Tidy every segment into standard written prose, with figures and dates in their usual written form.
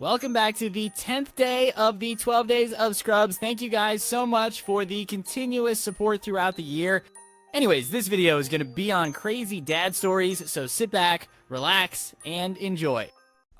Welcome back to the 10th day of the 12 days of Scrubs. Thank you guys so much for the continuous support throughout the year. Anyways, this video is going to be on crazy dad stories, so sit back, relax, and enjoy.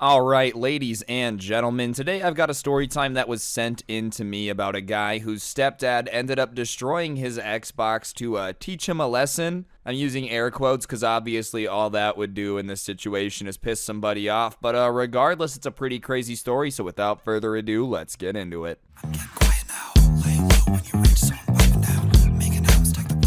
Alright, ladies and gentlemen, today I've got a story time that was sent in to me about a guy whose stepdad ended up destroying his Xbox to teach him a lesson. I'm using air quotes because obviously all that would do in this situation is piss somebody off, but regardless, it's a pretty crazy story, so without further ado, let's get into it. I'm getting quiet now, laying low when you reach zone, piping down, making out, stack the bread.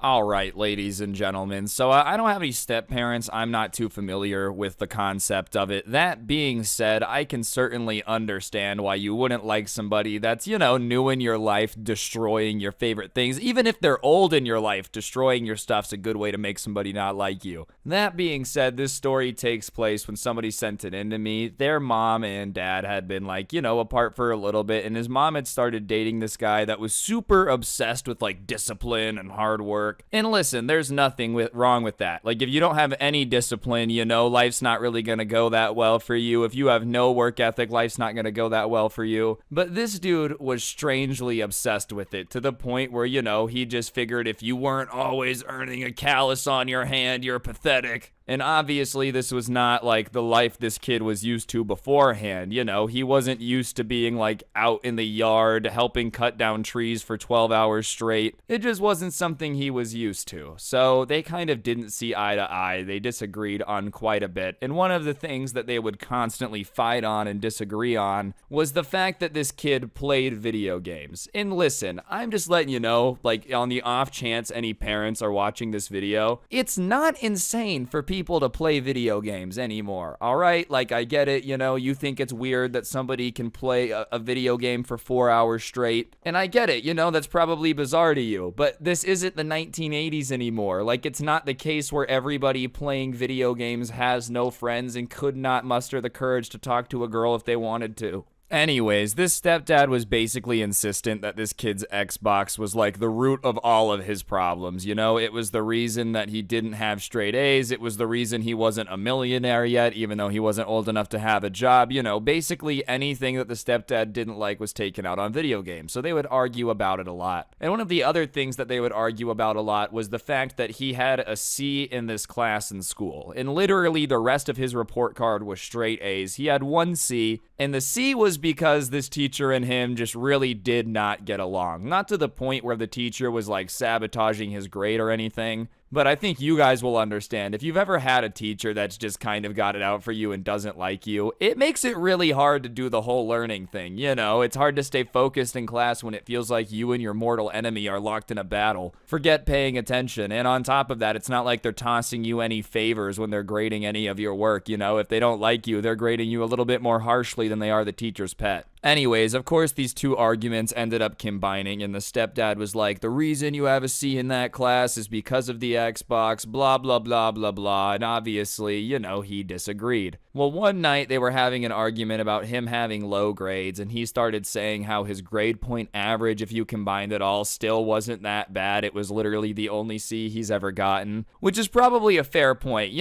Alright, ladies and gentlemen, so I don't have any step-parents. I'm not too familiar with the concept of it. That being said, I can certainly understand why you wouldn't like somebody that's, new in your life, destroying your favorite things. Even if they're old in your life, destroying your stuff's a good way to make somebody not like you. That being said, this story takes place when somebody sent it in to me. Their mom and dad had been apart for a little bit, and his mom had started dating this guy that was super obsessed with discipline and hard work. And listen, there's nothing wrong with that. If you don't have any discipline, life's not really gonna go that well for you. If you have no work ethic, life's not gonna go that well for you. But this dude was strangely obsessed with it to the point where, he just figured if you weren't always earning a callus on your hand, you're pathetic. And obviously, this was not the life this kid was used to beforehand. He wasn't used to being out in the yard helping cut down trees for 12 hours straight. It just wasn't something he was used to. So they kind of didn't see eye to eye. They disagreed on quite a bit. And one of the things that they would constantly fight on and disagree on was the fact that this kid played video games. And listen, I'm just letting you know, on the off chance any parents are watching this video, it's not insane for people to play video games anymore, all right? I get it, you think it's weird that somebody can play a video game for 4 hours straight, and I get it, that's probably bizarre to you, but this isn't the 1980s anymore. It's not the case where everybody playing video games has no friends and could not muster the courage to talk to a girl if they wanted to. Anyways, this stepdad was basically insistent that this kid's Xbox was the root of all of his problems. It was the reason that he didn't have straight A's. It was the reason he wasn't a millionaire yet, even though he wasn't old enough to have a job. Basically anything that the stepdad didn't like was taken out on video games. So they would argue about it a lot. And one of the other things that they would argue about a lot was the fact that he had a C in this class in school. And literally the rest of his report card was straight A's. He had one C, and the C was because this teacher and him just really did not get along. Not to the point where the teacher was sabotaging his grade or anything, but I think you guys will understand. If you've ever had a teacher that's just kind of got it out for you and doesn't like you, it makes it really hard to do the whole learning thing. It's hard to stay focused in class when it feels like you and your mortal enemy are locked in a battle. Forget paying attention. And on top of that, it's not like they're tossing you any favors when they're grading any of your work. If they don't like you, they're grading you a little bit more harshly than they are the teacher's pet. Anyways, of course, these two arguments ended up combining, and the stepdad was like, the reason you have a C in that class is because of the Xbox, blah, blah, blah, blah, blah, and obviously, he disagreed. Well, one night they were having an argument about him having low grades, and he started saying how his grade point average, if you combined it all, still wasn't that bad. It was literally the only C he's ever gotten, which is probably a fair point,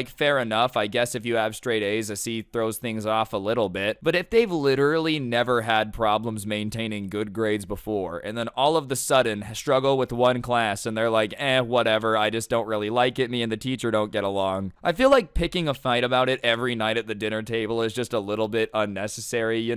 fair enough. I guess if you have straight A's, a C throws things off a little bit, but if they've literally never had problems maintaining good grades before, and then all of the sudden struggle with one class and they're like, whatever, I just don't really like it, me and the teacher don't get along. I feel like picking a fight about it every night at the dinner table is just a little bit unnecessary,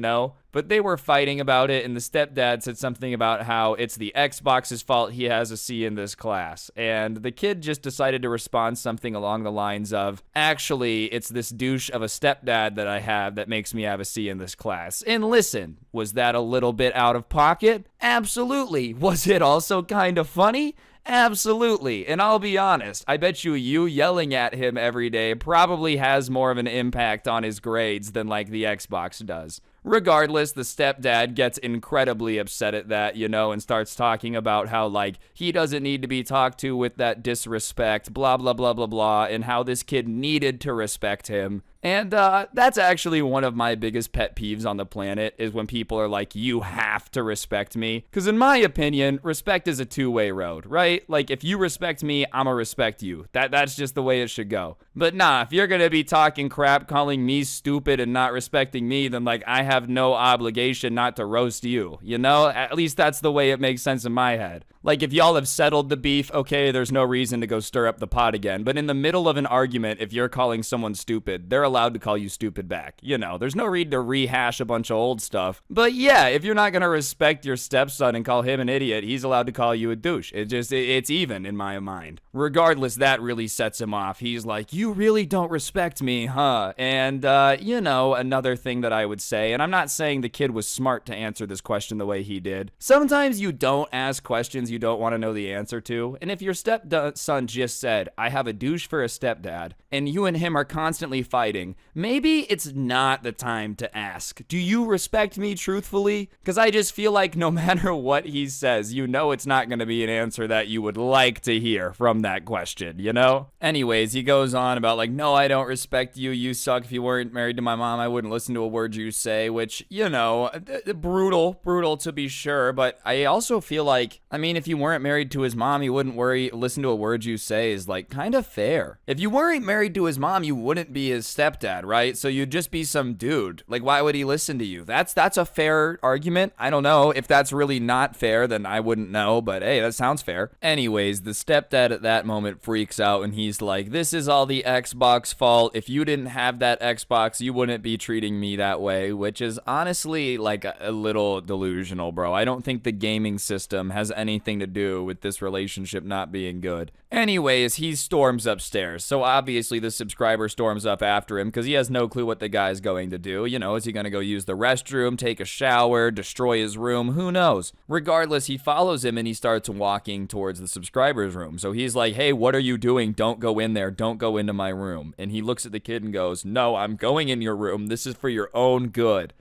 But they were fighting about it, and the stepdad said something about how it's the Xbox's fault he has a C in this class. And the kid just decided to respond something along the lines of, actually, it's this douche of a stepdad that I have that makes me have a C in this class. And listen, was that a little bit out of pocket? Absolutely. Was it also kind of funny? Absolutely. And I'll be honest, I bet you yelling at him every day probably has more of an impact on his grades than the Xbox does. Regardless, the stepdad gets incredibly upset at that, and starts talking about how, he doesn't need to be talked to with that disrespect, blah, blah, blah, blah, blah, and how this kid needed to respect him. And that's actually one of my biggest pet peeves on the planet, is when people are like, you have to respect me. Because in my opinion, respect is a two-way road, right? If you respect me, I'ma respect you. That's just the way it should go. But nah, if you're gonna be talking crap, calling me stupid and not respecting me, then like I have no obligation not to roast you, you know? At least that's the way it makes sense in my head. Like, if y'all have settled the beef, okay, there's no reason to go stir up the pot again. But in the middle of an argument, if you're calling someone stupid, they're allowed to call you stupid back. You know, there's no need to rehash a bunch of old stuff. But yeah, if you're not gonna respect your stepson and call him an idiot, he's allowed to call you a douche. It's even in my mind. Regardless, that really sets him off. He's like, you really don't respect me, huh? And, you know, another thing that I would say, and I'm not saying the kid was smart to answer this question the way he did. Sometimes you don't ask questions you don't want to know the answer to. And if your stepson just said, I have a douche for a stepdad, and you and him are constantly fighting, maybe it's not the time to ask, do you respect me truthfully? Because I just feel like no matter what he says, you know it's not going to be an answer that you would like to hear from that question, you know? Anyways, he goes on about like, no, I don't respect you. You suck. If you weren't married to my mom, I wouldn't listen to a word you say, which, you know, brutal to be sure. But I also feel like, I mean, if you weren't married to his mom, you wouldn't listen to a word you say is like kind of fair. If you weren't married to his mom, you wouldn't be his stepdad, right? So you'd just be some dude. Like, why would he listen to you? That's a fair argument. I don't know. If that's really not fair, then I wouldn't know. But hey, that sounds fair. Anyways, the stepdad at that moment freaks out and he's like, this is all the Xbox fault. If you didn't have that Xbox, you wouldn't be treating me that way, which is honestly like a little delusional, bro. I don't think the gaming system has anything to do with this relationship not being good. Anyways, he storms upstairs. So obviously the subscriber storms up after him because he has no clue what the guy's going to do. You know, is he going to go use the restroom, take a shower, destroy his room? Who knows? Regardless, he follows him and he starts walking towards the subscriber's room. So he's like, hey, what are you doing? Don't go in there. Don't go into my room. And he looks at the kid and goes, no, I'm going in your room. This is for your own good.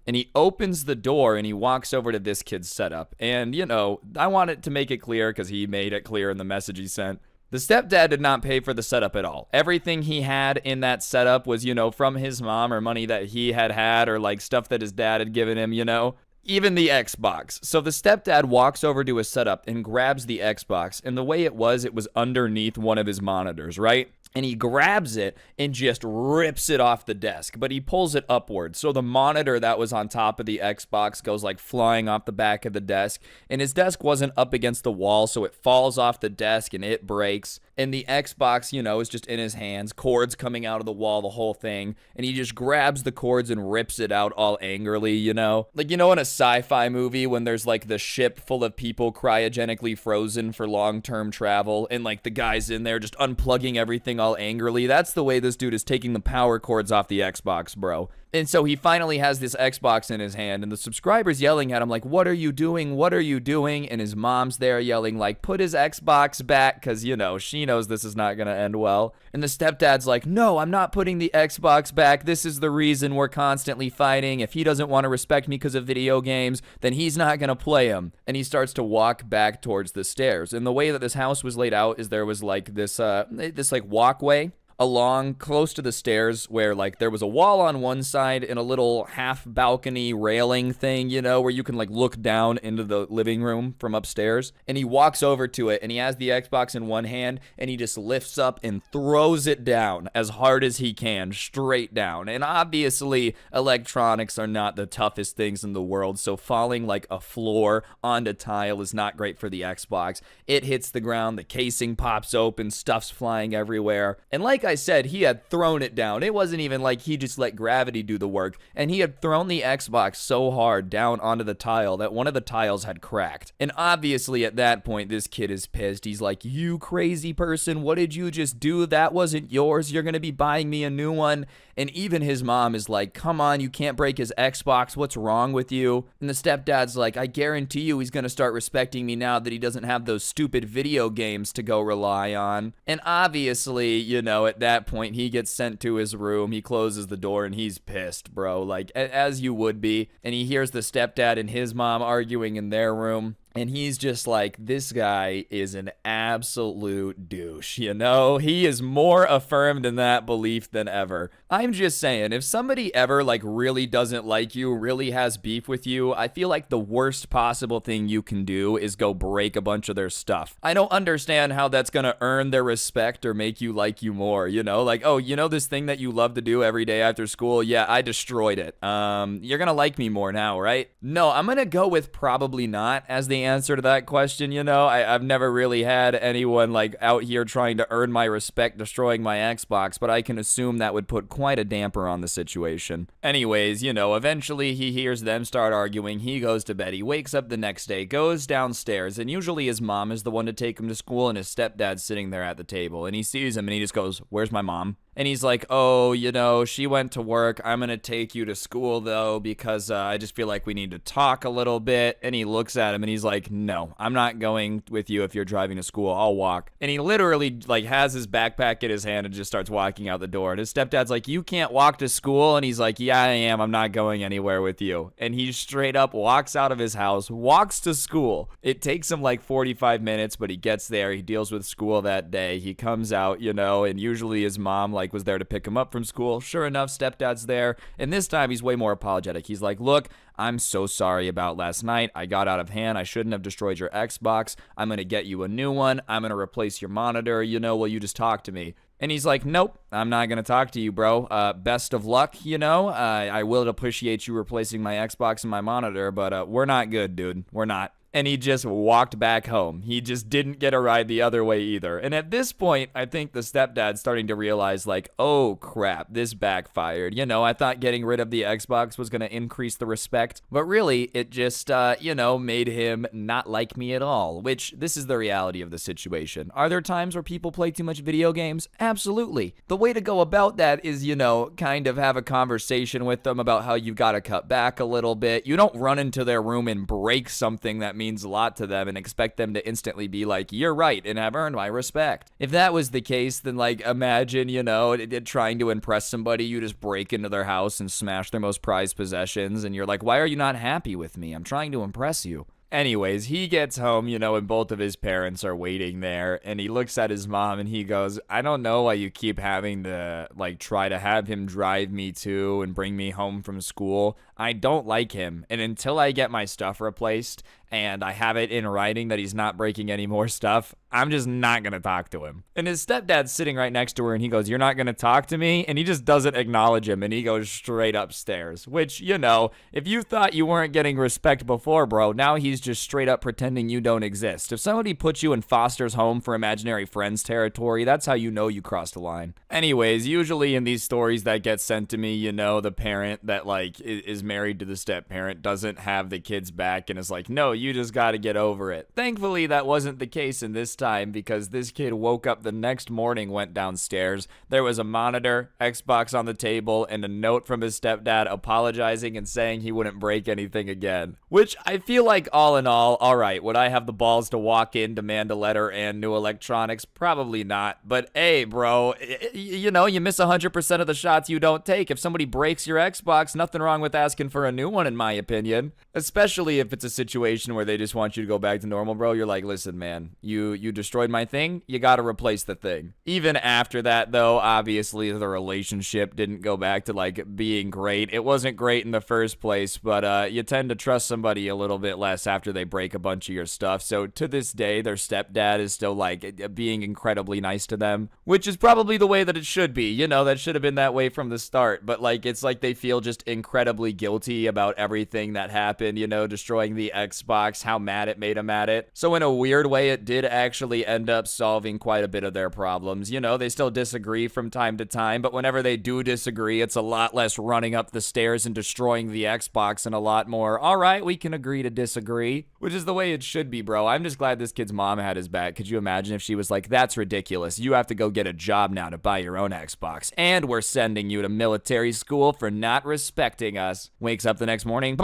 And he opens the door and he walks over to this kid's setup. And, you know, I wanted to make it clear because he made it clear in the message he sent. The stepdad did not pay for the setup at all. Everything he had in that setup was, you know, from his mom or money that he had or like stuff that his dad had given him, you know. Even the Xbox. So the stepdad walks over to his setup and grabs the Xbox. And the way it was underneath one of his monitors, right? And he grabs it and just rips it off the desk, but he pulls it upward. So the monitor that was on top of the Xbox goes like flying off the back of the desk, and his desk wasn't up against the wall, so it falls off the desk and it breaks. And the Xbox, you know, is just in his hands, cords coming out of the wall, the whole thing. And he just grabs the cords and rips it out all angrily, you know? Like, you know, in a sci-fi movie when there's like the ship full of people cryogenically frozen for long-term travel, and like the guy's in there just unplugging everything all angrily. That's the way this dude is taking the power cords off the Xbox, bro. And so he finally has this Xbox in his hand, and the subscriber's yelling at him like, what are you doing? What are you doing? And his mom's there yelling like, put his Xbox back, because, you know, she knows this is not going to end well. And the stepdad's like, no, I'm not putting the Xbox back. This is the reason we're constantly fighting. If he doesn't want to respect me because of video games, then he's not going to play them. And he starts to walk back towards the stairs. And the way that this house was laid out is there was like this like walkway along close to the stairs where like there was a wall on one side and a little half balcony railing thing, you know, where you can like look down into the living room from upstairs. And he walks over to it and he has the Xbox in one hand and he just lifts up and throws it down as hard as he can, straight down. And obviously electronics are not the toughest things in the world, so falling like a floor onto tile is not great for the Xbox. It hits the ground, the casing pops open, stuff's flying everywhere. And like I said, he had thrown it down. It wasn't even like he just let gravity do the work. And he had thrown the Xbox so hard down onto the tile that one of the tiles had cracked. And obviously at that point, this kid is pissed. He's like, you crazy person, what did you just do? That wasn't yours. You're gonna be buying me a new one. And even his mom is like, come on, you can't break his Xbox. What's wrong with you? And the stepdad's like, I guarantee you he's gonna start respecting me now that he doesn't have those stupid video games to go rely on. And obviously, you know, at that point, he gets sent to his room. He closes the door and he's pissed, bro. Like, as you would be. And he hears the stepdad and his mom arguing in their room. And he's just like, this guy is an absolute douche, you know? He is more affirmed in that belief than ever. I'm just saying, if somebody ever, like, really doesn't like you, really has beef with you, I feel like the worst possible thing you can do is go break a bunch of their stuff. I don't understand how that's gonna earn their respect or make you like you more, you know? Like, oh, you know this thing that you love to do every day after school? Yeah, I destroyed it. You're gonna like me more now, right? No, I'm gonna go with probably not as the answer to that question, you know? I've never really had anyone, like, out here trying to earn my respect destroying my Xbox, but I can assume that would put quite a damper on the situation. Anyways, you know, eventually he hears them start arguing, he goes to bed, he wakes up the next day, goes downstairs, and usually his mom is the one to take him to school, and his stepdad's sitting there at the table, and he sees him, and he just goes, "Where's my mom?" And he's like, oh, you know, she went to work. I'm going to take you to school, though, because I just feel like we need to talk a little bit. And he looks at him and he's like, no, I'm not going with you if you're driving to school. I'll walk. And he literally, like, has his backpack in his hand and just starts walking out the door. And his stepdad's like, you can't walk to school. And he's like, yeah, I am. I'm not going anywhere with you. And he straight up walks out of his house, walks to school. It takes him like 45 minutes, but he gets there. He deals with school that day. He comes out, you know, and usually his mom, like, was there to pick him up from school. Sure enough, stepdad's there, and this time he's way more apologetic. He's like, look, I'm so sorry about last night. I got out of hand. I shouldn't have destroyed your Xbox. I'm gonna get you a new one. I'm gonna replace your monitor. You know, will you just talk to me? And he's like, nope, I'm not going to talk to you, bro. Best of luck, you know? I will appreciate you replacing my Xbox and my monitor, but we're not good, dude. We're not. And he just walked back home. He just didn't get a ride the other way either. And at this point, I think the stepdad's starting to realize, like, oh crap, this backfired. You know, I thought getting rid of the Xbox was going to increase the respect, but really it just, you know, made him not like me at all, which this is the reality of the situation. Are there times where people play too much video games? Absolutely. The way to go about that is, you know, kind of have a conversation with them about how you've got to cut back a little bit. You don't run into their room and break something that means a lot to them and expect them to instantly be like, you're right, and have earned my respect. If that was the case, then, like, imagine, you know, trying to impress somebody, you just break into their house and smash their most prized possessions, and you're like, why are you not happy with me? I'm trying to impress you. Anyways, he gets home, you know, and both of his parents are waiting there, and he looks at his mom and he goes, I don't know why you keep having to, like, try to have him drive me to and bring me home from school. I don't like him, and until I get my stuff replaced and I have it in writing that he's not breaking any more stuff, I'm just not gonna talk to him. And his stepdad's sitting right next to her and he goes, you're not gonna talk to me? And he just doesn't acknowledge him and he goes straight upstairs, which, you know, if you thought you weren't getting respect before, bro, now he's just straight up pretending you don't exist. If somebody puts you in foster's home for imaginary friends territory, that's how you know you crossed a line. Anyways, usually in these stories that get sent to me, you know, the parent that, like, is married to the step parent doesn't have the kids back and is like, no, you just gotta get over it. Thankfully, that wasn't the case in this time, because this kid woke up the next morning, went downstairs. There was a monitor, Xbox on the table, and a note from his stepdad apologizing and saying he wouldn't break anything again. Which I feel like, all in all right, would I have the balls to walk in, demand a letter and new electronics? Probably not. But hey, bro, you know, you miss 100% of the shots you don't take. If somebody breaks your Xbox, nothing wrong with asking for a new one, in my opinion. Especially if it's a situation where they just want you to go back to normal, bro. You're like, listen, man, you destroyed my thing. You gotta replace the thing. Even after that, though, obviously the relationship didn't go back to, like, being great. It wasn't great in the first place, but you tend to trust somebody a little bit less after they break a bunch of your stuff. So to this day, their stepdad is still, like, being incredibly nice to them, which is probably the way that it should be. You know, that should have been that way from the start. But, like, it's like they feel just incredibly guilty about everything that happened, you know, destroying the Xbox, how mad it made them at it. So in a weird way, it did actually end up solving quite a bit of their problems. You know, they still disagree from time to time, but whenever they do disagree, it's a lot less running up the stairs and destroying the Xbox and a lot more, all right, we can agree to disagree, which is the way it should be, bro. I'm just glad this kid's mom had his back. Could you imagine if she was like, that's ridiculous. You have to go get a job now to buy your own Xbox, and we're sending you to military school for not respecting us. Wakes up the next morning.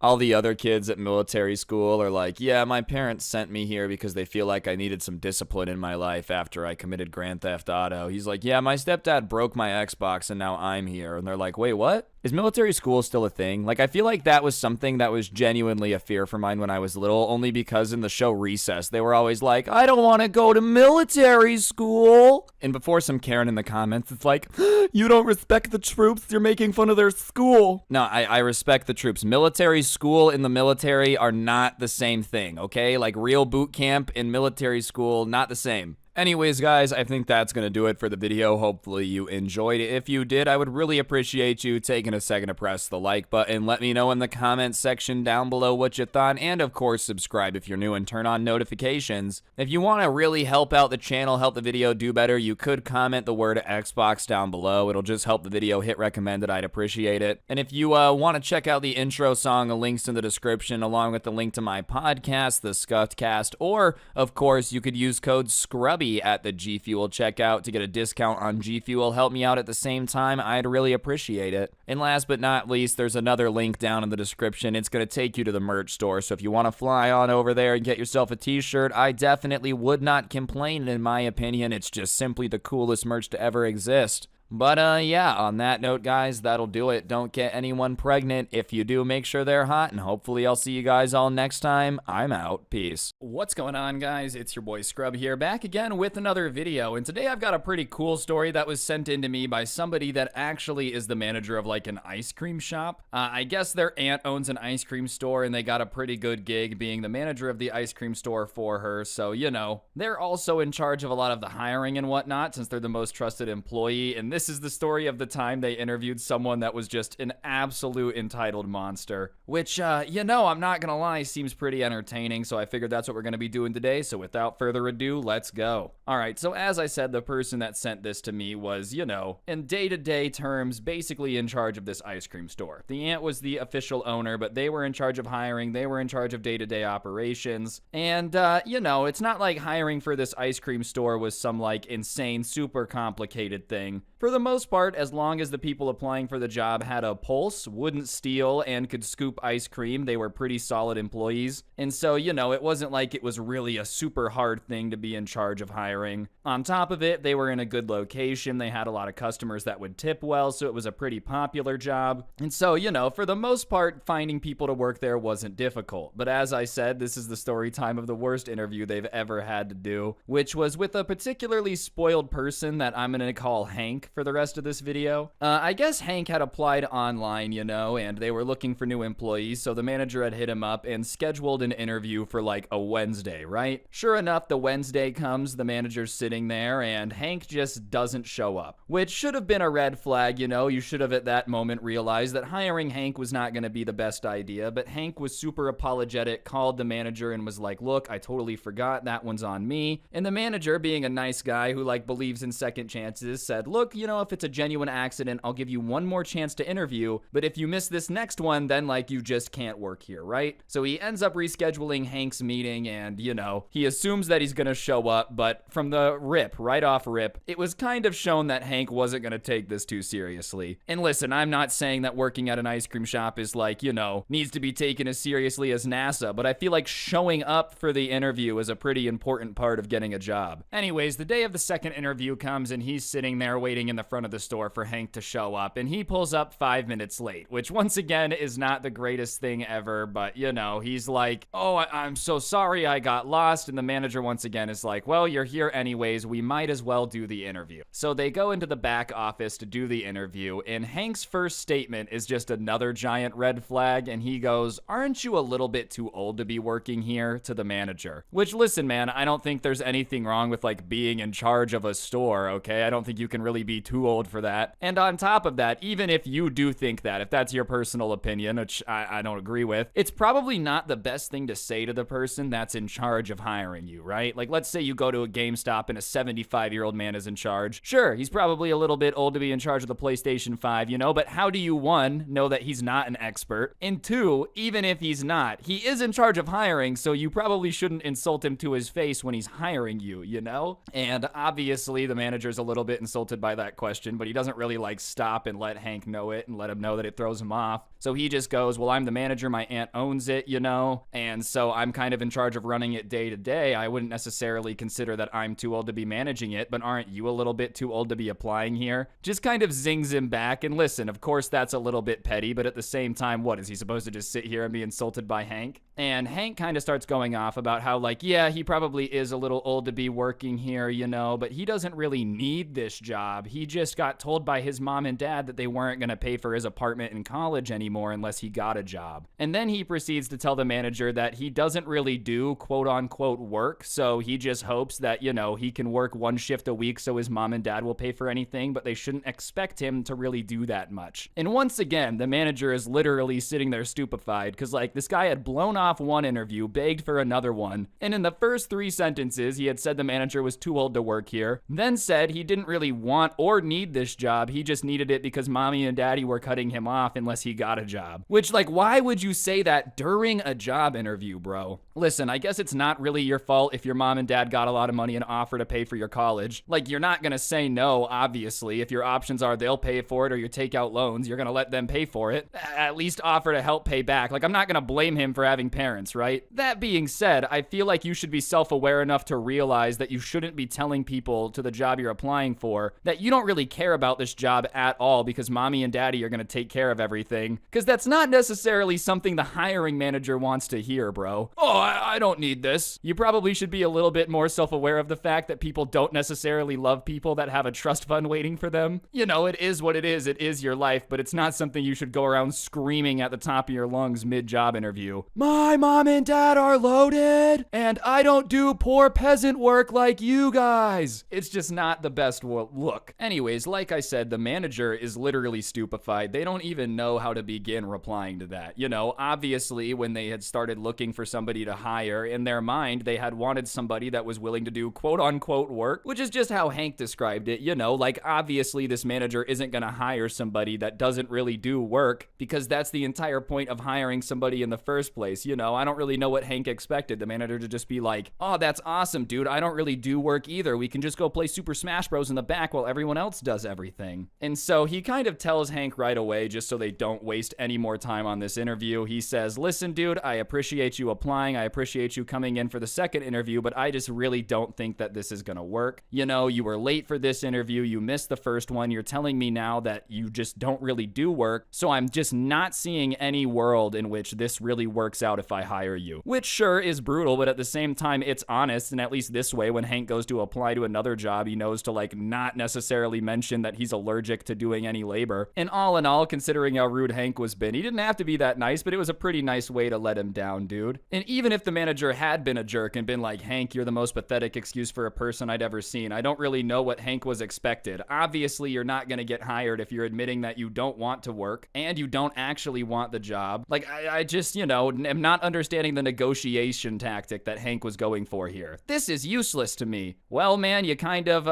All the other kids at military school school are like, yeah, my parents sent me here because they feel like I needed some discipline in my life after I committed Grand Theft Auto. He's like, yeah, my stepdad broke my Xbox and now I'm here. And they're like, wait, what? Is military school still a thing? Like, I feel like that was something that was genuinely a fear for mine when I was little, only because in the show Recess, they were always like, I don't want to go to military school. And before some Karen in the comments, it's like, you don't respect the troops, you're making fun of their school. No, I respect the troops. Military school and the military are not the same thing, okay? Like, real boot camp and military school, not the same. Anyways, guys, I think that's going to do it for the video. Hopefully you enjoyed it. If you did, I would really appreciate you taking a second to press the like button. Let me know in the comments section down below what you thought. And, of course, subscribe if you're new and turn on notifications. If you want to really help out the channel, help the video do better, you could comment the word Xbox down below. It'll just help the video hit recommended. I'd appreciate it. And if you want to check out the intro song, the link's in the description, along with the link to my podcast, the Scuffedcast. Or, of course, you could use code SCRUBBY at the G Fuel checkout to get a discount on G Fuel. Help me out at the same time. I'd really appreciate it. And last but not least, there's another link down in the description. It's going to take you to the merch store. So if you want to fly on over there and get yourself a t-shirt, I definitely would not complain. In my opinion, it's just simply the coolest merch to ever exist. But, yeah, on that note, guys, that'll do it. Don't get anyone pregnant. If you do, make sure they're hot, and hopefully I'll see you guys all next time. I'm out. Peace. What's going on, guys? It's your boy Scrub here, back again with another video, and today I've got a pretty cool story that was sent in to me by somebody that actually is the manager of, like, an ice cream shop. I guess their aunt owns an ice cream store, and they got a pretty good gig being the manager of the ice cream store for her, so, you know, they're also in charge of a lot of the hiring and whatnot, since they're the most trusted employee, and this is the story of the time they interviewed someone that was just an absolute entitled monster, which, you know, I'm not gonna lie, seems pretty entertaining, so I figured that's what we're gonna be doing today, so without further ado, let's go. Alright, so as I said, the person that sent this to me was, you know, in day-to-day terms, basically in charge of this ice cream store. The aunt was the official owner, but they were in charge of hiring, they were in charge of day-to-day operations, and, you know, it's not like hiring for this ice cream store was some, like, insane, super complicated thing. For the most part, as long as the people applying for the job had a pulse, wouldn't steal, and could scoop ice cream, they were pretty solid employees. And so, you know, it wasn't like it was really a super hard thing to be in charge of hiring. On top of it, they were in a good location, they had a lot of customers that would tip well, so it was a pretty popular job. And so, you know, for the most part, finding people to work there wasn't difficult. But as I said, this is the story time of the worst interview they've ever had to do, which was with a particularly spoiled person that I'm gonna call Hank for the rest of this video. I guess Hank had applied online, you know, and they were looking for new employees, so the manager had hit him up and scheduled an interview for like a Wednesday, right? Sure enough, the Wednesday comes, the manager's sitting there, and Hank just doesn't show up, which should have been a red flag, you know. You should have at that moment realized that hiring Hank was not going to be the best idea, but Hank was super apologetic, called the manager and was like, look, I totally forgot, that one's on me. And the manager, being a nice guy who like believes in second chances, said, look, you know, if it's a genuine accident, I'll give you one more chance to interview, but if you miss this next one, then like you just can't work here, right? So he ends up rescheduling Hank's meeting, and you know, he assumes that he's gonna show up, but from the rip, right off rip, it was kind of shown that Hank wasn't gonna take this too seriously. And listen, I'm not saying that working at an ice cream shop is like, you know, needs to be taken as seriously as NASA, but I feel like showing up for the interview is a pretty important part of getting a job. Anyways, the day of the second interview comes, and he's sitting there waiting in the front of the store for Hank to show up, and he pulls up 5 minutes late, which once again is not the greatest thing ever, but you know, he's like, oh, I'm so sorry I got lost, and the manager once again is like, well, you're here anyways, we might as well do the interview. So they go into the back office to do the interview, and Hank's first statement is just another giant red flag, and he goes, aren't you a little bit too old to be working here, to the manager? Which, listen, man, I don't think there's anything wrong with like being in charge of a store, okay? I don't think you can really be too old for that. And on top of that, even if you do think that, if that's your personal opinion, which I don't agree with, it's probably not the best thing to say to the person that's in charge of hiring you, right? Like, let's say you go to a GameStop and a 75-year-old man is in charge. Sure, he's probably a little bit old to be in charge of the PlayStation 5, you know, but how do you, one, know that he's not an expert? And two, even if he's not, he is in charge of hiring, so you probably shouldn't insult him to his face when he's hiring you, you know? And obviously, the manager's a little bit insulted by the that question, but he doesn't really like stop and let Hank know it and let him know that it throws him off. So he just goes, well, I'm the manager, my aunt owns it, you know, and so I'm kind of in charge of running it day to day. I wouldn't necessarily consider that I'm too old to be managing it, but aren't you a little bit too old to be applying here? Just kind of zings him back. And listen, of course that's a little bit petty, but at the same time, what, is he supposed to just sit here and be insulted by Hank? And Hank kind of starts going off about how, like, yeah, he probably is a little old to be working here, you know, but he doesn't really need this job. He just got told by his mom and dad that they weren't going to pay for his apartment in college anymore unless he got a job. And then he proceeds to tell the manager that he doesn't really do quote unquote work, so he just hopes that, you know, he can work one shift a week so his mom and dad will pay for anything, but they shouldn't expect him to really do that much. And once again, the manager is literally sitting there stupefied because, like, this guy had blown off one interview, begged for another one, and in the first 3 sentences, he had said the manager was too old to work here, then said he didn't really want or need this job, he just needed it because mommy and daddy were cutting him off unless he got a job. Which, like, why would you say that during a job interview, bro? Listen, I guess it's not really your fault if your mom and dad got a lot of money and offer to pay for your college. Like, you're not gonna say no, obviously. If your options are they'll pay for it or you take out loans, you're gonna let them pay for it. At least offer to help pay back. Like, I'm not gonna blame him for having parents, right? That being said, I feel like you should be self-aware enough to realize that you shouldn't be telling people to the job you're applying for that you don't really care about this job at all because mommy and daddy are gonna take care of everything. Because that's not necessarily something the hiring manager wants to hear, bro. Oh, I don't need this. You probably should be a little bit more self-aware of the fact that people don't necessarily love people that have a trust fund waiting for them. You know, it is what it is your life, but it's not something you should go around screaming at the top of your lungs mid-job interview. My mom and dad are loaded, and I don't do poor peasant work like you guys. It's just not the best look. Anyways, like I said, the manager is literally stupefied. They don't even know how to begin replying to that. You know, obviously, when they had started looking for somebody to hire, in their mind, they had wanted somebody that was willing to do quote-unquote work, which is just how Hank described it. You know, like, obviously, this manager isn't gonna hire somebody that doesn't really do work, because that's the entire point of hiring somebody in the first place. You know, I don't really know what Hank expected. The manager to just be like, oh, that's awesome, dude. I don't really do work either. We can just go play Super Smash Bros. In the back while everyone else does everything. And so he kind of tells Hank right away, just so they don't waste any more time on this interview. He says, listen, dude, I appreciate you applying. I appreciate you coming in for the second interview, but I just really don't think that this is gonna work. You know, you were late for this interview. You missed the first one. You're telling me now that you just don't really do work. So I'm just not seeing any world in which this really works out if I hire you. Which sure is brutal, but at the same time, it's honest. And at least this way, when Hank goes to apply to another job, he knows to, like, not necessarily mention that he's allergic to doing any labor. And all in all, considering how rude Hank was been, he didn't have to be that nice, but it was a pretty nice way to let him down, dude. And even if the manager had been a jerk and been like, Hank, you're the most pathetic excuse for a person I'd ever seen, I don't really know what Hank was expected. Obviously, you're not gonna get hired if you're admitting that you don't want to work and you don't actually want the job. Like, I just, you know, am not understanding the negotiation tactic that Hank was going for here. This is useless to me. Well, man, you kind of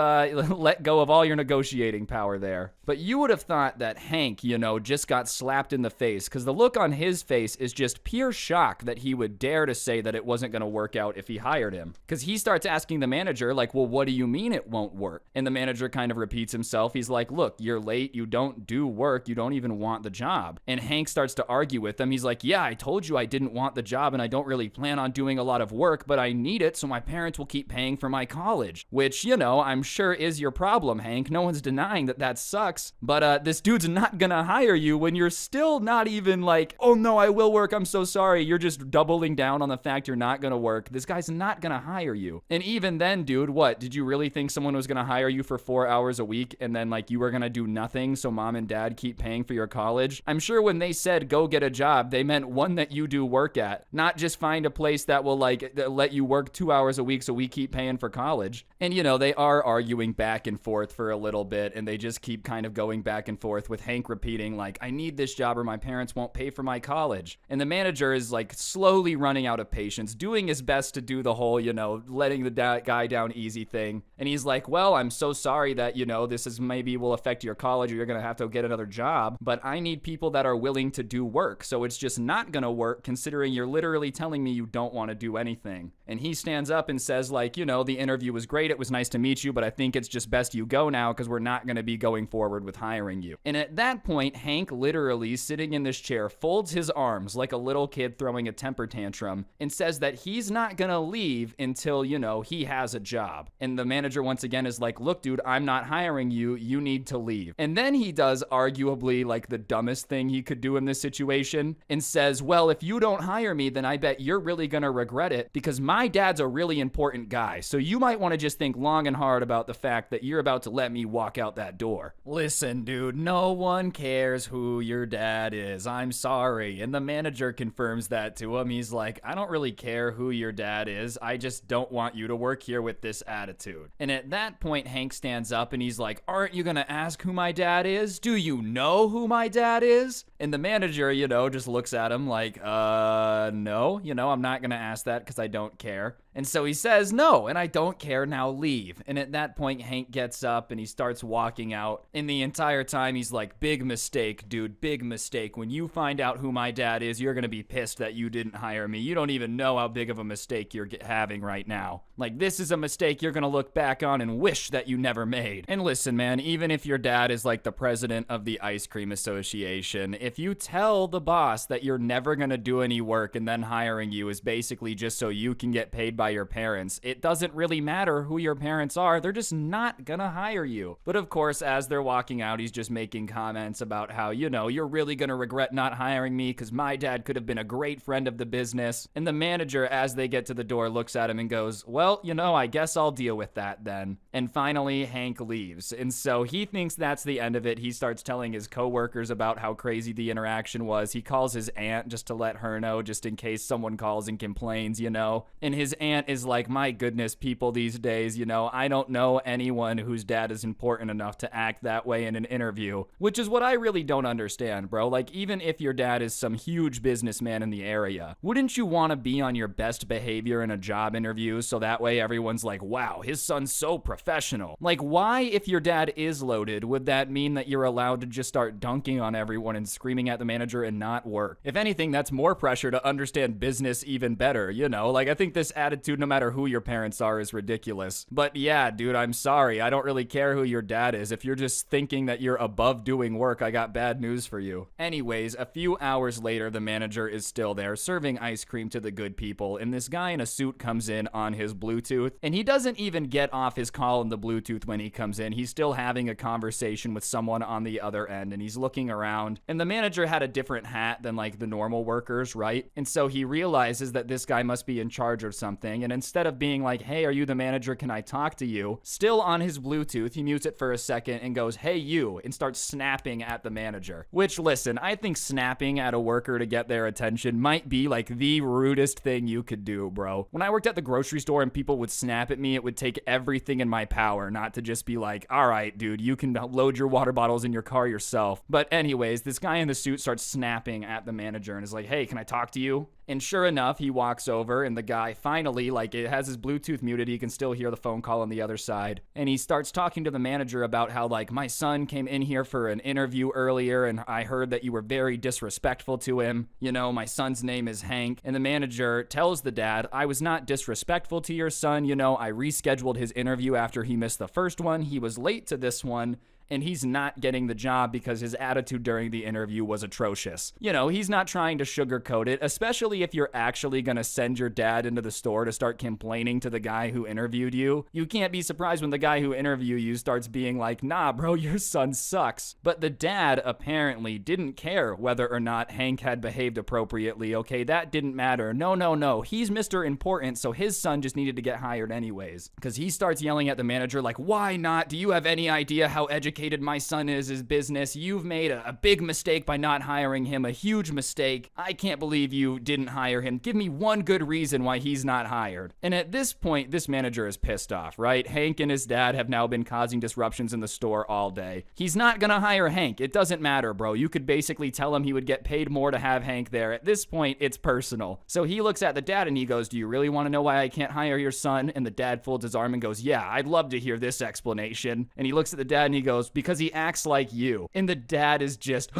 let go of all your negotiating power there. But you would have thought that Hank, you know, just got slapped in the face, because the look on his face is just pure shock that he would dare to say that it wasn't gonna work out if he hired him. Because he starts asking the manager, like, well, what do you mean it won't work? And the manager kind of repeats himself. He's like, look, you're late, you don't do work, you don't even want the job. And Hank starts to argue with him. He's like, yeah, I told you I didn't want the job and I don't really plan on doing a lot of work, but I need it so my parents will keep paying for my college. Which, you know, I'm sure is your problem, Hank. No one's denying that that sucks. But this dude's not gonna hire you when you're still not even like, oh no, I will work, I'm so sorry. You're just doubling down on the fact you're not gonna work. This guy's not gonna hire you. And even then, dude, what? Did you really think someone was gonna hire you for 4 hours a week and then, like, you were gonna do nothing so mom and dad keep paying for your college? I'm sure when they said go get a job, they meant one that you do work at, not just find a place that will, like, let you work 2 hours a week so we keep paying for college. And, you know, they are arguing back and forth for a little bit, and they just keep kind of going back and forth with Hank repeating, like, I need this job or my parents won't pay for my college. And the manager is, like, slowly running out of patience, doing his best to do the whole, you know, letting the guy down easy thing. And he's like, well, I'm so sorry that, you know, this is maybe will affect your college or you're gonna have to get another job, but I need people that are willing to do work. So it's just not gonna work considering you're literally telling me you don't want to do anything. And he stands up and says, like, you know, the interview was great. It was nice to meet you, but I think it's just best you go now. now because we're not going to be going forward with hiring you. And at that point, Hank literally sitting in this chair folds his arms like a little kid throwing a temper tantrum and says that he's not going to leave until, he has a job. And the manager once again is like, look, dude, I'm not hiring you. You need to leave. And then he does arguably like the dumbest thing he could do in this situation and says, well, if you don't hire me, then I bet you're really going to regret it because my dad's a really important guy. So you might want to just think long and hard about the fact that you're about to let me walk out that door. Listen, dude, no one cares who your dad is. I'm sorry. And the manager confirms that to him. He's like, I don't really care who your dad is. I just don't want you to work here with this attitude. And at that point, Hank stands up and he's like, aren't you going to ask who my dad is? Do you know who my dad is? And the manager, just looks at him like, no, I'm not going to ask that because I don't care. And so he says, no, and I don't care, now leave. And at that point, Hank gets up and he starts walking out. And the entire time he's like, big mistake, dude, big mistake. When you find out who my dad is, you're going to be pissed that you didn't hire me. You don't even know how big of a mistake you're having right now. Like, this is a mistake you're going to look back on and wish that you never made. And listen, man, even if your dad is like the president of the Ice Cream Association, if you tell the boss that you're never going to do any work and then hiring you is basically just so you can get paid by your parents, it doesn't really matter who your parents are. They're just not gonna hire you. But of course, as they're walking out, he's just making comments about how, you're really gonna regret not hiring me because my dad could have been a great friend of the business. And the manager, as they get to the door, looks at him and goes, well, I guess I'll deal with that then. And finally, Hank leaves. And so he thinks that's the end of it. He starts telling his coworkers about how crazy the interaction was. He calls his aunt just to let her know, just in case someone calls and complains, And his aunt is like, my goodness, people these days, I don't know anyone whose dad is important enough to act that way in an interview, which is what I really don't understand, bro. Like, even if your dad is some huge businessman in the area, wouldn't you want to be on your best behavior in a job interview so that way everyone's like, wow, his son's so professional? Like, why, if your dad is loaded, would that mean that you're allowed to just start dunking on everyone and screaming at the manager and not work? If anything, that's more pressure to understand business even better, Like, I think this attitude, no matter who your parents are, is ridiculous. But yeah, dude, I'm sorry. I don't really care who your dad is. If you're just thinking that you're above doing work, I got bad news for you. Anyways, a few hours later, the manager is still there serving ice cream to the good people, and this guy in a suit comes in on his Bluetooth, and he doesn't even get off his call in the Bluetooth when he comes in. He's still having a conversation with someone on the other end, and he's looking around, and the manager had a different hat than like the normal workers, right? And so he realizes that this guy must be in charge of something, and instead of being like, hey, are you the manager? Can I talk to you? Still on his Bluetooth, he mutes it for a second and goes, hey, you, and starts snapping at the manager. Which, listen, I think snapping at a worker to get their attention might be like the rudest thing you could do, bro. When I worked at the grocery store and people would snap at me, it would take everything in my power not to just be like, all right, dude, you can load your water bottles in your car yourself. But anyways, this guy in the suit starts snapping at the manager and is like, hey, can I talk to you? And sure enough, he walks over and the guy finally, like, it has his Bluetooth muted. He can still hear the phone call on the other side. And he starts talking to the manager about how, like, my son came in here for an interview earlier and I heard that you were very disrespectful to him. My son's name is Hank. And the manager tells the dad, I was not disrespectful to your son. I rescheduled his interview after he missed the first one. He was late to this one. And he's not getting the job because his attitude during the interview was atrocious. He's not trying to sugarcoat it, especially if you're actually going to send your dad into the store to start complaining to the guy who interviewed you. You can't be surprised when the guy who interviewed you starts being like, nah, bro, your son sucks. But the dad apparently didn't care whether or not Hank had behaved appropriately, okay? That didn't matter. No. He's Mr. Important, so his son just needed to get hired anyways. Because he starts yelling at the manager like, why not? Do you have any idea how educated my son is his business? You've made a big mistake by not hiring him, a huge mistake. I can't believe you didn't hire him. Give me one good reason why he's not hired. And at this point, this manager is pissed off, right? Hank and his dad have now been causing disruptions in the store all day. He's not gonna hire Hank. It doesn't matter, bro. You could basically tell him he would get paid more to have Hank there. At this point, it's personal. So he looks at the dad and he goes, do you really want to know why I can't hire your son? And the dad folds his arm and goes, yeah, I'd love to hear this explanation. And he looks at the dad and he goes, most because he acts like you. And the dad is just,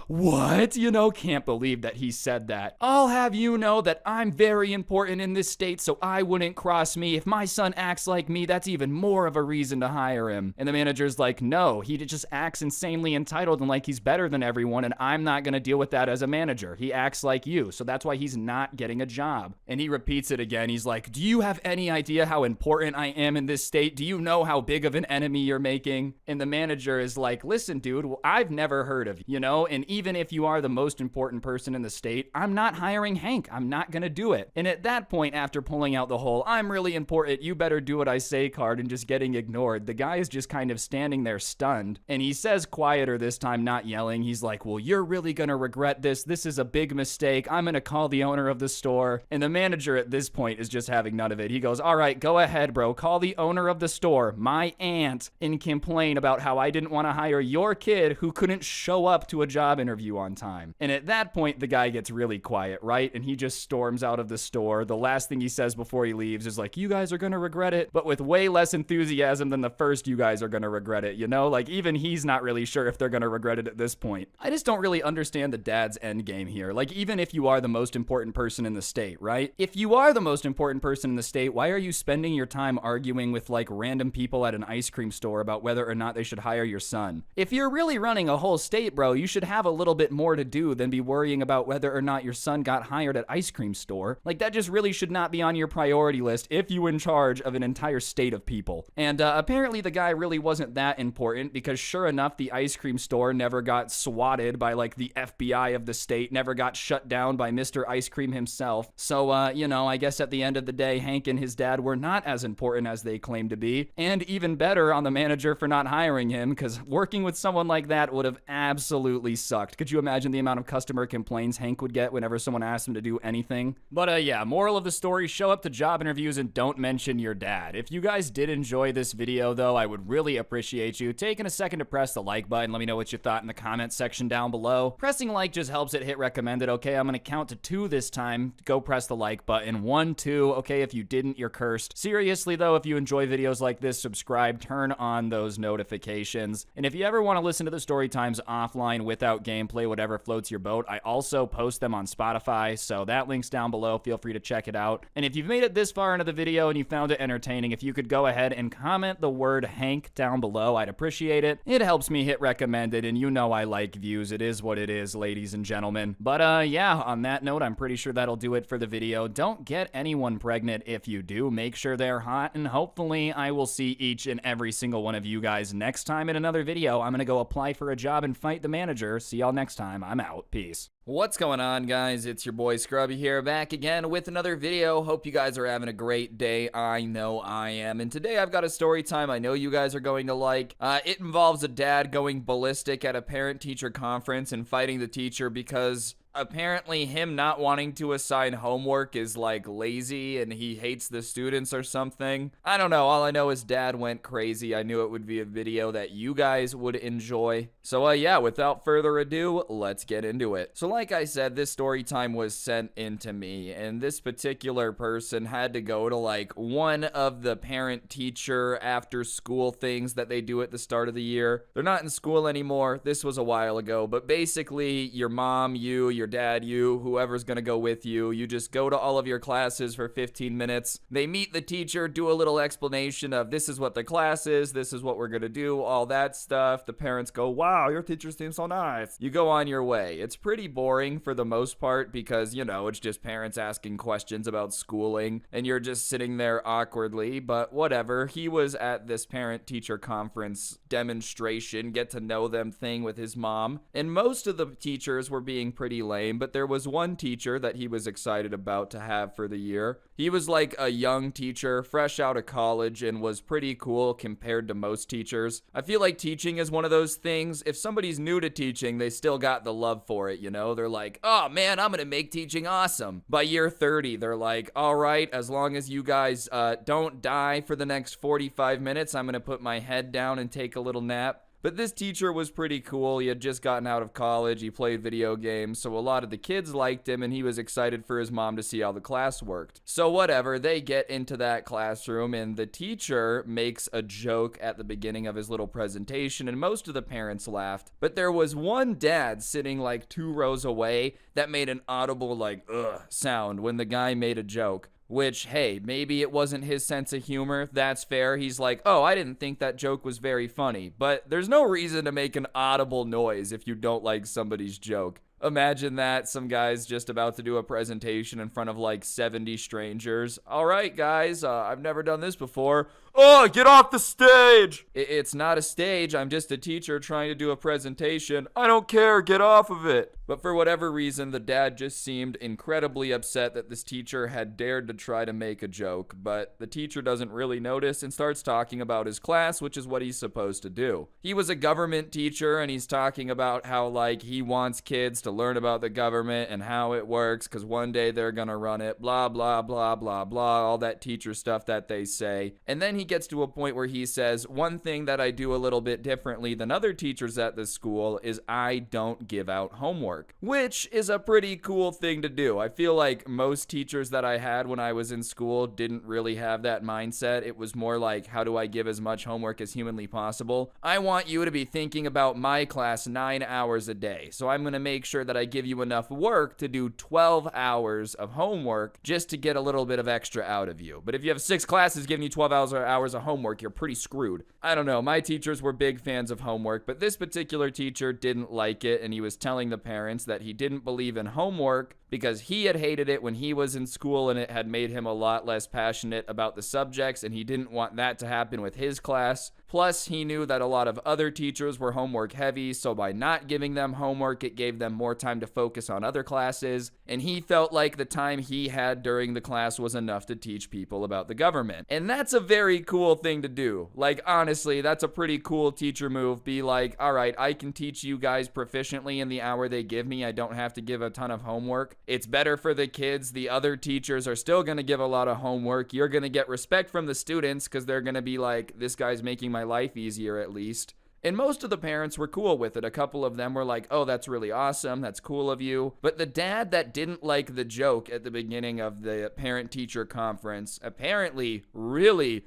what? You know, can't believe that he said that. I'll have you know that I'm very important in this state, so I wouldn't cross me. If my son acts like me, that's even more of a reason to hire him. And the manager's like, no, he just acts insanely entitled and like he's better than everyone, and I'm not gonna deal with that as a manager. He acts like you, so that's why he's not getting a job. And he repeats it again. He's like, do you have any idea how important I am in this state? Do you know how big of an enemy you're making? And the manager is like, listen, dude, well, I've never heard of you, you know? And even if you are the most important person in the state, I'm not hiring Hank. I'm not gonna do it. And at that point, after pulling out the whole, I'm really important, you better do what I say card and just getting ignored, the guy is just kind of standing there stunned. And he says quieter this time, not yelling. He's like, well, you're really gonna regret this. This is a big mistake. I'm gonna call the owner of the store. And the manager at this point is just having none of it. He goes, all right, go ahead, bro. Call the owner of the store, my aunt, and complain about how I didn't want to hire your kid who couldn't show up to a job interview on time. And at that point, the guy gets really quiet, right? And he just storms out of the store. The last thing he says before he leaves is like, you guys are gonna regret it, but with way less enthusiasm than the first you guys are gonna regret it, you know? Like, even he's not really sure if they're gonna regret it at this point. I just don't really understand the dad's end game here. Like, even if you are the most important person in the state, right? If you are the most important person in the state, why are you spending your time arguing with like random people at an ice cream store about whether or not they should hire your son? If you're really running a whole state, bro, you should have a little bit more to do than be worrying about whether or not your son got hired at ice cream store. Like, that just really should not be on your priority list if you're in charge of an entire state of people. And apparently the guy really wasn't that important, because sure enough, the ice cream store never got swatted by like the FBI of the state, never got shut down by Mr. Ice Cream himself. So, you know, I guess at the end of the day, Hank and his dad were not as important as they claimed to be. And even better on the manager for not hiring him, because working with someone like that would have absolutely sucked. Could you imagine the amount of customer complaints Hank would get whenever someone asked him to do anything? But yeah, moral of the story, show up to job interviews and don't mention your dad. If you guys did enjoy this video though, I would really appreciate you taking a second to press the like button. Let me know what you thought in the comment section down below. Pressing like just helps it hit recommended. Okay, I'm gonna count to 2 this time. Go press the like button. 1, 2. Okay, if you didn't, you're cursed. Seriously though, if you enjoy videos like this, subscribe, turn on those notifications. And if you ever want to listen to the story times offline without gameplay, whatever floats your boat, I also post them on Spotify, so that link's down below. Feel free to check it out. And if you've made it this far into the video and you found it entertaining, if you could go ahead and comment the word Hank down below, I'd appreciate it. It helps me hit recommended, and you know I like views. It is what it is, ladies and gentlemen. But yeah, on that note, I'm pretty sure that'll do it for the video. Don't get anyone pregnant if you do. Make sure they're hot, and hopefully I will see each and every single one of you guys next time in another video. I'm gonna go apply for a job and fight the manager. See y'all next time. I'm out. Peace. What's going on, guys? It's your boy Scrubby here, back again with another video. Hope you guys are having a great day. I know I am. And today I've got a story time I know you guys are going to like. It involves a dad going ballistic at a parent-teacher conference and fighting the teacher because apparently him not wanting to assign homework is like lazy and he hates the students or something. I don't know. All I know is dad went crazy. I knew it would be a video that you guys would enjoy. So yeah, without further ado, let's get into it. So like I said, this story time was sent in to me, and this particular person had to go to like one of the parent-teacher after-school things that they do at the start of the year. They're not in school anymore. This was a while ago, but basically your mom, your dad, whoever's gonna go with you, you just go to all of your classes for 15 minutes. They meet the teacher, do a little explanation of this is what the class is, this is what we're gonna do, all that stuff. The parents go, wow, your teacher seems so nice. You go on your way. It's pretty boring for the most part because, you know, it's just parents asking questions about schooling and you're just sitting there awkwardly, but whatever. He was at this parent-teacher conference demonstration, get to know them thing with his mom, and most of the teachers were being pretty lame, but there was one teacher that he was excited about to have for the year. He was like a young teacher, fresh out of college, and was pretty cool compared to most teachers. I feel like teaching is one of those things, if somebody's new to teaching, they still got the love for it, you know? They're like, oh man, I'm gonna make teaching awesome. By year 30, they're like, all right, as long as you guys don't die for the next 45 minutes, I'm gonna put my head down and take a little nap. But this teacher was pretty cool. He had just gotten out of college. He played video games, so a lot of the kids liked him, and he was excited for his mom to see how the class worked. So whatever, they get into that classroom, and the teacher makes a joke at the beginning of his little presentation, and most of the parents laughed. But there was one dad sitting like 2 rows away that made an audible like ugh sound when the guy made a joke. Which, hey, maybe it wasn't his sense of humor. That's fair. He's like, oh, I didn't think that joke was very funny. But there's no reason to make an audible noise if you don't like somebody's joke. Imagine that, some guy's just about to do a presentation in front of like 70 strangers. All right, guys, I've never done this before. Oh, get off the stage! It's not a stage, I'm just a teacher trying to do a presentation. I don't care, get off of it. But for whatever reason, the dad just seemed incredibly upset that this teacher had dared to try to make a joke. But the teacher doesn't really notice and starts talking about his class, which is what he's supposed to do. He was a government teacher, and he's talking about how like he wants kids to learn about the government and how it works, because one day they're gonna run it, blah blah blah blah blah, all that teacher stuff that they say. And then he gets to a point where he says, one thing that I do a little bit differently than other teachers at this school is I don't give out homework, which is a pretty cool thing to do. I feel like most teachers that I had when I was in school didn't really have that mindset. It was more like, how do I give as much homework as humanly possible? I want you to be thinking about my class 9 hours a day, so I'm gonna make sure that I give you enough work to do 12 hours of homework just to get a little bit of extra out of you. But if you have 6 classes giving you 12 hours of homework, you're pretty screwed. I don't know, my teachers were big fans of homework, but this particular teacher didn't like it, and he was telling the parents that he didn't believe in homework because he had hated it when he was in school and it had made him a lot less passionate about the subjects, and he didn't want that to happen with his class. Plus, he knew that a lot of other teachers were homework heavy, so by not giving them homework, it gave them more time to focus on other classes, and he felt like the time he had during the class was enough to teach people about the government. And that's a very cool thing to do. Like, honestly, that's a pretty cool teacher move. Be like, all right, I can teach you guys proficiently in the hour they give me. I don't have to give a ton of homework. It's better for the kids. The other teachers are still going to give a lot of homework. You're going to get respect from the students because they're going to be like, this guy's making my life easier at least. And most of the parents were cool with it. A couple of them were like, oh, that's really awesome. That's cool of you. But the dad that didn't like the joke at the beginning of the parent-teacher conference apparently really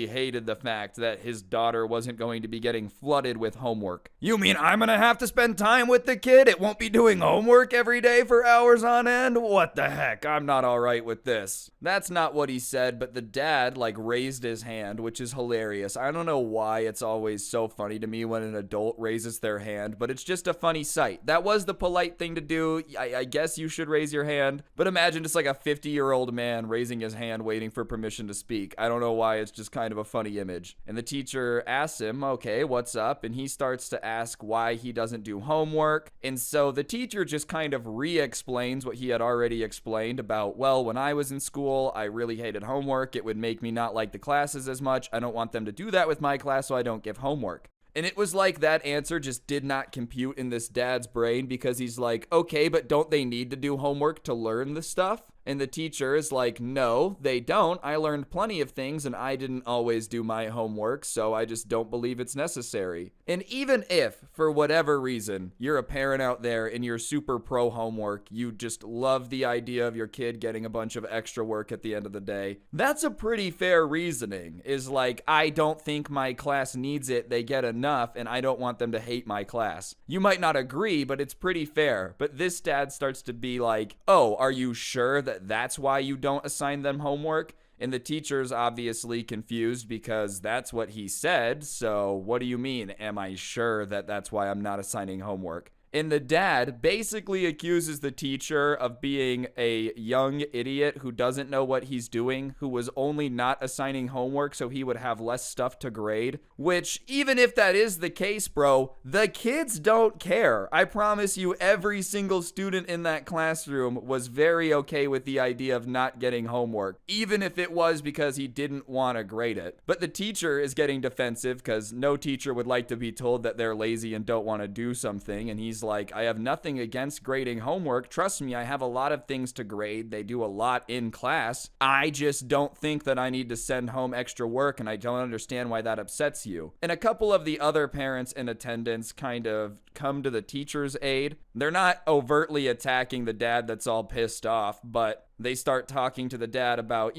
hated the fact that his daughter wasn't going to be getting flooded with homework. You mean I'm gonna have to spend time with the kid? It won't be doing homework every day for hours on end? What the heck? I'm not alright with this. That's not what he said, but the dad raised his hand, which is hilarious. I don't know why it's always so funny to me when an adult raises their hand, but it's just a funny sight. That was the polite thing to do. I guess you should raise your hand, but imagine just like a 50-year-old man raising his hand waiting for permission to speak. I don't know why. It's just kind of a funny image. And the teacher asks him, okay, what's up? And he starts to ask why he doesn't do homework. And so the teacher just kind of re-explains what he had already explained about, well, when I was in school, I really hated homework. It would make me not like the classes as much. I don't want them to do that with my class, so I don't give homework. And it was like that answer just did not compute in this dad's brain because he's like, okay, but don't they need to do homework to learn the stuff? And the teacher is like, no, they don't. I learned plenty of things and I didn't always do my homework, so I just don't believe it's necessary. And even if, for whatever reason, you're a parent out there and you're super pro homework, you just love the idea of your kid getting a bunch of extra work at the end of the day, that's a pretty fair reasoning. Is like, I don't think my class needs it, they get enough, and I don't want them to hate my class. You might not agree, but it's pretty fair. But this dad starts to be like, oh, are you sure that that's why you don't assign them homework? And the teacher's obviously confused because that's what he said. So what do you mean? Am I sure that that's why I'm not assigning homework? And the dad basically accuses the teacher of being a young idiot who doesn't know what he's doing, who was only not assigning homework so he would have less stuff to grade. Which, even if that is the case, bro, the kids don't care. I promise you, every single student in that classroom was very okay with the idea of not getting homework, even if it was because he didn't want to grade it. But the teacher is getting defensive because no teacher would like to be told that they're lazy and don't want to do something, and he's he's like, I have nothing against grading homework. Trust me, I have a lot of things to grade. They do a lot in class. I just don't think that I need to send home extra work, and I don't understand why that upsets you. And a couple of the other parents in attendance kind of come to the teacher's aid. They're not overtly attacking the dad that's all pissed off, but they start talking to the dad about,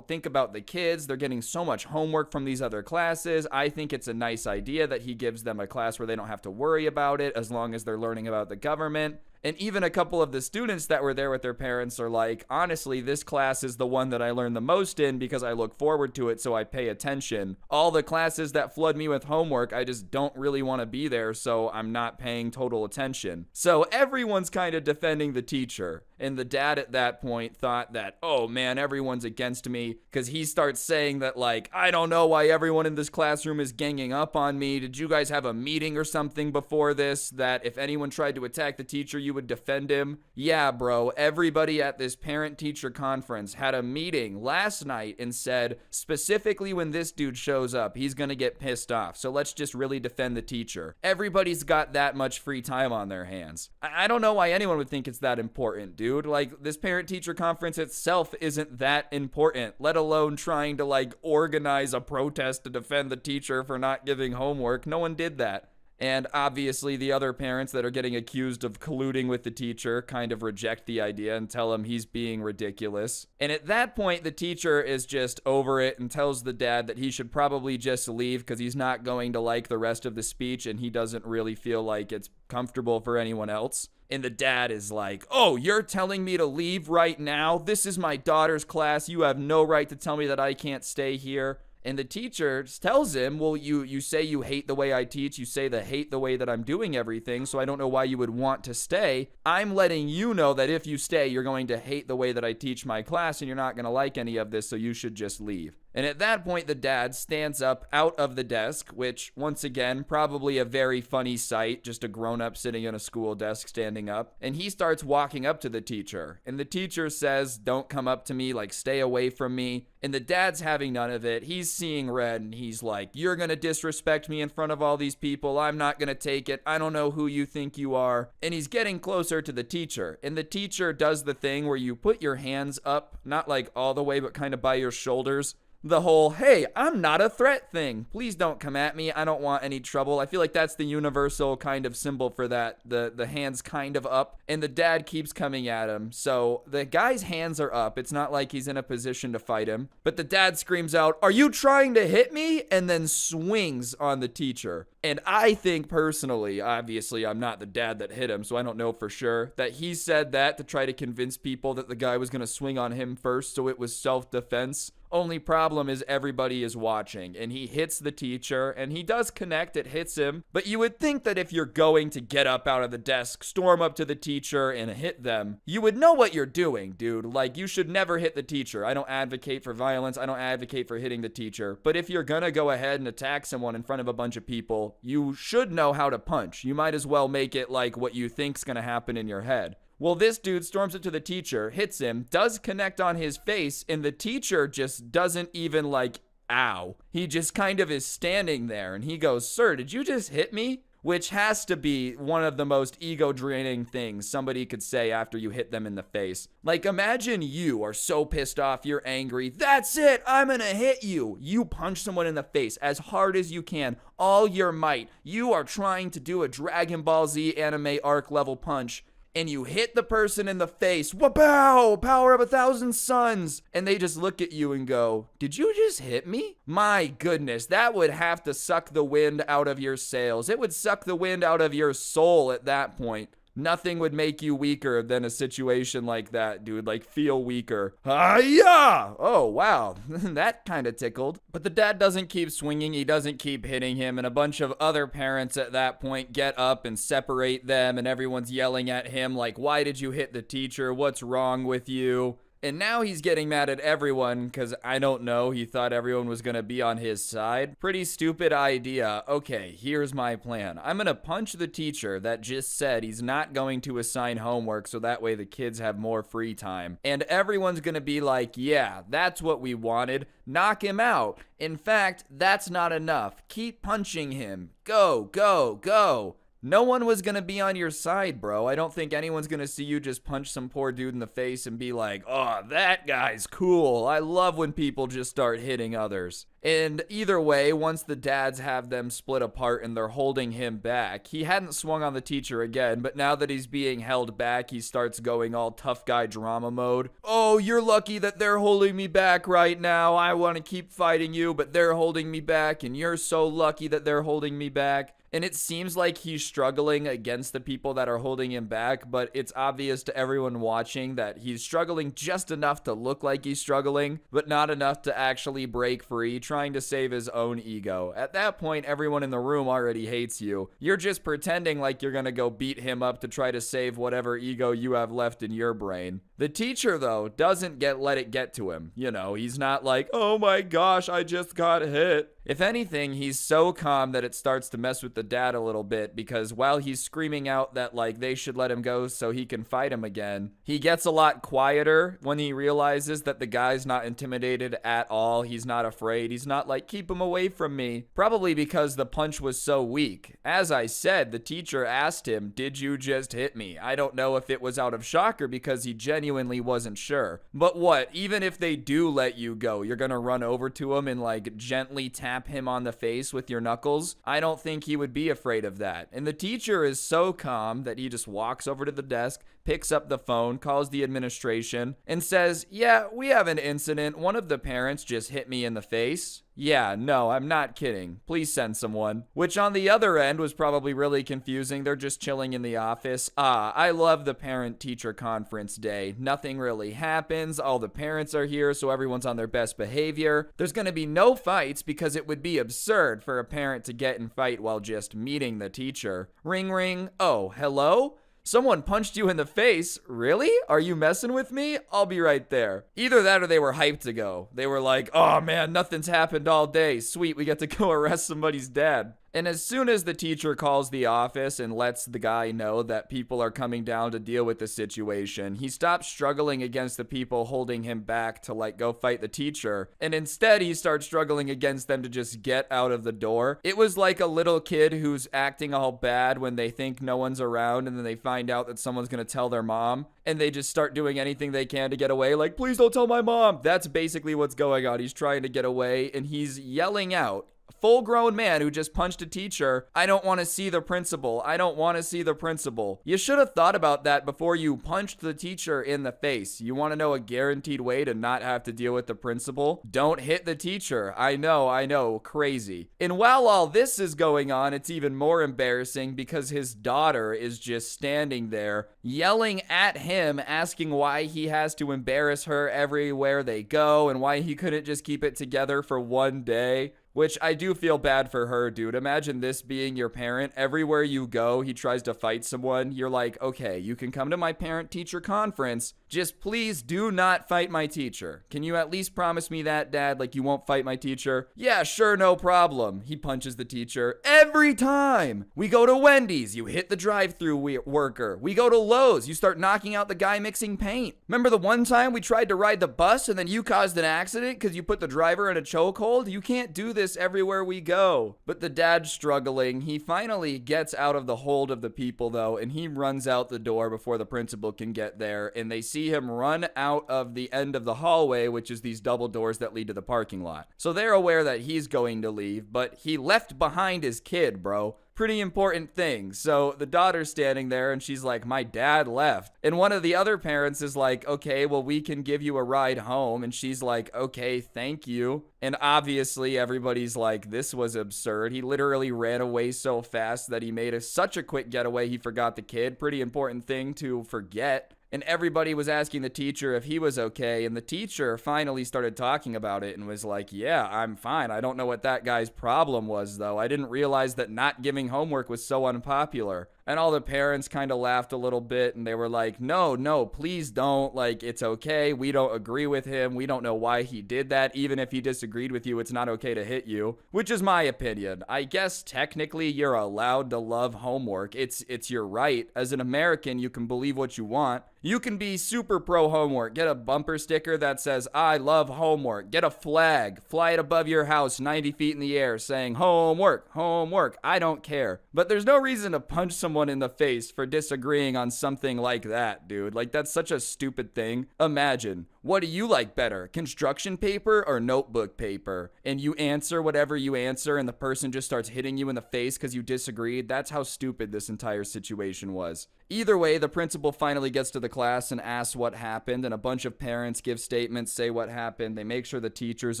think about the kids. They're getting so much homework from these other classes. I think it's a nice idea that he gives them a class where they don't have to worry about it as long as they're learning about the government. And even a couple of the students that were there with their parents are like, honestly, this class is the one that I learn the most in because I look forward to it, so I pay attention. All the classes that flood me with homework, I just don't really want to be there, so I'm not paying total attention. So everyone's kind of defending the teacher. And the dad at that point thought that, oh man, everyone's against me, because he starts saying that, like, I don't know why everyone in this classroom is ganging up on me. Did you guys have a meeting or something before this that if anyone tried to attack the teacher, you would defend him? Yeah, bro, everybody at this parent-teacher conference had a meeting last night and said, specifically when this dude shows up, he's gonna get pissed off. So let's just really defend the teacher. Everybody's got that much free time on their hands. I don't know why anyone would think it's that important, dude. Like, this parent-teacher conference itself isn't that important, let alone trying to, like, organize a protest to defend the teacher for not giving homework. No one did that. And obviously the other parents that are getting accused of colluding with the teacher kind of reject the idea and tell him he's being ridiculous. And at that point, the teacher is just over it and tells the dad that he should probably just leave because he's not going to like the rest of the speech and he doesn't really feel like it's comfortable for anyone else. And the dad is like, oh, you're telling me to leave right now? This is my daughter's class. You have no right to tell me that I can't stay here. And the teacher tells him, well, you say you hate the way I teach. You say that hate the way that I'm doing everything. So I don't know why you would want to stay. I'm letting you know that if you stay, you're going to hate the way that I teach my class and you're not going to like any of this. So you should just leave. And at that point, the dad stands up out of the desk, which, once again, probably a very funny sight, just a grown-up sitting in a school desk standing up. And he starts walking up to the teacher. And the teacher says, don't come up to me, like, stay away from me. And the dad's having none of it. He's seeing red, and he's like, you're going to disrespect me in front of all these people. I'm not going to take it. I don't know who you think you are. And he's getting closer to the teacher. And the teacher does the thing where you put your hands up, not like all the way, but kind of by your shoulders. The whole, hey, I'm not a threat thing. Please don't come at me. I don't want any trouble. I feel like that's the universal kind of symbol for that. The hands kind of up. And the dad keeps coming at him. So the guy's hands are up. It's not like he's in a position to fight him. But the dad screams out, are you trying to hit me? And then swings on the teacher. And I think personally, obviously, I'm not the dad that hit him, so I don't know for sure, that he said that to try to convince people that the guy was going to swing on him first, so it was self-defense. Only problem is everybody is watching, and he hits the teacher, and he does connect, it hits him. But you would think that if you're going to get up out of the desk, storm up to the teacher, and hit them, you would know what you're doing, dude. Like, you should never hit the teacher. I don't advocate for violence. I don't advocate for hitting the teacher. But if you're gonna go ahead and attack someone in front of a bunch of people, you should know how to punch. You might as well make it like what you think's gonna happen in your head. Well, this dude storms up to the teacher, hits him, does connect on his face, and the teacher just doesn't even like, ow. He just kind of is standing there, and he goes, sir, did you just hit me? Which has to be one of the most ego-draining things somebody could say after you hit them in the face. Like, imagine you are so pissed off, you're angry. That's it, I'm gonna hit you. You punch someone in the face as hard as you can, all your might. You are trying to do a Dragon Ball Z anime arc level punch, and you hit the person in the face. Wow, power of 1,000 suns. And they just look at you and go, did you just hit me? My goodness, that would have to suck the wind out of your sails. It would suck the wind out of your soul at that point. Nothing would make you weaker than a situation like that, dude. Like, feel weaker. Hi-ya! Oh, wow. That kind of tickled. But the dad doesn't keep swinging. He doesn't keep hitting him. And a bunch of other parents at that point get up and separate them. And everyone's yelling at him like, why did you hit the teacher? What's wrong with you? And now he's getting mad at everyone because, I don't know, he thought everyone was going to be on his side. Pretty stupid idea. Okay, here's my plan. I'm going to punch the teacher that just said he's not going to assign homework so that way the kids have more free time. And everyone's going to be like, yeah, that's what we wanted. Knock him out. In fact, that's not enough. Keep punching him. Go, go, go. No one was gonna be on your side, bro. I don't think anyone's gonna see you just punch some poor dude in the face and be like, oh, that guy's cool. I love when people just start hitting others. And either way, once the dads have them split apart and they're holding him back, he hadn't swung on the teacher again, but now that he's being held back, he starts going all tough guy drama mode. Oh, you're lucky that they're holding me back right now. I want to keep fighting you, but they're holding me back, and you're so lucky that they're holding me back. And it seems like he's struggling against the people that are holding him back, but it's obvious to everyone watching that he's struggling just enough to look like he's struggling, but not enough to actually break free, trying to save his own ego. At that point, everyone in the room already hates you. You're just pretending like you're gonna go beat him up to try to save whatever ego you have left in your brain. The teacher, though, doesn't let it get to him. You know, he's not like, oh my gosh, I just got hit. If anything, he's so calm that it starts to mess with the dad a little bit, because while he's screaming out that like they should let him go so he can fight him again, he gets a lot quieter when he realizes that the guy's not intimidated at all. He's not afraid. He's not like, keep him away from me. Probably because the punch was so weak. As I said, the teacher asked him, did you just hit me? I don't know if it was out of shock or because he genuinely wasn't sure. But what, even if they do let you go, you're gonna run over to him and like gently tap him on the face with your knuckles? I don't think he would be afraid of that. And the teacher is so calm that he just walks over to the desk, picks up the phone, calls the administration, and says, yeah, we have an incident. One of the parents just hit me in the face. Yeah, no, I'm not kidding. Please send someone. Which on the other end was probably really confusing. They're just chilling in the office. I love the parent-teacher conference day. Nothing really happens. All the parents are here, so everyone's on their best behavior. There's gonna be no fights because it would be absurd for a parent to get in fight while just meeting the teacher. Ring, ring. Oh, hello? Someone punched you in the face? Really? Are you messing with me? I'll be right there. Either that or they were hyped to go. They were like, oh man, nothing's happened all day. Sweet, we get to go arrest somebody's dad. And as soon as the teacher calls the office and lets the guy know that people are coming down to deal with the situation, he stops struggling against the people holding him back to like go fight the teacher. And instead he starts struggling against them to just get out of the door. It was like a little kid who's acting all bad when they think no one's around and then they find out that someone's gonna tell their mom. And they just start doing anything they can to get away. Like, please don't tell my mom. That's basically what's going on. He's trying to get away and he's yelling out. Full-grown man who just punched a teacher, I don't want to see the principal. I don't want to see the principal. You should have thought about that before you punched the teacher in the face. You want to know a guaranteed way to not have to deal with the principal? Don't hit the teacher. I know, crazy. And while all this is going on, it's even more embarrassing because his daughter is just standing there yelling at him, asking why he has to embarrass her everywhere they go and why he couldn't just keep it together for one day. Which I do feel bad for her, dude. Imagine this being your parent. Everywhere you go, he tries to fight someone. You're like, okay, you can come to my parent-teacher conference. Just please do not fight my teacher. Can you at least promise me that, Dad? Like you won't fight my teacher? Yeah, sure, no problem. He punches the teacher every time. We go to Wendy's. You hit the drive-thru worker. We go to Lowe's. You start knocking out the guy mixing paint. Remember the one time we tried to ride the bus and then you caused an accident because you put the driver in a chokehold? You can't do this everywhere we go. But the dad's struggling. He finally gets out of the hold of the people though, and he runs out the door before the principal can get there, and they see him run out of the end of the hallway, which is these double doors that lead to the parking lot. So they're aware that he's going to leave, but he left behind his kid, bro. Pretty important thing. So the daughter's standing there and she's like, my dad left. And one of the other parents is like, okay, well, we can give you a ride home. And she's like, okay, thank you. And obviously everybody's like, this was absurd. He literally ran away so fast that he made such a quick getaway he forgot the kid. Pretty important thing to forget. And everybody was asking the teacher if he was okay. And the teacher finally started talking about it and was like, yeah, I'm fine. I don't know what that guy's problem was, though. I didn't realize that not giving homework was so unpopular. And all the parents kind of laughed a little bit, and they were like, no, please don't. Like, it's okay. We don't agree with him. We don't know why he did that. Even if he disagreed with you, it's not okay to hit you, which is my opinion. I guess technically you're allowed to love homework. It's your right. As an American, you can believe what you want. You can be super pro homework. Get a bumper sticker that says, I love homework. Get a flag. Fly it above your house 90 feet in the air saying, homework, homework. I don't care. But there's no reason to punch someone in the face for disagreeing on something like that, dude. Like, that's such a stupid thing. Imagine. What do you like better, construction paper or notebook paper? And you answer whatever you answer, and the person just starts hitting you in the face because you disagreed. That's how stupid this entire situation was. Either way, the principal finally gets to the class and asks what happened, and a bunch of parents give statements, say what happened. They make sure the teacher's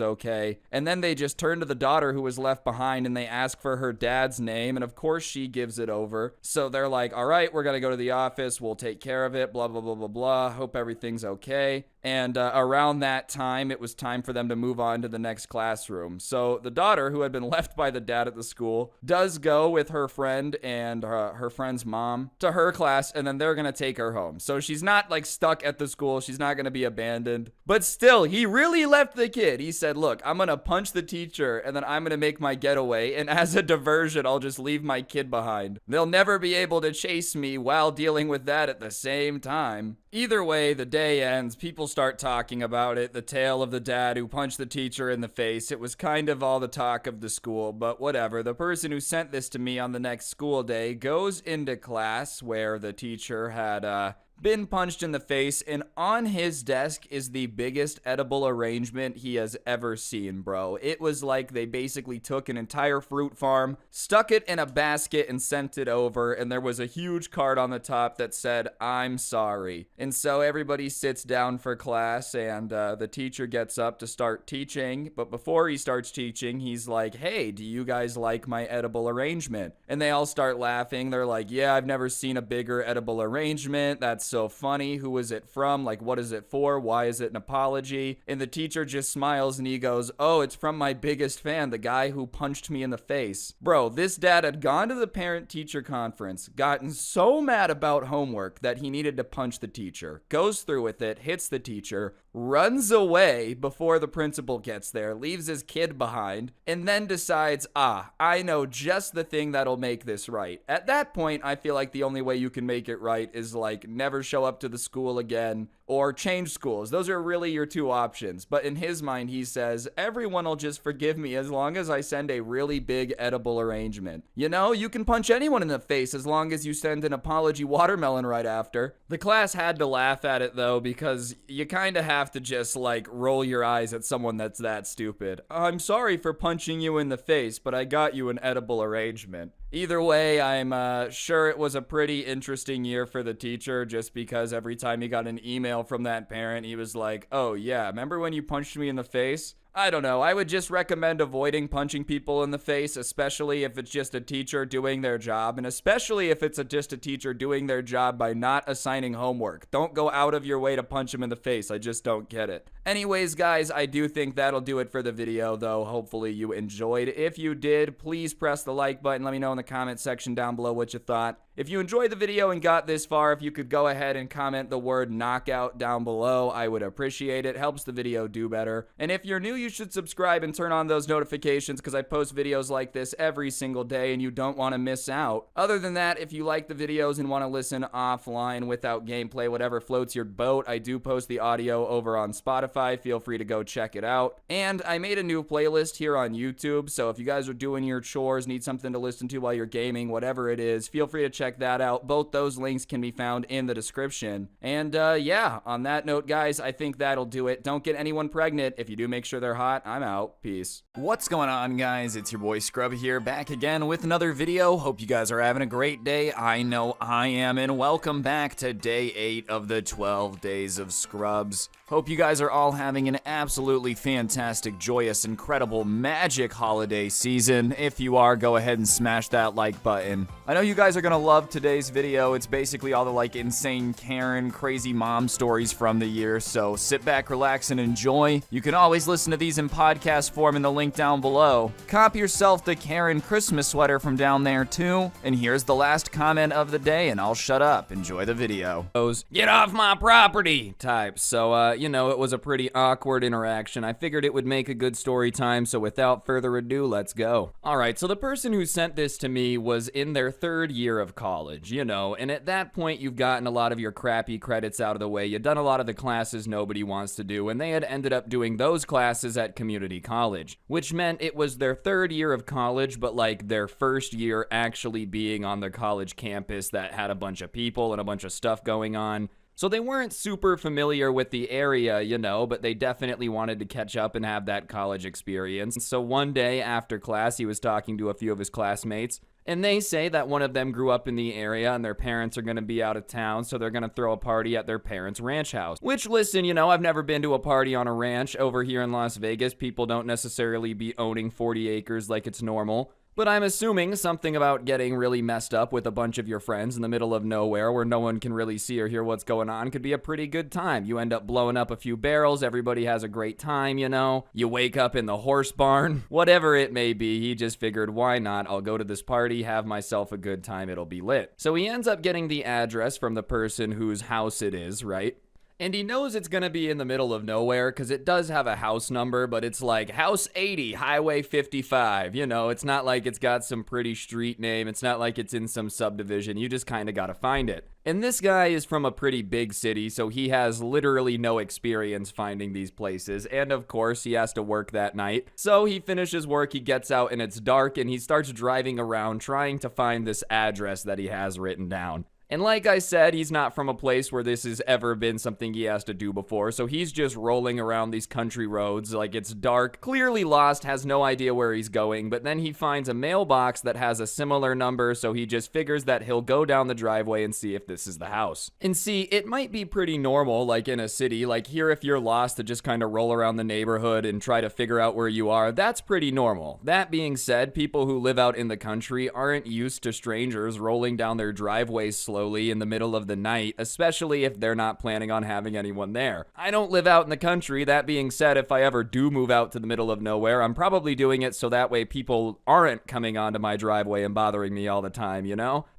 okay. And then they just turn to the daughter who was left behind, and they ask for her dad's name, and of course she gives it over. So they're like, all right, we're gonna go to the office. We'll take care of it, blah, blah, blah, blah, blah. Hope everything's okay. And around that time, it was time for them to move on to the next classroom. So the daughter, who had been left by the dad at the school, does go with her friend and her friend's mom to her class, and then they're going to take her home. So she's not like stuck at the school. She's not going to be abandoned. But still, he really left the kid. He said, look, I'm going to punch the teacher, and then I'm going to make my getaway. And as a diversion, I'll just leave my kid behind. They'll never be able to chase me while dealing with that at the same time. Either way, the day ends. People start talking about it. The tale of the dad who punched the teacher in the face. It was kind of all the talk of the school, but whatever. The person who sent this to me on the next school day goes into class where the teacher had been punched in the face, and on his desk is the biggest edible arrangement he has ever seen, bro. It was like they basically took an entire fruit farm, stuck it in a basket, and sent it over, and there was a huge card on the top that said, I'm sorry. And so everybody sits down for class, and the teacher gets up to start teaching, but before he starts teaching, he's like, hey, do you guys like my edible arrangement? And they all start laughing. They're like, yeah, I've never seen a bigger edible arrangement. That's so funny. Who is it from? Like, what is it for? Why is it an apology? And the teacher just smiles and he goes, oh, it's from my biggest fan, the guy who punched me in the face. Bro, this dad had gone to the parent-teacher conference, gotten so mad about homework that he needed to punch the teacher, goes through with it, hits the teacher, runs away before the principal gets there, leaves his kid behind, and then decides, I know just the thing that'll make this right. At that point, I feel like the only way you can make it right is like never show up to the school again or change schools. Those are really your two options. But in his mind, he says, everyone will just forgive me as long as I send a really big edible arrangement. You know, you can punch anyone in the face as long as you send an apology watermelon right after. The class had to laugh at it though, because you kind of have to just like roll your eyes at someone that's that stupid. I'm sorry for punching you in the face, but I got you an edible arrangement. Either way, I'm sure it was a pretty interesting year for the teacher, just because every time he got an email from that parent, he was like, oh yeah, remember when you punched me in the face? I don't know. I would just recommend avoiding punching people in the face, especially if it's just a teacher doing their job, and especially if it's just a teacher doing their job by not assigning homework. Don't go out of your way to punch them in the face. I just don't get it. Anyways, guys, I do think that'll do it for the video, though. Hopefully you enjoyed. If you did, please press the like button. Let me know in the comment section down below what you thought. If you enjoyed the video and got this far, if you could go ahead and comment the word knockout down below, I would appreciate it. Helps the video do better. And if you're new, you should subscribe and turn on those notifications, because I post videos like this every single day and you don't want to miss out. Other than that, if you like the videos and want to listen offline without gameplay, whatever floats your boat, I do post the audio over on Spotify. Feel free to go check it out. And I made a new playlist here on YouTube, so if you guys are doing your chores, need something to listen to while you're gaming, whatever it is, feel free to check that out. Both those links can be found in the description. And yeah, on that note, guys, I think that'll do it. Don't get anyone pregnant. If you do, make sure they're hot. I'm out. Peace. What's going on, guys? It's your boy Scrubby here, back again with another video. Hope you guys are having a great day. I know I am, and welcome back to day 8 of the 12 days of Scrubs. Hope you guys are all having an absolutely fantastic, joyous, incredible, magic holiday season. If you are, go ahead and smash that like button. I know you guys are gonna love today's video. It's basically all the like insane Karen, crazy mom stories from the year, so sit back, relax, and enjoy. You can always listen to these in podcast form in the link down below. Cop yourself the Karen Christmas sweater from down there too. And here's the last comment of the day, and I'll shut up. Enjoy the video. Those "get off my property" types. So, it was a pretty awkward interaction. I figured it would make a good story time, so without further ado, let's go. Alright, so the person who sent this to me was in their 3rd year of college, and at that point you've gotten a lot of your crappy credits out of the way. You've done a lot of the classes nobody wants to do, and they had ended up doing those classes at community college, which meant it was their 3rd year of college, but like their 1st year actually being on the college campus that had a bunch of people and a bunch of stuff going on. So they weren't super familiar with the area, but they definitely wanted to catch up and have that college experience. So one day after class, he was talking to a few of his classmates, and they say that one of them grew up in the area and their parents are going to be out of town, so they're going to throw a party at their parents' ranch house. Which, listen, I've never been to a party on a ranch. Over here in Las Vegas, people don't necessarily be owning 40 acres like it's normal. But I'm assuming something about getting really messed up with a bunch of your friends in the middle of nowhere where no one can really see or hear what's going on could be a pretty good time. You end up blowing up a few barrels, everybody has a great time, You wake up in the horse barn. Whatever it may be, he just figured, why not? I'll go to this party, have myself a good time, it'll be lit. So he ends up getting the address from the person whose house it is, right? And he knows it's gonna be in the middle of nowhere because it does have a house number, but it's like House 80, Highway 55. It's not like it's got some pretty street name. It's not like it's in some subdivision. You just kind of gotta find it. And this guy is from a pretty big city, so he has literally no experience finding these places. And of course, he has to work that night. So he finishes work, he gets out, and it's dark, and he starts driving around trying to find this address that he has written down. And like I said, he's not from a place where this has ever been something he has to do before, so he's just rolling around these country roads like it's dark, clearly lost, has no idea where he's going, but then he finds a mailbox that has a similar number, so he just figures that he'll go down the driveway and see if this is the house. And see, it might be pretty normal, like in a city, like here if you're lost to just kind of roll around the neighborhood and try to figure out where you are, that's pretty normal. That being said, people who live out in the country aren't used to strangers rolling down their driveways slowly in the middle of the night, especially if they're not planning on having anyone there. I don't live out in the country. That being said, if I ever do move out to the middle of nowhere, I'm probably doing it so that way people aren't coming onto my driveway and bothering me all the time,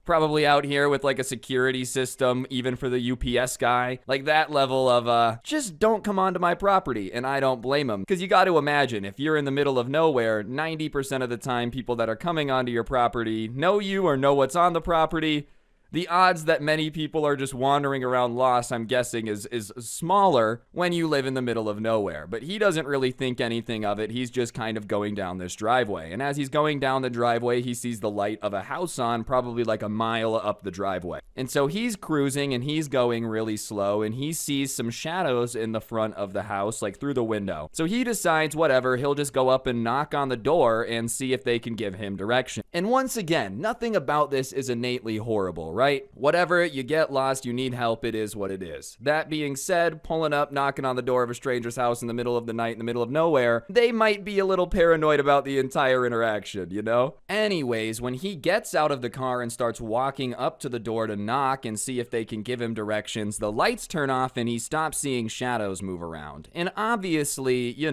Probably out here with like a security system, even for the UPS guy. Like that level of, just don't come onto my property, and I don't blame him. Because you got to imagine, if you're in the middle of nowhere, 90% of the time people that are coming onto your property know you or know what's on the property. The odds that many people are just wandering around lost, I'm guessing, is smaller when you live in the middle of nowhere. But he doesn't really think anything of it. He's just kind of going down this driveway. And as he's going down the driveway, he sees the light of a house on probably like a mile up the driveway. And so he's cruising and he's going really slow and he sees some shadows in the front of the house, like through the window. So he decides, whatever, he'll just go up and knock on the door and see if they can give him direction. And once again, nothing about this is innately horrible, right? Whatever, you get lost, you need help, it is what it is. That being said, pulling up, knocking on the door of a stranger's house in the middle of the night, in the middle of nowhere, they might be a little paranoid about the entire interaction, Anyways, when he gets out of the car and starts walking up to the door to knock and see if they can give him directions, the lights turn off and he stops seeing shadows move around. And obviously, you're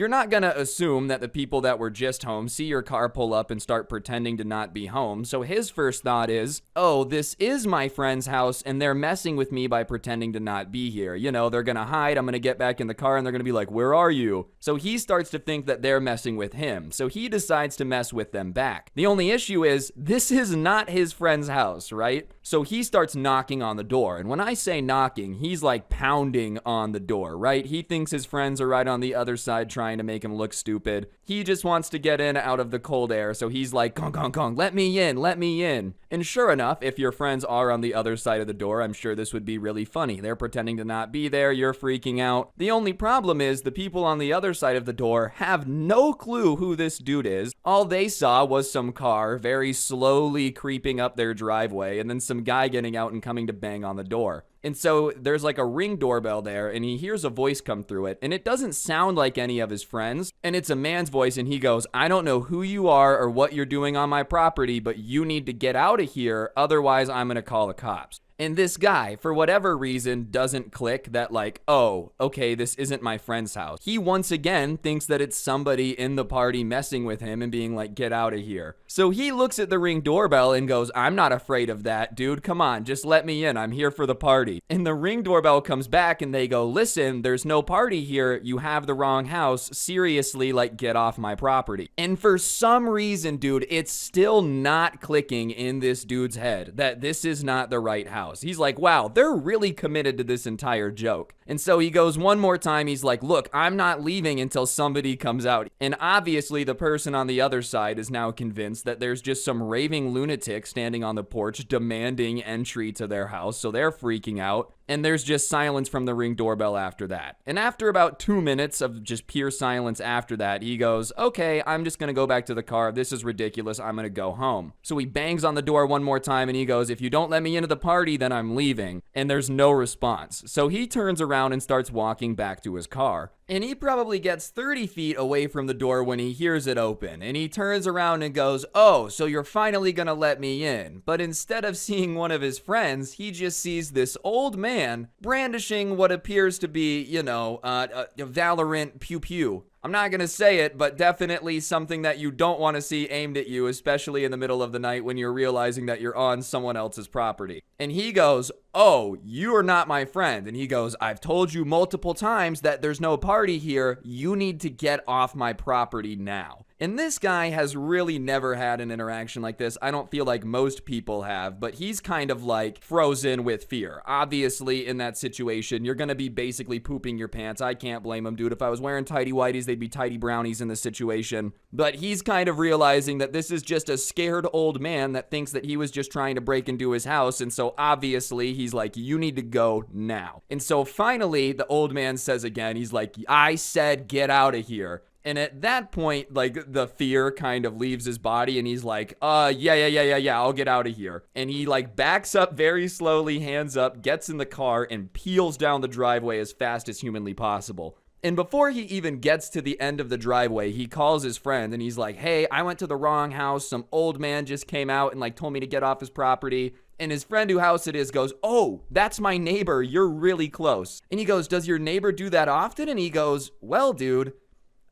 not gonna assume that the people that were just home see your car pull up and start pretending to not be home. So his first thought is, oh, this is my friend's house and they're messing with me by pretending to not be here. They're gonna hide, I'm gonna get back in the car and they're gonna be like, where are you? So he starts to think that they're messing with him. So he decides to mess with them back. The only issue is, this is not his friend's house, right? So he starts knocking on the door. And when I say knocking, he's like pounding on the door, right? He thinks his friends are right on the other side trying to make him look stupid. He just wants to get in out of the cold air. So he's like, gong, gong, gong, let me in, let me in. And sure enough, if your friends are on the other side of the door, I'm sure this would be really funny. They're pretending to not be there, you're freaking out. The only problem is the people on the other side of the door have no clue who this dude is. All they saw was some car very slowly creeping up their driveway and then some guy getting out and coming to bang on the door. And so there's like a Ring doorbell there and he hears a voice come through it and it doesn't sound like any of his friends and it's a man's voice and he goes, I don't know who you are or what you're doing on my property, but you need to get out of here, otherwise I'm gonna call the cops. And this guy, for whatever reason, doesn't click that like, oh, okay, this isn't my friend's house. He once again thinks that it's somebody in the party messing with him and being like, get out of here. So he looks at the Ring doorbell and goes, I'm not afraid of that, dude. Come on, just let me in. I'm here for the party. And the Ring doorbell comes back and they go, listen, there's no party here. You have the wrong house. Seriously, like, get off my property. And for some reason, dude, it's still not clicking in this dude's head that this is not the right house. He's like, wow, they're really committed to this entire joke. And so he goes one more time. He's like, look, I'm not leaving until somebody comes out. And obviously the person on the other side is now convinced that there's just some raving lunatic standing on the porch demanding entry to their house. So they're freaking out. And there's just silence from the Ring doorbell after that. And after about 2 minutes of just pure silence after that, he goes, okay, I'm just gonna go back to the car. This is ridiculous. I'm gonna go home. So he bangs on the door one more time and he goes, if you don't let me into the party, then I'm leaving. And there's no response. So he turns around and starts walking back to his car. And he probably gets 30 feet away from the door when he hears it open. And he turns around and goes, oh, so you're finally gonna let me in. But instead of seeing one of his friends, he just sees this old man brandishing what appears to be, a Valorant pew-pew. I'm not going to say it, but definitely something that you don't want to see aimed at you, especially in the middle of the night when you're realizing that you're on someone else's property. And he goes, oh, you are not my friend. And he goes, I've told you multiple times that there's no party here. You need to get off my property now. And this guy has really never had an interaction like this. I don't feel like most people have, but he's kind of like frozen with fear. Obviously, in that situation, you're going to be basically pooping your pants. I can't blame him, dude. If I was wearing tighty whities, they'd be tighty brownies in this situation. But he's kind of realizing that this is just a scared old man that thinks that he was just trying to break into his house. And so obviously, he's like, you need to go now. And so finally, the old man says again, he's like, I said, get out of here. And at that point, like, the fear kind of leaves his body and he's like, yeah, I'll get out of here. And he like backs up very slowly, hands up, gets in the car and peels down the driveway as fast as humanly possible. And before he even gets to the end of the driveway, he calls his friend and he's like, hey, I went to the wrong house. Some old man just came out and like told me to get off his property. And his friend whose house it is goes, oh, that's my neighbor. You're really close. And he goes, does your neighbor do that often? And he goes, well, dude,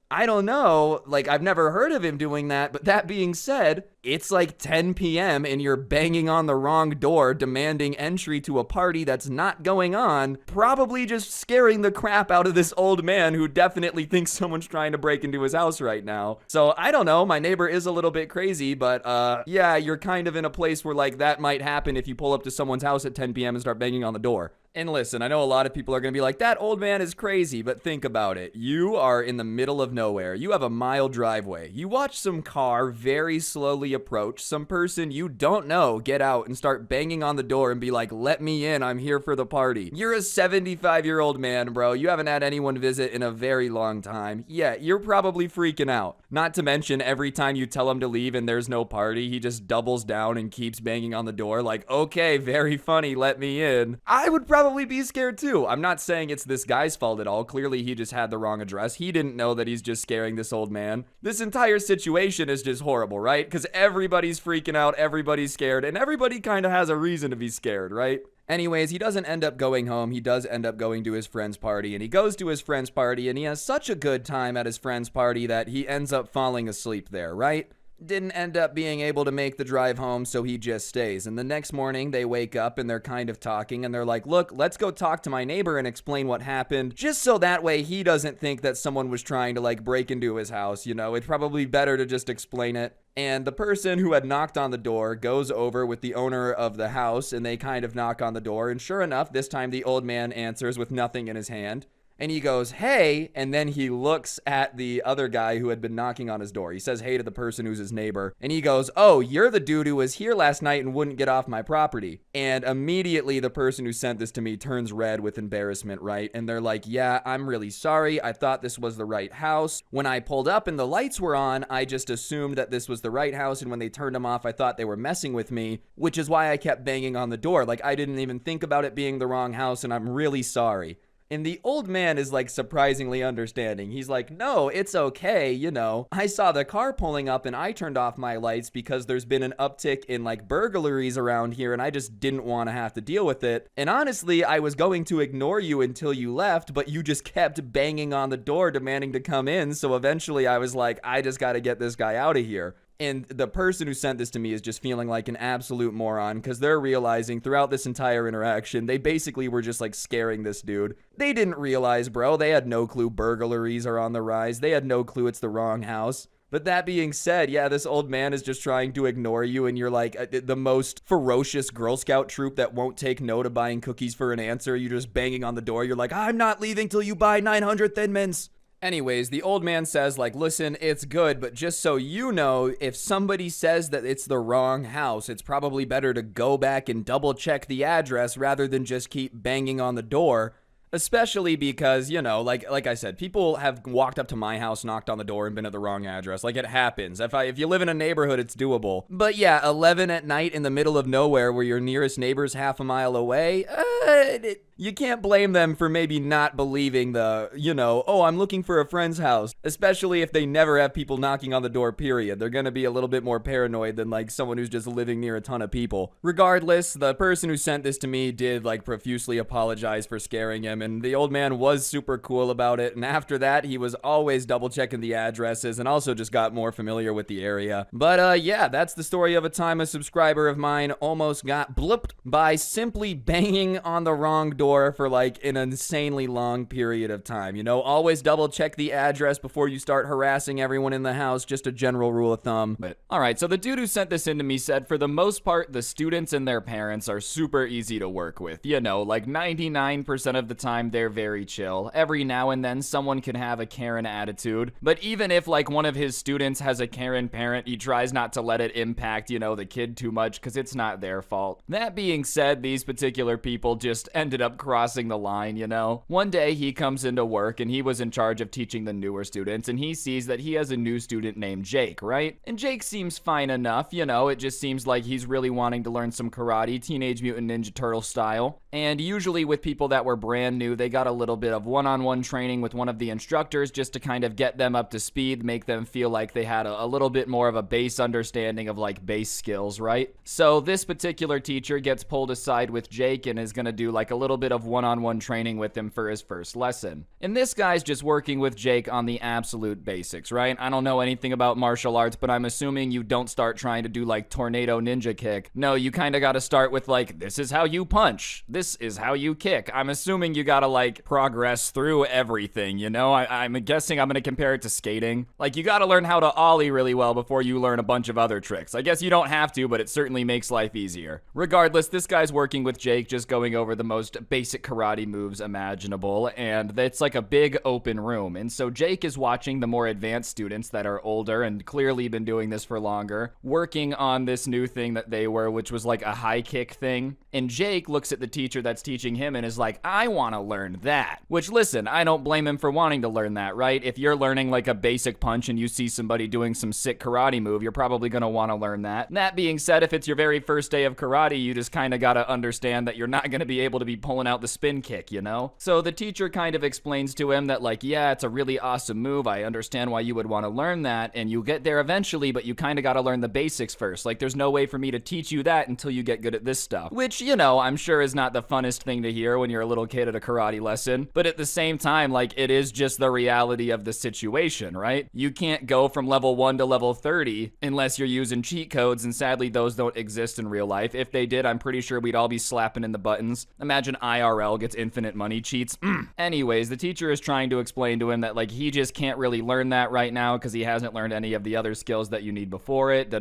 I don't know, like, I've never heard of him doing that, but that being said, it's like 10 p.m. and you're banging on the wrong door demanding entry to a party that's not going on, probably just scaring the crap out of this old man who definitely thinks someone's trying to break into his house right now. So, I don't know, my neighbor is a little bit crazy, but, yeah, you're kind of in a place where, like, that might happen if you pull up to someone's house at 10 p.m. and start banging on the door. And listen, I know a lot of people are going to be like, that old man is crazy, but think about it. You are in the middle of nowhere. You have a mile driveway. You watch some car very slowly approach, some person you don't know get out and start banging on the door and be like, let me in, I'm here for the party. You're a 75-year-old man, bro. You haven't had anyone visit in a very long time. Yeah, you're probably freaking out. Not to mention, every time you tell him to leave and there's no party, he just doubles down and keeps banging on the door like, okay, very funny, let me in. I would probably be scared too. I'm not saying it's this guy's fault at all. Clearly, he just had the wrong address. He didn't know that he's just scaring this old man. This entire situation is just horrible, right? Because everybody's freaking out, everybody's scared, and everybody kind of has a reason to be scared, right? Anyways, he doesn't end up going home. He does end up going to his friend's party, and he goes to his friend's party, and he has such a good time at his friend's party that he ends up falling asleep there, right? Didn't end up being able to make the drive home, so he just stays. And the next morning, they wake up and they're kind of talking, and they're like, look, let's go talk to my neighbor and explain what happened, just so that way he doesn't think that someone was trying to, like, break into his house, you know? It's probably better to just explain it. And the person who had knocked on the door goes over with the owner of the house, and they kind of knock on the door, and sure enough, this time the old man answers with nothing in his hand. And he goes, hey, and then he looks at the other guy who had been knocking on his door. He says hey to the person who's his neighbor. And he goes, oh, you're the dude who was here last night and wouldn't get off my property. And immediately the person who sent this to me turns red with embarrassment, right? And they're like, yeah, I'm really sorry. I thought this was the right house. When I pulled up and the lights were on, I just assumed that this was the right house. And when they turned them off, I thought they were messing with me, which is why I kept banging on the door. Like, I didn't even think about it being the wrong house, and I'm really sorry. And the old man is like surprisingly understanding. He's like, no, it's okay, you know. I saw the car pulling up and I turned off my lights because there's been an uptick in like burglaries around here and I just didn't want to have to deal with it. And honestly, I was going to ignore you until you left, but you just kept banging on the door demanding to come in. So eventually I was like, I just got to get this guy out of here. And the person who sent this to me is just feeling like an absolute moron because they're realizing throughout this entire interaction, they basically were just like scaring this dude. They didn't realize, bro. They had no clue burglaries are on the rise. They had no clue it's the wrong house. But that being said, yeah, this old man is just trying to ignore you and you're like the most ferocious Girl Scout troop that won't take no to buying cookies for an answer. You're just banging on the door. You're like, I'm not leaving till you buy 900 Thin Mints. Anyways, the old man says, like, listen, it's good, but just so you know, if somebody says that it's the wrong house, it's probably better to go back and double check the address rather than just keep banging on the door. Especially because, you know, like I said, people have walked up to my house, knocked on the door, and been at the wrong address. Like, it happens. If you live in a neighborhood, it's doable. But yeah, 11 at night in the middle of nowhere where your nearest neighbor's half a mile away, you can't blame them for maybe not believing the, you know, oh, I'm looking for a friend's house. Especially if they never have people knocking on the door, period. They're gonna be a little bit more paranoid than, like, someone who's just living near a ton of people. Regardless, the person who sent this to me did, like, profusely apologize for scaring him, and the old man was super cool about it. And after that, he was always double checking the addresses and also just got more familiar with the area. But yeah, that's the story of a time a subscriber of mine almost got blooped by simply banging on the wrong door for like an insanely long period of time. You know, always double check the address before you start harassing everyone in the house. Just a general rule of thumb. But all right, so the dude who sent this in to me said, for the most part, the students and their parents are super easy to work with. You know, like 99% of the time, they're very chill. Every now and then, someone can have a Karen attitude. But even if like one of his students has a Karen parent, he tries not to let it impact, you know, the kid too much because it's not their fault. That being said, these particular people just ended up crossing the line, you know. One day he comes into work and he was in charge of teaching the newer students and he sees that he has a new student named Jake, right? And Jake seems fine enough, you know, it just seems like he's really wanting to learn some karate, Teenage Mutant Ninja Turtle style. And usually with people that were brand new, they got a little bit of one-on-one training with one of the instructors just to kind of get them up to speed, make them feel like they had a little bit more of a base understanding of like base skills, right? So this particular teacher gets pulled aside with Jake and is gonna do like a little bit of one-on-one training with him for his first lesson. And this guy's just working with Jake on the absolute basics, right? I don't know anything about martial arts, but I'm assuming you don't start trying to do like tornado ninja kick. No, you kind of gotta start with like, this is how you punch. This is how you kick. I'm assuming you gotta like progress through everything, you know? I'm guessing I'm gonna compare it to skating. Like, you gotta learn how to ollie really well before you learn a bunch of other tricks. I guess you don't have to, but it certainly makes life easier. Regardless, this guy's working with Jake, just going over the most basic karate moves imaginable, and it's like a big open room. And so Jake is watching the more advanced students that are older and clearly been doing this for longer, working on this new thing that they were, which was like a high kick thing. And Jake looks at the teacher that's teaching him and is like, I want to learn that. Which, listen, I don't blame him for wanting to learn that, right? If you're learning like a basic punch and you see somebody doing some sick karate move, you're probably going to want to learn that. That being said, if it's your very first day of karate, you just kind of got to understand that you're not going to be able to be pulling out the spin kick, you know? So the teacher kind of explains to him that like, yeah, it's a really awesome move. I understand why you would want to learn that, and you'll get there eventually, but you kind of got to learn the basics first. Like, there's no way for me to teach you that until you get good at this stuff. Which, you know, I'm sure is not the funnest thing to hear when you're a little kid at a karate lesson. But at the same time, like, it is just the reality of the situation, right? You can't go from level 1 to level 30 unless you're using cheat codes, and sadly, those don't exist in real life. If they did, I'm pretty sure we'd all be slapping in the buttons. Imagine IRL gets infinite money cheats. Anyways, the teacher is trying to explain to him that, like, he just can't really learn that right now because he hasn't learned any of the other skills that you need before it.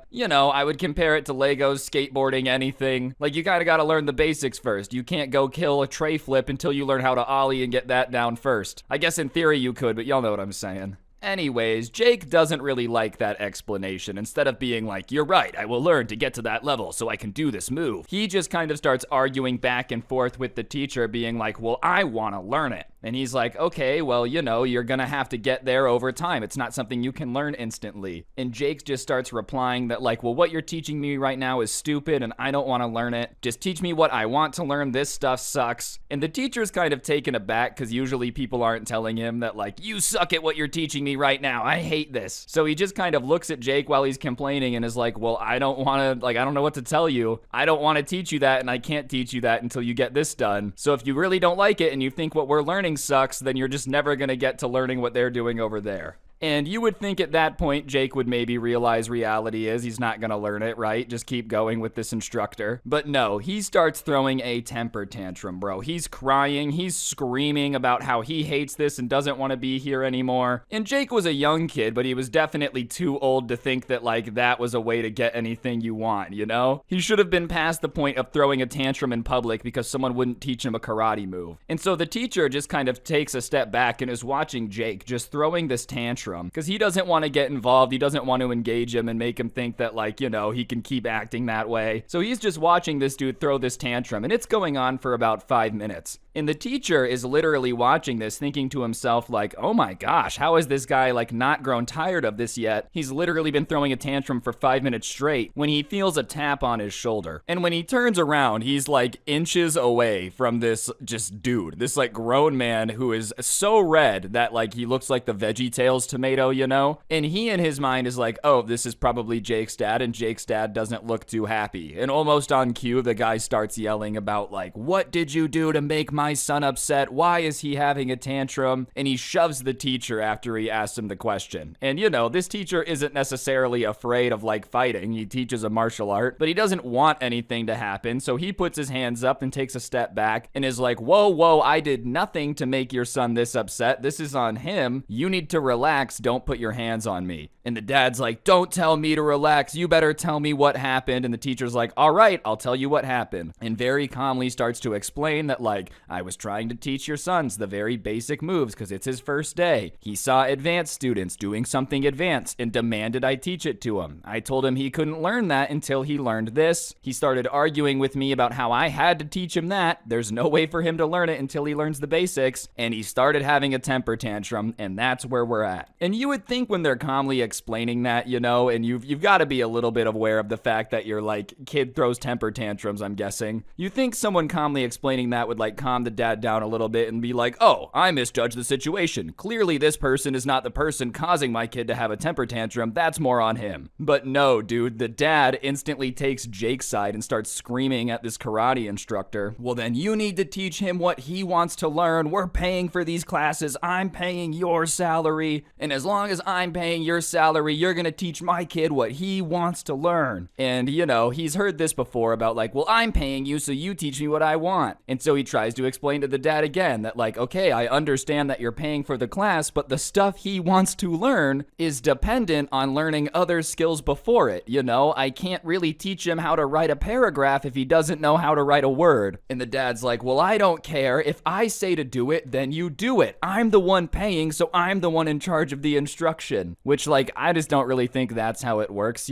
You know, I would compare it to Legos, skateboarding, anything. Like, you kind of got to learn the basics first. You can't go kill a tray flip until you learn how to ollie and get that down first. I guess in theory you could, but y'all know what I'm saying. Anyways, Jake doesn't really like that explanation. Instead of being like, you're right, I will learn to get to that level so I can do this move, he just kind of starts arguing back and forth with the teacher, being like, well, I want to learn it. And he's like, okay, well, you're gonna have to get there over time. It's not something you can learn instantly. And Jake just starts replying that like, well, what you're teaching me right now is stupid and I don't want to learn it. Just teach me what I want to learn. This stuff sucks. And the teacher's kind of taken aback because usually people aren't telling him that like, you suck at what you're teaching me right now. I hate this. So he just kind of looks at Jake while he's complaining and is like, well, I don't know what to tell you. I don't want to teach you that, and I can't teach you that until you get this done. So if you really don't like it and you think what we're learning sucks, then you're just never going to get to learning what they're doing over there. And you would think at that point, Jake would maybe realize reality is he's not going to learn it, right? Just keep going with this instructor. But no, he starts throwing a temper tantrum, bro. He's crying, he's screaming about how he hates this and doesn't want to be here anymore. And Jake was a young kid, but he was definitely too old to think that like that was a way to get anything you want, you know? He should have been past the point of throwing a tantrum in public because someone wouldn't teach him a karate move. And so the teacher just kind of takes a step back and is watching Jake just throwing this tantrum because he doesn't want to get involved. He doesn't want to engage him and make him think that like, he can keep acting that way. So he's just watching this dude throw this tantrum, and it's going on for about 5 minutes. And the teacher is literally watching this thinking to himself like, oh my gosh, how is this guy like not grown tired of this yet? He's literally been throwing a tantrum for 5 minutes straight when he feels a tap on his shoulder. And when he turns around, he's like inches away from this just dude, this like grown man who is so red that like he looks like the VeggieTales tomato, And he in his mind is like, oh, this is probably Jake's dad, and Jake's dad doesn't look too happy. And almost on cue, the guy starts yelling about like, what did you do to make my son upset? Why is he having a tantrum? And he shoves the teacher after he asks him the question. And this teacher isn't necessarily afraid of like fighting. He teaches a martial art, but he doesn't want anything to happen. So he puts his hands up and takes a step back and is like, whoa, I did nothing to make your son this upset. This is on him. You need to relax. Don't put your hands on me. And the dad's like, don't tell me to relax. You better tell me what happened. And the teacher's like, all right, I'll tell you what happened. And very calmly starts to explain that like, I was trying to teach your sons the very basic moves because it's his first day. He saw advanced students doing something advanced and demanded I teach it to him. I told him he couldn't learn that until he learned this. He started arguing with me about how I had to teach him that. There's no way for him to learn it until he learns the basics. And he started having a temper tantrum, and that's where we're at. And you would think when they're calmly explaining that, and you've got to be a little bit aware of the fact that your like kid throws temper tantrums, I'm guessing. You think someone calmly explaining that would like calm the dad down a little bit and be like, oh, I misjudged the situation. Clearly this person is not the person causing my kid to have a temper tantrum. That's more on him. But no, dude, the dad instantly takes Jake's side and starts screaming at this karate instructor. Well, then you need to teach him what he wants to learn. We're paying for these classes. I'm paying your salary. And as long as I'm paying your salary, you're going to teach my kid what he wants to learn. And, he's heard this before about like, well, I'm paying you, so you teach me what I want. And so he tries to explain to the dad again that like, okay, I understand that you're paying for the class, but the stuff he wants to learn is dependent on learning other skills before it. I can't really teach him how to write a paragraph if he doesn't know how to write a word. And the dad's like, well, I don't care. If I say to do it, then you do it. I'm the one paying, so I'm the one in charge of the instruction. Which like, I just don't really think that's how it works,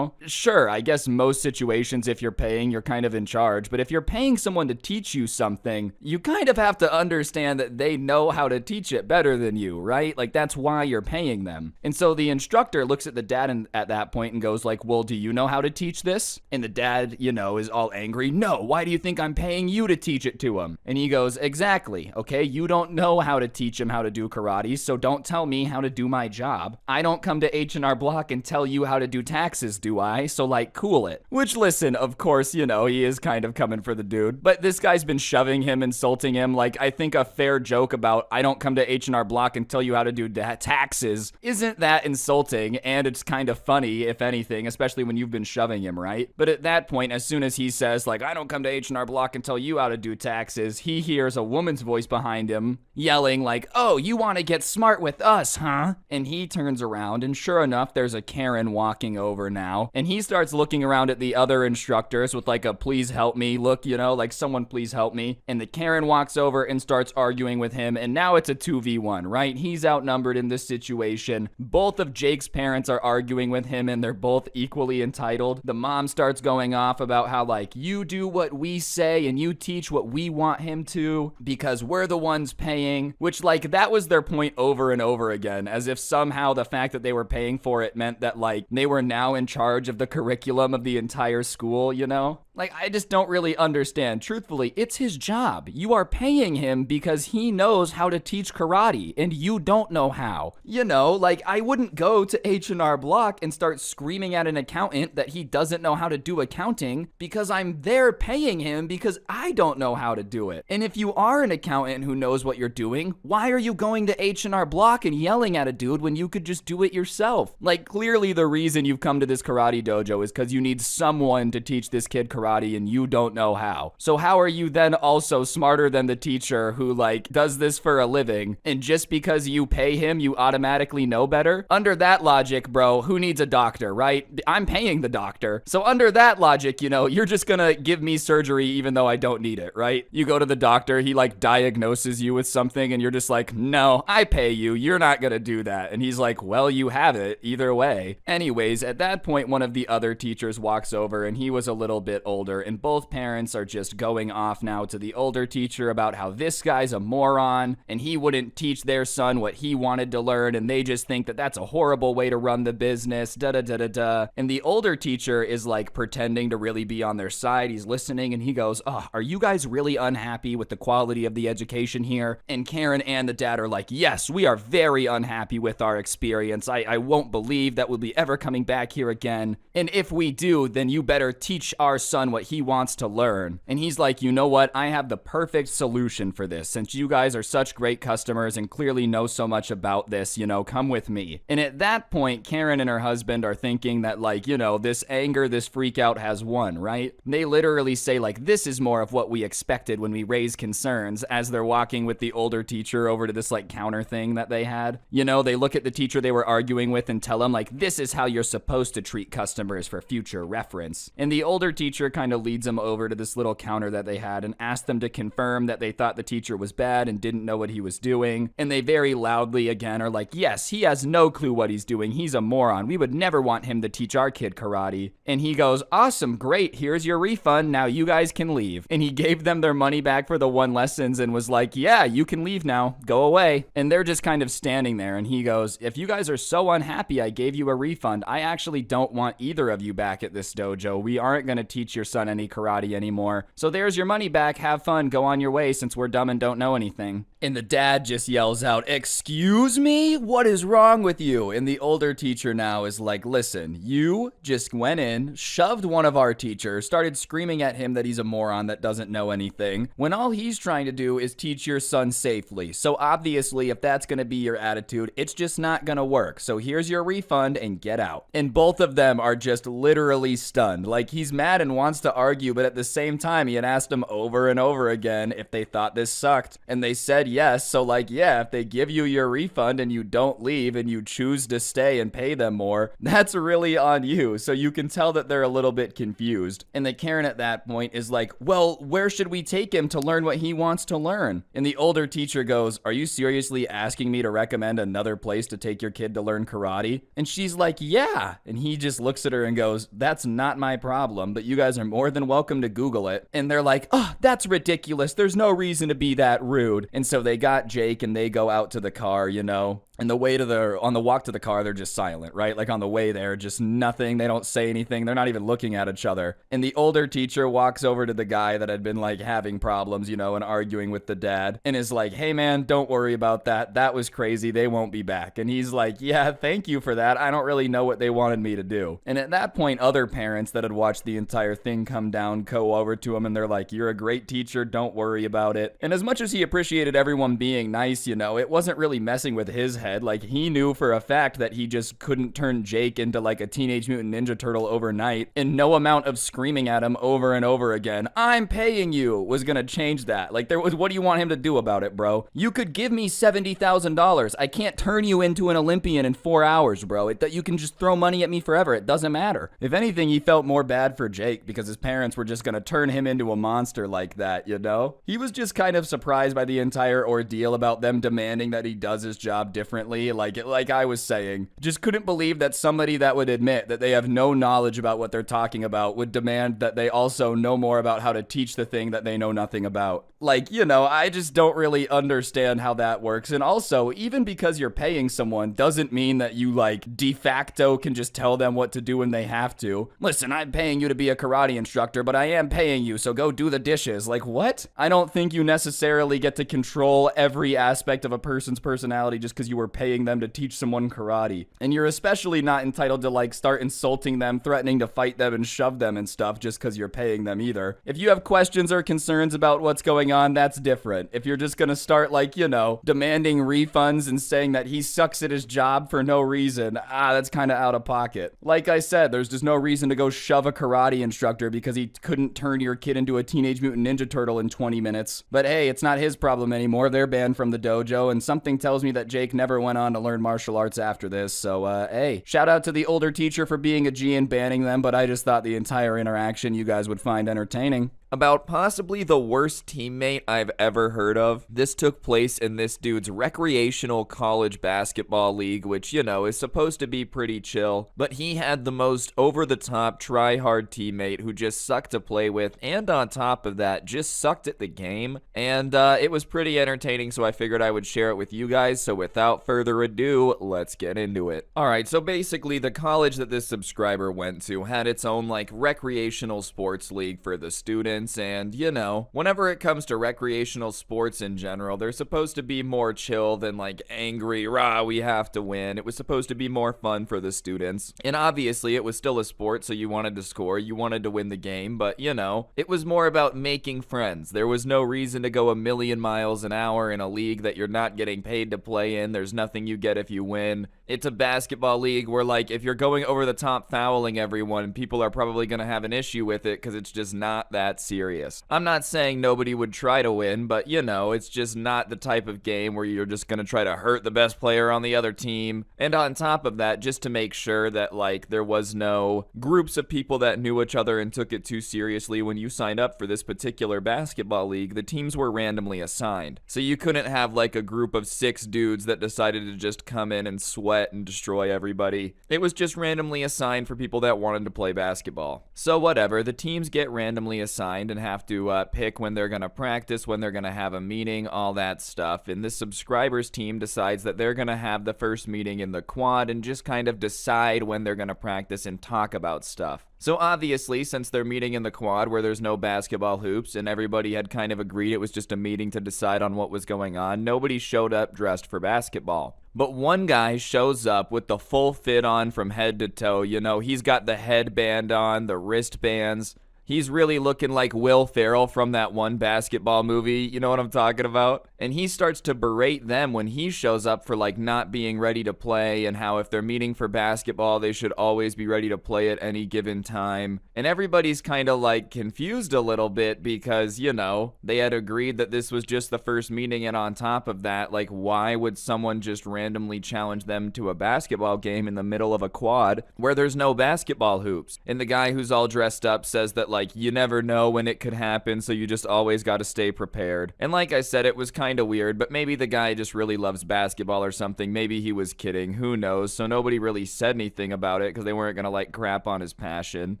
Sure, I guess most situations if you're paying, you're kind of in charge. But if you're paying someone to teach you something, you kind of have to understand that they know how to teach it better than you, right? Like that's why you're paying them. And so the instructor looks at the dad at that point and goes like, well, do you know how to teach this? And the dad, is all angry. No, why do you think I'm paying you to teach it to him? And he goes, exactly. Okay, you don't know how to teach him how to do karate, so don't tell me how to do my job. I don't come to H&R Block and tell you how to do taxes, do I? So like, cool it. Which listen, of course, he is kind of coming for the dude, but this guy's been shoving him, insulting him. Like, I think a fair joke about I don't come to H&R Block and tell you how to do taxes isn't that insulting, and it's kind of funny, if anything, especially when you've been shoving him, right? But at that point, as soon as he says, like, I don't come to H&R Block and tell you how to do taxes, he hears a woman's voice behind him yelling like, oh, you want to get smart with us, huh? And he turns around, and sure enough, there's a Karen walking over now, and he starts looking around at the other instructors with like a please help me look, like someone please help me. And the Karen Karen walks over and starts arguing with him, and now it's a 2v1, right? He's outnumbered in this situation. Both of Jake's parents are arguing with him, and they're both equally entitled. The mom starts going off about how, like, you do what we say and you teach what we want him to because we're the ones paying, which, like, that was their point over and over again, as if somehow the fact that they were paying for it meant that, like, they were now in charge of the curriculum of the entire school, you know? Like, I just don't really understand. Truthfully, it's his job. You are paying him because he knows how to teach karate, and you don't know how. You know, like, I wouldn't go to H&R Block and start screaming at an accountant that he doesn't know how to do accounting because I'm there paying him because I don't know how to do it. And if you are an accountant who knows what you're doing, why are you going to H&R Block and yelling at a dude when you could just do it yourself? Like, clearly the reason you've come to this karate dojo is because you need someone to teach this kid karate and you don't know how. So how are you then also smarter than the teacher who, like, does this for a living, and just because you pay him you automatically know better? Under that logic, bro, who needs a doctor, right? I'm paying the doctor. So under that logic, you know, you're just gonna give me surgery even though I don't need it, right? You go to the doctor, he like diagnoses you with something and you're just like, no, I pay you, you're not gonna do that. And he's like, well, you have it either way. Anyways, at that point, one of the other teachers walks over, and he was a little bit older, and both parents are just going off now to the older teacher about how this guy's a moron and he wouldn't teach their son what he wanted to learn, and they just think that that's a horrible way to run the business, da-da-da-da-da. And the older teacher is like pretending to really be on their side. He's listening and he goes, oh, are you guys really unhappy with the quality of the education here? And Karen and the dad are like, yes, we are very unhappy with our experience. I won't believe that we'll be ever coming back here again. And if we do, then you better teach our son what he wants to learn. And he's like, you know what? I have the perfect solution for this. Since you guys are such great customers and clearly know so much about this, you know, come with me. And at that point, Karen and her husband are thinking that, like, you know, this anger, this freak out has won, right? They literally say, like, this is more of what we expected when we raised concerns, as they're walking with the older teacher over to this, like, counter thing that they had. You know, they look at the teacher they were arguing with and tell him, like, this is how you're supposed to treat customers for future reference. And the older teacher kind of leads them over to this little counter that they had and asked them to confirm that they thought the teacher was bad and didn't know what he was doing. And they very loudly again are like, yes, he has no clue what he's doing. He's a moron. We would never want him to teach our kid karate. And he goes, awesome, great, here's your refund. Now you guys can leave. And he gave them their money back for the 1 lessons and was like, yeah, you can leave now. Go away. And they're just kind of standing there. And he goes, if you guys are so unhappy I gave you a refund, I actually don't want either of you back at this dojo. We aren't going to teach your son any karate anymore. So there's your money back. Have fun. Go on your way since we're dumb and don't know anything. And the dad just yells out, excuse me? What is wrong with you? And the older teacher now is like, listen, you just went in, shoved one of our teachers, started screaming at him that he's a moron that doesn't know anything, when all he's trying to do is teach your son safely. So obviously, if that's going to be your attitude, it's just not going to work. So here's your refund and get out. And both of them are just literally stunned. Like, he's mad and wants to argue, but at the same time, he had asked them over and over again if they thought this sucked. And they said yes. So, like, yeah, if they give you your refund and you don't leave and you choose to stay and pay them more, that's really on you. So you can tell that they're a little bit confused. And the Karen at that point is like, well, where should we take him to learn what he wants to learn? And the older teacher goes, are you seriously asking me to recommend another place to take your kid to learn karate? And she's like, yeah. And he just looks at her and goes, that's not my problem, but you guys are more than welcome to Google it. And they're like, oh, that's ridiculous. There's no reason to be that rude. And so they got Jake and they go out to the car, you know. And on the walk to the car, they're just silent, right? Like on the way there, just nothing. They don't say anything. They're not even looking at each other. And the older teacher walks over to the guy that had been like having problems, you know, and arguing with the dad and is like, hey man, don't worry about that. That was crazy. They won't be back. And he's like, yeah, thank you for that. I don't really know what they wanted me to do. And at that point, other parents that had watched the entire thing come down go over to him and they're like, you're a great teacher. Don't worry about it. And as much as he appreciated everyone being nice, you know, it wasn't really messing with his head. head. Like, he knew for a fact that he just couldn't turn Jake into like a Teenage Mutant Ninja Turtle overnight, and no amount of screaming at him over and over again, "I'm paying you," was gonna change that. Like, what do you want him to do about it, bro? You could give me $70,000. I can't turn you into an Olympian in 4 hours, bro. You can just throw money at me forever. It doesn't matter. If anything, he felt more bad for Jake because his parents were just gonna turn him into a monster like that, you know? He was just kind of surprised by the entire ordeal about them demanding that he does his job differently. Like I was saying, just couldn't believe that somebody that would admit that they have no knowledge about what they're talking about would demand that they also know more about how to teach the thing that they know nothing about. Like, you know, I just don't really understand how that works. And also, even because you're paying someone doesn't mean that you, like, de facto can just tell them what to do when they have to. Listen, I'm paying you to be a karate instructor, but I am paying you, so go do the dishes. Like, what? I don't think you necessarily get to control every aspect of a person's personality just because you were paying them to teach someone karate. And you're especially not entitled to, like, start insulting them, threatening to fight them and shove them and stuff just because you're paying them either. If you have questions or concerns about what's going on, that's different. If you're just gonna start, like, you know, demanding refunds and saying that he sucks at his job for no reason, that's kind of out of pocket. Like I said, there's just no reason to go shove a karate instructor because he couldn't turn your kid into a Teenage Mutant Ninja Turtle in 20 minutes. But hey, it's not his problem anymore. They're banned from the dojo, and something tells me that Jake never went on to learn martial arts after this. So, hey, shout out to the older teacher for being a G and banning them, but I just thought the entire interaction you guys would find entertaining. About possibly the worst teammate I've ever heard of. This took place in this dude's recreational college basketball league, which, you know, is supposed to be pretty chill, but he had the most over-the-top, try-hard teammate who just sucked to play with, and on top of that, just sucked at the game, and it was pretty entertaining, so I figured I would share it with you guys. So without further ado, let's get into it. Alright, so basically, the college that this subscriber went to had its own, like, recreational sports league for the students. And, you know, whenever it comes to recreational sports in general, they're supposed to be more chill than, like, angry, rah, we have to win. It was supposed to be more fun for the students. And obviously, it was still a sport, so you wanted to score, you wanted to win the game, but, you know, it was more about making friends. There was no reason to go a million miles an hour in a league that you're not getting paid to play in. There's nothing you get if you win. It's a basketball league where, like, if you're going over the top fouling everyone, people are probably going to have an issue with it because it's just not that serious. I'm not saying nobody would try to win, but, you know, it's just not the type of game where you're just going to try to hurt the best player on the other team. And on top of that, just to make sure that, like, there was no groups of people that knew each other and took it too seriously when you signed up for this particular basketball league, the teams were randomly assigned. So you couldn't have, like, a group of 6 dudes that decided to just come in and sweat and destroy everybody. It was just randomly assigned for people that wanted to play basketball. So whatever, the teams get randomly assigned and have to pick when they're gonna practice, when they're gonna have a meeting, all that stuff. And this subscriber's team decides that they're gonna have the first meeting in the quad and just kind of decide when they're gonna practice and talk about stuff. So obviously, since they're meeting in the quad where there's no basketball hoops and everybody had kind of agreed it was just a meeting to decide on what was going on, nobody showed up dressed for basketball. But one guy shows up with the full fit on from head to toe. You know, he's got the headband on, the wristbands. He's really looking like Will Ferrell from that one basketball movie, you know what I'm talking about? And he starts to berate them when he shows up for, like, not being ready to play, and how if they're meeting for basketball, they should always be ready to play at any given time. And everybody's kind of, like, confused a little bit because, you know, they had agreed that this was just the first meeting, and on top of that, like, why would someone just randomly challenge them to a basketball game in the middle of a quad where there's no basketball hoops? And the guy who's all dressed up says that, like, you never know when it could happen, so you just always got to stay prepared. And like I said, it was kind of weird, but maybe the guy just really loves basketball or something. Maybe he was kidding, who knows? So nobody really said anything about it because they weren't gonna, like, crap on his passion.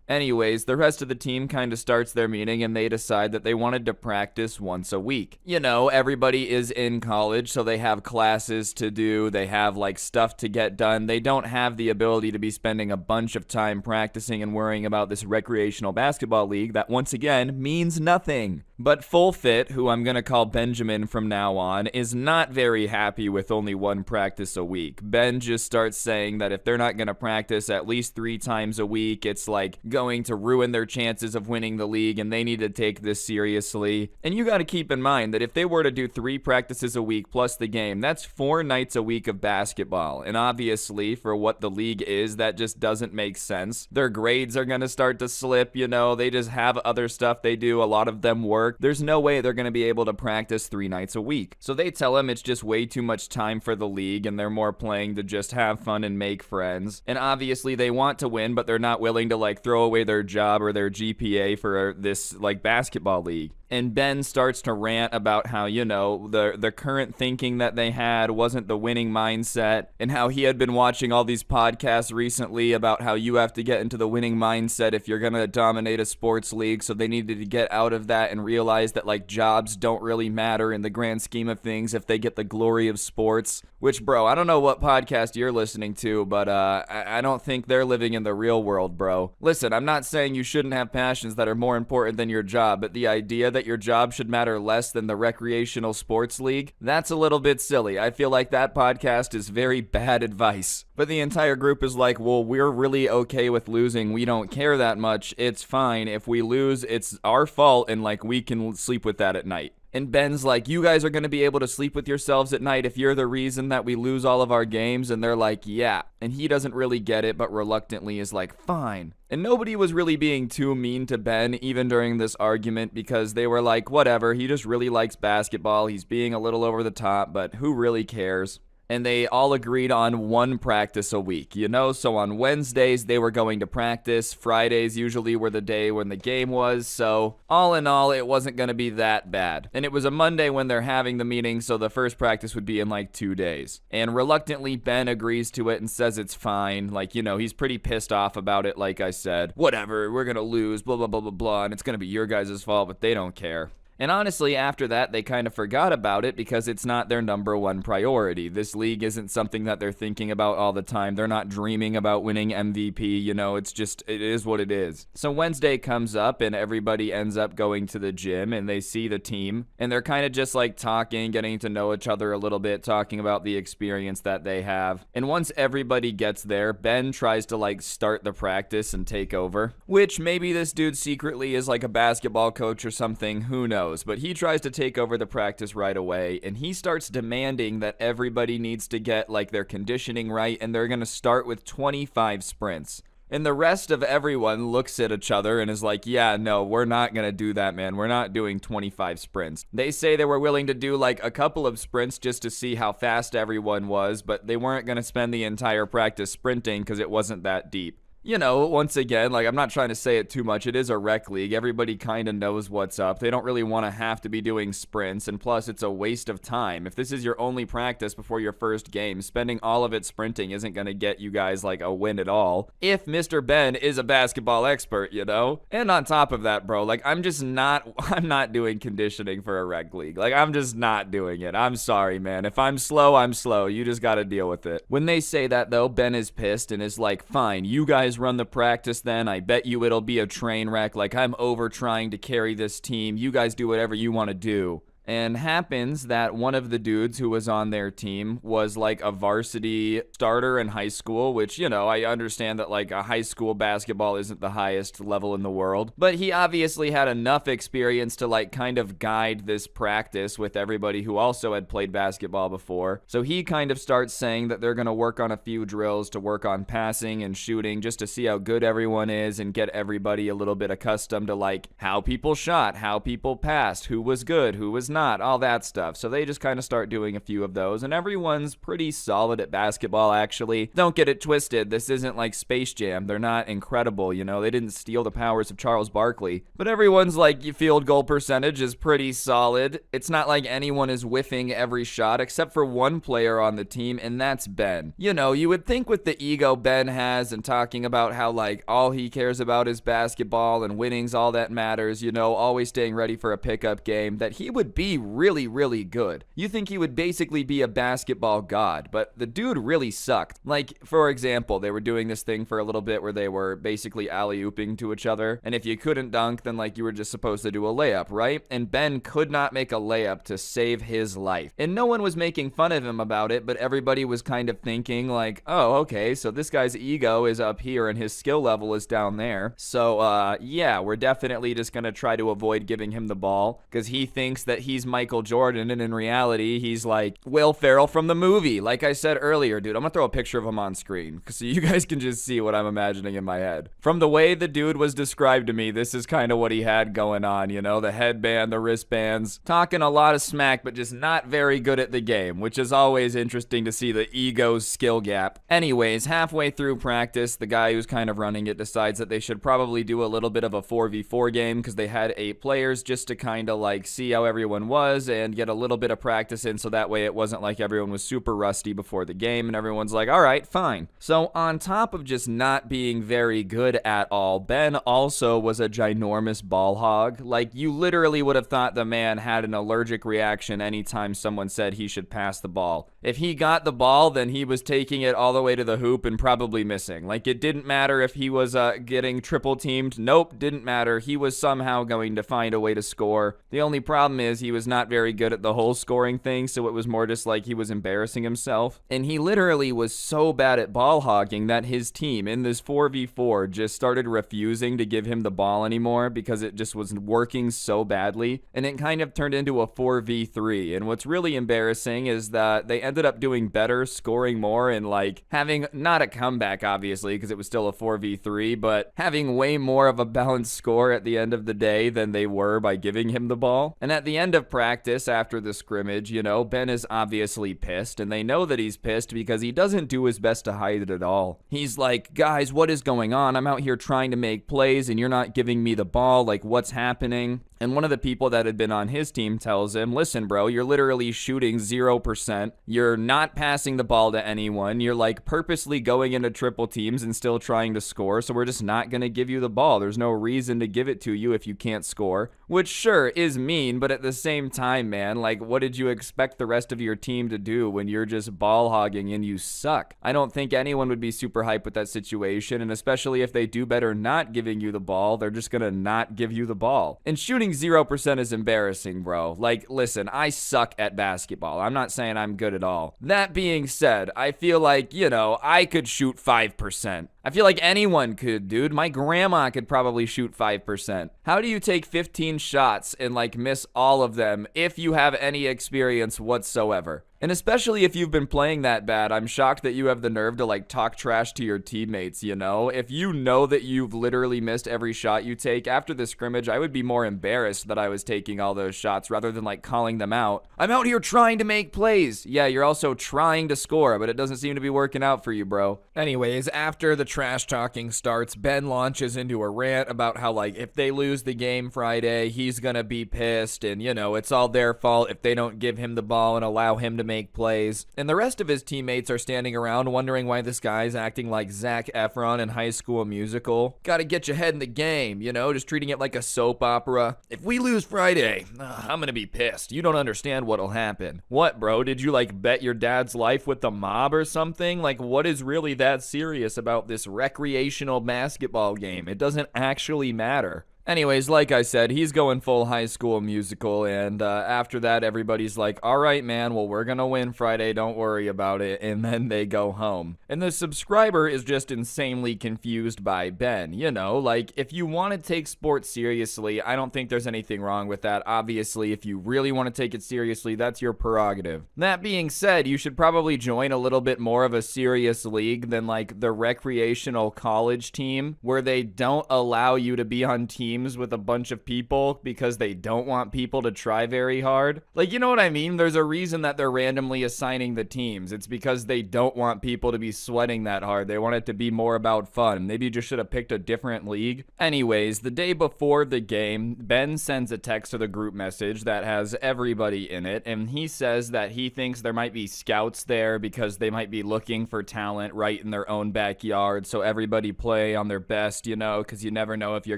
Anyways, the rest of the team kind of starts their meeting and they decide that they wanted to practice once a week. You know, everybody is in college, so they have classes to do, they have, like, stuff to get done. They don't have the ability to be spending a bunch of time practicing and worrying about this recreational basketball league that, once again, means nothing. But Full Fit, who I'm going to call Benjamin from now on, is not very happy with only one practice a week. Ben just starts saying that if they're not going to practice at least 3 times a week, it's like going to ruin their chances of winning the league, and they need to take this seriously. And you got to keep in mind that if they were to do 3 practices a week plus the game, that's 4 nights a week of basketball. And obviously, for what the league is, that just doesn't make sense. Their grades are going to start to slip, they just have other stuff they do. A lot of them work. There's no way they're going to be able to practice 3 nights a week. So they tell him it's just way too much time for the league and they're more playing to just have fun and make friends. And obviously they want to win, but they're not willing to throw away their job or their GPA for this basketball league. And Ben starts to rant about how, the current thinking that they had wasn't the winning mindset, and how he had been watching all these podcasts recently about how you have to get into the winning mindset if you're going to dominate a sports league, so they needed to get out of that and realize that, jobs don't really matter in the grand scheme of things if they get the glory of sports. Which, bro, I don't know what podcast you're listening to, but I don't think they're living in the real world, bro. Listen, I'm not saying you shouldn't have passions that are more important than your job, but the idea that your job should matter less than the recreational sports league, that's a little bit silly. I feel like that podcast is very bad advice. But the entire group is like, well, we're really okay with losing. We don't care that much. It's fine. If we lose, it's our fault, and we can sleep with that at night. And Ben's like, you guys are going to be able to sleep with yourselves at night if you're the reason that we lose all of our games. And they're like, yeah. And he doesn't really get it, but reluctantly is like, fine. And nobody was really being too mean to Ben, even during this argument, because they were like, whatever, he just really likes basketball. He's being a little over the top, but who really cares? And they all agreed on 1 practice a week, So on Wednesdays, they were going to practice. Fridays usually were the day when the game was. So all in all, it wasn't going to be that bad. And it was a Monday when they're having the meeting, so the first practice would be in 2 days. And reluctantly, Ben agrees to it and says it's fine. He's pretty pissed off about it, like I said. Whatever, we're going to lose, blah, blah, blah, blah, blah. And it's going to be your guys' fault, but they don't care. And honestly, after that, they kind of forgot about it because it's not their number 1 priority. This league isn't something that they're thinking about all the time. They're not dreaming about winning MVP, it is what it is. So Wednesday comes up and everybody ends up going to the gym and they see the team. And they're kind of just talking, getting to know each other a little bit, talking about the experience that they have. And once everybody gets there, Ben tries to start the practice and take over. Which maybe this dude secretly is a basketball coach or something, who knows. But he tries to take over the practice right away, and he starts demanding that everybody needs to get their conditioning right, and they're going to start with 25 sprints. And the rest of everyone looks at each other and is like, yeah, no, we're not going to do that, man. We're not doing 25 sprints. They say they were willing to do a couple of sprints just to see how fast everyone was, but they weren't going to spend the entire practice sprinting because it wasn't that deep. Once again, I'm not trying to say it too much. It is a rec league. Everybody kind of knows what's up. They don't really want to have to be doing sprints, and plus, it's a waste of time. If this is your only practice before your first game, spending all of it sprinting isn't going to get you guys, a win at all. If Mr. Ben is a basketball expert, And on top of that, bro, I'm not doing conditioning for a rec league. I'm just not doing it. I'm sorry, man. If I'm slow, I'm slow. You just got to deal with it. When they say that, though, Ben is pissed and is like, fine, you guys run the practice then. I bet you it'll be a train wreck. I'm over trying to carry this team. You guys do whatever you want to do. And happens that one of the dudes who was on their team was a varsity starter in high school, which, I understand that a high school basketball isn't the highest level in the world. But he obviously had enough experience to kind of guide this practice with everybody who also had played basketball before. So he kind of starts saying that they're going to work on a few drills to work on passing and shooting just to see how good everyone is and get everybody a little bit accustomed to how people shot, how people passed, who was good, who was not, all that stuff. So they just kind of start doing a few of those, and everyone's pretty solid at basketball, actually. Don't get it twisted. This isn't like Space Jam. They're not incredible, They didn't steal the powers of Charles Barkley. But everyone's field goal percentage is pretty solid. It's not like anyone is whiffing every shot except for one player on the team, and that's Ben. You would think with the ego Ben has and talking about how all he cares about is basketball and winning's all that matters, always staying ready for a pickup game, that he would be be really, really good. You think he would basically be a basketball god, but the dude really sucked. Like, for example, they were doing this thing for a little bit where they were basically alley-ooping to each other, and if you couldn't dunk, then like you were just supposed to do a layup, right? And Ben could not make a layup to save his life. And no one was making fun of him about it, but everybody was kind of thinking like, oh, okay, so this guy's ego is up here and his skill level is down there. So, yeah, we're definitely just gonna try to avoid giving him the ball because he thinks that he's Michael Jordan, and in reality, he's like Will Ferrell from the movie. Like I said earlier, dude, I'm gonna throw a picture of him on screen so you guys can just see what I'm imagining in my head. From the way the dude was described to me, this is kind of what he had going on, you know, the headband, the wristbands, talking a lot of smack, but just not very good at the game, which is always interesting to see the ego's skill gap. Anyways, halfway through practice, the guy who's kind of running it decides that they should probably do a little bit of a 4v4 game because they had 8 players just to kind of like see how everyone was and get a little bit of practice in so that way it wasn't like everyone was super rusty before the game and everyone's like, all right, fine. So on top of just not being very good at all, Ben also was a ginormous ball hog. Like, you literally would have thought the man had an allergic reaction anytime someone said he should pass the ball. If he got the ball, then he was taking it all the way to the hoop and probably missing. Like, it didn't matter if he was getting triple teamed. Nope, didn't matter. He was somehow going to find a way to score. The only problem is he was not very good at the whole scoring thing, so it was more just like he was embarrassing himself. And he literally was so bad at ball hogging that his team in this 4v4 just started refusing to give him the ball anymore because it just was working so badly. And it kind of turned into a 4v3. And what's really embarrassing is that they ended up doing better, scoring more, and like having not a comeback, obviously, because it was still a 4v3, but having way more of a balanced score at the end of the day than they were by giving him the ball. And at the end of practice, after the scrimmage, you know, Ben is obviously pissed, and they know that he's pissed because he doesn't do his best to hide it at all. He's like, guys, what is going on? I'm out here trying to make plays, and you're not giving me the ball. Like, what's happening? And one of the people that had been on his team tells him, listen, bro, you're literally shooting 0%. You're not passing the ball to anyone. You're like purposely going into triple teams and still trying to score. So we're just not going to give you the ball. There's no reason to give it to you if you can't score, which sure is mean. But at the same time, man, like, what did you expect the rest of your team to do when you're just ball hogging and you suck? I don't think anyone would be super hyped with that situation. And especially if they do better not giving you the ball, they're just going to not give you the ball. And shooting 0% is embarrassing, bro. Like, listen, I suck at basketball. I'm not saying I'm good at all. That being said, I feel like, you know, I could shoot 5%. I feel like anyone could, dude. My grandma could probably shoot 5%. How do you take 15 shots and like miss all of them if you have any experience whatsoever? And especially if you've been playing that bad, I'm shocked that you have the nerve to like talk trash to your teammates, you know? If you know that you've literally missed every shot you take after the scrimmage, I would be more embarrassed that I was taking all those shots rather than like calling them out. I'm out here trying to make plays. Yeah, you're also trying to score, but it doesn't seem to be working out for you, bro. Anyways, after the trash talking starts, Ben launches into a rant about how like if they lose the game Friday, he's gonna be pissed and, you know, it's all their fault if they don't give him the ball and allow him to make plays. And the rest of his teammates are standing around wondering why this guy's acting like Zac Efron in High School Musical. Gotta get your head in the game, you know, just treating it like a soap opera. If we lose Friday, I'm gonna be pissed. You don't understand what'll happen. What, bro? Did you like bet your dad's life with the mob or something? Like, what is really that serious about this recreational basketball game? It doesn't actually matter. Anyways, like I said, he's going full High School Musical, and after that, everybody's like, all right, man, well, we're gonna win Friday, don't worry about it, and then they go home. And the subscriber is just insanely confused by Ben, you know, like, if you want to take sports seriously, I don't think there's anything wrong with that. Obviously, if you really want to take it seriously, that's your prerogative. That being said, you should probably join a little bit more of a serious league than, like, the recreational college team, where they don't allow you to be on teams with a bunch of people because they don't want people to try very hard. Like, you know what I mean? There's a reason that they're randomly assigning the teams. It's because they don't want people to be sweating that hard. They want it to be more about fun. Maybe you just should have picked a different league. Anyways, the day before the game, Ben sends a text to the group message that has everybody in it, and he says that he thinks there might be scouts there because they might be looking for talent right in their own backyard, so everybody play on their best, you know, because you never know if you're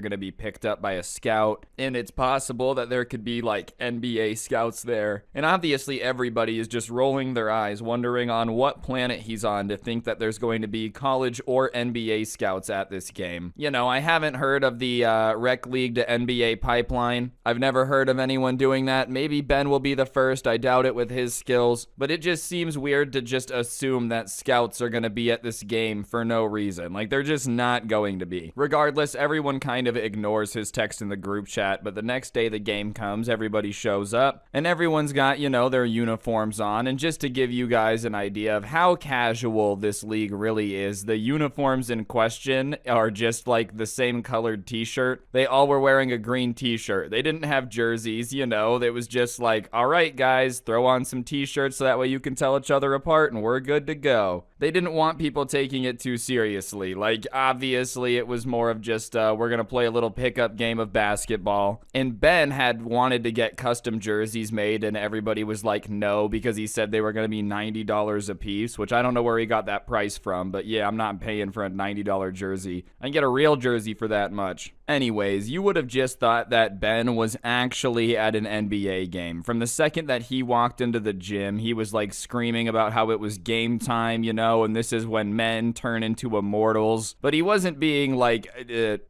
going to be picked up by a scout, and it's possible that there could be like NBA scouts there. And obviously everybody is just rolling their eyes, wondering on what planet he's on to think that there's going to be college or NBA scouts at this game. You know, I haven't heard of the rec league to NBA pipeline. I've never heard of anyone doing that. Maybe Ben will be the first. I doubt it with his skills, but it just seems weird to just assume that scouts are going to be at this game for no reason. Like, they're just not going to be. Regardless, everyone kind of ignores his text in the group chat, but the next day the game comes, everybody shows up, and everyone's got, you know, their uniforms on. And just to give you guys an idea of how casual this league really is, the uniforms in question are just like the same colored t-shirt. They all were wearing a green t-shirt. They didn't have jerseys, you know. It was just like, all right, guys, throw on some t-shirts so that way you can tell each other apart and we're good to go. They didn't want people taking it too seriously. Like, obviously, it was more of just, we're going to play a little pickup game of basketball. And Ben had wanted to get custom jerseys made, and everybody was like, no, because he said they were going to be $90 a piece, which I don't know where he got that price from. But yeah, I'm not paying for a $90 jersey. I can get a real jersey for that much. Anyways, you would have just thought that Ben was actually at an NBA game. From the second that he walked into the gym, he was like screaming about how it was game time, you know, and this is when men turn into immortals. But he wasn't being like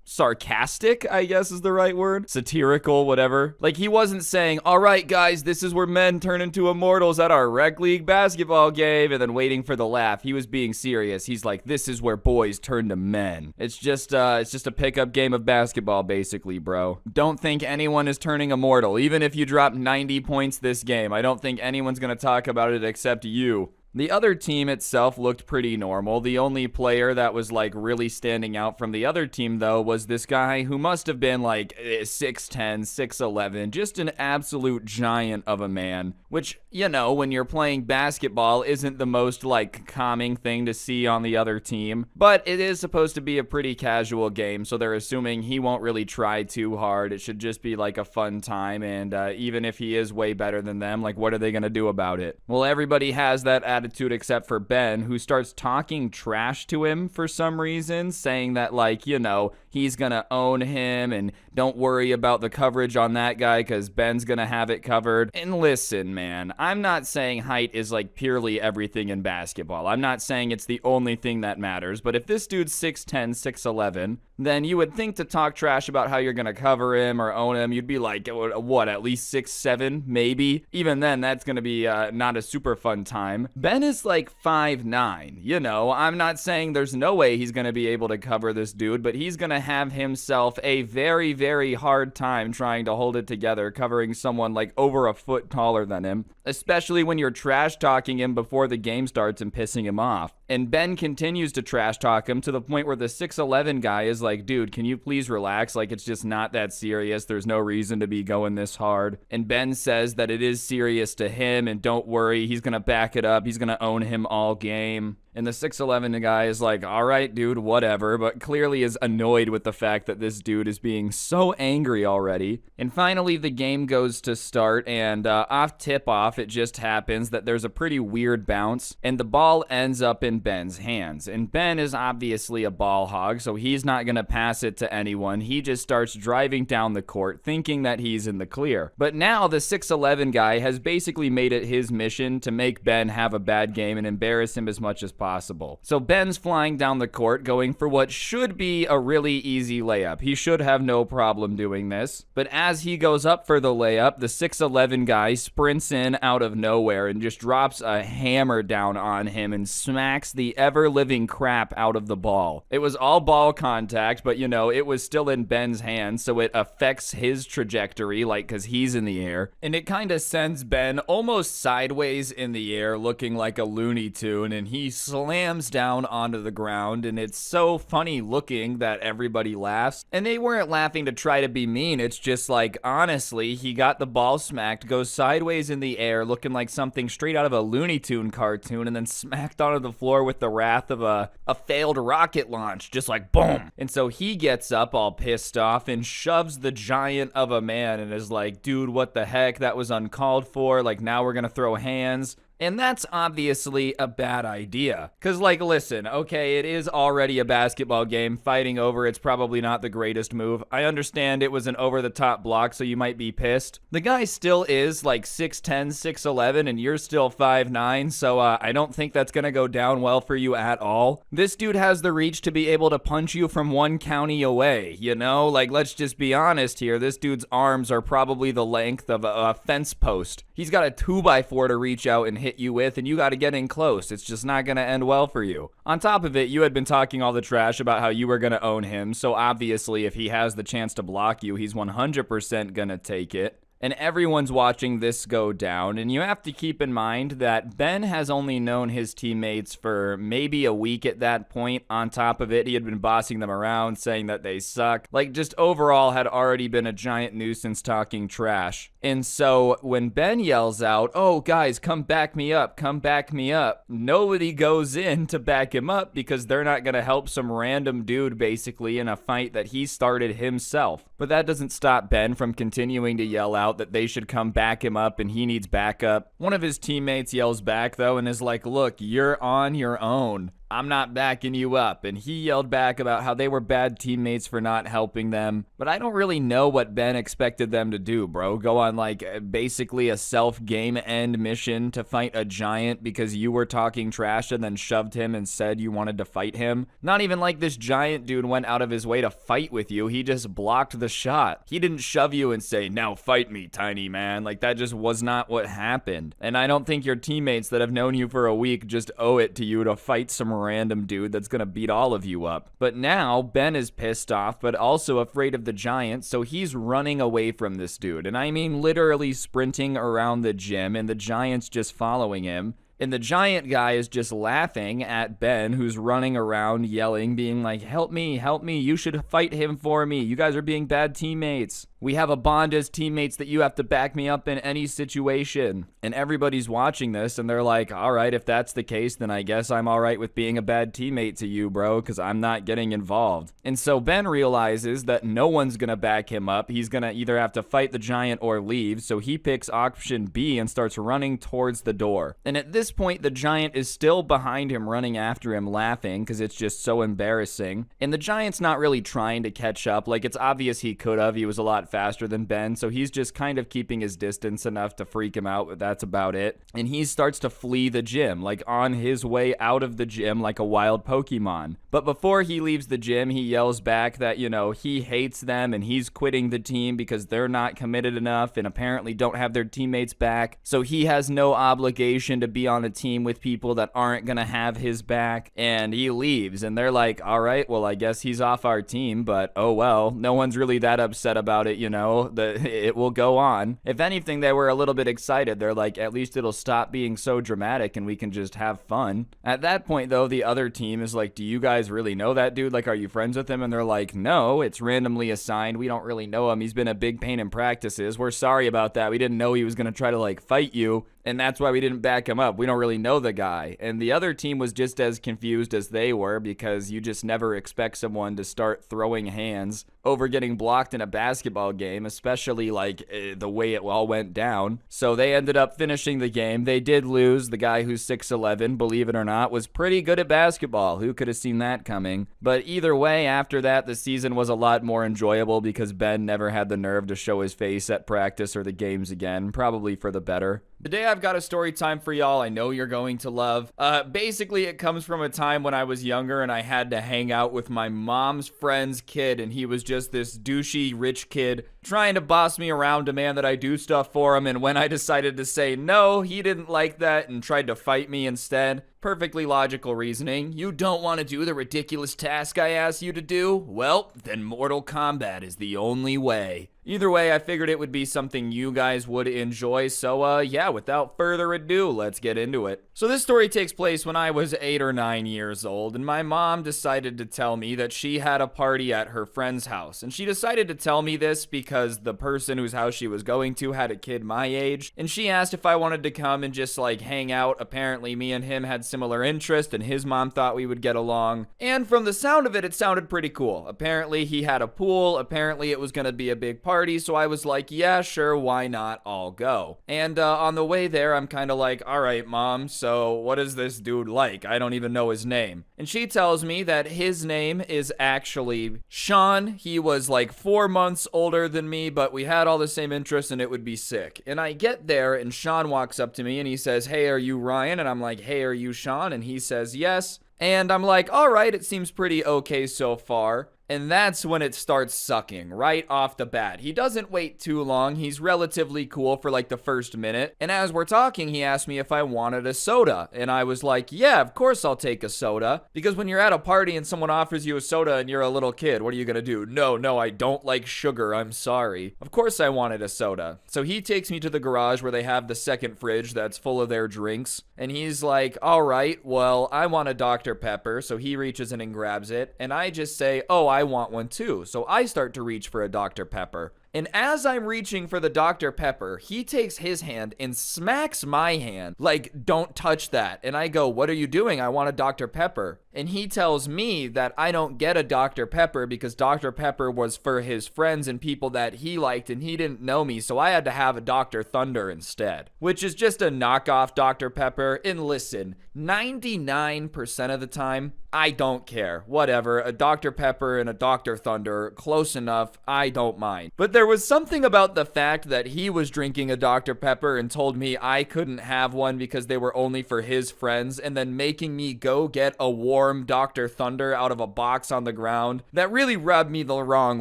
sarcastic, I guess is the right word. Satirical, whatever. Like, he wasn't saying, all right, guys, this is where men turn into immortals at our rec league basketball game, and then waiting for the laugh. He was being serious. He's like, this is where boys turn to men. It's just a pickup game of basketball, basically, bro. Don't think anyone is turning immortal. Even if you drop 90 points this game, I don't think anyone's gonna talk about it except you. The other team itself looked pretty normal. The only player that was like really standing out from the other team, though, was this guy who must have been like 6'10", 6'11", just an absolute giant of a man, which, you know, when you're playing basketball isn't the most like calming thing to see on the other team, but it is supposed to be a pretty casual game, so they're assuming he won't really try too hard. It should just be like a fun time, and even if he is way better than them, like, what are they gonna do about it? Well, everybody has that attitude except for Ben, who starts talking trash to him for some reason, saying that, like, you know, he's gonna own him and don't worry about the coverage on that guy because Ben's gonna have it covered. And listen, man, I'm not saying height is like purely everything in basketball. I'm not saying it's the only thing that matters, but if this dude's 6'10", 6'11", then you would think to talk trash about how you're gonna cover him or own him, you'd be like, what, at least 6'7", maybe? Even then, that's gonna be not a super fun time. Ben is like 5'9", you know, I'm not saying there's no way he's gonna be able to cover this dude, but he's gonna have himself a very, very hard time trying to hold it together, covering someone like over a foot taller than him, especially when you're trash talking him before the game starts and pissing him off. And Ben continues to trash talk him to the point where the 6'11" guy is like, dude, can you please relax? Like, it's just not that serious. There's no reason to be going this hard. And Ben says that it is serious to him, and don't worry, he's gonna back it up. He's gonna own him all game. And the 6'11" guy is like, all right, dude, whatever, but clearly is annoyed with the fact that this dude is being so angry already. And finally, the game goes to start, and off tip-off, it just happens that there's a pretty weird bounce, and the ball ends up in Ben's hands. And Ben is obviously a ball hog, so he's not going to pass it to anyone. He just starts driving down the court, thinking that he's in the clear. But now the 6'11" guy has basically made it his mission to make Ben have a bad game and embarrass him as much as possible. So Ben's flying down the court, going for what should be a really easy layup. He should have no problem doing this. But as he goes up for the layup, the 6'11" guy sprints in out of nowhere and just drops a hammer down on him and smacks the ever-living crap out of the ball. It was all ball contact, but, you know, it was still in Ben's hands, so it affects his trajectory, like, because he's in the air. And it kind of sends Ben almost sideways in the air, looking like a Looney Tune, and he slams down onto the ground, and it's so funny looking that everybody laughs. And they weren't laughing to try to be mean, it's just like, honestly, he got the ball smacked, goes sideways in the air, looking like something straight out of a Looney Tune cartoon, and then smacked onto the floor with the wrath of a failed rocket launch, just like boom. And so he gets up all pissed off and shoves the giant of a man and is like, dude, what the heck, that was uncalled for, like, now we're gonna throw hands. And that's obviously a bad idea. Because, like, listen, okay, it is already a basketball game. Fighting over it's probably not the greatest move. I understand it was an over-the-top block, so you might be pissed. The guy still is, like, 6'10", 6'11", and you're still 5'9", so I don't think that's gonna go down well for you at all. This dude has the reach to be able to punch you from one county away, you know? Like, let's just be honest here. This dude's arms are probably the length of a fence post. He's got a 2x4 to reach out and hit you with, and you gotta get in close. It's just not gonna end well for you. On top of it, you had been talking all the trash about how you were gonna own him, so obviously if he has the chance to block you, he's 100% gonna take it. And everyone's watching this go down, and you have to keep in mind that Ben has only known his teammates for maybe a week at that point. On top of it, he had been bossing them around, saying that they suck. Like, just overall had already been a giant nuisance talking trash. And so when Ben yells out, "Oh, guys, come back me up, come back me up," nobody goes in to back him up because they're not going to help some random dude basically in a fight that he started himself. But that doesn't stop Ben from continuing to yell out that they should come back him up and he needs backup. One of his teammates yells back though and is like, "Look, you're on your own. I'm not backing you up." And he yelled back about how they were bad teammates for not helping them. But I don't really know what Ben expected them to do, bro. Go on like basically a self-game end mission to fight a giant because you were talking trash and then shoved him and said you wanted to fight him. Not even like this giant dude went out of his way to fight with you. He just blocked the shot. He didn't shove you and say, "Now fight me, tiny man." Like, that just was not what happened. And I don't think your teammates that have known you for a week just owe it to you to fight some random dude that's gonna beat all of you up. But now Ben is pissed off but also afraid of the giant, so he's running away from this dude, and I mean literally sprinting around the gym, and the giant's just following him. And the giant guy is just laughing at Ben, who's running around yelling, being like, help me, you should fight him for me. You guys are being bad teammates. We have a bond as teammates that you have to back me up in any situation." And everybody's watching this and they're like, all right, if that's the case, then I guess I'm all right with being a bad teammate to you, bro, because I'm not getting involved. And so Ben realizes that no one's going to back him up. He's going to either have to fight the giant or leave. So he picks option B and starts running towards the door. And at this point, the giant is still behind him, running after him, laughing because it's just so embarrassing. And the giant's not really trying to catch up. Like, it's obvious he could have. He was a lot faster than Ben, so he's just kind of keeping his distance enough to freak him out, but that's about it. And he starts to flee the gym, like on his way out of the gym like a wild Pokemon. But before he leaves the gym, he yells back that, you know, he hates them and he's quitting the team because they're not committed enough and apparently don't have their teammates back. So he has no obligation to be on a team with people that aren't gonna have his back, and he leaves. And they're like, all right, well, I guess he's off our team, but oh well. No one's really that upset about it, you know, it will go on. If anything, they were a little bit excited. They're like, at least it'll stop being so dramatic and we can just have fun. At that point, though, the other team is like, do you guys really know that dude? Like, are you friends with him? And they're like, no, it's randomly assigned. We don't really know him. He's been a big pain in practices. We're sorry about that. We didn't know he was going to try to, like, fight you, and that's why we didn't back him up. We don't really know the guy. And the other team was just as confused as they were, because you just never expect someone to start throwing hands over getting blocked in a basketball game, especially like the way it all went down. So they ended up finishing the game. They did lose. The guy who's 6'11", believe it or not, was pretty good at basketball. Who could have seen that coming? But either way, after that, the season was a lot more enjoyable because Ben never had the nerve to show his face at practice or the games again, probably for the better. Today I've got a story time for y'all I know you're going to love. Basically it comes from a time when I was younger and I had to hang out with my mom's friend's kid, and he was just this douchey rich kid trying to boss me around, demand that I do stuff for him, and when I decided to say no, he didn't like that and tried to fight me instead. Perfectly logical reasoning. You don't want to do the ridiculous task I asked you to do? Well, then Mortal Kombat is the only way. Either way, I figured it would be something you guys would enjoy, so yeah, without further ado, let's get into it. So this story takes place when I was 8 or 9 years old, and my mom decided to tell me that she had a party at her friend's house. And she decided to tell me this because because the person whose house she was going to had a kid my age, and she asked if I wanted to come and just like hang out. Apparently me and him had similar interests, and his mom thought we would get along, and from the sound of it, it sounded pretty cool. Apparently he had a pool, apparently it was gonna be a big party, so I was like, yeah, sure, why not, I'll go. And on the way there, I'm kind of like, all right, mom, so what is this dude like? I don't even know his name. And she tells me that his name is actually Sean. He was like 4 months older than me, but we had all the same interests and it would be sick. And I get there and Sean walks up to me and he says, hey, are you Ryan? And I'm like, hey, are you Sean? And he says, yes. And I'm like, all right, it seems pretty okay so far. And that's when it starts sucking, right off the bat. He doesn't wait too long. He's relatively cool for like the first minute. And as we're talking, he asked me if I wanted a soda. And I was like, yeah, of course I'll take a soda. Because when you're at a party and someone offers you a soda and you're a little kid, what are you gonna do? No, I don't like sugar, I'm sorry. Of course I wanted a soda. So he takes me to the garage where they have the second fridge that's full of their drinks. And he's like, all right, well, I want a Dr. Pepper. So he reaches in and grabs it. And I just say, oh, I want one too. So I start to reach for a Dr. Pepper. And as I'm reaching for the Dr. Pepper, he takes his hand and smacks my hand. Like, don't touch that. And I go, what are you doing? I want a Dr. Pepper. And he tells me that I don't get a Dr. Pepper because Dr. Pepper was for his friends and people that he liked and he didn't know me. So I had to have a Dr. Thunder instead, which is just a knockoff Dr. Pepper. And listen, 99% of the time, I don't care. Whatever, a Dr. Pepper and a Dr. Thunder, close enough, I don't mind. But there was something about the fact that he was drinking a Dr. Pepper and told me I couldn't have one because they were only for his friends, and then making me go get a warm Dr. Thunder out of a box on the ground that really rubbed me the wrong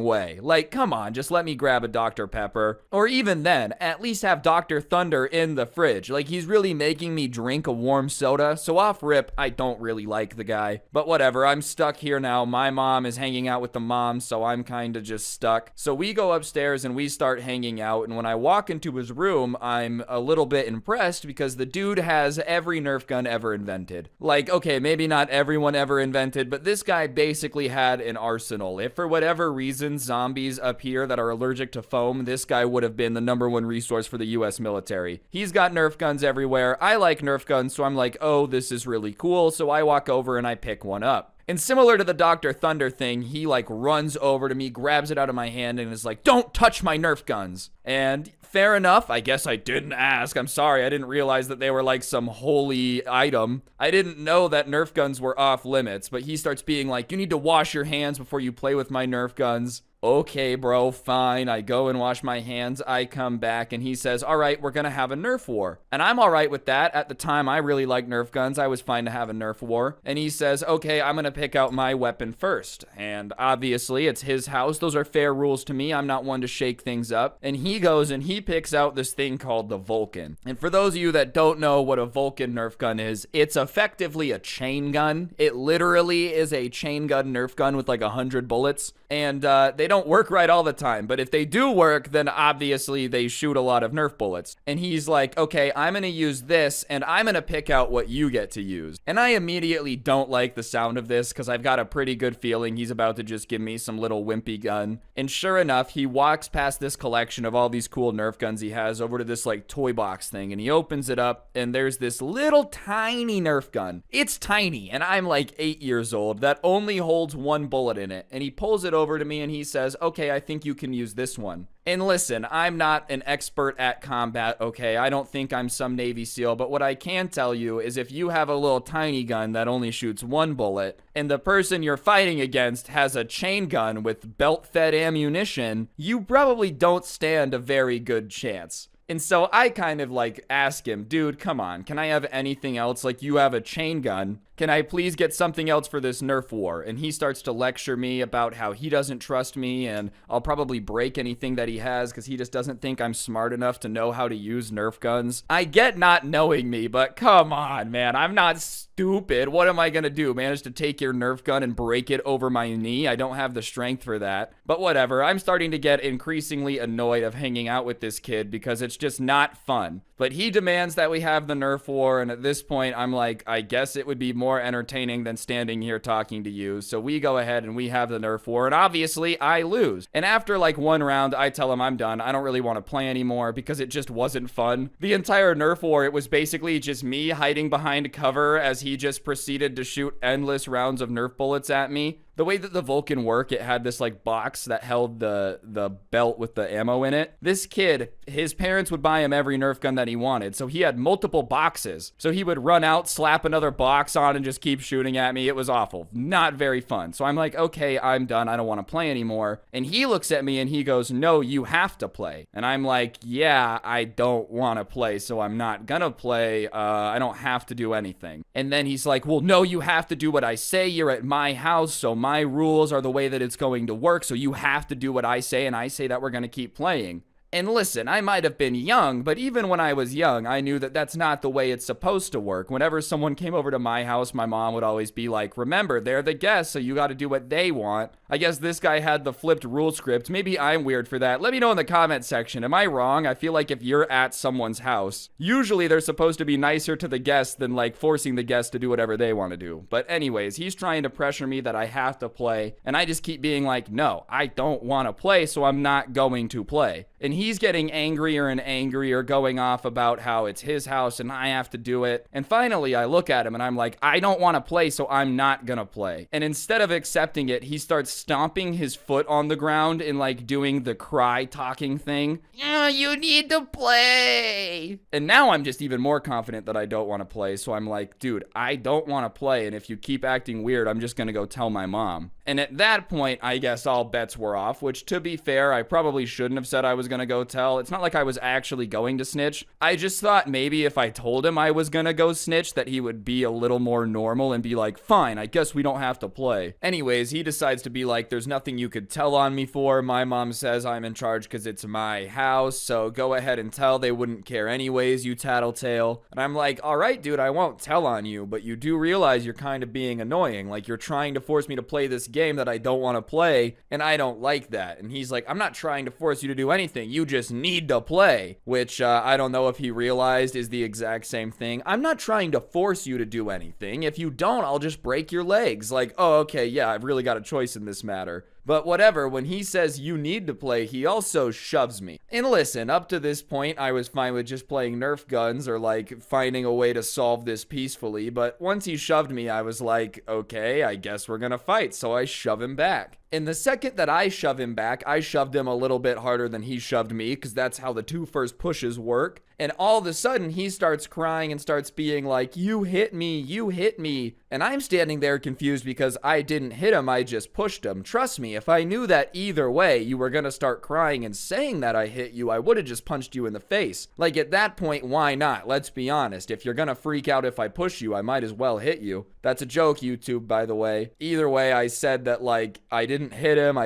way. Like, come on, just let me grab a Dr. Pepper. Or even then, at least have Dr. Thunder in the fridge. Like, he's really making me drink a warm soda, so off rip, I don't really like the guy. But whatever, I'm stuck here now. My mom is hanging out with the moms, so I'm kind of just stuck. So we go upstairs and we start hanging out, and when I walk into his room, I'm a little bit impressed because the dude has every Nerf gun ever invented. Like, okay, maybe not everyone ever invented, but this guy basically had an arsenal. If for whatever reason zombies appear that are allergic to foam, this guy would have been the #1 resource for the US military. He's got Nerf guns everywhere. I like Nerf guns, so I'm like, oh, this is really cool. So I walk over and I pick one up. And similar to the Dr. Thunder thing, he like runs over to me, grabs it out of my hand, and is like, don't touch my Nerf guns. And fair enough, I guess I didn't ask. I'm sorry, I didn't realize that they were like some holy item. I didn't know that Nerf guns were off limits, but he starts being like, you need to wash your hands before you play with my Nerf guns. Okay, bro, fine. I go and wash my hands. I come back and he says, all right, we're going to have a Nerf war. And I'm all right with that. At the time, I really liked Nerf guns. I was fine to have a Nerf war. And he says, okay, I'm going to pick out my weapon first. And obviously, it's his house. Those are fair rules to me. I'm not one to shake things up. And he goes and he picks out this thing called the Vulcan. And for those of you that don't know what a Vulcan Nerf gun is, it's effectively a chain gun. It literally is a chain gun Nerf gun with like 100 bullets. And they don't work right all the time, but if they do work, then obviously they shoot a lot of Nerf bullets. And he's like, okay, I'm gonna use this, and I'm gonna pick out what you get to use. And I immediately don't like the sound of this, because I've got a pretty good feeling he's about to just give me some little wimpy gun. And sure enough, he walks past this collection of all these cool Nerf guns he has over to this like toy box thing, and he opens it up, and there's this little tiny Nerf gun. It's tiny, and I'm like 8 years old, that only holds one bullet in it. And he pulls it over to me and he says, okay, I think you can use this one. And listen, I'm not an expert at combat, okay? I don't think I'm some Navy SEAL, but what I can tell you is if you have a little tiny gun that only shoots one bullet, and the person you're fighting against has a chain gun with belt-fed ammunition, you probably don't stand a very good chance. And so I kind of like ask him, dude, come on, can I have anything else? Like, you have a chain gun. Can I please get something else for this Nerf war? And he starts to lecture me about how he doesn't trust me and I'll probably break anything that he has because he just doesn't think I'm smart enough to know how to use Nerf guns. I get not knowing me, but come on, man. I'm not stupid. What am I gonna do? Manage to take your Nerf gun and break it over my knee? I don't have the strength for that. But whatever. I'm starting to get increasingly annoyed of hanging out with this kid because it's just not fun. But he demands that we have the Nerf war, and at this point, I'm like, I guess it would be more more entertaining than standing here talking to you. So we go ahead and we have the Nerf war, and obviously I lose. And after like one round, I tell him I'm done. I don't really want to play anymore because it just wasn't fun. The entire Nerf war, it was basically just me hiding behind cover as he just proceeded to shoot endless rounds of Nerf bullets at me. The way that the Vulcan worked, it had this like box that held the belt with the ammo in it. This kid, his parents would buy him every Nerf gun that he wanted, so he had multiple boxes. So he would run out, slap another box on, and just keep shooting at me. It was awful. Not very fun. So I'm like, okay, I'm done. I don't want to play anymore. And he looks at me and he goes, no, you have to play. And I'm like, yeah, I don't want to play, so I'm not gonna play. I don't have to do anything. And then he's like, well, no, you have to do what I say. You're at my house, so my rules are the way that it's going to work, so you have to do what I say, and I say that we're going to keep playing. And listen, I might have been young, but even when I was young, I knew that that's not the way it's supposed to work. Whenever someone came over to my house, my mom would always be like, remember, they're the guests, so you got to do what they want. I guess this guy had the flipped rule script. Maybe I'm weird for that. Let me know in the comment section. Am I wrong? I feel like if you're at someone's house, usually they're supposed to be nicer to the guests than like forcing the guests to do whatever they want to do. But anyways, he's trying to pressure me that I have to play, and I just keep being like, no, I don't want to play, so I'm not going to play. And he's getting angrier and angrier, going off about how it's his house and I have to do it. And finally, I look at him and I'm like, I don't want to play, so I'm not gonna play. And instead of accepting it, he starts stomping his foot on the ground and like doing the cry talking thing. Oh, you need to play. And now I'm just even more confident that I don't want to play. So I'm like, dude, I don't want to play. And if you keep acting weird, I'm just gonna go tell my mom. And at that point, I guess all bets were off, which to be fair, I probably shouldn't have said I was gonna go tell. It's not like I was actually going to snitch. I just thought maybe if I told him I was gonna go snitch that he would be a little more normal and be like, fine, I guess we don't have to play. Anyways, he decides to be like, there's nothing you could tell on me for. My mom says I'm in charge because it's my house, so go ahead and tell. They wouldn't care anyways, you tattletale. And I'm like, all right, dude, I won't tell on you, but you do realize you're kind of being annoying. Like, you're trying to force me to play this game that I don't want to play, and I don't like that. And he's like, I'm not trying to force you to do anything. You just need to play, which I don't know if he realized is the exact same thing. I'm not trying to force you to do anything. If you don't, I'll just break your legs. Like, oh, okay, yeah, I've really got a choice in this matter. But whatever, when he says you need to play, he also shoves me. And listen, up to this point, I was fine with just playing Nerf guns or like finding a way to solve this peacefully. But once he shoved me, I was like, okay, I guess we're gonna fight. So I shove him back. And the second that I shove him back, I shoved him a little bit harder than he shoved me, because that's how the two first pushes work. And all of a sudden, he starts crying and starts being like, you hit me, you hit me. And I'm standing there confused because I didn't hit him, I just pushed him. Trust me, if I knew that either way you were gonna start crying and saying that I hit you, I would have just punched you in the face. Like, at that point, why not? Let's be honest. If you're gonna freak out if I push you, I might as well hit you. That's a joke, YouTube, by the way. Either way, I said that, like, I didn't hit him,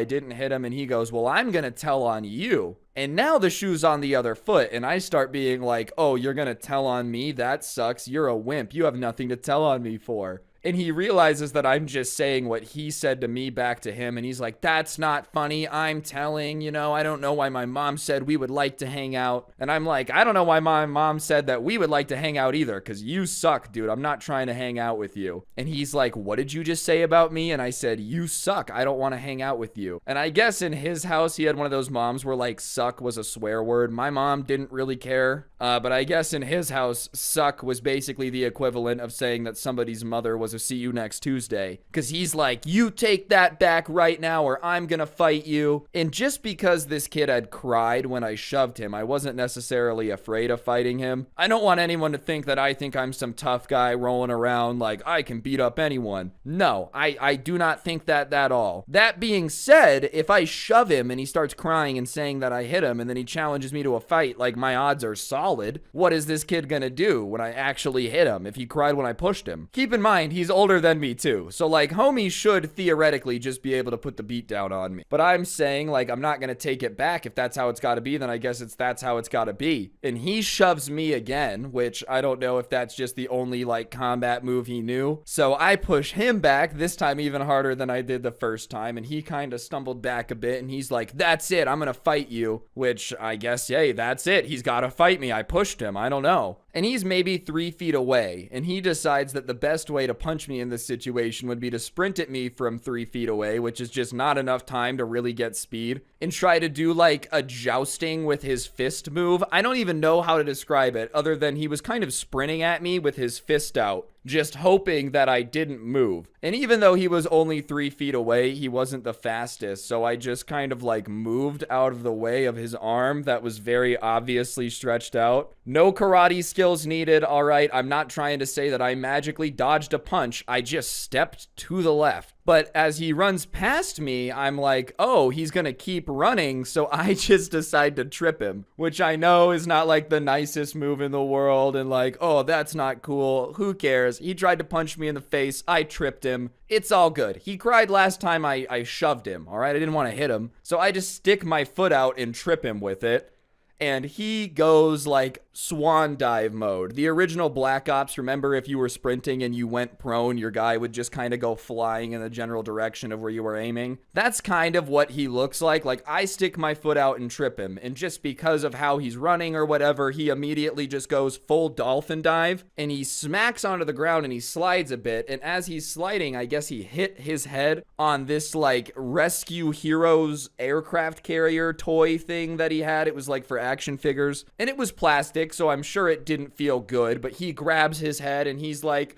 and he goes, well, I'm gonna tell on you. And now the shoe's on the other foot, and I start being like, oh, you're gonna tell on me? That sucks. You're a wimp. You have nothing to tell on me for. And he realizes that I'm just saying what he said to me back to him. And he's like, that's not funny. I'm telling, I don't know why my mom said we would like to hang out. And I'm like, I don't know why my mom said that we would like to hang out either. Because you suck, dude. I'm not trying to hang out with you. And he's like, what did you just say about me? And I said, you suck. I don't want to hang out with you. And I guess in his house, he had one of those moms where like suck was a swear word. My mom didn't really care. But I guess in his house, suck was basically the equivalent of saying that somebody's mother was a see you next Tuesday. Because he's like, you take that back right now or I'm gonna fight you. And just because this kid had cried when I shoved him, I wasn't necessarily afraid of fighting him. I don't want anyone to think that I think I'm some tough guy rolling around like I can beat up anyone. No, I do not think that at all. That being said, if I shove him and he starts crying and saying that I hit him and then he challenges me to a fight, like my odds are solid, what is this kid gonna do when I actually hit him if he cried when I pushed him? Keep in mind, he's older than me too. So like homie should theoretically just be able to put the beat down on me. But I'm saying like I'm not gonna take it back. If that's how it's gotta be, then I guess that's how it's gotta be. And he shoves me again, which I don't know if that's just the only like combat move he knew. So I push him back, this time even harder than I did the first time, and he kind of stumbled back a bit and he's like, that's it, I'm gonna fight you. Which I guess, yay, that's it. He's gotta fight me. I pushed him. I don't know. and he's maybe 3 feet away, and he decides that the best way to punch me in this situation would be to sprint at me from 3 feet away, which is just not enough time to really get speed, and try to do like a jousting with his fist move. I don't even know how to describe it other than he was kind of sprinting at me with his fist out, just hoping that I didn't move. And even though he was only 3 feet away, he wasn't the fastest, so I just kind of like moved out of the way of his arm that was very obviously stretched out. No karate skills needed, alright? I'm not trying to say that I magically dodged a punch, I just stepped to the left. But as he runs past me, I'm like, oh, he's gonna keep running, so I just decide to trip him, which I know is not like the nicest move in the world, and like, oh, that's not cool, who cares? He tried to punch me in the face, I tripped him, it's all good. He cried last time I shoved him, alright? I didn't want to hit him, so I just stick my foot out and trip him with it. And he goes like swan dive mode. The original Black Ops, remember if you were sprinting and you went prone, your guy would just kind of go flying in the general direction of where you were aiming? That's kind of what he looks like. Like, I stick my foot out and trip him, and just because of how he's running or whatever, he immediately just goes full dolphin dive, and he smacks onto the ground and he slides a bit, and as he's sliding, I guess he hit his head on this like Rescue Heroes aircraft carrier toy thing that he had. It was like for action figures, and it was plastic, so I'm sure it didn't feel good, but he grabs his head and he's like,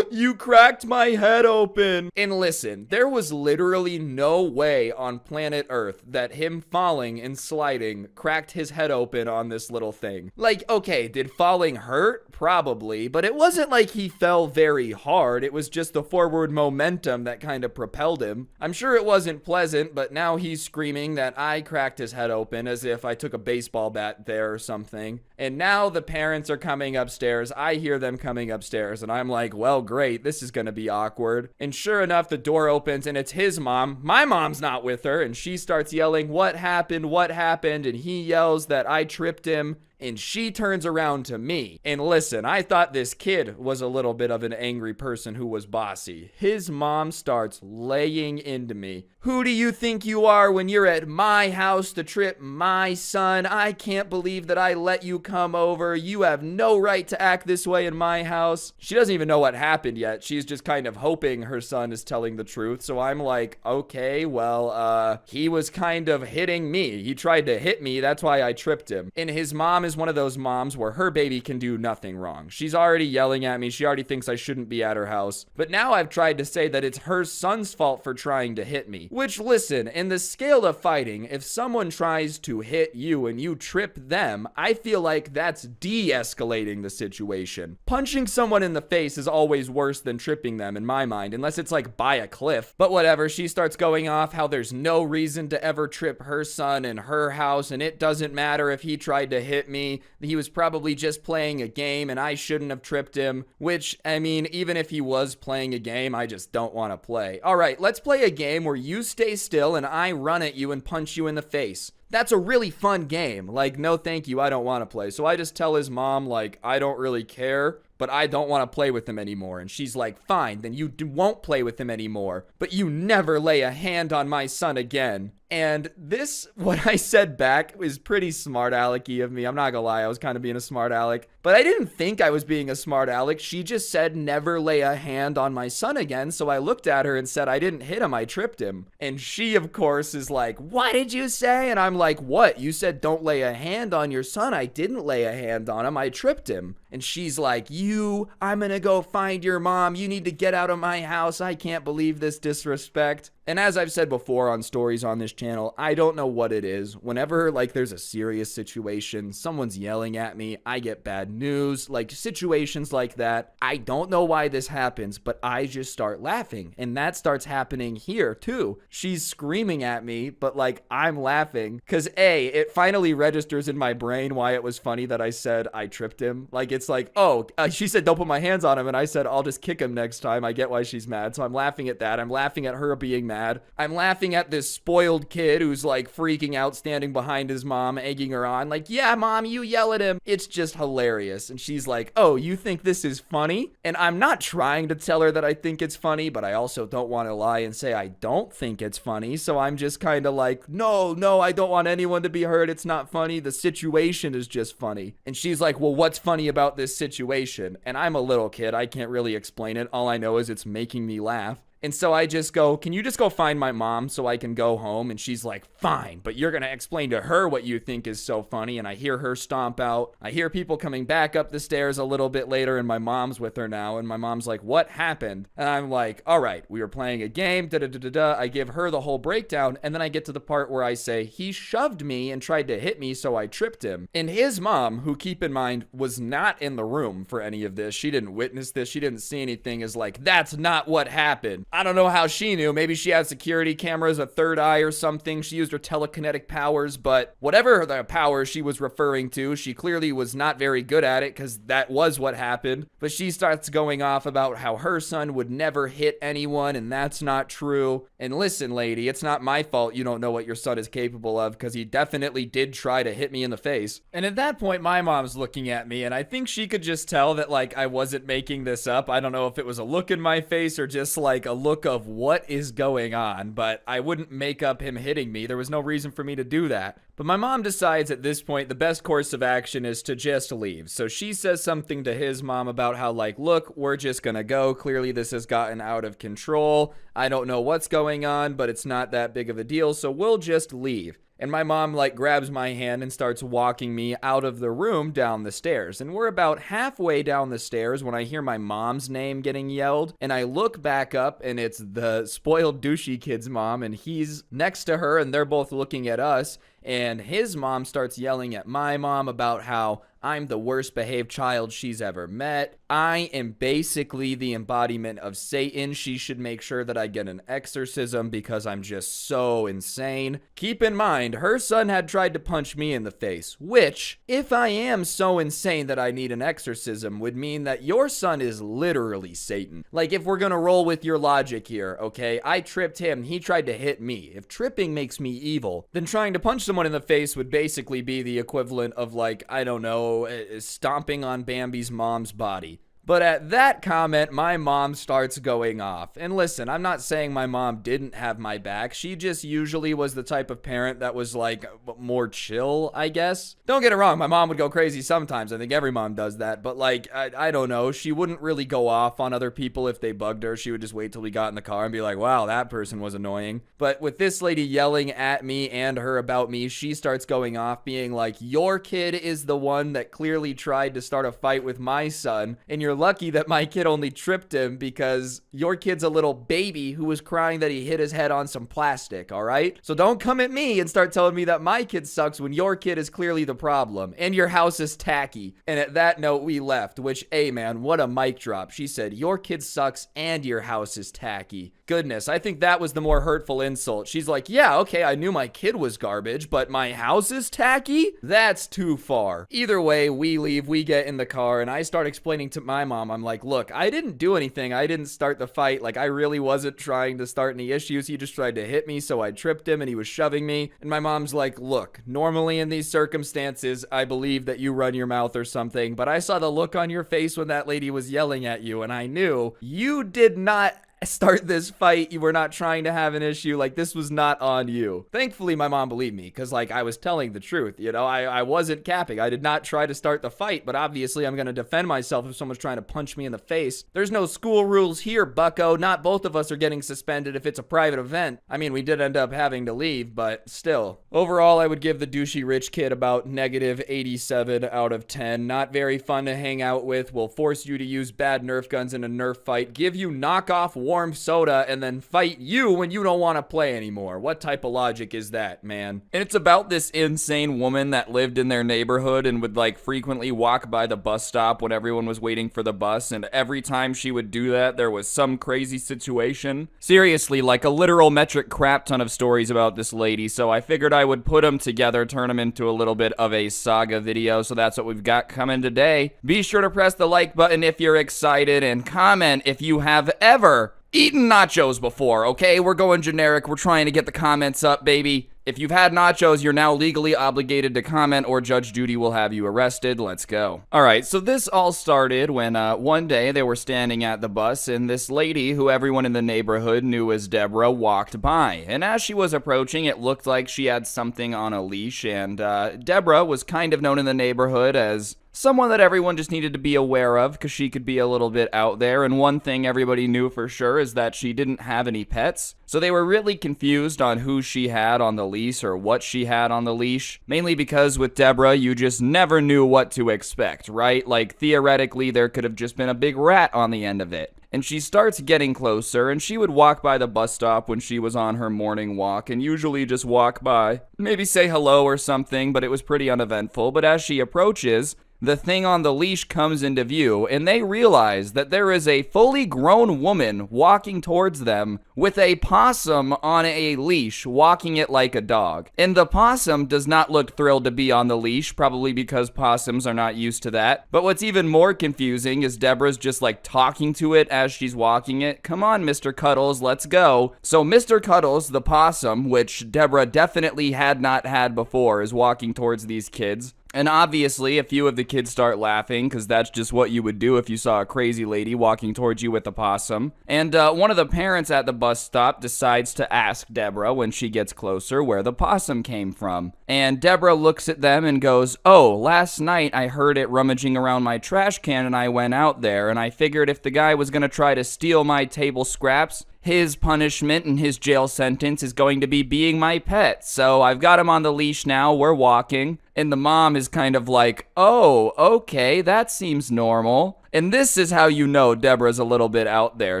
you cracked my head open. And listen, there was literally no way on planet Earth that him falling and sliding cracked his head open on this little thing. Like, okay, did falling hurt? Probably, but it wasn't like he fell very hard. It was just the forward momentum that kind of propelled him. I'm sure it wasn't pleasant, but now he's screaming that I cracked his head open as if I took a baseball bat there or something. And now the parents are coming upstairs. I hear them coming upstairs, and I'm like, well, great, this is gonna be awkward. And sure enough, the door opens and it's his mom. My mom's not with her, and she starts yelling, what happened? What happened? And he yells that I tripped him. And she turns around to me. And listen, I thought this kid was a little bit of an angry person who was bossy. His mom starts laying into me. Who do you think you are when you're at my house to trip my son? I can't believe that I let you come over. You have no right to act this way in my house. She doesn't even know what happened yet. She's just kind of hoping her son is telling the truth. So I'm like, okay, well, he was kind of hitting me. He tried to hit me. That's why I tripped him. And his mom is one of those moms where her baby can do nothing wrong. She's already yelling at me. She already thinks I shouldn't be at her house. But now I've tried to say that it's her son's fault for trying to hit me. Which, listen, in the scale of fighting, if someone tries to hit you and you trip them, I feel like that's de-escalating the situation. Punching someone in the face is always worse than tripping them in my mind, unless it's like by a cliff. But whatever, she starts going off how there's no reason to ever trip her son in her house, and it doesn't matter if he tried to hit me. He was probably just playing a game and I shouldn't have tripped him, which, I mean, even if he was playing a game, I just don't want to play. All right, let's play a game where you stay still and I run at you and punch you in the face. That's a really fun game. Like, no thank you, I don't want to play. So I just tell his mom, like, I don't really care, but I don't want to play with him anymore. And she's like, fine, then you won't play with him anymore, but you never lay a hand on my son again. And this, what I said back, is pretty smart alecky of me. I'm not gonna lie, I was kind of being a smart aleck. But I didn't think I was being a smart aleck. She just said never lay a hand on my son again. So I looked at her and said I didn't hit him, I tripped him. And she, of course, is like, what did you say? And I'm like, what? You said don't lay a hand on your son. I didn't lay a hand on him, I tripped him. And she's like, I'm gonna go find your mom. You need to get out of my house. I can't believe this disrespect. And as I've said before on stories on this channel, I don't know what it is. Whenever, like, there's a serious situation, someone's yelling at me, I get bad news, like, situations like that. I don't know why this happens, but I just start laughing. And that starts happening here, too. She's screaming at me, but, like, I'm laughing. Because, A, it finally registers in my brain why it was funny that I said I tripped him. Like, it's like, oh, she said don't put my hands on him, and I said I'll just kick him next time. I get why she's mad. So I'm laughing at that. I'm laughing at her being mad mad. I'm laughing at this spoiled kid who's like freaking out, standing behind his mom, egging her on, like, yeah, mom, you yell at him. It's just hilarious. And she's like, oh, you think this is funny? And I'm not trying to tell her that I think it's funny, but I also don't want to lie and say I don't think it's funny. So I'm just kind of like, no, I don't want anyone to be hurt. It's not funny. The situation is just funny. And she's like, well, what's funny about this situation? And I'm a little kid. I can't really explain it. All I know is it's making me laugh. And so I just go, can you just go find my mom so I can go home? And she's like, fine, but you're going to explain to her what you think is so funny. And I hear her stomp out. I hear people coming back up the stairs a little bit later, and my mom's with her now. And my mom's like, what happened? And I'm like, all right, we were playing a game, da-da-da-da-da. I give her the whole breakdown. And then I get to the part where I say, he shoved me and tried to hit me, so I tripped him. And his mom, who, keep in mind, was not in the room for any of this. She didn't witness this. She didn't see anything, is like, that's not what happened. I don't know how she knew. Maybe she had security cameras, a third eye or something. She used her telekinetic powers, but whatever the power she was referring to, she clearly was not very good at it, because that was what happened. But she starts going off about how her son would never hit anyone, and that's not true. And listen, lady, it's not my fault you don't know what your son is capable of, because he definitely did try to hit me in the face. And at that point, my mom's looking at me, and I think she could just tell that, like, I wasn't making this up. I don't know if it was a look in my face or just like a look of what is going on, but I wouldn't make up him hitting me. There was no reason for me to do that. But my mom decides at this point the best course of action is to just leave. So she says something to his mom about how, like, look, we're just gonna go. Clearly this has gotten out of control. I don't know what's going on, but it's not that big of a deal, so we'll just leave. And my mom, like, grabs my hand and starts walking me out of the room down the stairs. And we're about halfway down the stairs when I hear my mom's name getting yelled. And I look back up, and it's the spoiled douchey kid's mom, and he's next to her, and they're both looking at us. And his mom starts yelling at my mom about how I'm the worst behaved child she's ever met. I am basically the embodiment of Satan. She should make sure that I get an exorcism because I'm just so insane. Keep in mind, her son had tried to punch me in the face, which, if I am so insane that I need an exorcism, would mean that your son is literally Satan. Like, if we're gonna roll with your logic here, okay? I tripped him, he tried to hit me. If tripping makes me evil, then trying to punch someone in the face would basically be the equivalent of, like, I don't know, stomping on Bambi's mom's body. But at that comment, my mom starts going off. And listen, I'm not saying my mom didn't have my back. She just usually was the type of parent that was, like, more chill, I guess. Don't get it wrong, my mom would go crazy sometimes. I think every mom does that. But, like, I don't know. She wouldn't really go off on other people if they bugged her. She would just wait till we got in the car and be like, wow, that person was annoying. But with this lady yelling at me and her about me, she starts going off, being like, your kid is the one that clearly tried to start a fight with my son, and you're lucky that my kid only tripped him because your kid's a little baby who was crying that he hit his head on some plastic, all right? So don't come at me and start telling me that my kid sucks when your kid is clearly the problem and your house is tacky. And at that note, we left, which, hey man, what a mic drop. She said, your kid sucks and your house is tacky. Goodness, I think that was the more hurtful insult. She's like, yeah, okay, I knew my kid was garbage, but my house is tacky? That's too far. Either way, we leave, we get in the car, and I start explaining to my mom, I'm like, look, I didn't do anything. I didn't start the fight. Like, I really wasn't trying to start any issues. He just tried to hit me, so I tripped him, and he was shoving me. And my mom's like, look, normally in these circumstances, I believe that you run your mouth or something, but I saw the look on your face when that lady was yelling at you, and I knew you did not start this fight. You were not trying to have an issue. Like, this was not on you. Thankfully, my mom believed me because, like, I was telling the truth. You know, I wasn't capping. I did not try to start the fight, but obviously I'm going to defend myself if someone's trying to punch me in the face. There's no school rules here, bucko. Not both of us are getting suspended if it's a private event. I mean, we did end up having to leave, but still. Overall, I would give the douchey rich kid about negative 87 out of 10. Not very fun to hang out with. Will force you to use bad Nerf guns in a Nerf fight. Give you knockoff warm soda and then fight you when you don't want to play anymore. What type of logic is that, man? And it's about this insane woman that lived in their neighborhood and would, like, frequently walk by the bus stop when everyone was waiting for the bus, and every time she would do that, there was some crazy situation. Seriously, like a literal metric crap ton of stories about this lady, so I figured I would put them together, turn them into a little bit of a saga video, so that's what we've got coming today. Be sure to press the like button if you're excited, and comment if you have ever eaten nachos before, okay? We're going generic. We're trying to get the comments up, baby. If you've had nachos, you're now legally obligated to comment or Judge Judy will have you arrested. Let's go. All right, so this all started when one day they were standing at the bus and this lady who everyone in the neighborhood knew as Deborah walked by. And as she was approaching, it looked like she had something on a leash. And Deborah was kind of known in the neighborhood as someone that everyone just needed to be aware of because she could be a little bit out there. And one thing everybody knew for sure is that she didn't have any pets. So they were really confused on who she had on the leash or what she had on the leash. Mainly because with Deborah, you just never knew what to expect, right? Like theoretically, there could have just been a big rat on the end of it. And she starts getting closer, and she would walk by the bus stop when she was on her morning walk, and usually just walk by, maybe say hello or something, but it was pretty uneventful. But as she approaches, the thing on the leash comes into view, and they realize that there is a fully grown woman walking towards them with a possum on a leash, walking it like a dog. And the possum does not look thrilled to be on the leash, probably because possums are not used to that. But what's even more confusing is Deborah's just like talking to it as she's walking it. Come on, Mr. Cuddles, let's go. So Mr. Cuddles, the possum, which Deborah definitely had not had before, is walking towards these kids. And obviously, a few of the kids start laughing because that's just what you would do if you saw a crazy lady walking towards you with a possum. And one of the parents at the bus stop decides to ask Deborah when she gets closer where the possum came from. And Deborah looks at them and goes, "Oh, last night I heard it rummaging around my trash can and I went out there and I figured if the guy was going to try to steal my table scraps, his punishment and his jail sentence is going to be being my pet. So I've got him on the leash now, we're walking." And the mom is kind of like, "Oh, okay, that seems normal." And this is how you know Deborah's a little bit out there.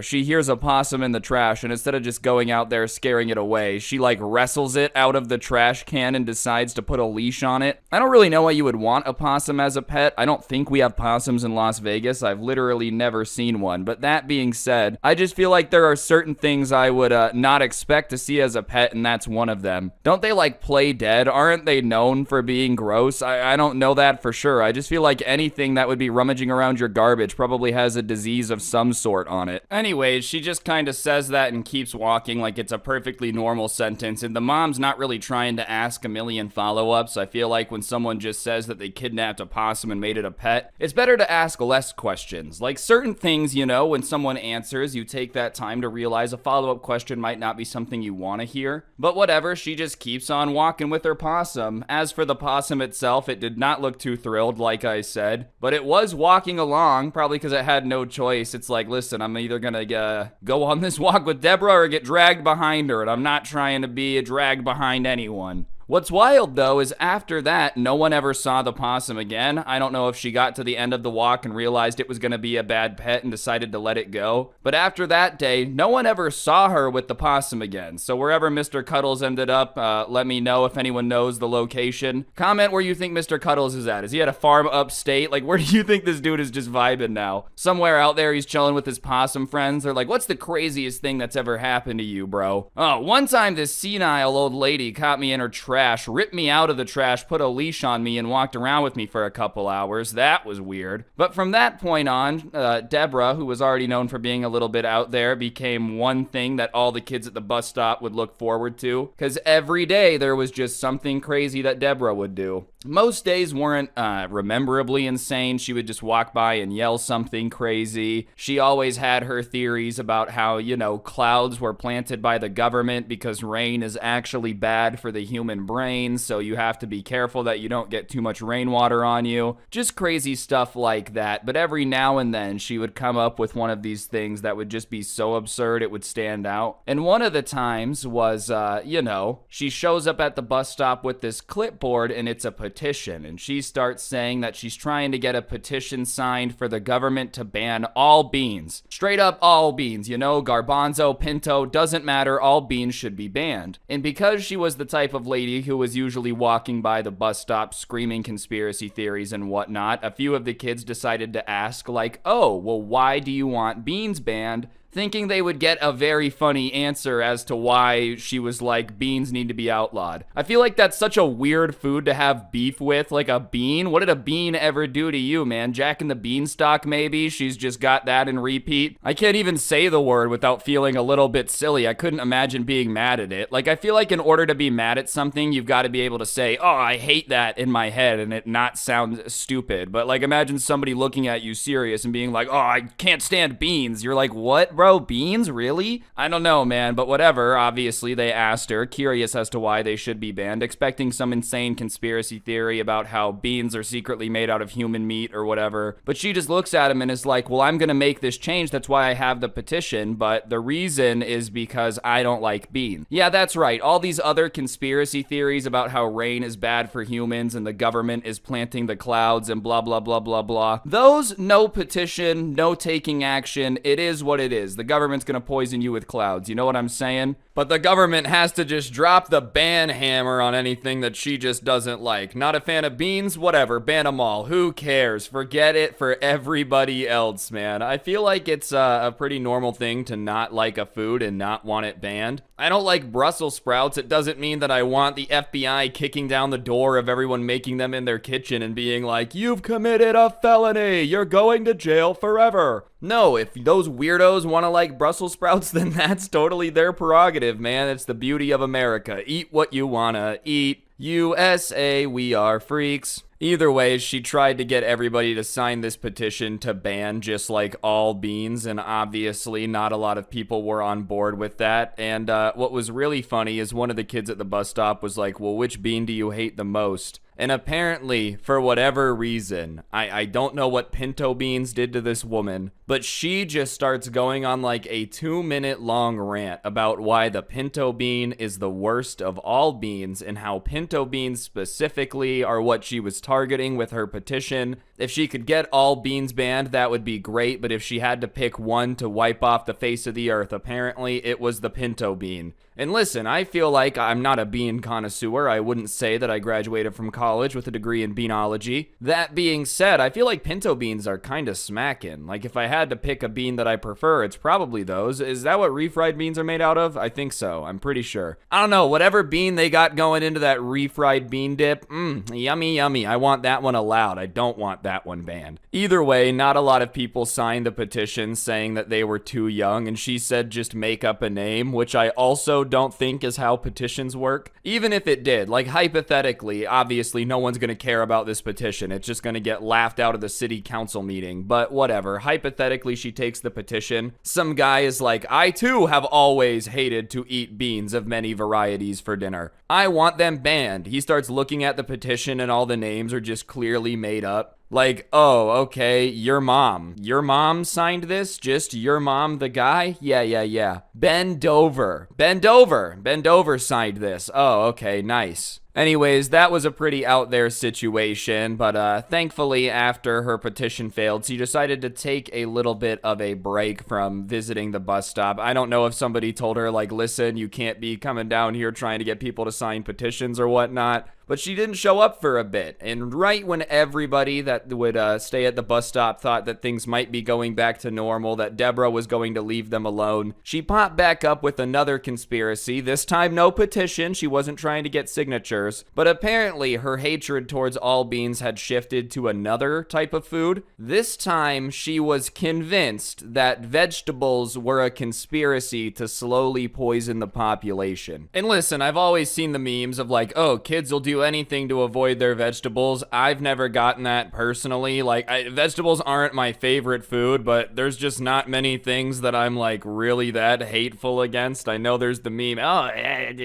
She hears a possum in the trash, and instead of just going out there scaring it away, she like wrestles it out of the trash can and decides to put a leash on it. I don't really know why you would want a possum as a pet. I don't think we have possums in Las Vegas. I've literally never seen one. But that being said, I just feel like there are certain things I would not expect to see as a pet, and that's one of them. Don't they like play dead? Aren't they known for being gross? I don't know that for sure. I just feel like anything that would be rummaging around your garbage probably has a disease of some sort on it. Anyways, she just kind of says that and keeps walking like it's a perfectly normal sentence, and the mom's not really trying to ask a million follow-ups. I feel like when someone just says that they kidnapped a possum and made it a pet, it's better to ask less questions. Like certain things, you know, when someone answers, you take that time to realize a follow-up question might not be something you want to hear. But whatever, she just keeps on walking with her possum. As for the possum itself, it did not look too thrilled, like I said, but it was walking along, probably because it had no choice. It's like, listen, I'm either gonna go on this walk with Deborah or get dragged behind her, and I'm not trying to be dragged behind anyone. What's wild, though, is after that, no one ever saw the possum again. I don't know if she got to the end of the walk and realized it was going to be a bad pet and decided to let it go. But after that day, no one ever saw her with the possum again. So wherever Mr. Cuddles ended up, let me know if anyone knows the location. Comment where you think Mr. Cuddles is at. Is he at a farm upstate? Like, where do you think this dude is just vibing now? Somewhere out there he's chilling with his possum friends. They're like, "What's the craziest thing that's ever happened to you, bro?" Oh, one time this senile old lady caught me in her trash, ripped me out of the trash, put a leash on me, and walked around with me for a couple hours. That was weird. But from that point on, Deborah, who was already known for being a little bit out there, became one thing that all the kids at the bus stop would look forward to, because every day there was just something crazy that Deborah would do. Most days weren't rememberably insane. She would just walk by and yell something crazy. She always had her theories about how, you know, clouds were planted by the government because rain is actually bad for the human brain, so you have to be careful that you don't get too much rainwater on you. Just crazy stuff like that. But every now and then she would come up with one of these things that would just be so absurd it would stand out. And one of the times was, you know, she shows up at the bus stop with this clipboard and it's a petition, and she starts saying that she's trying to get a petition signed for the government to ban all beans. Straight up all beans, you know, garbanzo, pinto, doesn't matter, all beans should be banned. And because she was the type of lady who was usually walking by the bus stop screaming conspiracy theories and whatnot, a few of the kids decided to ask like, "Oh, well, why do you want beans banned?" thinking they would get a very funny answer as to why she was like, beans need to be outlawed. I feel like that's such a weird food to have beef with, like a bean. What did a bean ever do to you, man? Jack and the Beanstalk, maybe? She's just got that in repeat. I can't even say the word without feeling a little bit silly. I couldn't imagine being mad at it. Like, I feel like in order to be mad at something, you've got to be able to say, oh, I hate that in my head, and it not sound stupid. But like, imagine somebody looking at you serious and being like, oh, I can't stand beans. You're like, what, bro? Beans? Really? I don't know, man, but whatever. Obviously, they asked her, curious as to why they should be banned, expecting some insane conspiracy theory about how beans are secretly made out of human meat or whatever. But she just looks at him and is like, well, I'm gonna make this change. That's why I have the petition, but the reason is because I don't like beans. Yeah, that's right. All these other conspiracy theories about how rain is bad for humans and the government is planting the clouds and blah, blah, blah, blah, blah. Those, no petition, no taking action. It is what it is. The government's gonna poison you with clouds. You know what I'm saying? But the government has to just drop the ban hammer on anything that she just doesn't like. Not a fan of beans? Whatever, ban them all. Who cares? Forget it for everybody else, man. I feel like it's a pretty normal thing to not like a food and not want it banned. I don't like Brussels sprouts. It doesn't mean that I want the FBI kicking down the door of everyone making them in their kitchen and being like, you've committed a felony. You're going to jail forever. No, if those weirdos want to like Brussels sprouts, then that's totally their prerogative, man. It's the beauty of America. Eat what you wanna eat. USA, we are freaks. Either way, she tried to get everybody to sign this petition to ban just like all beans, and obviously not a lot of people were on board with that. And what was really funny is one of the kids at the bus stop was like, well, which bean do you hate the most? And apparently, for whatever reason, I don't know what pinto beans did to this woman, but she just starts going on like a 2-minute long rant about why the pinto bean is the worst of all beans and how pinto beans specifically are what she was targeting with her petition. If she could get all beans banned, that would be great, but if she had to pick one to wipe off the face of the earth, apparently it was the pinto bean. And listen, I feel like I'm not a bean connoisseur. I wouldn't say that I graduated from college with a degree in beanology. That being said, I feel like pinto beans are kind of smacking. Like, if I had to pick a bean that I prefer, it's probably those. Is that what refried beans are made out of? I think so. I'm pretty sure. I don't know. Whatever bean they got going into that refried bean dip, yummy, yummy. I want that one allowed. I don't want that one banned. Either way, not a lot of people signed the petition saying that they were too young, and she said just make up a name, which I also don't think is how petitions work. Even if it did, like hypothetically, obviously no one's gonna care about this petition. It's just gonna get laughed out of the city council meeting, but whatever. Hypothetically, she takes the petition. Some guy is like, I too have always hated to eat beans of many varieties for dinner. I want them banned. He starts looking at the petition and all the names are just clearly made up. Like, oh, okay, your mom. Your mom signed this? Just your mom, the guy? Yeah. Ben Dover signed this. Oh, okay, nice. Anyways, that was a pretty out there situation, but thankfully after her petition failed, she decided to take a little bit of a break from visiting the bus stop. I don't know if somebody told her, like, listen, you can't be coming down here trying to get people to sign petitions or whatnot. But she didn't show up for a bit, and right when everybody that would stay at the bus stop thought that things might be going back to normal, that Deborah was going to leave them alone, she popped back up with another conspiracy. This time no petition, she wasn't trying to get signatures, but apparently her hatred towards all beans had shifted to another type of food. This time she was convinced that vegetables were a conspiracy to slowly poison the population. And listen, I've always seen the memes of like, oh, kids will do anything to avoid their vegetables. I've never gotten that personally. Like, vegetables aren't my favorite food, but there's just not many things that I'm like really that hateful against. I know there's the meme, oh,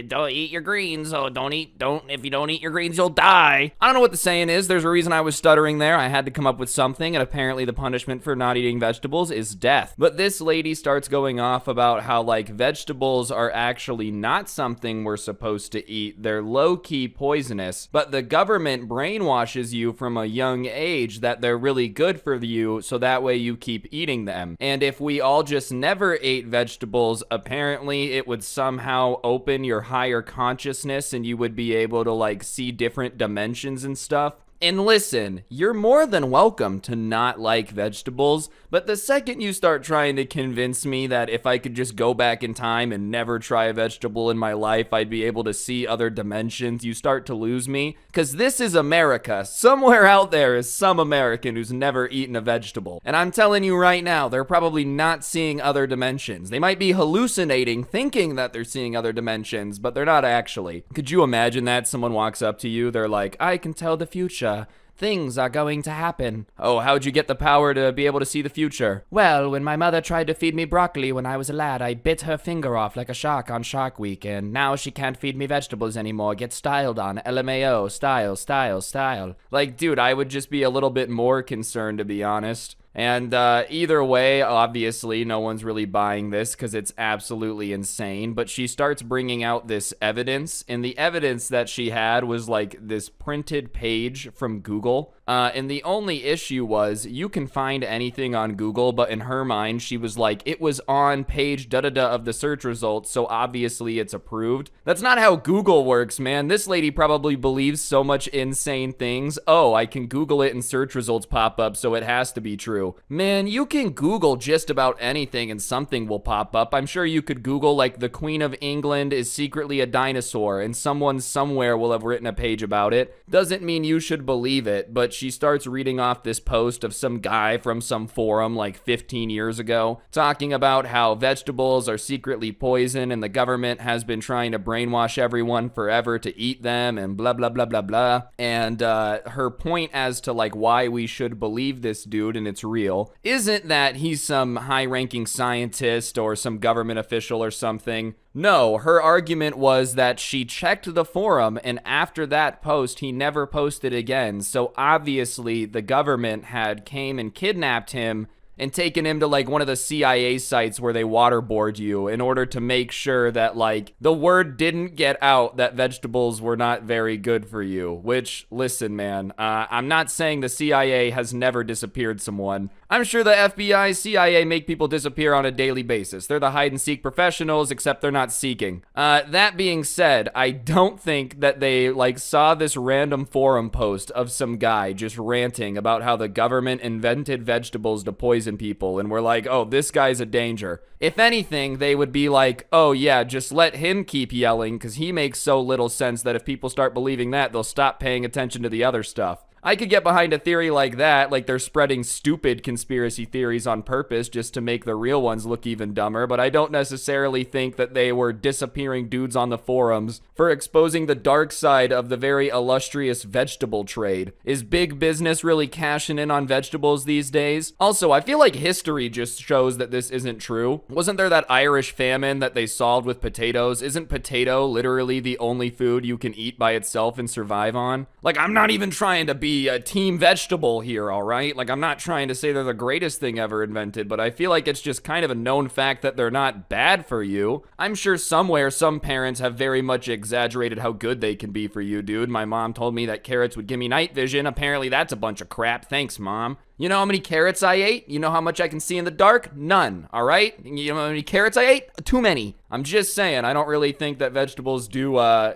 don't eat your greens. Oh, if you don't eat your greens, you'll die. I don't know what the saying is. There's a reason I was stuttering there. I had to come up with something, and apparently the punishment for not eating vegetables is death. But this lady starts going off about how like vegetables are actually not something we're supposed to eat. They're low-key poisonous. But the government brainwashes you from a young age that they're really good for you, so that way you keep eating them. And if we all just never ate vegetables, apparently it would somehow open your higher consciousness and you would be able to like see different dimensions and stuff. And listen, you're more than welcome to not like vegetables, but the second you start trying to convince me that if I could just go back in time and never try a vegetable in my life, I'd be able to see other dimensions, you start to lose me. Because this is America. Somewhere out there is some American who's never eaten a vegetable. And I'm telling you right now, they're probably not seeing other dimensions. They might be hallucinating, thinking that they're seeing other dimensions, but they're not actually. Could you imagine that? Someone walks up to you, they're like, I can tell the future. Things are going to happen. Oh, how'd you get the power to be able to see the future? Well, when my mother tried to feed me broccoli when I was a lad, I bit her finger off like a shark on Shark Week, and now she can't feed me vegetables anymore. Get styled on. LMAO. Style. Like, dude, I would just be a little bit more concerned, to be honest. And either way, obviously, no one's really buying this because it's absolutely insane. But she starts bringing out this evidence. And the evidence that she had was like this printed page from Google. And the only issue was you can find anything on Google. But in her mind, she was like, it was on page da-da-da of the search results. So obviously it's approved. That's not how Google works, man. This lady probably believes so much insane things. Oh, I can Google it and search results pop up. So it has to be true. Man, you can Google just about anything and something will pop up. I'm sure you could Google like the Queen of England is secretly a dinosaur and someone somewhere will have written a page about it. Doesn't mean you should believe it, but she starts reading off this post of some guy from some forum like 15 years ago talking about how vegetables are secretly poison and the government has been trying to brainwash everyone forever to eat them and blah, blah, blah, blah, blah. And her point as to like why we should believe this dude and it's real isn't that he's some high-ranking scientist or some government official or something. No, her argument was that she checked the forum and after that post, he never posted again. So obviously the government had came and kidnapped him and taken him to like one of the CIA sites where they waterboard you in order to make sure that like the word didn't get out that vegetables were not very good for you. Which, listen, man, I'm not saying the CIA has never disappeared someone. I'm sure the FBI, CIA make people disappear on a daily basis. They're the hide and seek professionals, except they're not seeking. That being said, I don't think that they like saw this random forum post of some guy just ranting about how the government invented vegetables to poison people and we're like, oh, this guy's a danger. If anything, they would be like, oh yeah, just let him keep yelling because he makes so little sense that if people start believing that, they'll stop paying attention to the other stuff. I could get behind a theory like that, like they're spreading stupid conspiracy theories on purpose just to make the real ones look even dumber, but I don't necessarily think that they were disappearing dudes on the forums for exposing the dark side of the very illustrious vegetable trade. Is big business really cashing in on vegetables these days? Also, I feel like history just shows that this isn't true. Wasn't there that Irish famine that they solved with potatoes? Isn't potato literally the only food you can eat by itself and survive on? Like, I'm not even trying to be a team vegetable here, all right? Like, I'm not trying to say they're the greatest thing ever invented, but I feel like it's just kind of a known fact that they're not bad for you. I'm sure somewhere some parents have very much exaggerated how good they can be for you, dude. My mom told me that carrots would give me night vision. Apparently that's a bunch of crap. Thanks, Mom. You know how many carrots I ate? You know how much I can see in the dark? None, all right? You know how many carrots I ate? Too many. I'm just saying, I don't really think that vegetables do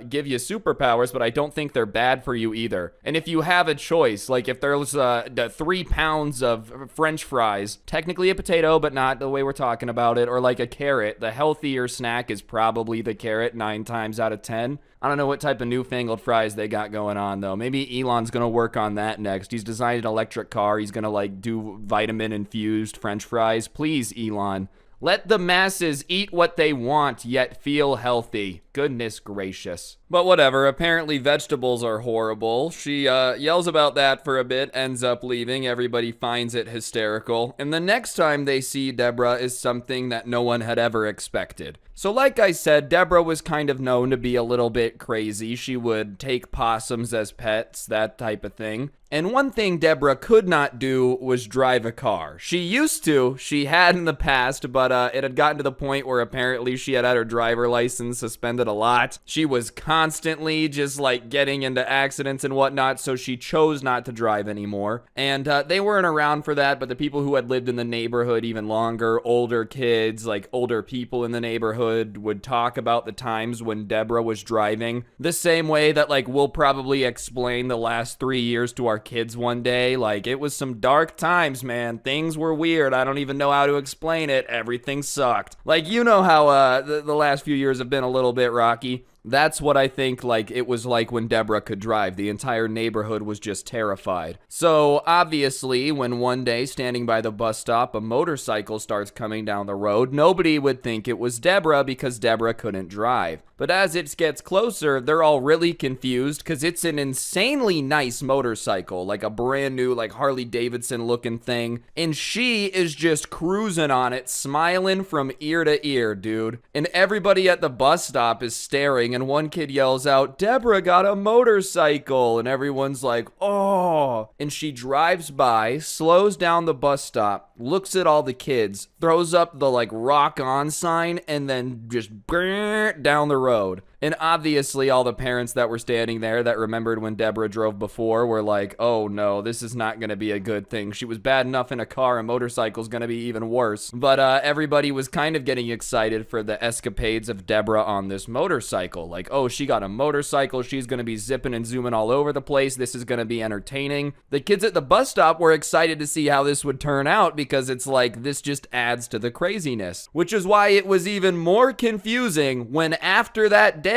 give you superpowers, but I don't think they're bad for you either. And if you have a choice, like if there's 3 pounds of French fries, technically a potato, but not the way we're talking about it, or like a carrot, the healthier snack is probably the carrot 9 times out of 10. I don't know what type of newfangled fries they got going on, though. Maybe Elon's going to work on that next. He's designed an electric car. He's going to, like, do vitamin-infused French fries. Please, Elon. Let the masses eat what they want, yet feel healthy. Goodness gracious. But whatever, apparently vegetables are horrible. She yells about that for a bit, ends up leaving. Everybody finds it hysterical. And the next time they see Deborah is something that no one had ever expected. So like I said, Deborah was kind of known to be a little bit crazy. She would take possums as pets, that type of thing. And one thing Deborah could not do was drive a car. She used to, she had in the past, but it had gotten to the point where apparently she had her driver license suspended a lot. She was constantly constantly just like getting into accidents and whatnot, so she chose not to drive anymore. And they weren't around for that, but the people who had lived in the neighborhood even longer, older kids, like older people in the neighborhood, would talk about the times when Deborah was driving the same way that like we'll probably explain the last 3 years to our kids one day. Like, it was some dark times, man. Things were weird. I don't even know how to explain it. Everything sucked. Like, you know how the last few years have been a little bit rocky. That's what I think like it was like when Deborah could drive. The entire neighborhood was just terrified. So obviously, when one day standing by the bus stop, a motorcycle starts coming down the road, nobody would think it was Deborah because Deborah couldn't drive. But as it gets closer, they're all really confused because it's an insanely nice motorcycle, like a brand new, like Harley Davidson looking thing. And she is just cruising on it, smiling from ear to ear, dude. And everybody at the bus stop is staring, and one kid yells out, "Deborah got a motorcycle," and everyone's like, "Oh." And she drives by, slows down the bus stop, looks at all the kids, throws up the like rock on sign, and then just down the road. And obviously all the parents that were standing there that remembered when Deborah drove before were like, oh no, this is not going to be a good thing. She was bad enough in a car, a motorcycle's going to be even worse. But everybody was kind of getting excited for the escapades of Deborah on this motorcycle. Like, oh, she got a motorcycle, she's going to be zipping and zooming all over the place, this is going to be entertaining. The kids at the bus stop were excited to see how this would turn out because it's like, this just adds to the craziness. Which is why it was even more confusing when after that day,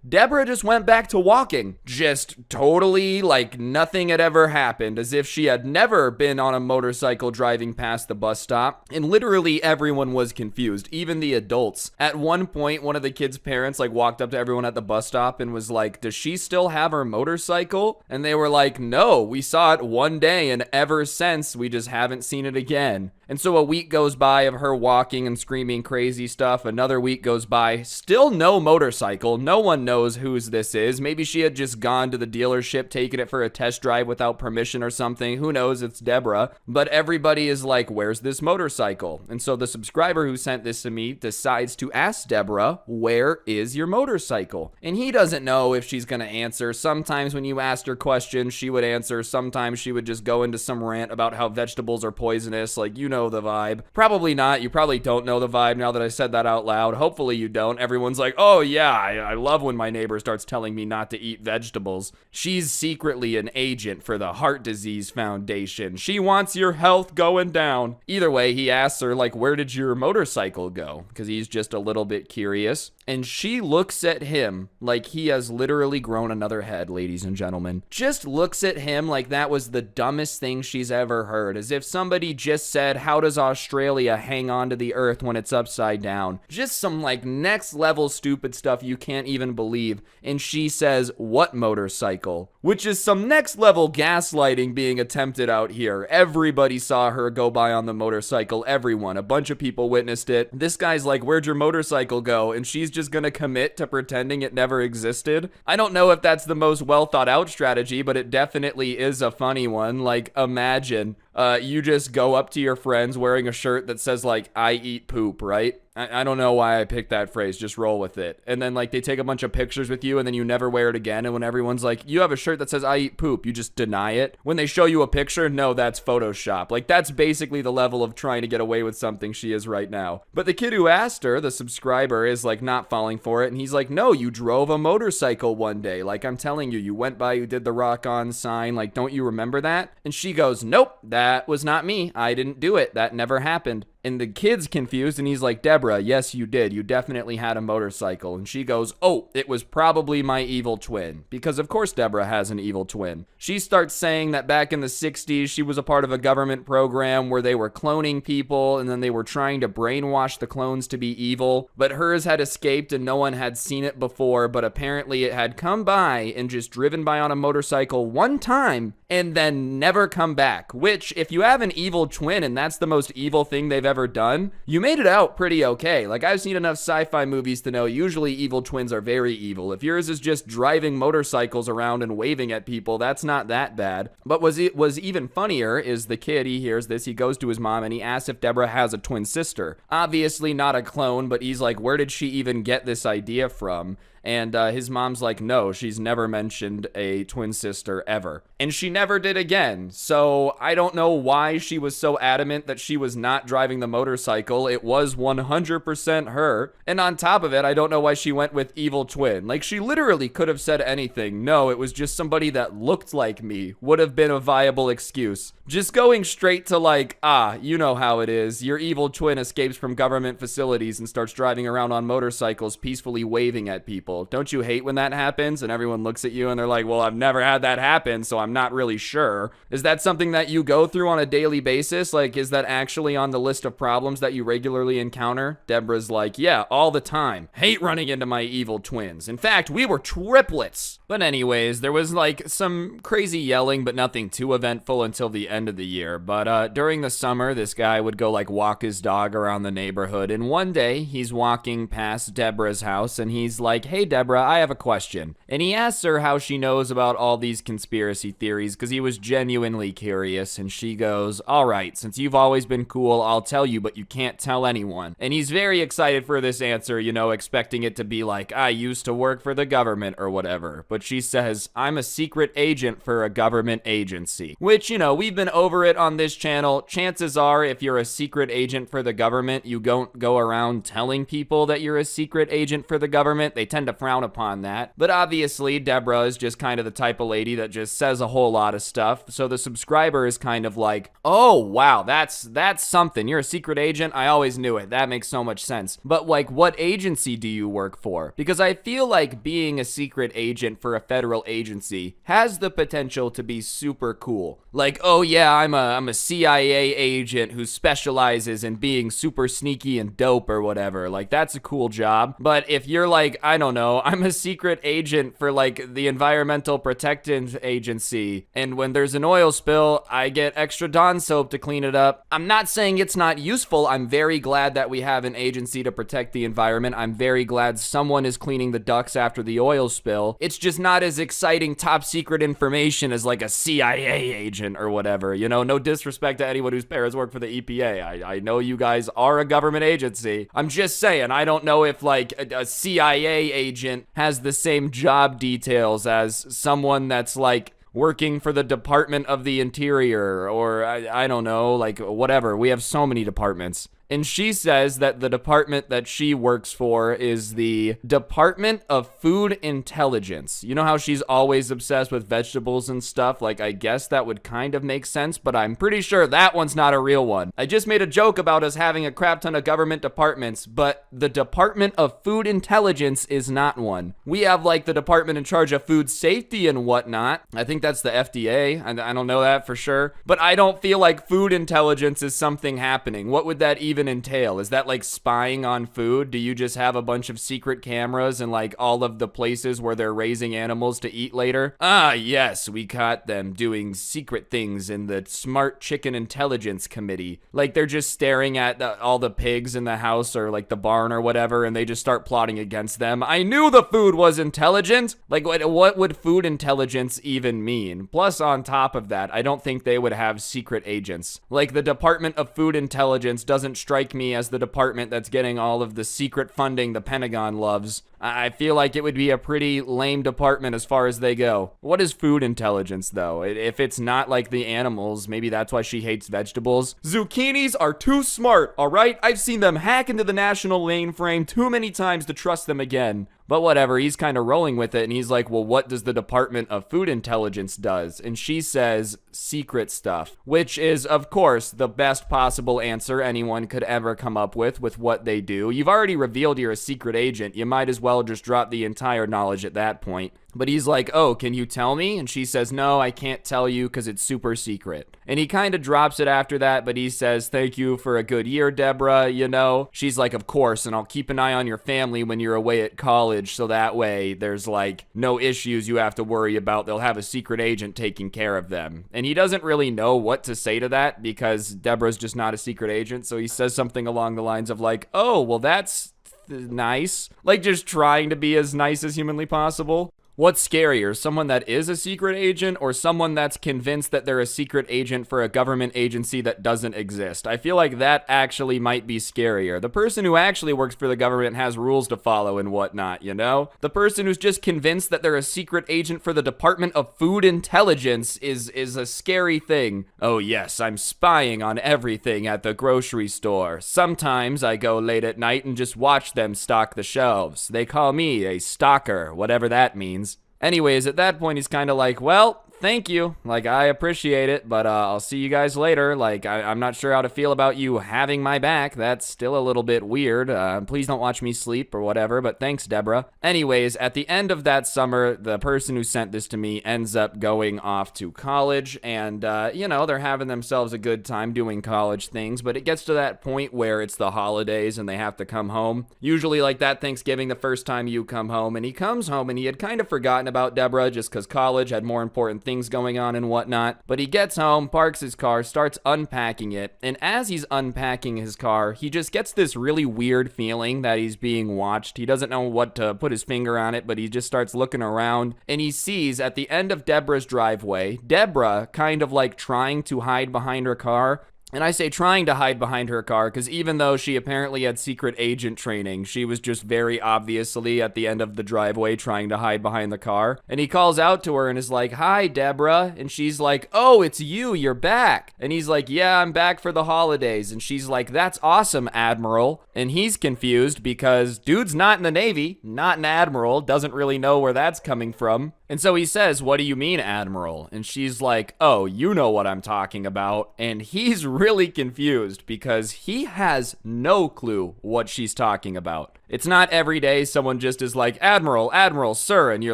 Deborah just went back to walking. Just totally like nothing had ever happened, as if she had never been on a motorcycle driving past the bus stop. And literally everyone was confused, even the adults. At one point, one of the kids' parents like walked up to everyone at the bus stop and was like, "Does she still have her motorcycle?" And they were like, "No, we saw it one day and ever since we just haven't seen it again." And so a week goes by of her walking and screaming crazy stuff. Another week goes by, still no motorcycle. No one knows whose this is. Maybe she had just gone to the dealership, taken it for a test drive without permission or something. Who knows? It's Deborah. But everybody is like, where's this motorcycle? And so the subscriber who sent this to me decides to ask Deborah, where is your motorcycle? And he doesn't know if she's going to answer. Sometimes when you asked her questions, she would answer. Sometimes she would just go into some rant about how vegetables are poisonous. Like, you know the vibe. Probably not. You probably don't know the vibe now that I said that out loud. Hopefully you don't. Everyone's like, oh yeah, I love when my neighbor starts telling me not to eat vegetables. She's secretly an agent for the Heart Disease Foundation. She wants your health going down. Either way, he asks her, like, where did your motorcycle go? Because he's just a little bit curious. And she looks at him like he has literally grown another head, ladies and gentlemen. Just looks at him like that was the dumbest thing she's ever heard. As if somebody just said, how does Australia hang on to the earth when it's upside down? Just some like next level stupid stuff you can't even believe. And she says, what motorcycle? Which is some next level gaslighting being attempted out here. Everybody saw her go by on the motorcycle. Everyone. A bunch of people witnessed it. This guy's like, where'd your motorcycle go? And she's just gonna commit to pretending it never existed. I don't know if that's the most well thought out strategy, but it definitely is a funny one. Like, imagine you just go up to your friends wearing a shirt that says like, I eat poop, right? I don't know why I picked that phrase, just roll with it. And then like they take a bunch of pictures with you and then you never wear it again. And when everyone's like, you have a shirt that says I eat poop, you just deny it. When they show you a picture, no, that's Photoshop. Like that's basically the level of trying to get away with something she is right now. But the kid who asked her, the subscriber, is like not falling for it. And he's like, no, you drove a motorcycle one day. Like I'm telling you, you went by, you did the rock on sign. Like, don't you remember that? And she goes, nope, that was not me. I didn't do it. That never happened. And the kid's confused and he's like, Deborah, yes, you did. You definitely had a motorcycle. And she goes, oh, it was probably my evil twin. Because of course Deborah has an evil twin. She starts saying that back in the 60s, she was a part of a government program where they were cloning people and then they were trying to brainwash the clones to be evil. But hers had escaped and no one had seen it before. But apparently it had come by and just driven by on a motorcycle one time and then never come back. Which, if you have an evil twin and that's the most evil thing they've ever done, you made it out pretty okay. Like, I've seen enough sci-fi movies to know usually evil twins are very evil. If yours is just driving motorcycles around and waving at people, that's not that bad. But was even funnier is the kid, he hears this, he goes to his mom and he asks if Deborah has a twin sister. Obviously not a clone, but he's like, where did she even get this idea from? And his mom's like, no, she's never mentioned a twin sister ever. And she never did again. So I don't know why she was so adamant that she was not driving the motorcycle. It was 100% her. And on top of it, I don't know why she went with evil twin. Like, she literally could have said anything. No, it was just somebody that looked like me. Would have been a viable excuse. Just going straight to like, you know how it is. Your evil twin escapes from government facilities and starts driving around on motorcycles, peacefully waving at people. Don't you hate when that happens and everyone looks at you and they're like, well, I've never had that happen, so I'm not really sure. Is that something that you go through on a daily basis? Like, is that actually on the list of problems that you regularly encounter? Deborah's like, yeah, all the time. Hate running into my evil twins. In fact, we were triplets. But anyways, there was like some crazy yelling, but nothing too eventful until the end of the year. But during the summer, this guy would go like walk his dog around the neighborhood. And one day he's walking past Deborah's house and he's like, hey, Deborah, I have a question. And he asks her how she knows about all these conspiracy theories because he was genuinely curious. And she goes, all right, since you've always been cool, I'll tell you, but you can't tell anyone. And he's very excited for this answer, you know, expecting it to be like, I used to work for the government or whatever. But she says, I'm a secret agent for a government agency. Which, you know, we've been over it on this channel. Chances are, if you're a secret agent for the government, you don't go around telling people that you're a secret agent for the government. They tend to frown upon that. But obviously, Deborah is just kind of the type of lady that just says a whole lot of stuff. So the subscriber is kind of like, oh, wow, that's something. You're a secret agent? I always knew it. That makes so much sense. But like, what agency do you work for? Because I feel like being a secret agent for a federal agency has the potential to be super cool. Like, oh yeah, I'm a CIA agent who specializes in being super sneaky and dope or whatever. Like, that's a cool job. But if you're like, I don't know, I'm a secret agent for like the Environmental Protection Agency, and when there's an oil spill, I get extra Dawn soap to clean it up. I'm not saying it's not useful. I'm very glad that we have an agency to protect the environment. I'm very glad someone is cleaning the ducts after the oil spill. It's just not as exciting top secret information as like a CIA agent or whatever. You know, no disrespect to anyone whose parents work for the EPA. I know you guys are a government agency. I'm just saying, I don't know if like a CIA agent has the same job details as someone that's like working for the Department of the Interior, or I don't know, like whatever. We have so many departments. And she says that the department that she works for is the Department of Food Intelligence. You know how she's always obsessed with vegetables and stuff? Like, I guess that would kind of make sense, but I'm pretty sure that one's not a real one. I just made a joke about us having a crap ton of government departments, but the Department of Food Intelligence is not one. We have like the department in charge of food safety and whatnot. I think that's the FDA. I don't know that for sure, but I don't feel like food intelligence is something happening. What would that even entail? Is that like spying on food? Do you just have a bunch of secret cameras in like all of the places where they're raising animals to eat later? Ah, yes, we caught them doing secret things in the Smart Chicken Intelligence Committee. Like, they're just staring at all the pigs in the house or like the barn or whatever, and they just start plotting against them. I knew the food was intelligent. Like, what would food intelligence even mean? Plus, on top of that, I don't think they would have secret agents. Like, the Department of Food Intelligence doesn't strike me as the department that's getting all of the secret funding the Pentagon loves. I feel like it would be a pretty lame department as far as they go. What is food intelligence, though? If it's not like the animals, maybe that's why she hates vegetables. Zucchinis are too smart, all right? I've seen them hack into the national mainframe too many times to trust them again. But whatever, he's kind of rolling with it, and he's like, well, what does the Department of Food Intelligence does? And she says, secret stuff, which is, of course, the best possible answer anyone could ever come up with what they do. You've already revealed you're a secret agent. You might as well just drop the entire knowledge at that point. But he's like, oh, can you tell me? And she says, no, I can't tell you because it's super secret. And he kind of drops it after that, but he says, thank you for a good year, Deborah, you know? She's like, of course, and I'll keep an eye on your family when you're away at college, so that way there's like no issues you have to worry about. They'll have a secret agent taking care of them. And he doesn't really know what to say to that because Deborah's just not a secret agent. So he says something along the lines of like, oh, well, that's nice. Like just trying to be as nice as humanly possible. What's scarier, someone that is a secret agent or someone that's convinced that they're a secret agent for a government agency that doesn't exist? I feel like that actually might be scarier. The person who actually works for the government has rules to follow and whatnot, you know? The person who's just convinced that they're a secret agent for the Department of Food Intelligence is a scary thing. Oh yes, I'm spying on everything at the grocery store. Sometimes I go late at night and just watch them stock the shelves. They call me a stalker, whatever that means. Anyways, at that point, he's kind of like, well, thank you. Like, I appreciate it, but I'll see you guys later. Like, I'm not sure how to feel about you having my back. That's still a little bit weird. Please don't watch me sleep or whatever, but thanks, Deborah. Anyways, at the end of that summer, the person who sent this to me ends up going off to college, and, you know, they're having themselves a good time doing college things, but it gets to that point where it's the holidays and they have to come home. Usually, like that Thanksgiving, the first time you come home, and he comes home and he had kind of forgotten about Deborah just because college had more important things going on and whatnot. But he gets home, parks his car, starts unpacking it, and as he's unpacking his car, he just gets this really weird feeling that he's being watched. He doesn't know what to put his finger on it, but he just starts looking around, and he sees at the end of Deborah's driveway, Deborah kind of like trying to hide behind her car. And I say trying to hide behind her car because even though she apparently had secret agent training, she was just very obviously at the end of the driveway trying to hide behind the car. And he calls out to her and is like, "Hi, Deborah." And she's like, "Oh, it's you. You're back." And he's like, "Yeah, I'm back for the holidays." And she's like, "That's awesome, Admiral." And he's confused because dude's not in the Navy, not an admiral, doesn't really know where that's coming from. And so he says, "What do you mean, Admiral?" And she's like, "Oh, you know what I'm talking about." And he's really confused because he has no clue what she's talking about. It's not every day someone just is like, "Admiral, Admiral, sir," and you're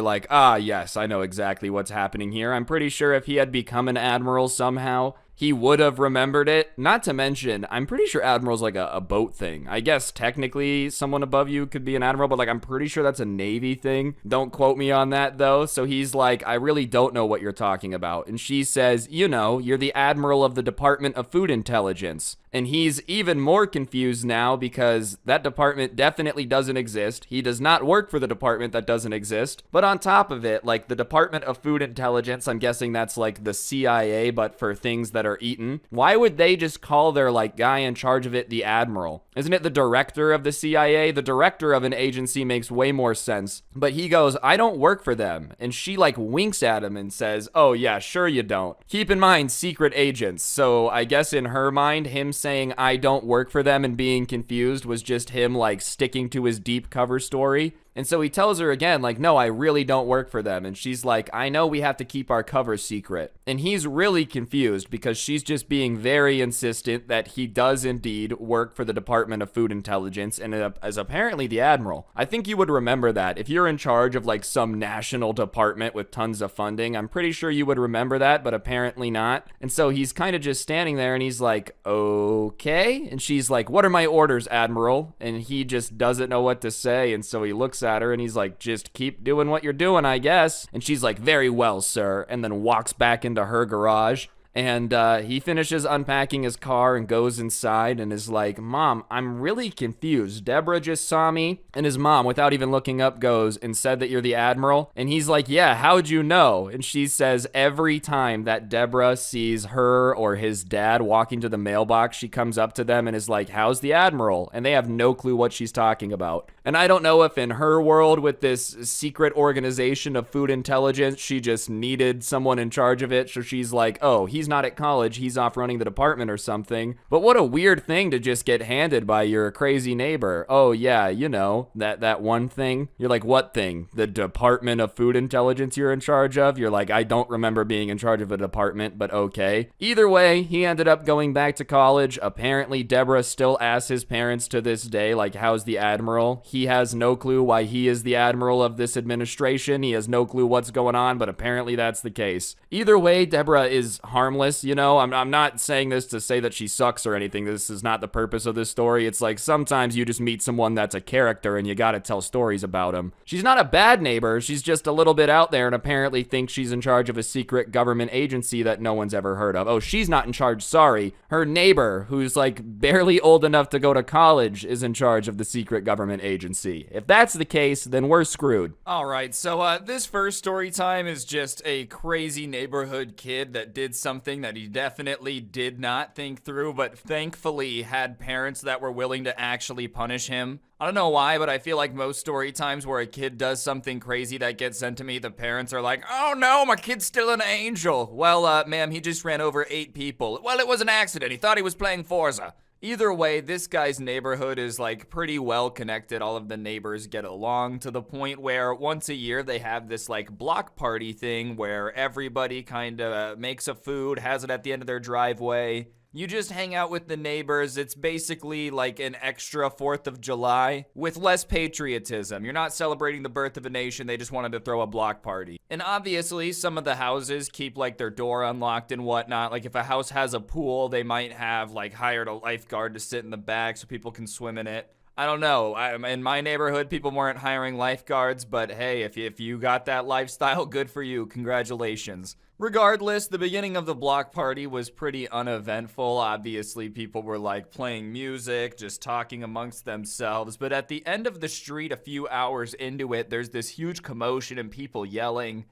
like, "Ah, yes, I know exactly what's happening here." I'm pretty sure if he had become an admiral somehow, he would have remembered it. Not to mention, I'm pretty sure admiral's like a boat thing. I guess technically someone above you could be an admiral, but like I'm pretty sure that's a Navy thing. Don't quote me on that though. So he's like, "I really don't know what you're talking about." And she says, "You know, you're the admiral of the Department of Food Intelligence." And he's even more confused now because that department definitely doesn't exist. He does not work for the department that doesn't exist. But on top of it, like the Department of Food Intelligence, I'm guessing that's like the CIA, but for things that are eaten. Why would they just call their like guy in charge of it the admiral? Isn't it the director of the CIA? The director of an agency makes way more sense. But he goes, "I don't work for them." And she like winks at him and says, "Oh yeah, sure you don't. Keep in mind, secret agents." So I guess in her mind, him saying "I don't work for them" and being confused was just him like sticking to his deep cover story. And so he tells her again, like, "No, I really don't work for them." And she's like, "I know we have to keep our cover secret." And he's really confused because she's just being very insistent that he does indeed work for the Department of Food Intelligence and as apparently the admiral. I think you would remember that. If you're in charge of like some national department with tons of funding, I'm pretty sure you would remember that, but apparently not. And so he's kind of just standing there and he's like, "Okay." And she's like, "What are my orders, Admiral?" And he just doesn't know what to say. And so he looks at her and he's like, "Just keep doing what you're doing, I guess." And she's like, "Very well, sir," and then walks back into her garage. And he finishes unpacking his car and goes inside and is like, "Mom, I'm really confused. Deborah just saw me." And his mom, without even looking up, goes and said that you're the admiral. And he's like, "Yeah, how'd you know?" And she says every time that Deborah sees her or his dad walking to the mailbox, she comes up to them and is like, "How's the admiral?" And they have no clue what she's talking about. And I don't know if in her world with this secret organization of food intelligence, she just needed someone in charge of it. So she's like, "Oh, he's not at college, he's off running the department or something." But what a weird thing to just get handed by your crazy neighbor. "Oh yeah, you know, that one thing." You're like, "What thing?" "The Department of Food Intelligence you're in charge of?" You're like, "I don't remember being in charge of a department, but okay." Either way, he ended up going back to college. Apparently, Deborah still asks his parents to this day, like, "How's the admiral?" He has no clue why he is the admiral of this administration. He has no clue what's going on, but apparently that's the case. Either way, Deborah is harmless harmless, you know? I'm not saying this to say that she sucks or anything. This is not the purpose of this story. It's like sometimes you just meet someone that's a character and you gotta tell stories about him. She's not a bad neighbor. She's just a little bit out there and apparently thinks she's in charge of a secret government agency that no one's ever heard of. Oh, she's not in charge, sorry. Her neighbor, who's like barely old enough to go to college, is in charge of the secret government agency. If that's the case, then we're screwed. Alright, so this first story time is just a crazy neighborhood kid that did something that he definitely did not think through, but thankfully had parents that were willing to actually punish him. I don't know why, but I feel like most story times where a kid does something crazy that gets sent to me, the parents are like, oh no, my kid's still an angel. Well, ma'am, he just ran over 8 people. Well, it was an accident. He thought he was playing Forza. Either way, this guy's neighborhood is like pretty well connected. All of the neighbors get along to the point where once a year they have this like block party thing where everybody kind of makes a food, has it at the end of their driveway. You just hang out with the neighbors. It's basically like an extra 4th of July with less patriotism. You're not celebrating the birth of a nation. They just wanted to throw a block party. And obviously, some of the houses keep like their door unlocked and whatnot. Like if a house has a pool, they might have like hired a lifeguard to sit in the back so people can swim in it. I don't know. In my neighborhood, people weren't hiring lifeguards, but hey, if you got that lifestyle, good for you. Congratulations. Regardless, the beginning of the block party was pretty uneventful. Obviously, people were like playing music, just talking amongst themselves. But at the end of the street, a few hours into it, there's this huge commotion and people yelling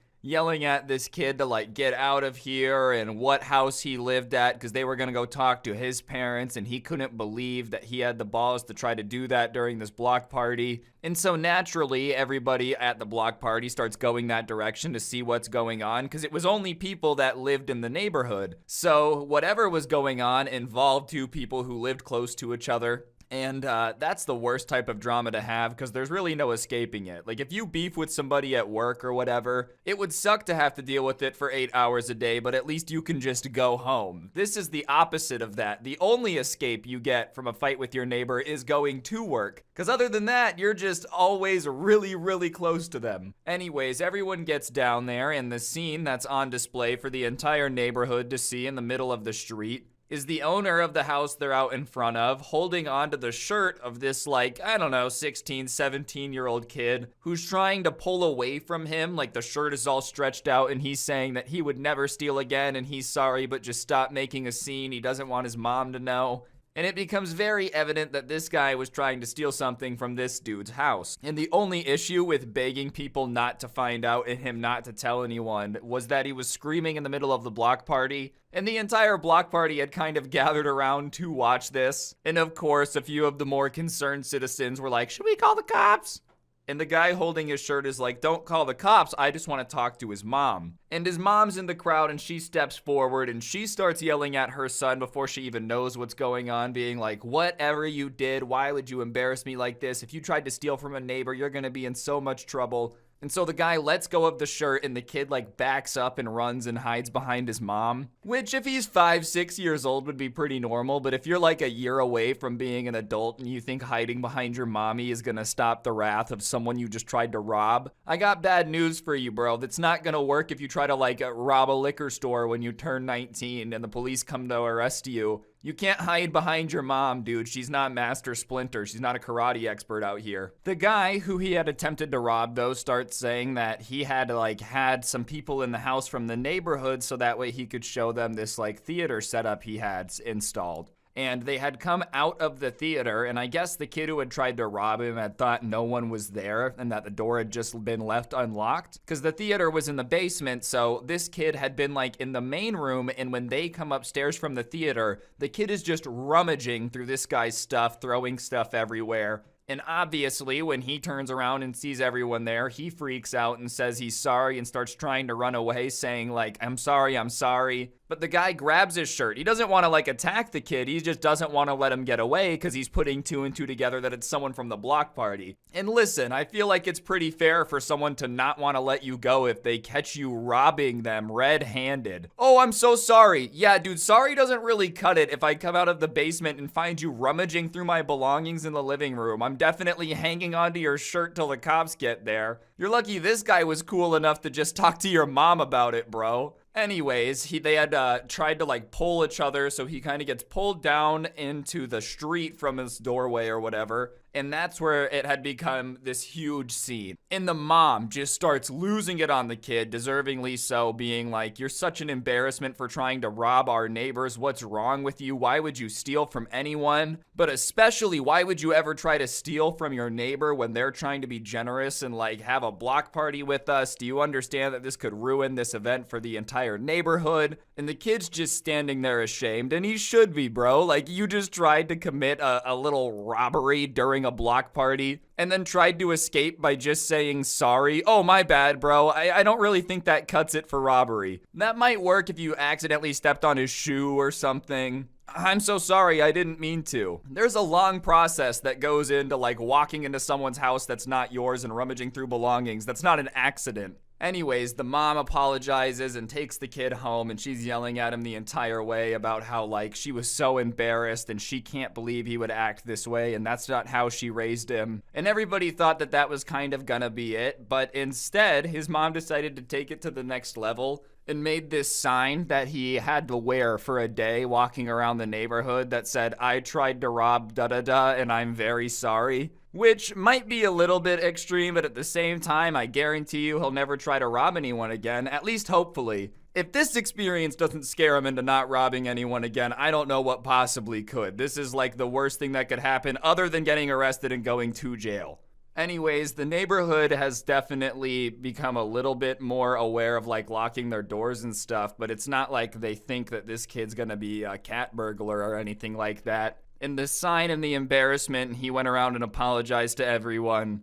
at this kid to like get out of here and what house he lived at because they were going to go talk to his parents and he couldn't believe that he had the balls to try to do that during this block party. And so naturally, everybody at the block party starts going that direction to see what's going on because it was only people that lived in the neighborhood. So whatever was going on involved 2 people who lived close to each other. And that's the worst type of drama to have because there's really no escaping it. Like if you beef with somebody at work or whatever, it would suck to have to deal with it for 8 hours a day, but at least you can just go home. This is the opposite of that. The only escape you get from a fight with your neighbor is going to work. Because other than that, you're just always really, really close to them. Anyways, everyone gets down there and the scene that's on display for the entire neighborhood to see in the middle of the street is the owner of the house they're out in front of holding onto the shirt of this like, I don't know, 16, 17-year-old kid who's trying to pull away from him. Like the shirt is all stretched out and he's saying that he would never steal again and he's sorry, but just stop making a scene. He doesn't want his mom to know. And it becomes very evident that this guy was trying to steal something from this dude's house. And the only issue with begging people not to find out and him not to tell anyone was that he was screaming in the middle of the block party. And the entire block party had kind of gathered around to watch this. And of course, a few of the more concerned citizens were like, should we call the cops? And the guy holding his shirt is like, don't call the cops, I just want to talk to his mom. And his mom's in the crowd and she steps forward and she starts yelling at her son before she even knows what's going on, being like, whatever you did, why would you embarrass me like this? If you tried to steal from a neighbor, you're going to be in so much trouble. And so the guy lets go of the shirt and the kid like backs up and runs and hides behind his mom. Which if he's 5, 6 years old would be pretty normal. But if you're like a year away from being an adult and you think hiding behind your mommy is gonna stop the wrath of someone you just tried to rob, I got bad news for you, bro. That's not gonna work if you try to like rob a liquor store when you turn 19 and the police come to arrest you. You can't hide behind your mom, dude. She's not Master Splinter. She's not a karate expert out here. The guy who he had attempted to rob, though, starts saying that he had some people in the house from the neighborhood so that way he could show them this like theater setup he had installed. And they had come out of the theater, and I guess the kid who had tried to rob him had thought no one was there and that the door had just been left unlocked. Because the theater was in the basement, so this kid had been like in the main room, and when they come upstairs from the theater, the kid is just rummaging through this guy's stuff, throwing stuff everywhere. And obviously, when he turns around and sees everyone there, he freaks out and says he's sorry and starts trying to run away, saying like, I'm sorry, I'm sorry. But the guy grabs his shirt. He doesn't want to like attack the kid. He just doesn't want to let him get away because he's putting 2 and 2 together that it's someone from the block party. And listen, I feel like it's pretty fair for someone to not want to let you go if they catch you robbing them red-handed. Oh, I'm so sorry. Yeah, dude, sorry doesn't really cut it if I come out of the basement and find you rummaging through my belongings in the living room. I'm definitely hanging onto your shirt till the cops get there. You're lucky this guy was cool enough to just talk to your mom about it, bro. Anyways, they had tried to like pull each other, so he kind of gets pulled down into the street from his doorway or whatever, and that's where it had become this huge scene. And the mom just starts losing it on the kid, deservingly so, being like, "You're such an embarrassment for trying to rob our neighbors. What's wrong with you? Why would you steal from anyone? But especially, why would you ever try to steal from your neighbor when they're trying to be generous and like have a block party with us? Do you understand that this could ruin this event for the entire neighborhood?" And the kid's just standing there ashamed, and he should be, bro. Like, you just tried to commit a little robbery during a block party and then tried to escape by just saying sorry. "Oh, my bad, bro. I don't really think that cuts it for robbery." That might work if you accidentally stepped on his shoe or something. "I'm so sorry, I didn't mean to." There's a long process that goes into like walking into someone's house that's not yours and rummaging through belongings. That's not an accident. Anyways, the mom apologizes and takes the kid home, and she's yelling at him the entire way about how like she was so embarrassed and she can't believe he would act this way, and that's not how she raised him. And everybody thought that that was kind of gonna be it, but instead his mom decided to take it to the next level and made this sign that he had to wear for a day walking around the neighborhood that said, "I tried to rob da-da-da and I'm very sorry." Which might be a little bit extreme, but at the same time, I guarantee you he'll never try to rob anyone again, at least hopefully. If this experience doesn't scare him into not robbing anyone again, I don't know what possibly could. This is like the worst thing that could happen other than getting arrested and going to jail. Anyways, the neighborhood has definitely become a little bit more aware of like locking their doors and stuff, but it's not like they think that this kid's gonna be a cat burglar or anything like that. In the sign and the embarrassment, he went around and apologized to everyone.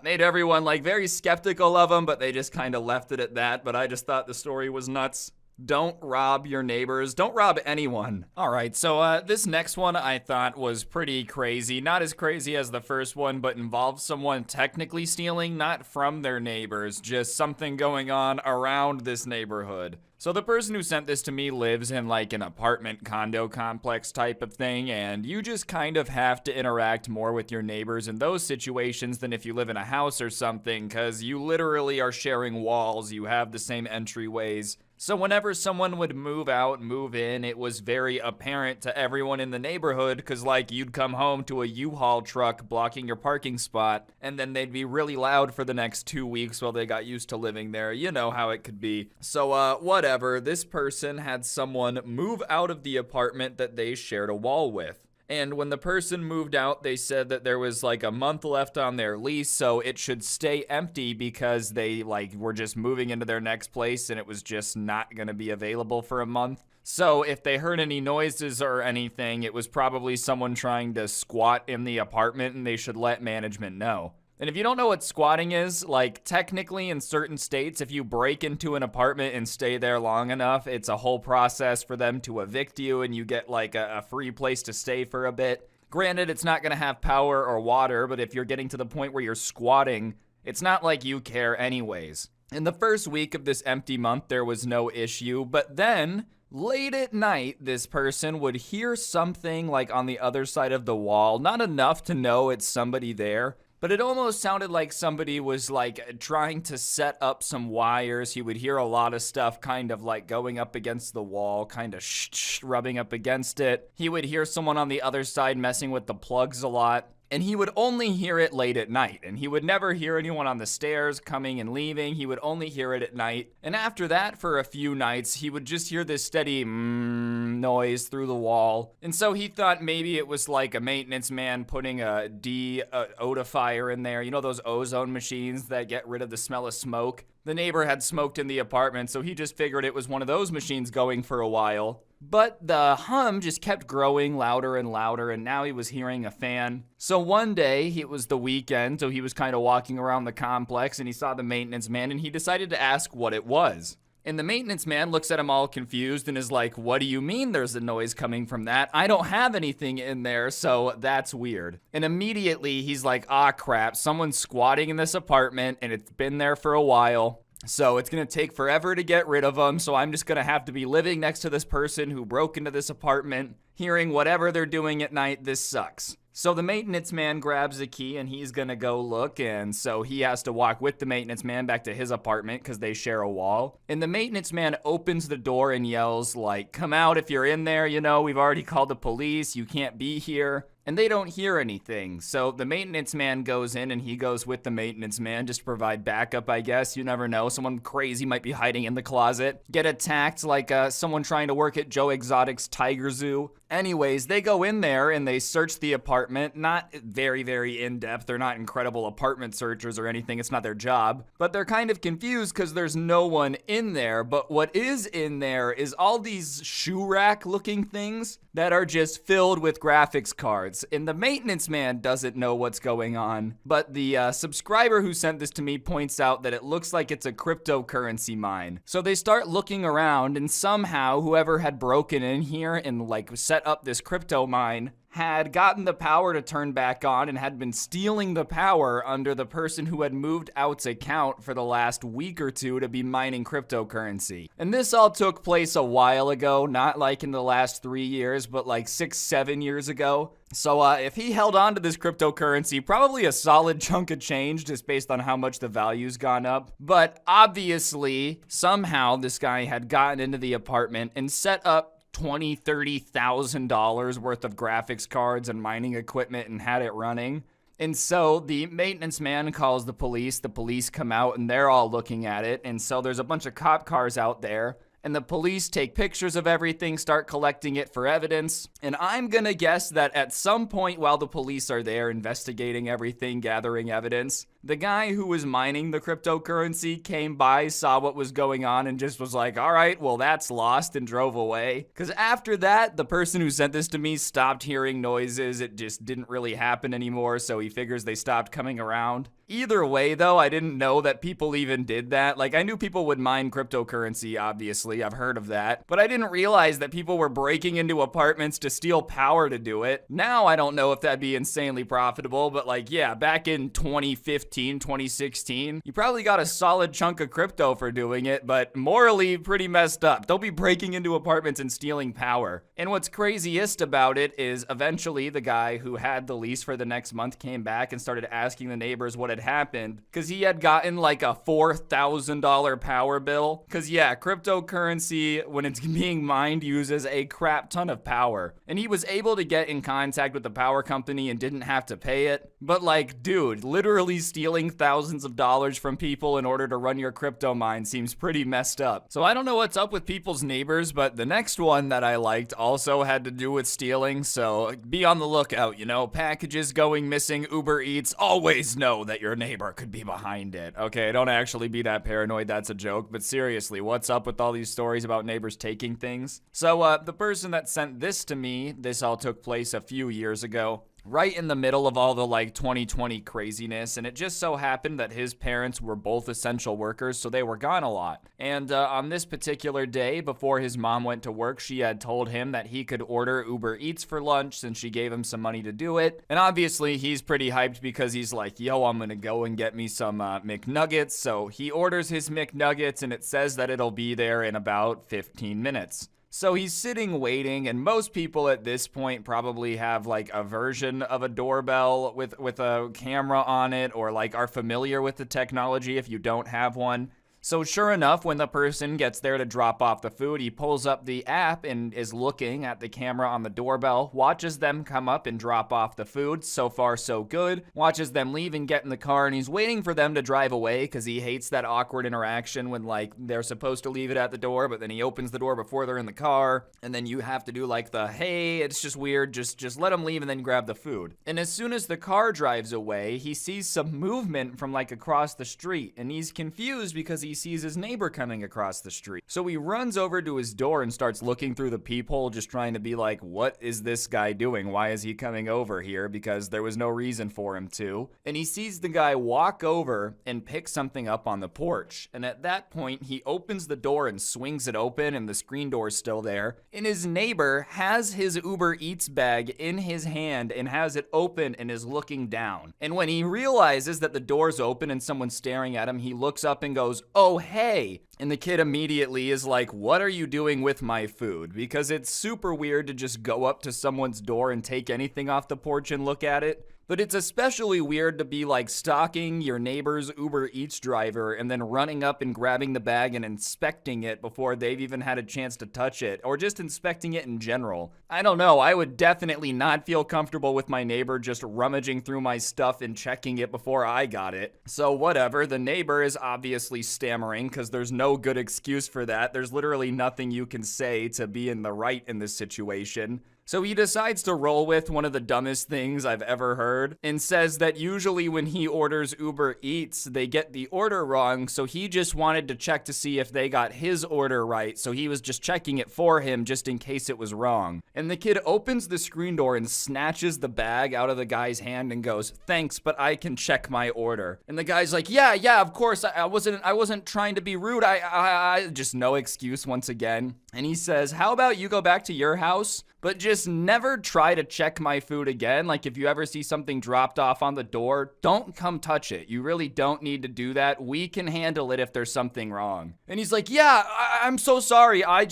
Made everyone like very skeptical of him, but they just kind of left it at that. But I just thought the story was nuts. Don't rob your neighbors. Don't rob anyone. All right, so this next one I thought was pretty crazy. Not as crazy as the first one, but involves someone technically stealing, not from their neighbors, just something going on around this neighborhood. So the person who sent this to me lives in like an apartment condo complex type of thing, and you just kind of have to interact more with your neighbors in those situations than if you live in a house or something, because you literally are sharing walls, you have the same entryways. So whenever someone would move out, move in, it was very apparent to everyone in the neighborhood, because like you'd come home to a U-Haul truck blocking your parking spot, and then they'd be really loud for the next 2 weeks while they got used to living there. You know how it could be. So whatever, this person had someone move out of the apartment that they shared a wall with. And when the person moved out, they said that there was like a month left on their lease, so it should stay empty because they like were just moving into their next place and it was just not going to be available for a month. So if they heard any noises or anything, it was probably someone trying to squat in the apartment, and they should let management know. And if you don't know what squatting is, like technically in certain states, if you break into an apartment and stay there long enough, it's a whole process for them to evict you, and you get like a free place to stay for a bit. Granted, it's not going to have power or water, but if you're getting to the point where you're squatting, it's not like you care anyways. In the first week of this empty month, there was no issue, but then late at night, this person would hear something like on the other side of the wall, not enough to know it's somebody there, but it almost sounded like somebody was like trying to set up some wires. He would hear a lot of stuff kind of like going up against the wall, kind of rubbing up against it. He would hear someone on the other side messing with the plugs a lot. And he would only hear it late at night, and he would never hear anyone on the stairs coming and leaving. He would only hear it at night. And after that, for a few nights, he would just hear this steady noise through the wall. And so he thought maybe it was like a maintenance man putting a deodofier in there. You know those ozone machines that get rid of the smell of smoke? The neighbor had smoked in the apartment, so he just figured it was one of those machines going for a while. But the hum just kept growing louder and louder, and now he was hearing a fan. So one day, it was the weekend, so he was kind of walking around the complex, and he saw the maintenance man, and he decided to ask what it was. And the maintenance man looks at him all confused and is like, "What do you mean there's a noise coming from that? I don't have anything in there, so that's weird." And immediately, he's like, "Ah, crap, someone's squatting in this apartment, and it's been there for a while. So it's going to take forever to get rid of them, so I'm just going to have to be living next to this person who broke into this apartment, hearing whatever they're doing at night. This sucks." So the maintenance man grabs the key and he's gonna go look, and so he has to walk with the maintenance man back to his apartment because they share a wall. And the maintenance man opens the door and yells like, "Come out if you're in there, we've already called the police, you can't be here." And they don't hear anything. So the maintenance man goes in and he goes with the maintenance man just to provide backup, I guess. You never know. Someone crazy might be hiding in the closet. Get attacked like someone trying to work at Joe Exotic's Tiger Zoo. Anyways, they go in there and they search the apartment. Not very, very in-depth. They're not incredible apartment searchers or anything. It's not their job. But they're kind of confused because there's no one in there. But what is in there is all these shoe rack looking things that are just filled with graphics cards. And the maintenance man doesn't know what's going on. But the subscriber who sent this to me points out that it looks like it's a cryptocurrency mine. So they start looking around, and somehow whoever had broken in here and set up this crypto mine had gotten the power to turn back on and had been stealing the power under the person who had moved out's account for the last week or two to be mining cryptocurrency. And this all took place a while ago, not like in the last 3 years, but like 6-7 years ago. So if he held on to this cryptocurrency, probably a solid chunk of change just based on how much the value's gone up. But obviously, somehow this guy had gotten into the apartment and set up $20,000-$30,000 worth of graphics cards and mining equipment and had it running. And so the maintenance man calls the police come out and they're all looking at it. And so there's a bunch of cop cars out there. And the police take pictures of everything, start collecting it for evidence. And I'm gonna guess that at some point while the police are there investigating everything, gathering evidence, the guy who was mining the cryptocurrency came by, saw what was going on, and just was like, all right, well, that's lost, and drove away. Because after that, the person who sent this to me stopped hearing noises. It just didn't really happen anymore, so he figures they stopped coming around. Either way, though, I didn't know that people even did that. Like, I knew people would mine cryptocurrency, obviously. I've heard of that. But I didn't realize that people were breaking into apartments to steal power to do it. Now, I don't know if that'd be insanely profitable, but yeah, back in 2015, 2016, you probably got a solid chunk of crypto for doing it, but morally pretty messed up. Don't be breaking into apartments and stealing power. And what's craziest about it is eventually the guy who had the lease for the next month came back and started asking the neighbors what had happened, because he had gotten like a $4,000 power bill. Because cryptocurrency, when it's being mined, uses a crap ton of power. And he was able to get in contact with the power company and didn't have to pay it. But dude, literally stealing thousands of dollars from people in order to run your crypto mine seems pretty messed up. So I don't know what's up with people's neighbors, but the next one that I liked also had to do with stealing. So be on the lookout, packages going missing, Uber Eats, always know that your neighbor could be behind it. Okay, don't actually be that paranoid, that's a joke, but seriously, what's up with all these stories about neighbors taking things? So the person that sent this to me, this all took place a few years ago, right in the middle of all the 2020 craziness, and it just so happened that his parents were both essential workers, so they were gone a lot. And on this particular day, before his mom went to work, she had told him that he could order Uber Eats for lunch since she gave him some money to do it. And obviously he's pretty hyped because he's like, yo, I'm gonna go and get me some McNuggets. So he orders his McNuggets and it says that it'll be there in about 15 minutes. So he's sitting waiting, and most people at this point probably have a version of a doorbell with a camera on it, or are familiar with the technology if you don't have one. So sure enough, when the person gets there to drop off the food, he pulls up the app and is looking at the camera on the doorbell, watches them come up and drop off the food. So far, so good. Watches them leave and get in the car, and he's waiting for them to drive away because he hates that awkward interaction when they're supposed to leave it at the door, but then he opens the door before they're in the car, and then you have to do the, hey, it's just weird, just let them leave and then grab the food. And as soon as the car drives away, he sees some movement from across the street, and he's confused because he sees his neighbor coming across the street. So he runs over to his door and starts looking through the peephole, just trying to be like, what is this guy doing? Why is he coming over here? Because there was no reason for him to. And he sees the guy walk over and pick something up on the porch. And at that point, he opens the door and swings it open, and the screen door's still there. And his neighbor has his Uber Eats bag in his hand and has it open and is looking down. And when he realizes that the door's open and someone's staring at him, he looks up and goes, oh "Oh, hey." And the kid immediately is like, "What are you doing with my food?" Because it's super weird to just go up to someone's door and take anything off the porch and look at it. But it's especially weird to be like stalking your neighbor's Uber Eats driver and then running up and grabbing the bag and inspecting it before they've even had a chance to touch it, or just inspecting it in general. I don't know, I would definitely not feel comfortable with my neighbor just rummaging through my stuff and checking it before I got it. So whatever, the neighbor is obviously stammering because there's no good excuse for that. There's literally nothing you can say to be in the right in this situation. So he decides to roll with one of the dumbest things I've ever heard and says that usually when he orders Uber Eats, they get the order wrong, so he just wanted to check to see if they got his order right, so he was just checking it for him just in case it was wrong. And the kid opens the screen door and snatches the bag out of the guy's hand and goes, "Thanks, but I can check my order." And the guy's like, yeah, of course, I wasn't trying to be rude, I just no excuse once again. And he says, "How about you go back to your house, but just never try to check my food again. Like if you ever see something dropped off on the door, don't come touch it. You really don't need to do that. We can handle it if there's something wrong." And he's like, "Yeah, I'm so sorry. I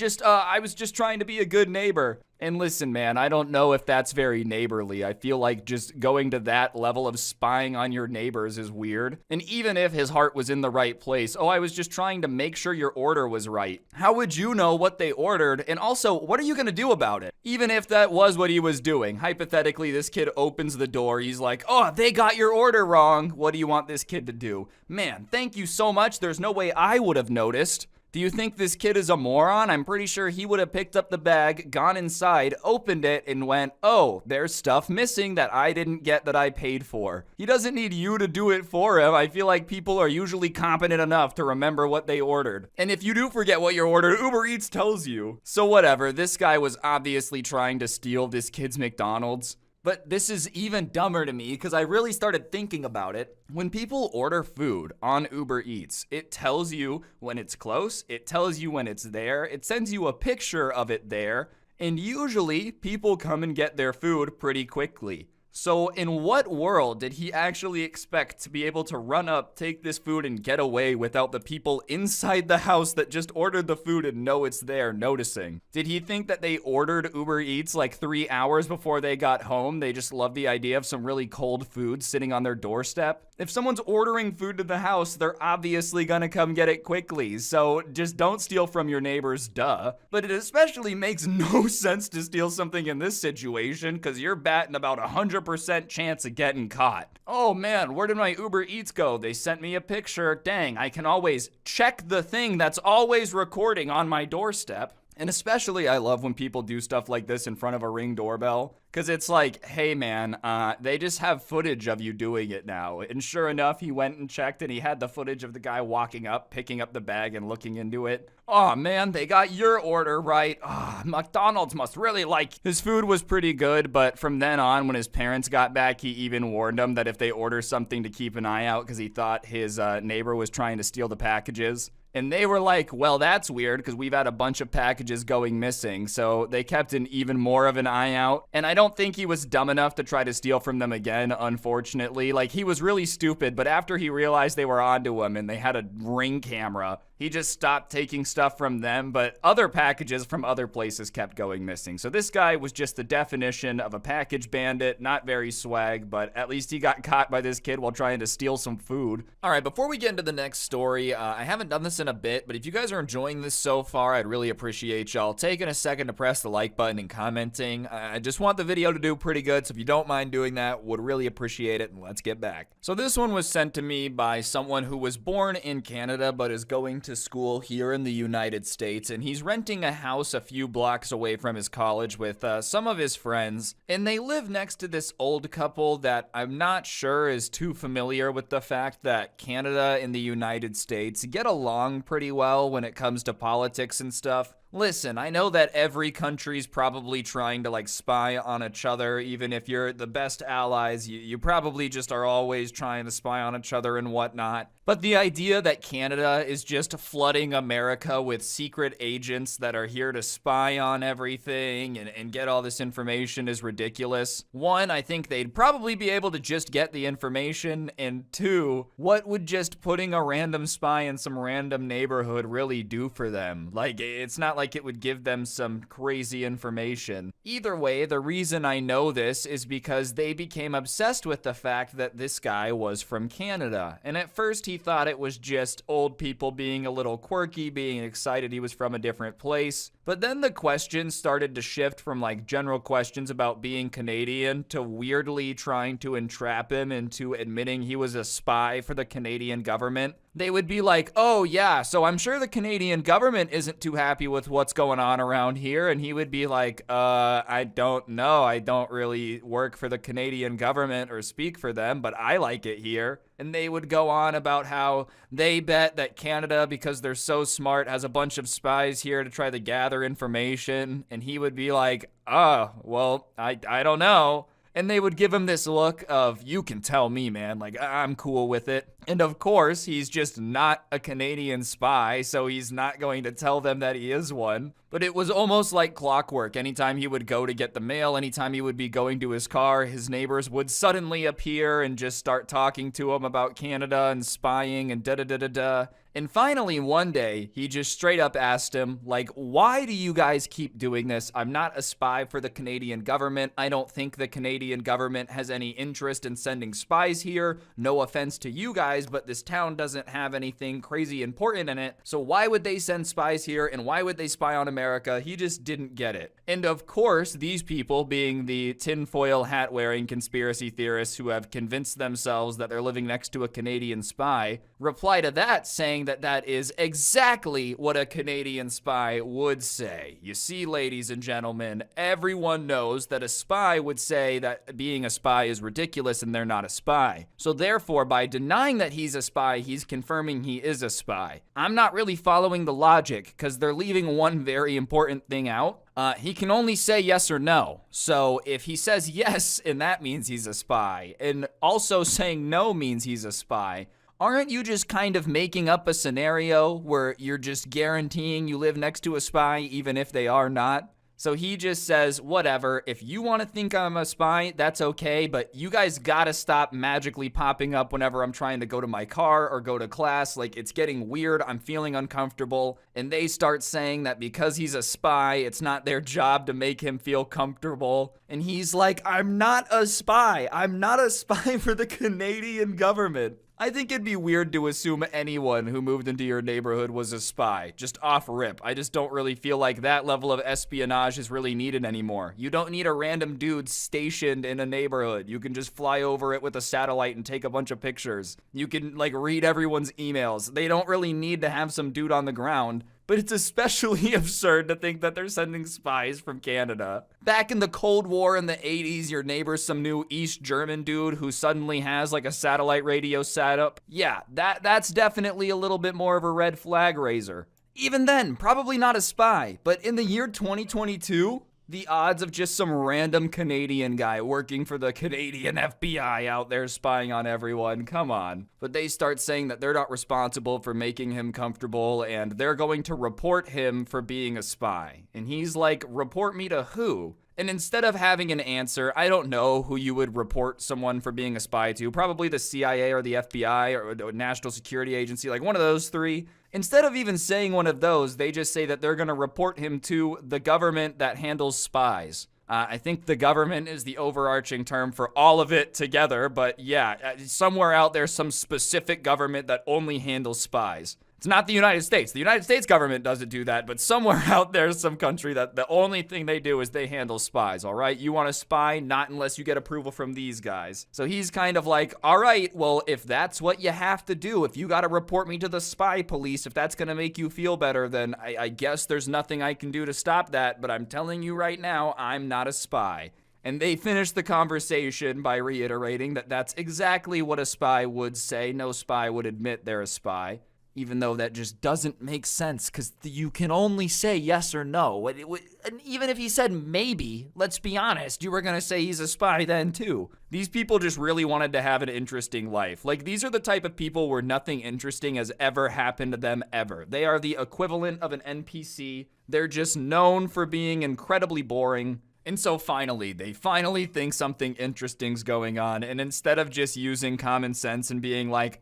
was just trying to be a good neighbor." And listen, man, I don't know if that's very neighborly. I feel like just going to that level of spying on your neighbors is weird. And even if his heart was in the right place, "Oh, I was just trying to make sure your order was right." How would you know what they ordered? And also, what are you going to do about it? Even if that was what he was doing. Hypothetically, this kid opens the door. He's like, "Oh, they got your order wrong." What do you want this kid to do? Man, thank you so much. There's no way I would have noticed. Do you think this kid is a moron? I'm pretty sure he would have picked up the bag, gone inside, opened it, and went, "Oh, there's stuff missing that I didn't get that I paid for." He doesn't need you to do it for him. I feel like people are usually competent enough to remember what they ordered. And if you do forget what you ordered, Uber Eats tells you. So whatever, this guy was obviously trying to steal this kid's McDonald's. But this is even dumber to me because I really started thinking about it. When people order food on Uber Eats, it tells you when it's close, it tells you when it's there, it sends you a picture of it there, and usually people come and get their food pretty quickly. So in what world did he actually expect to be able to run up, take this food, and get away without the people inside the house that just ordered the food and know it's there noticing? Did he think that they ordered Uber Eats like 3 hours before they got home? They just love the idea of some really cold food sitting on their doorstep? If someone's ordering food to the house, they're obviously gonna come get it quickly, so just don't steal from your neighbors, duh. But it especially makes no sense to steal something in this situation, because you're batting about 100% chance of getting caught. "Oh man, where did my Uber Eats go? They sent me a picture. Dang, I can always check the thing that's always recording on my doorstep." And especially I love when people do stuff like this in front of a Ring doorbell. Because it's like, hey man, they just have footage of you doing it now. And sure enough, he went and checked and he had the footage of the guy walking up, picking up the bag and looking into it. "Oh man, they got your order right. Oh, McDonald's must really like." His food was pretty good, but from then on, when his parents got back, he even warned them that if they order something to keep an eye out because he thought his neighbor was trying to steal the packages. And they were like, "Well, that's weird because we've had a bunch of packages going missing." So they kept an even more of an eye out. And I don't think he was dumb enough to try to steal from them again, unfortunately. Like, he was really stupid, but after he realized they were onto him and they had a Ring camera, he just stopped taking stuff from them, but other packages from other places kept going missing. So this guy was just the definition of a package bandit, not very swag, but at least he got caught by this kid while trying to steal some food. All right, before we get into the next story, I haven't done this in a bit, but if you guys are enjoying this so far, I'd really appreciate y'all taking a second to press the like button and commenting. I just want the video to do pretty good, so if you don't mind doing that, would really appreciate it, and let's get back. So this one was sent to me by someone who was born in Canada, but is going to school here in the United States, and he's renting a house a few blocks away from his college with some of his friends, and they live next to this old couple that I'm not sure is too familiar with the fact that Canada and the United States get along pretty well when it comes to politics and stuff. Listen, I know that every country's probably trying to like spy on each other, even if you're the best allies, you probably just are always trying to spy on each other and whatnot. But the idea that Canada is just flooding America with secret agents that are here to spy on everything and get all this information is ridiculous. One, I think they'd probably be able to just get the information, and two, what would just putting a random spy in some random neighborhood really do for them? Like, it's not like it would give them some crazy information. Either way, the reason I know this is because they became obsessed with the fact that this guy was from Canada. And at first he thought it was just old people being a little quirky, being excited he was from a different place. But then the questions started to shift from like general questions about being Canadian to weirdly trying to entrap him into admitting he was a spy for the Canadian government. They would be like, oh yeah, so I'm sure the Canadian government isn't too happy with what's going on around here. And he would be like, I don't know. I don't really work for the Canadian government or speak for them, but I like it here. And they would go on about how they bet that Canada, because they're so smart, has a bunch of spies here to try to gather information. And he would be like, oh, well, I don't know. And they would give him this look of, you can tell me, man, like, I'm cool with it. And of course, he's just not a Canadian spy, so he's not going to tell them that he is one. But it was almost like clockwork. Anytime he would go to get the mail, anytime he would be going to his car, his neighbors would suddenly appear and just start talking to him about Canada and spying and da-da-da-da-da. And finally, one day, he just straight up asked him, like, why do you guys keep doing this? I'm not a spy for the Canadian government. I don't think the Canadian government has any interest in sending spies here. No offense to you guys, but this town doesn't have anything crazy important in it. So why would they send spies here and why would they spy on America? He just didn't get it. And of course, these people, being the tinfoil hat wearing conspiracy theorists who have convinced themselves that they're living next to a Canadian spy, reply to that saying that that is exactly what a Canadian spy would say. You see, ladies and gentlemen, everyone knows that a spy would say that being a spy is ridiculous and they're not a spy. So therefore, by denying that he's a spy, he's confirming he is a spy. I'm not really following the logic because they're leaving one very important thing out. He can only say yes or no. So if he says yes, and that means he's a spy, and also saying no means he's a spy, aren't you just kind of making up a scenario where you're just guaranteeing you live next to a spy even if they are not? So he just says, whatever, if you want to think I'm a spy, that's okay, but you guys gotta stop magically popping up whenever I'm trying to go to my car or go to class. Like, it's getting weird, I'm feeling uncomfortable. And they start saying that because he's a spy, it's not their job to make him feel comfortable. And he's like, I'm not a spy. I'm not a spy for the Canadian government. I think it'd be weird to assume anyone who moved into your neighborhood was a spy, just off rip. I just don't really feel like that level of espionage is really needed anymore. You don't need a random dude stationed in a neighborhood. You can just fly over it with a satellite and take a bunch of pictures. You can, like, read everyone's emails. They don't really need to have some dude on the ground. But it's especially absurd to think that they're sending spies from Canada. Back in the Cold War in the 80s, your neighbor's some new East German dude who suddenly has like a satellite radio set up. Yeah, that's definitely a little bit more of a red flag raiser. Even then, probably not a spy. But in the year 2022, the odds of just some random Canadian guy working for the Canadian FBI out there spying on everyone, come on. But they start saying that they're not responsible for making him comfortable and they're going to report him for being a spy. And he's like, report me to who? And instead of having an answer, I don't know who you would report someone for being a spy to. Probably the CIA or the FBI or the National Security Agency, like one of those three. Instead of even saying one of those, they just say that they're going to report him to the government that handles spies. I think the government is the overarching term for all of it together, but yeah, somewhere out there, some specific government that only handles spies. It's not the United States. The United States government doesn't do that, but somewhere out there is some country that the only thing they do is they handle spies, all right? You want to spy? Not unless you get approval from these guys. So he's kind of like, all right, well, if that's what you have to do, if you got to report me to the spy police, if that's going to make you feel better, then I guess there's nothing I can do to stop that, but I'm telling you right now, I'm not a spy. And they finish the conversation by reiterating that that's exactly what a spy would say. No spy would admit they're a spy. Even though that just doesn't make sense, because you can only say yes or no. And even if he said maybe, let's be honest, you were going to say he's a spy then too. These people just really wanted to have an interesting life. Like, these are the type of people where nothing interesting has ever happened to them ever. They are the equivalent of an NPC. They're just known for being incredibly boring. And so they finally think something interesting's going on. And instead of just using common sense and being like,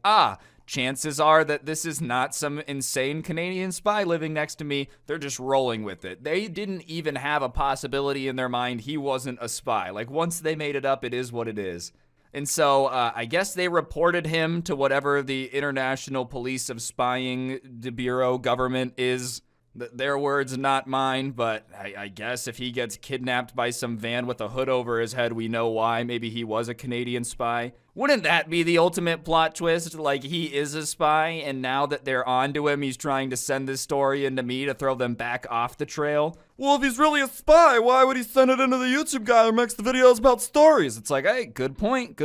chances are that this is not some insane Canadian spy living next to me, they're just rolling with it. They didn't even have a possibility in their mind he wasn't a spy. Like, once they made it up, it is what it is. And so I guess they reported him to whatever the International Police of Spying Bureau government is. Their words, not mine, but I guess if he gets kidnapped by some van with a hood over his head, we know why. Maybe he was a Canadian spy. Wouldn't that be the ultimate plot twist? Like, he is a spy, and now that they're onto him, he's trying to send this story into me to throw them back off the trail? Well, if he's really a spy, why would he send it into the YouTube guy who makes the videos about stories? It's like, hey, good point,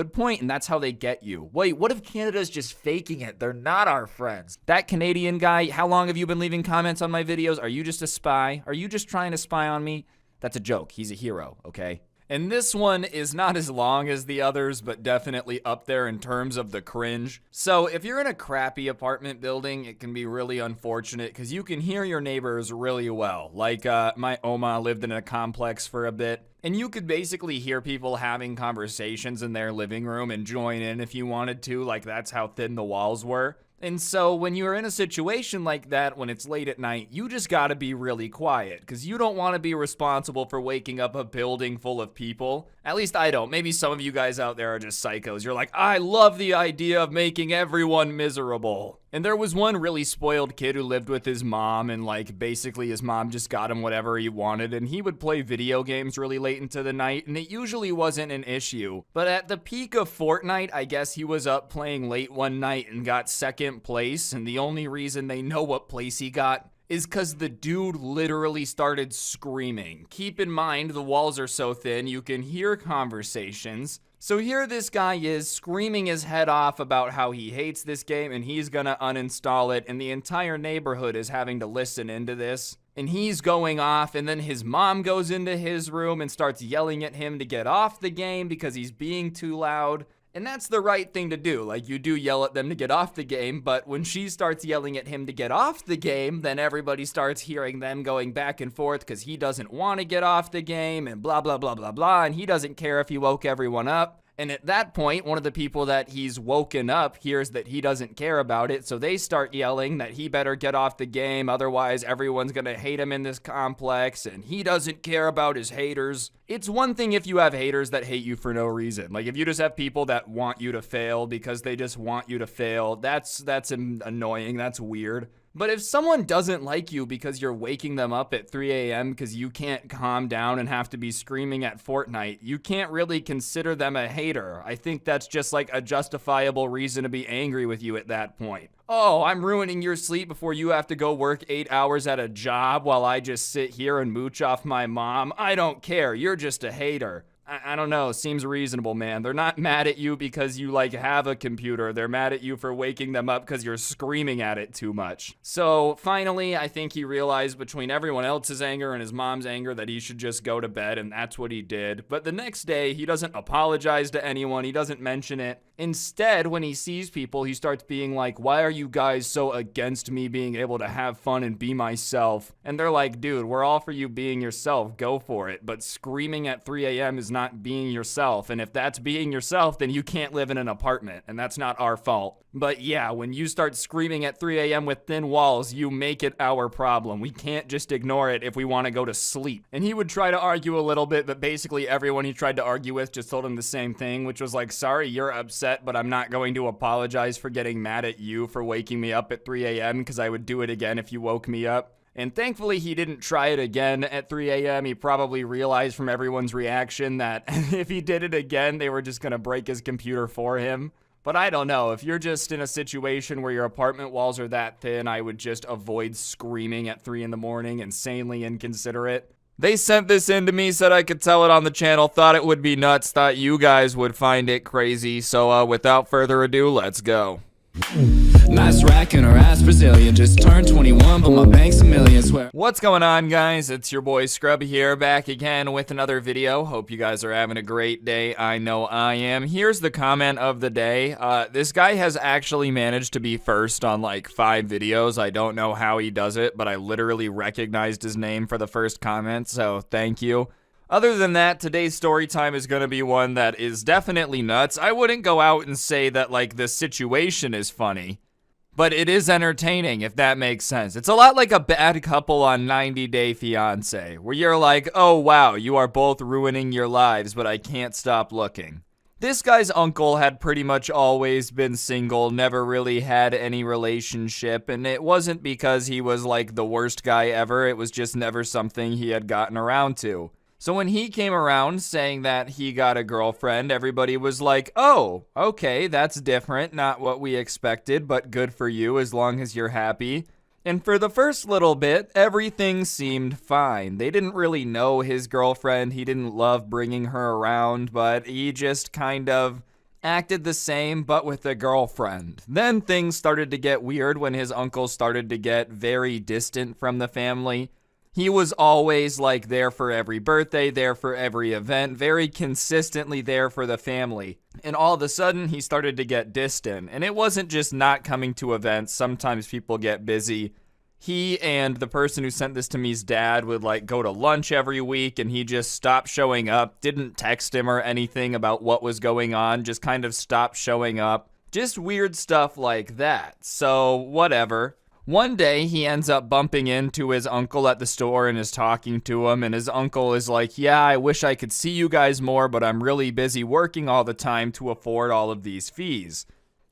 and that's how they get you. Wait, what if Canada's just faking it? They're not our friends. That Canadian guy, how long have you been leaving comments on my videos? Are you just a spy? Are you just trying to spy on me? That's a joke. He's a hero, okay? And this one is not as long as the others, but definitely up there in terms of the cringe. So if you're in a crappy apartment building, it can be really unfortunate because you can hear your neighbors really well. Like my Oma lived in a complex for a bit, and you could basically hear people having conversations in their living room and join in if you wanted to. Like, that's how thin the walls were. And so when you're in a situation like that, when it's late at night, you just gotta be really quiet because you don't want to be responsible for waking up a building full of people. At least I don't. Maybe some of you guys out there are just psychos. You're like, I love the idea of making everyone miserable. And there was one really spoiled kid who lived with his mom, and like basically his mom just got him whatever he wanted, and he would play video games really late into the night, and it usually wasn't an issue. But at the peak of Fortnite, I guess he was up playing late one night and got second place, and the only reason they know what place he got is because the dude literally started screaming. Keep in mind, the walls are so thin, you can hear conversations. So here this guy is screaming his head off about how he hates this game and he's gonna uninstall it, and the entire neighborhood is having to listen into this. And he's going off, and then his mom goes into his room and starts yelling at him to get off the game because he's being too loud. And that's the right thing to do. Like, you do yell at them to get off the game, but when she starts yelling at him to get off the game, then everybody starts hearing them going back and forth because he doesn't want to get off the game and blah, blah, blah, blah, blah, and he doesn't care if he woke everyone up. And at that point, one of the people that he's woken up hears that he doesn't care about it, so they start yelling that he better get off the game, otherwise everyone's gonna hate him in this complex, and he doesn't care about his haters. It's one thing if you have haters that hate you for no reason. Like, if you just have people that want you to fail because they just want you to fail, that's annoying, that's weird. But if someone doesn't like you because you're waking them up at 3 a.m. because you can't calm down and have to be screaming at Fortnite, you can't really consider them a hater. I think that's just like a justifiable reason to be angry with you at that point. Oh, I'm ruining your sleep before you have to go work 8 hours at a job while I just sit here and mooch off my mom. I don't care. You're just a hater. I don't know, seems reasonable, man. They're not mad at you because you, like, have a computer. They're mad at you for waking them up because you're screaming at it too much. So, finally, I think he realized between everyone else's anger and his mom's anger that he should just go to bed, and that's what he did. But the next day, he doesn't apologize to anyone. He doesn't mention it. Instead, when he sees people, he starts being like, why are you guys so against me being able to have fun and be myself? And they're like, dude, we're all for you being yourself. Go for it. But screaming at 3 a.m. is not being yourself. And if that's being yourself, then you can't live in an apartment. And that's not our fault. But yeah, when you start screaming at 3 a.m. with thin walls, you make it our problem. We can't just ignore it if we want to go to sleep. And he would try to argue a little bit, but basically everyone he tried to argue with just told him the same thing, which was like, sorry, you're upset, but I'm not going to apologize for getting mad at you for waking me up at 3 a.m. because I would do it again if you woke me up. And thankfully, he didn't try it again at 3 a.m. He probably realized from everyone's reaction that if he did it again, they were just going to break his computer for him. But I don't know, if you're just in a situation where your apartment walls are that thin, I would just avoid screaming at 3 in the morning, insanely inconsiderate. They sent this in to me, said I could tell it on the channel, thought it would be nuts, thought you guys would find it crazy. So without further ado, let's go. Last racking her ass Brazilian. Just turned 21, but my bank's a million. Swear. What's going on, guys? It's your boy Scrubby here, back again with another video. Hope you guys are having a great day. I know I am. Here's the comment of the day. This guy has actually managed to be first on like 5 videos. I don't know how he does it, but I literally recognized his name for the first comment, so thank you. Other than that, today's story time is going to be one that is definitely nuts. I wouldn't go out and say that like the situation is funny, but it is entertaining, if that makes sense. It's a lot like a bad couple on 90 Day Fiancé, where you're like, oh wow, you are both ruining your lives, but I can't stop looking. This guy's uncle had pretty much always been single, never really had any relationship, and it wasn't because he was like the worst guy ever, it was just never something he had gotten around to. So when he came around saying that he got a girlfriend, everybody was like, oh, okay, that's different, not what we expected, but good for you as long as you're happy. And for the first little bit, everything seemed fine. They didn't really know his girlfriend, he didn't love bringing her around, but he just kind of acted the same, but with a girlfriend. Then things started to get weird when his uncle started to get very distant from the family. He was always like there for every birthday, there for every event, very consistently there for the family. And all of a sudden, he started to get distant. And it wasn't just not coming to events. Sometimes people get busy. He and the person who sent this to me's dad would like go to lunch every week, and he just stopped showing up, didn't text him or anything about what was going on, just kind of stopped showing up. Just weird stuff like that. So, whatever. One day, he ends up bumping into his uncle at the store and is talking to him, and his uncle is like, yeah, I wish I could see you guys more, but I'm really busy working all the time to afford all of these fees.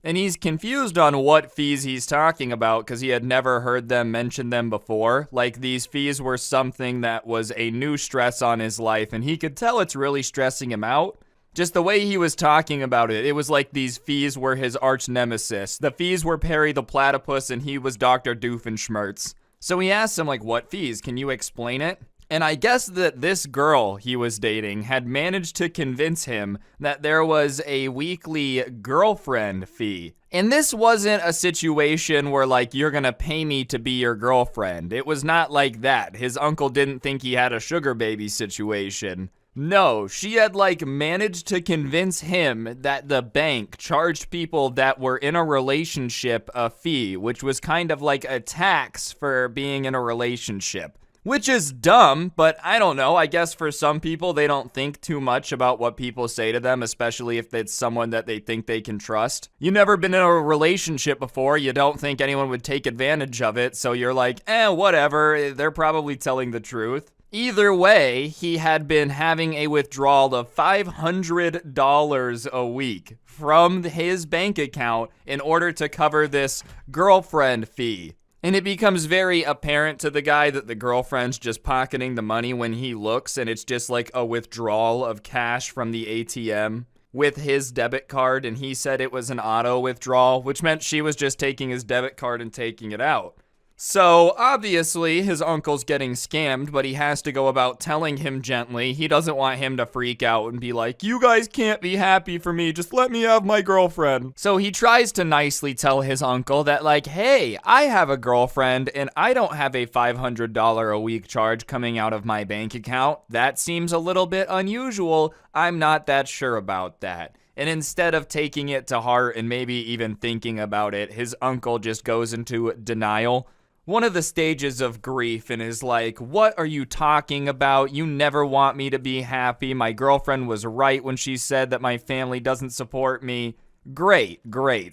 And he's confused on what fees he's talking about because he had never heard them mention them before. Like, these fees were something that was a new stress on his life, and he could tell it's really stressing him out. Just the way he was talking about it, it was like these fees were his arch nemesis. The fees were Perry the Platypus and he was Dr. Doofenshmirtz. So he asked him, like, what fees? Can you explain it? And I guess that this girl he was dating had managed to convince him that there was a weekly girlfriend fee. And this wasn't a situation where, like, you're gonna pay me to be your girlfriend. It was not like that. His uncle didn't think he had a sugar baby situation. No, she had like managed to convince him that the bank charged people that were in a relationship a fee, which was kind of like a tax for being in a relationship. Which is dumb, but I don't know, I guess for some people they don't think too much about what people say to them, especially if it's someone that they think they can trust. You've never been in a relationship before, you don't think anyone would take advantage of it, so you're like, whatever, they're probably telling the truth. Either way, he had been having a withdrawal of $500 a week from his bank account in order to cover this girlfriend fee. And it becomes very apparent to the guy that the girlfriend's just pocketing the money when he looks, and it's just like a withdrawal of cash from the ATM with his debit card, and he said it was an auto withdrawal, which meant she was just taking his debit card and taking it out. So, obviously, his uncle's getting scammed, but he has to go about telling him gently. He doesn't want him to freak out and be like, you guys can't be happy for me, just let me have my girlfriend. So he tries to nicely tell his uncle that like, hey, I have a girlfriend and I don't have a $500 a week charge coming out of my bank account. That seems a little bit unusual. I'm not that sure about that. And instead of taking it to heart and maybe even thinking about it, his uncle just goes into denial. One of the stages of grief and is like, what are you talking about? You never want me to be happy. My girlfriend was right when she said that my family doesn't support me. Great.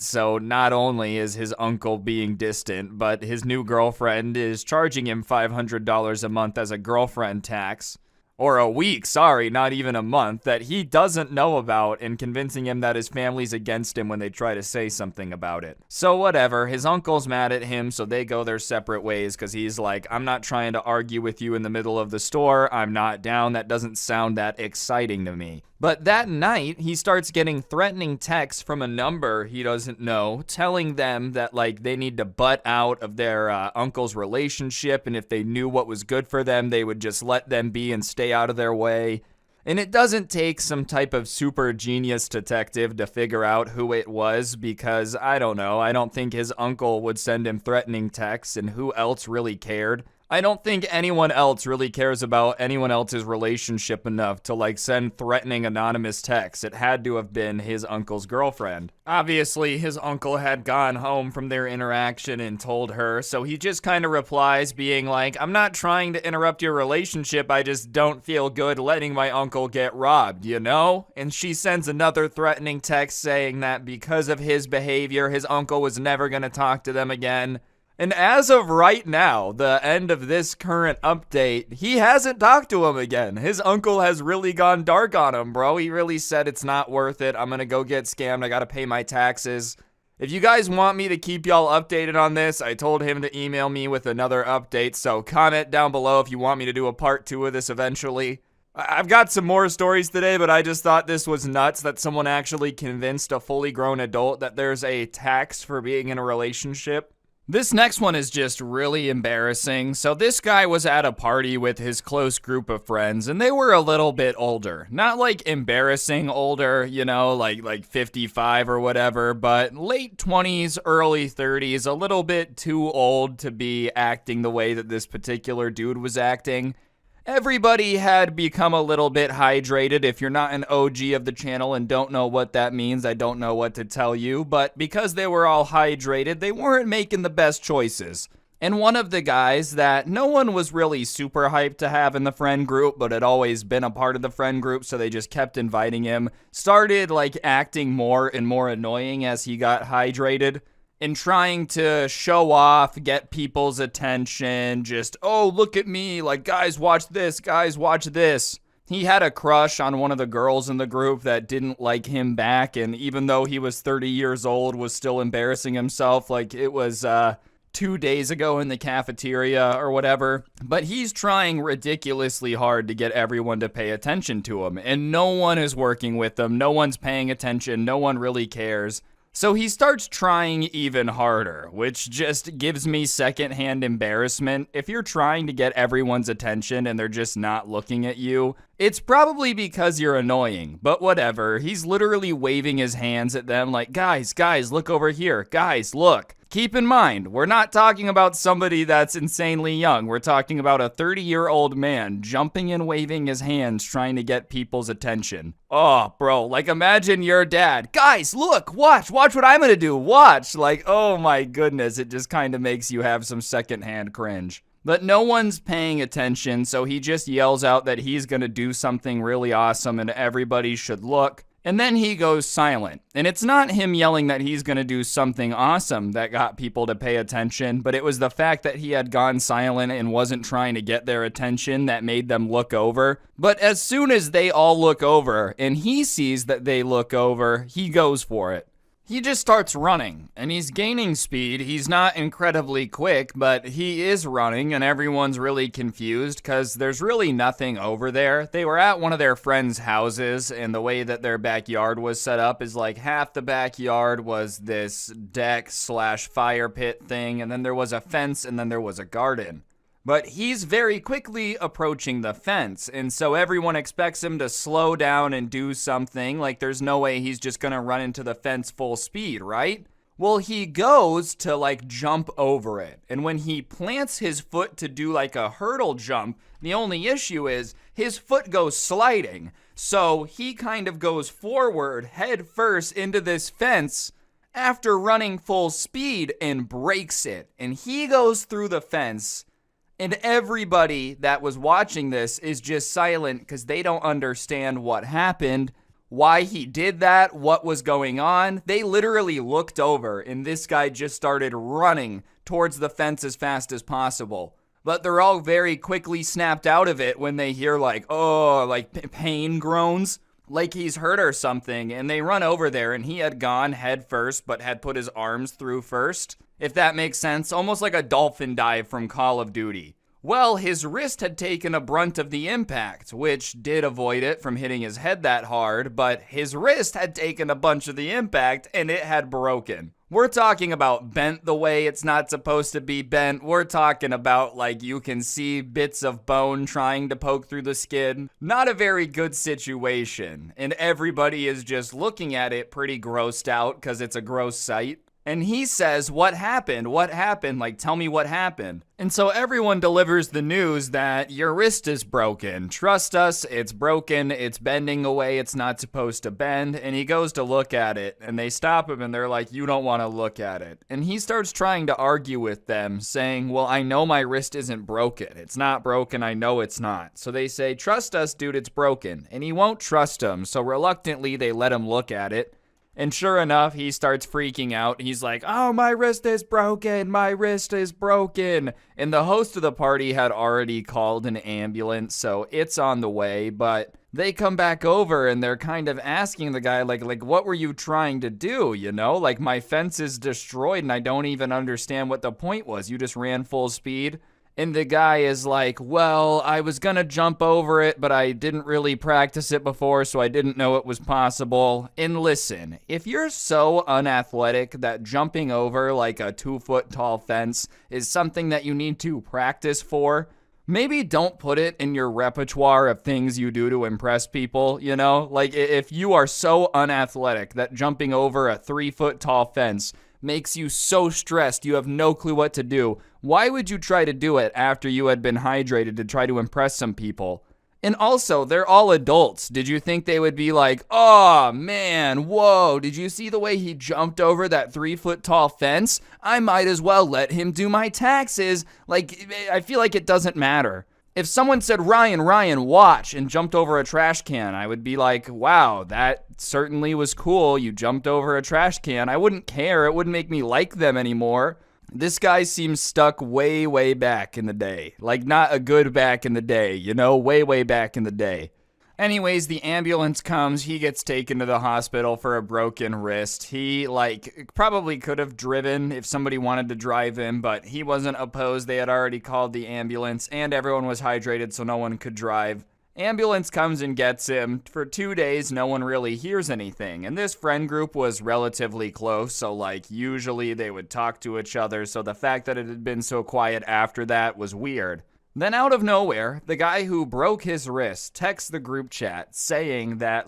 So not only is his uncle being distant, but his new girlfriend is charging him $500 a month as a girlfriend tax. Or a week, sorry, not even a month, that he doesn't know about and convincing him that his family's against him when they try to say something about it. So whatever, his uncle's mad at him, so they go their separate ways because he's like, I'm not trying to argue with you in the middle of the store, I'm not down, that doesn't sound that exciting to me. But that night, he starts getting threatening texts from a number he doesn't know, telling them that, like, they need to butt out of their uncle's relationship, and if they knew what was good for them, they would just let them be and stay out of their way. And it doesn't take some type of super genius detective to figure out who it was because, I don't know, I don't think his uncle would send him threatening texts, and who else really cared? I don't think anyone else really cares about anyone else's relationship enough to like send threatening anonymous texts. It had to have been his uncle's girlfriend. Obviously, his uncle had gone home from their interaction and told her, so he just kind of replies being like, I'm not trying to interrupt your relationship, I just don't feel good letting my uncle get robbed, you know? And she sends another threatening text saying that because of his behavior, his uncle was never gonna talk to them again. And as of right now, the end of this current update, he hasn't talked to him again. His uncle has really gone dark on him, bro. He really said it's not worth it. I'm gonna go get scammed. I gotta pay my taxes. If you guys want me to keep y'all updated on this, I told him to email me with another update, so comment down below if you want me to do a part 2 of this eventually. I've got some more stories today, but I just thought this was nuts that someone actually convinced a fully grown adult that there's a tax for being in a relationship. This next one is just really embarrassing. So this guy was at a party with his close group of friends, and they were a little bit older. Not like embarrassing older, you know, like 55 or whatever, but late 20s, early 30s, a little bit too old to be acting the way that this particular dude was acting. Everybody had become a little bit hydrated. If you're not an OG of the channel and don't know what that means, I don't know what to tell you. But because they were all hydrated, they weren't making the best choices. And one of the guys that no one was really super hyped to have in the friend group, but had always been a part of the friend group, so they just kept inviting him, started like acting more and more annoying as he got hydrated. And trying to show off, get people's attention, just, oh, look at me, like, guys, watch this, guys, watch this. He had a crush on one of the girls in the group that didn't like him back, and even though he was 30 years old, was still embarrassing himself like it was 2 days ago in the cafeteria or whatever. But he's trying ridiculously hard to get everyone to pay attention to him, and no one is working with him, no one's paying attention, no one really cares. So he starts trying even harder, which just gives me secondhand embarrassment. If you're trying to get everyone's attention and they're just not looking at you, it's probably because you're annoying, but whatever. He's literally waving his hands at them like, guys, look over here. Guys, look. Keep in mind, we're not talking about somebody that's insanely young. We're talking about a 30-year-old man jumping and waving his hands trying to get people's attention. Oh, bro, like imagine your dad. Guys, look, watch what I'm gonna do, watch. Like, oh my goodness, it just kind of makes you have some secondhand cringe. But no one's paying attention, so he just yells out that he's gonna do something really awesome and everybody should look. And then he goes silent. And it's not him yelling that he's going to do something awesome that got people to pay attention, but it was the fact that he had gone silent and wasn't trying to get their attention that made them look over. But as soon as they all look over and he sees that they look over, he goes for it. He just starts running, and he's gaining speed. He's not incredibly quick, but he is running, and everyone's really confused because there's really nothing over there. They were at one of their friends' houses, and the way that their backyard was set up is like half the backyard was this deck/fire pit thing, and then there was a fence, and then there was a garden. But he's very quickly approaching the fence, and so everyone expects him to slow down and do something. Like, there's no way he's just gonna run into the fence full speed, right? Well, he goes to, like, jump over it. And when he plants his foot to do, like, a hurdle jump, the only issue is his foot goes sliding. So he kind of goes forward, head first, into this fence after running full speed and breaks it. And he goes through the fence. And everybody that was watching this is just silent because they don't understand what happened, why he did that, what was going on. They literally looked over and this guy just started running towards the fence as fast as possible. But they're all very quickly snapped out of it when they hear like, oh, like pain groans, like he's hurt or something. And they run over there and he had gone head first but had put his arms through first. If that makes sense, almost like a dolphin dive from Call of Duty. Well, his wrist had taken a brunt of the impact, which did avoid it from hitting his head that hard, but his wrist had taken a bunch of the impact and it had broken. We're talking about bent the way it's not supposed to be bent. We're talking about like you can see bits of bone trying to poke through the skin. Not a very good situation. And everybody is just looking at it pretty grossed out because it's a gross sight. And he says, what happened? What happened? Like, tell me what happened. And so everyone delivers the news that your wrist is broken. Trust us, it's broken. It's bending away it's not supposed to bend. And he goes to look at it. And they stop him and they're like, you don't want to look at it. And he starts trying to argue with them, saying, well, I know my wrist isn't broken. It's not broken. I know it's not. So they say, trust us, dude, it's broken. And he won't trust them. So reluctantly, they let him look at it. And sure enough, he starts freaking out. He's like, oh, my wrist is broken. My wrist is broken. And the host of the party had already called an ambulance, so it's on the way. But they come back over and they're kind of asking the guy, like, what were you trying to do? You know, like, my fence is destroyed and I don't even understand what the point was. You just ran full speed. And the guy is like, well, I was gonna jump over it, but I didn't really practice it before, so I didn't know it was possible. And listen, if you're so unathletic that jumping over like a 2-foot tall fence is something that you need to practice for, maybe don't put it in your repertoire of things you do to impress people, you know? Like, if you are so unathletic that jumping over a 3-foot tall fence makes you so stressed you have no clue what to do, why would you try to do it after you had been hydrated to try to impress some people? And also, they're all adults. Did you think they would be like, oh man, whoa, did you see the way he jumped over that 3-foot tall fence? I might as well let him do my taxes. Like, I feel like it doesn't matter. If someone said, Ryan, watch, and jumped over a trash can, I would be like, wow, that certainly was cool. You jumped over a trash can. I wouldn't care. It wouldn't make me like them anymore. This guy seems stuck way, way back in the day. Like, not a good back in the day, you know? Way, way back in the day. Anyways, the ambulance comes. He gets taken to the hospital for a broken wrist. He, probably could have driven if somebody wanted to drive him, but he wasn't opposed. They had already called the ambulance, and everyone was hydrated, so no one could drive. Ambulance comes and gets him. For 2 days, no one really hears anything. And this friend group was relatively close, so, usually they would talk to each other, so the fact that it had been so quiet after that was weird. Then out of nowhere, the guy who broke his wrist texts the group chat saying that,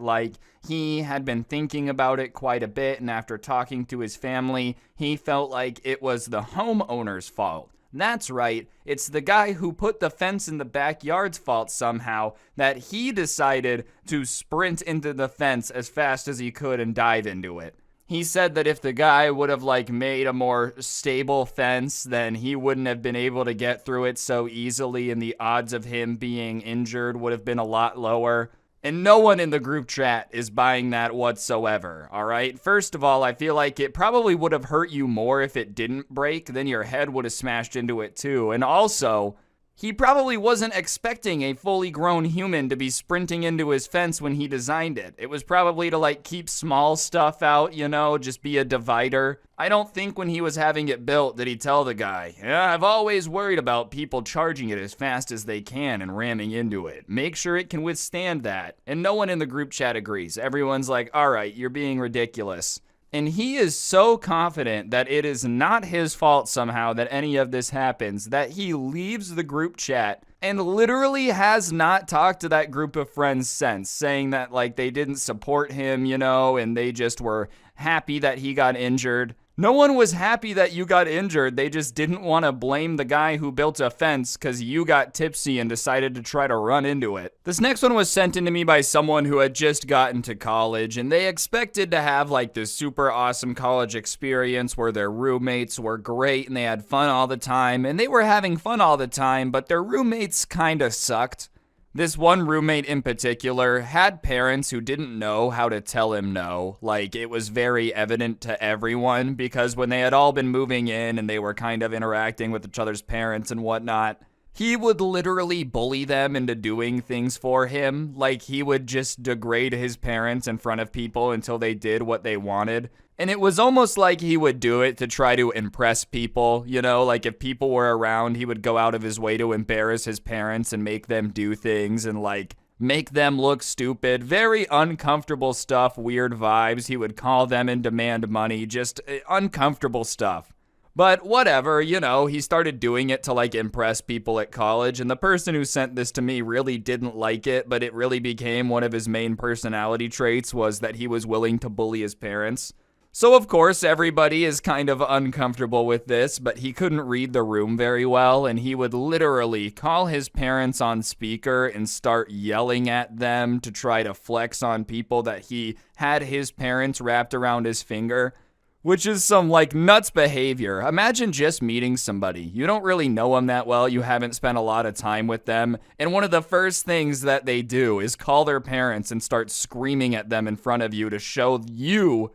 he had been thinking about it quite a bit, and after talking to his family, he felt like it was the homeowner's fault. That's right, it's the guy who put the fence in the backyard's fault somehow, that he decided to sprint into the fence as fast as he could and dive into it. He said that if the guy would have made a more stable fence, then he wouldn't have been able to get through it so easily and the odds of him being injured would have been a lot lower. And no one in the group chat is buying that whatsoever, alright? First of all, I feel like it probably would have hurt you more if it didn't break, then your head would have smashed into it too. And also, he probably wasn't expecting a fully grown human to be sprinting into his fence when he designed it. It was probably to keep small stuff out, just be a divider. I don't think when he was having it built did he tell the guy, yeah, I've always worried about people charging it as fast as they can and ramming into it. Make sure it can withstand that. And no one in the group chat agrees. Everyone's like, alright, you're being ridiculous. And he is so confident that it is not his fault somehow that any of this happens, that he leaves the group chat and literally has not talked to that group of friends since, saying that they didn't support him, and they just were happy that he got injured. No one was happy that you got injured. They just didn't want to blame the guy who built a fence because you got tipsy and decided to try to run into it. This next one was sent in to me by someone who had just gotten to college, and they expected to have this super awesome college experience where their roommates were great and they had fun all the time, and they were having fun all the time, but their roommates kind of sucked. This one roommate in particular had parents who didn't know how to tell him no. It was very evident to everyone because when they had all been moving in and they were kind of interacting with each other's parents and whatnot, he would literally bully them into doing things for him. He would just degrade his parents in front of people until they did what they wanted. And it was almost like he would do it to try to impress people, you know, like if people were around, he would go out of his way to embarrass his parents and make them do things and like make them look stupid. Very uncomfortable stuff, weird vibes. He would call them and demand money, just uncomfortable stuff. But whatever, you know, he started doing it to like impress people at college, and the person who sent this to me really didn't like it, but it really became one of his main personality traits was that he was willing to bully his parents. So of course everybody is kind of uncomfortable with this, but he couldn't read the room very well, and he would literally call his parents on speaker and start yelling at them to try to flex on people that he had his parents wrapped around his finger, which is some like nuts behavior. Imagine just meeting somebody. You don't really know them that well, you haven't spent a lot of time with them, and one of the first things that they do is call their parents and start screaming at them in front of you to show you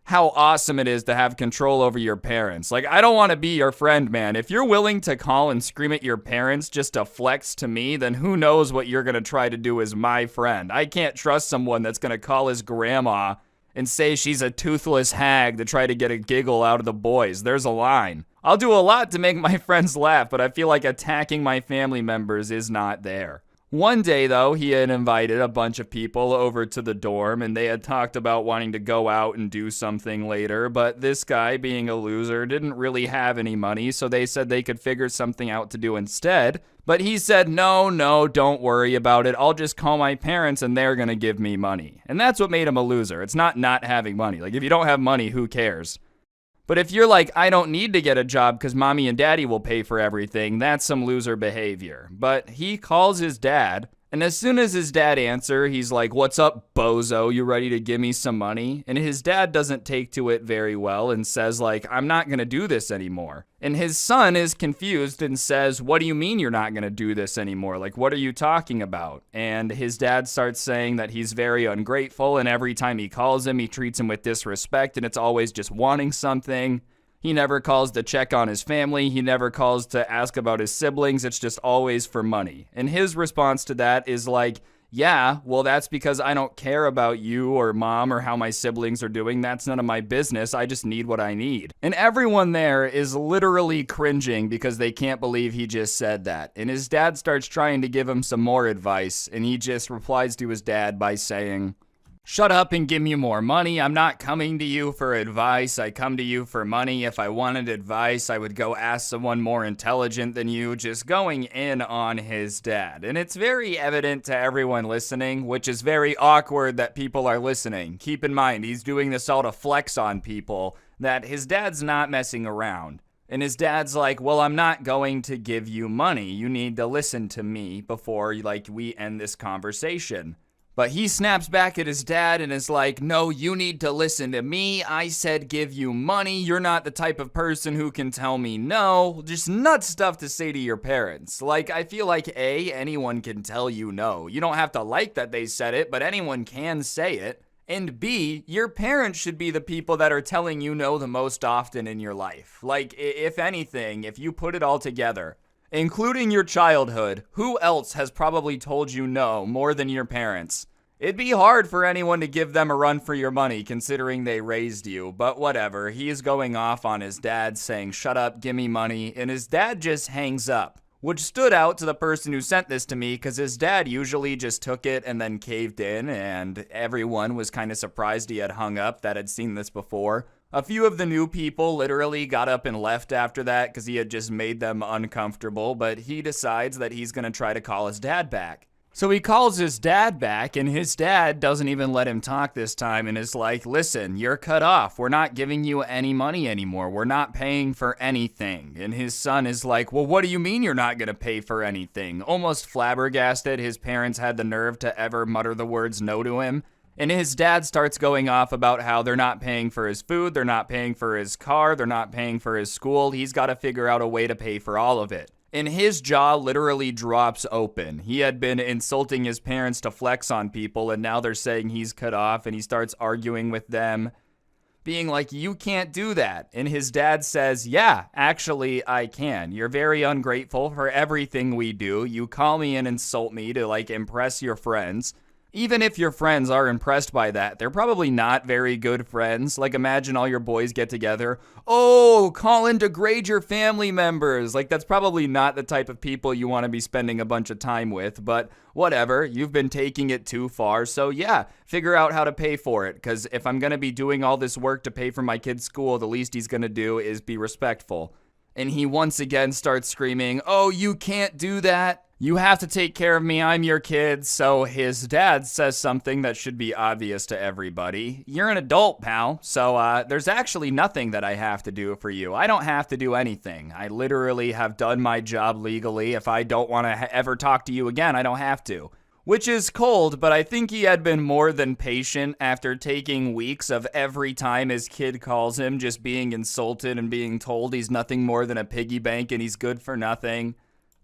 how awesome it is to have control over your parents. Like, I don't want to be your friend, man. If you're willing to call and scream at your parents just to flex to me, then who knows what you're going to try to do as my friend. I can't trust someone that's going to call his grandma and say she's a toothless hag to try to get a giggle out of the boys. There's a line. I'll do a lot to make my friends laugh, but I feel like attacking my family members is not there. One day, though, he had invited a bunch of people over to the dorm, and they had talked about wanting to go out and do something later, but this guy, being a loser, didn't really have any money, so they said they could figure something out to do instead. But he said, no, don't worry about it. I'll just call my parents, and they're gonna give me money. And that's what made him a loser. It's not having money. Like, if you don't have money, who cares? But if you're like, I don't need to get a job because mommy and daddy will pay for everything, that's some loser behavior. But he calls his dad, and as soon as his dad answers, he's like, what's up, bozo? You ready to give me some money? And his dad doesn't take to it very well and says like, I'm not going to do this anymore. And his son is confused and says, what do you mean you're not going to do this anymore? Like, what are you talking about? And his dad starts saying that he's very ungrateful, and every time he calls him, he treats him with disrespect, and it's always just wanting something. He never calls to check on his family. He never calls to ask about his siblings. It's just always for money. And his response to that is like, yeah, well, that's because I don't care about you or mom or how my siblings are doing. That's none of my business. I just need what I need. And everyone there is literally cringing because they can't believe he just said that. And his dad starts trying to give him some more advice, and he just replies to his dad by saying, shut up and give me more money. I'm not coming to you for advice. I come to you for money. If I wanted advice, I would go ask someone more intelligent than you. Just going in on his dad. And it's very evident to everyone listening, which is very awkward that people are listening. Keep in mind, he's doing this all to flex on people, that his dad's not messing around. And his dad's like, well, I'm not going to give you money. You need to listen to me before we end this conversation. But he snaps back at his dad and is like, no, you need to listen to me. I said give you money. You're not the type of person who can tell me no. Just nuts stuff to say to your parents. Like, I feel like A, anyone can tell you no. You don't have to like that they said it, but anyone can say it. And B, your parents should be the people that are telling you no the most often in your life. Like, if anything, if you put it all together, including your childhood, who else has probably told you no more than your parents? It'd be hard for anyone to give them a run for your money considering they raised you, but whatever. He's going off on his dad saying, shut up, give me money, and his dad just hangs up, which stood out to the person who sent this to me because his dad usually just took it and then caved in, and everyone was kind of surprised he had hung up that had seen this before. A few of the new people literally got up and left after that because he had just made them uncomfortable, but he decides that he's going to try to call his dad back. So he calls his dad back, and his dad doesn't even let him talk this time and is like, listen, you're cut off. We're not giving you any money anymore. We're not paying for anything. And his son is like, well, what do you mean you're not going to pay for anything? Almost flabbergasted his parents had the nerve to ever mutter the words no to him. And his dad starts going off about how they're not paying for his food, they're not paying for his car, they're not paying for his school. He's got to figure out a way to pay for all of it. And his jaw literally drops open. He had been insulting his parents to flex on people, and now they're saying he's cut off, and he starts arguing with them, being like, you can't do that. And his dad says, yeah, actually, I can. You're very ungrateful for everything we do. You call me and insult me to, impress your friends. Even if your friends are impressed by that, they're probably not very good friends. Like, imagine all your boys get together. Oh, Colin, degrade your family members. Like, that's probably not the type of people you want to be spending a bunch of time with. But whatever, you've been taking it too far. So yeah, figure out how to pay for it. Because if I'm going to be doing all this work to pay for my kid's school, the least he's going to do is be respectful. And he once again starts screaming, oh, you can't do that. You have to take care of me, I'm your kid. So his dad says something that should be obvious to everybody. You're an adult, pal, so there's actually nothing that I have to do for you. I don't have to do anything. I literally have done my job legally. If I don't want to ever talk to you again, I don't have to. Which is cold, but I think he had been more than patient after taking weeks of every time his kid calls him just being insulted and being told he's nothing more than a piggy bank and he's good for nothing.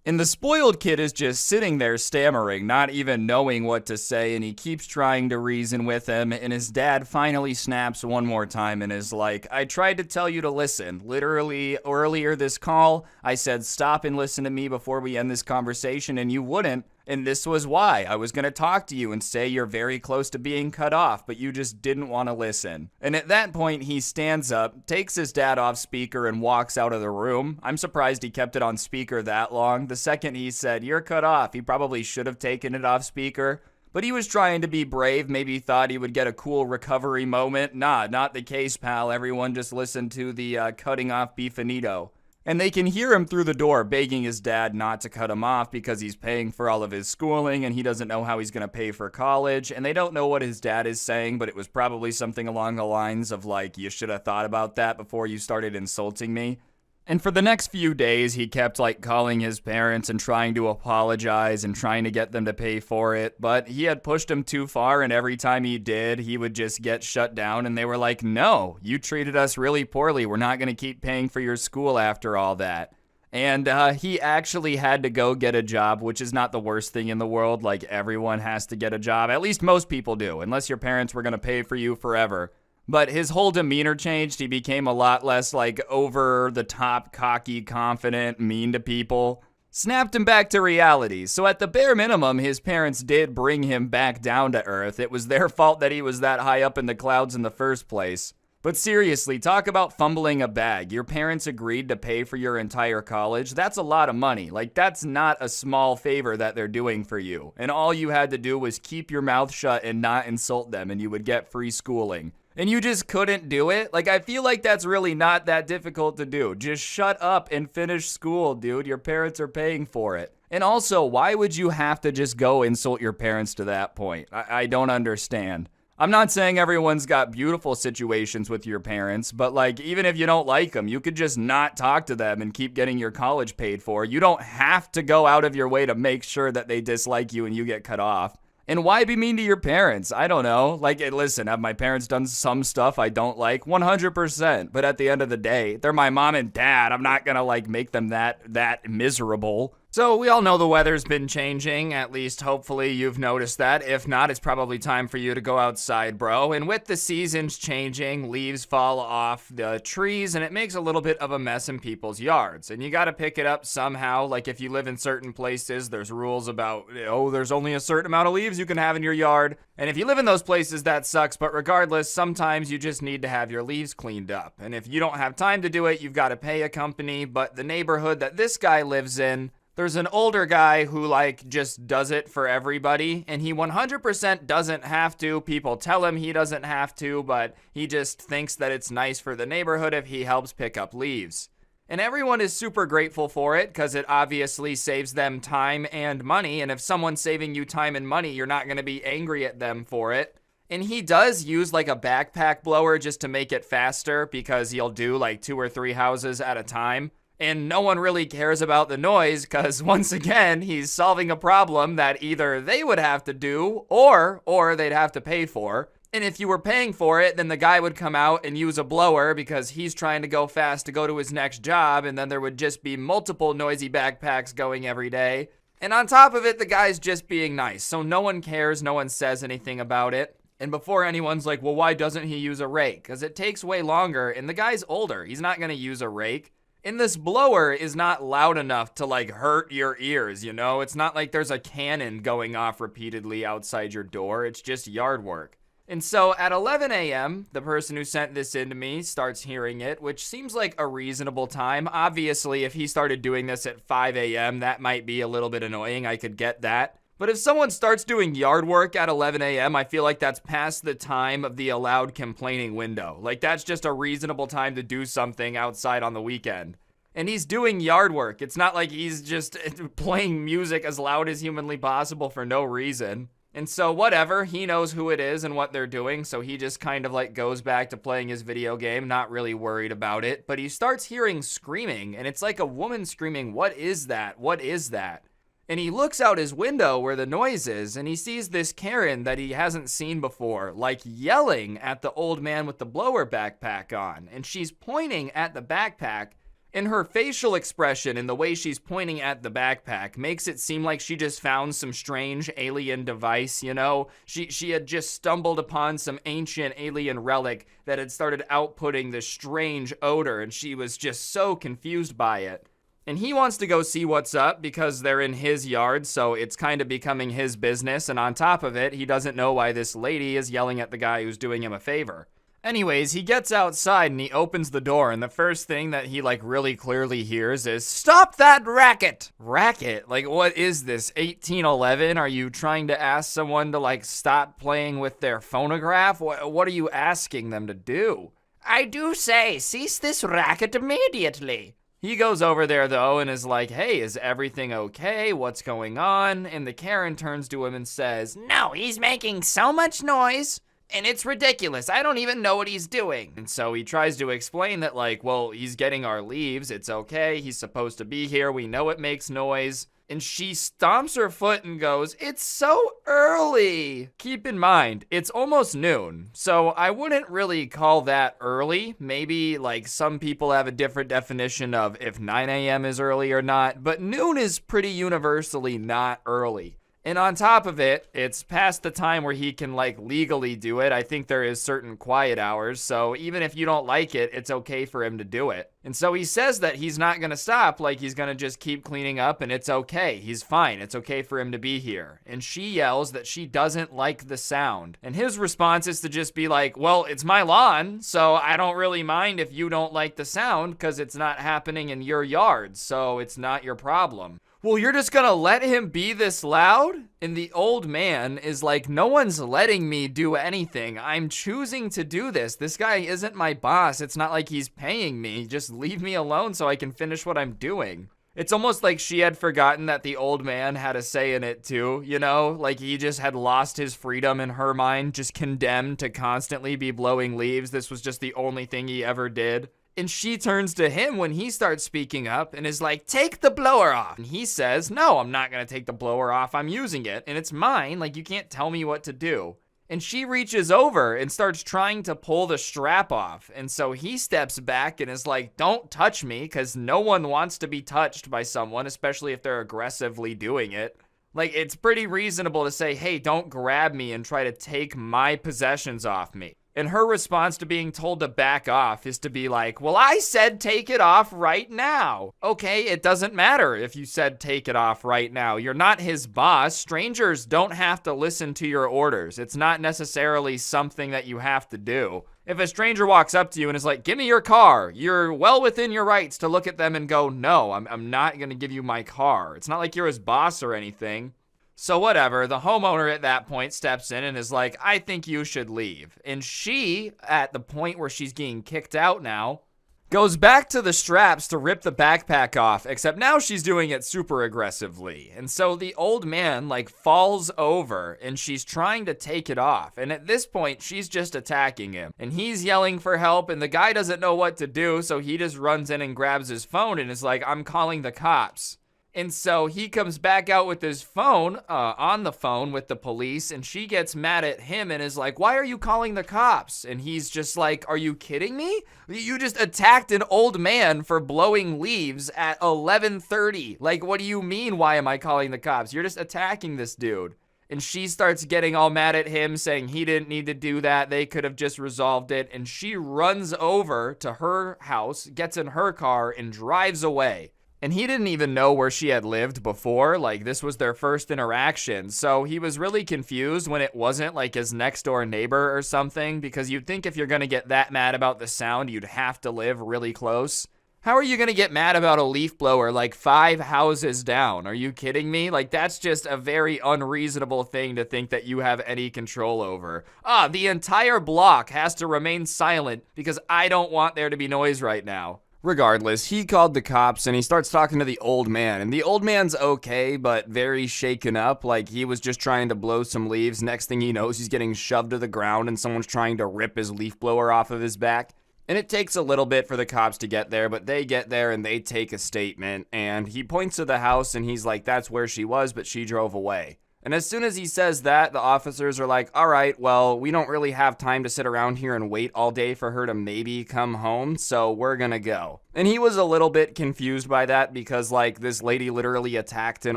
And the spoiled kid is just sitting there stammering, not even knowing what to say, and he keeps trying to reason with him, and his dad finally snaps one more time and is like, I tried to tell you to listen. Literally, earlier this call, I said stop and listen to me before we end this conversation, and you wouldn't. And this was why. I was going to talk to you and say you're very close to being cut off, but you just didn't want to listen. And at that point, he stands up, takes his dad off speaker, and walks out of the room. I'm surprised he kept it on speaker that long. The second he said, you're cut off, he probably should have taken it off speaker. But he was trying to be brave, maybe thought he would get a cool recovery moment. Nah, not the case, pal. Everyone just listened to the cutting off beefinito. And they can hear him through the door begging his dad not to cut him off because he's paying for all of his schooling and he doesn't know how he's going to pay for college. And they don't know what his dad is saying, but it was probably something along the lines of like, you should have thought about that before you started insulting me. And for the next few days, he kept like calling his parents and trying to apologize and trying to get them to pay for it. But he had pushed him too far, and every time he did, he would just get shut down. And they were like, no, you treated us really poorly. We're not going to keep paying for your school after all that. And he actually had to go get a job, which is not the worst thing in the world. Like, everyone has to get a job. At least most people do, unless your parents were going to pay for you forever. But his whole demeanor changed. He became a lot less like over the top, cocky, confident, mean to people. Snapped him back to reality. So at the bare minimum, his parents did bring him back down to earth. It was their fault that he was that high up in the clouds in the first place. But seriously, talk about fumbling a bag. Your parents agreed to pay for your entire college. That's a lot of money. Like, that's not a small favor that they're doing for you. And all you had to do was keep your mouth shut and not insult them, and you would get free schooling. And you just couldn't do it? Like, I feel like that's really not that difficult to do. Just shut up and finish school, dude. Your parents are paying for it. And also, why would you have to just go insult your parents to that point? I don't understand. I'm not saying everyone's got beautiful situations with your parents, but like, even if you don't like them, you could just not talk to them and keep getting your college paid for. You don't have to go out of your way to make sure that they dislike you and you get cut off. And why be mean to your parents? I don't know. Like, listen, have my parents done some stuff I don't like? 100%. But at the end of the day, they're my mom and dad. I'm not gonna, like, make them that miserable. So we all know the weather's been changing, at least hopefully you've noticed that. If not, it's probably time for you to go outside, bro. And with the seasons changing, leaves fall off the trees and it makes a little bit of a mess in people's yards. And you gotta pick it up somehow. Like, if you live in certain places, there's rules about, oh, there's only a certain amount of leaves you can have in your yard. And if you live in those places, that sucks. But regardless, sometimes you just need to have your leaves cleaned up. And if you don't have time to do it, you've gotta pay a company. But the neighborhood that this guy lives in, there's an older guy who, like, just does it for everybody, and he 100% doesn't have to. People tell him he doesn't have to, but he just thinks that it's nice for the neighborhood if he helps pick up leaves. And everyone is super grateful for it, because it obviously saves them time and money, and if someone's saving you time and money, you're not going to be angry at them for it. And he does use, like, a backpack blower just to make it faster, because he'll do, like, 2 or 3 houses at a time. And no one really cares about the noise because, once again, he's solving a problem that either they would have to do or they'd have to pay for. And if you were paying for it, then the guy would come out and use a blower because he's trying to go fast to go to his next job, and then there would just be multiple noisy backpacks going every day. And on top of it, the guy's just being nice, so no one cares, no one says anything about it. And before anyone's like, well, why doesn't he use a rake? Because it takes way longer, and the guy's older. He's not going to use a rake. And this blower is not loud enough to like hurt your ears, you know? It's not like there's a cannon going off repeatedly outside your door. It's just yard work. And so at 11 a.m., the person who sent this in to me starts hearing it, which seems like a reasonable time. Obviously, if he started doing this at 5 a.m., that might be a little bit annoying. I could get that. But if someone starts doing yard work at 11 a.m., I feel like that's past the time of the allowed complaining window. Like, that's just a reasonable time to do something outside on the weekend. And he's doing yard work. It's not like he's just playing music as loud as humanly possible for no reason. And so whatever, he knows who it is and what they're doing, so he just kind of like goes back to playing his video game, not really worried about it. But he starts hearing screaming, and it's like a woman screaming, "What is that? What is that?" And he looks out his window where the noise is, and he sees this Karen that he hasn't seen before, like yelling at the old man with the blower backpack on. And she's pointing at the backpack, and her facial expression and the way she's pointing at the backpack makes it seem like she just found some strange alien device, you know? She had just stumbled upon some ancient alien relic that had started outputting this strange odor, and she was just so confused by it. And he wants to go see what's up because they're in his yard, so it's kind of becoming his business, and on top of it, he doesn't know why this lady is yelling at the guy who's doing him a favor. Anyways, he gets outside and he opens the door, and the first thing that he like really clearly hears is, "Stop that racket!" Racket? Like, what is this, 1811? Are you trying to ask someone to like stop playing with their phonograph? What are you asking them to do? "I do say, cease this racket immediately." He goes over there though and is like, "Hey, is everything okay? What's going on?" And the Karen turns to him and says, "No, he's making so much noise. And it's ridiculous. I don't even know what he's doing." And so he tries to explain that, like, well, he's getting our leaves. It's okay. He's supposed to be here. We know it makes noise. And she stomps her foot and goes, "It's so early." Keep in mind, it's almost noon. So I wouldn't really call that early. Maybe, like, some people have a different definition of if 9 a.m. is early or not. But noon is pretty universally not early. And on top of it, it's past the time where he can like legally do it. I think there is certain quiet hours, so even if you don't like it, it's okay for him to do it. And so he says that he's not gonna stop, like he's gonna just keep cleaning up and it's okay. He's fine. It's okay for him to be here. And she yells that she doesn't like the sound. And his response is to just be like, "Well, it's my lawn, so I don't really mind if you don't like the sound because it's not happening in your yard, so it's not your problem." Well, you're just gonna let him be this loud? And the old man is like, "No one's letting me do anything. I'm choosing to do this. This guy isn't my boss. It's not like he's paying me. Just leave me alone so I can finish what I'm doing." It's almost like she had forgotten that the old man had a say in it too, you know? Like he just had lost his freedom in her mind, just condemned to constantly be blowing leaves. This was just the only thing he ever did. And she turns to him when he starts speaking up and is like, "Take the blower off." And he says, "No, I'm not gonna take the blower off. I'm using it and it's mine. Like, you can't tell me what to do." And she reaches over and starts trying to pull the strap off. And so he steps back and is like, "Don't touch me," because no one wants to be touched by someone, especially if they're aggressively doing it. Like, it's pretty reasonable to say, "Hey, don't grab me and try to take my possessions off me." And her response to being told to back off is to be like, "Well, I said take it off right now." Okay, it doesn't matter if you said take it off right now. You're not his boss. Strangers don't have to listen to your orders. It's not necessarily something that you have to do. If a stranger walks up to you and is like, "Give me your car," you're well within your rights to look at them and go, "No, I'm not gonna give you my car." It's not like you're his boss or anything. So whatever, the homeowner at that point steps in and is like, "I think you should leave." And she, at the point where she's getting kicked out now, goes back to the straps to rip the backpack off, except now she's doing it super aggressively. And so the old man like falls over and she's trying to take it off. And at this point, she's just attacking him. And he's yelling for help and the guy doesn't know what to do, so he just runs in and grabs his phone and is like, "I'm calling the cops." And so he comes back out with his phone, on the phone with the police, and she gets mad at him and is like, "Why are you calling the cops?" And he's just like, "Are you kidding me? You just attacked an old man for blowing leaves at 11:30. Like, what do you mean, why am I calling the cops? You're just attacking this dude." And she starts getting all mad at him, saying he didn't need to do that. They could have just resolved it. And she runs over to her house, gets in her car, and drives away. And he didn't even know where she had lived before. Like, this was their first interaction. So he was really confused when it wasn't like his next door neighbor or something, because you'd think if you're going to get that mad about the sound, you'd have to live really close. How are you going to get mad about a leaf blower like 5 houses down? Are you kidding me? Like, that's just a very unreasonable thing to think that you have any control over. The entire block has to remain silent because I don't want there to be noise right now. Regardless, he called the cops and he starts talking to the old man. And the old man's okay, but very shaken up. Like, he was just trying to blow some leaves. Next thing he knows, he's getting shoved to the ground and someone's trying to rip his leaf blower off of his back. And it takes a little bit for the cops to get there, but they get there and they take a statement. And he points to the house and he's like, that's where she was, but she drove away. And as soon as he says that, the officers are like, all right, well, we don't really have time to sit around here and wait all day for her to maybe come home, so we're gonna go. And he was a little bit confused by that because, like, this lady literally attacked an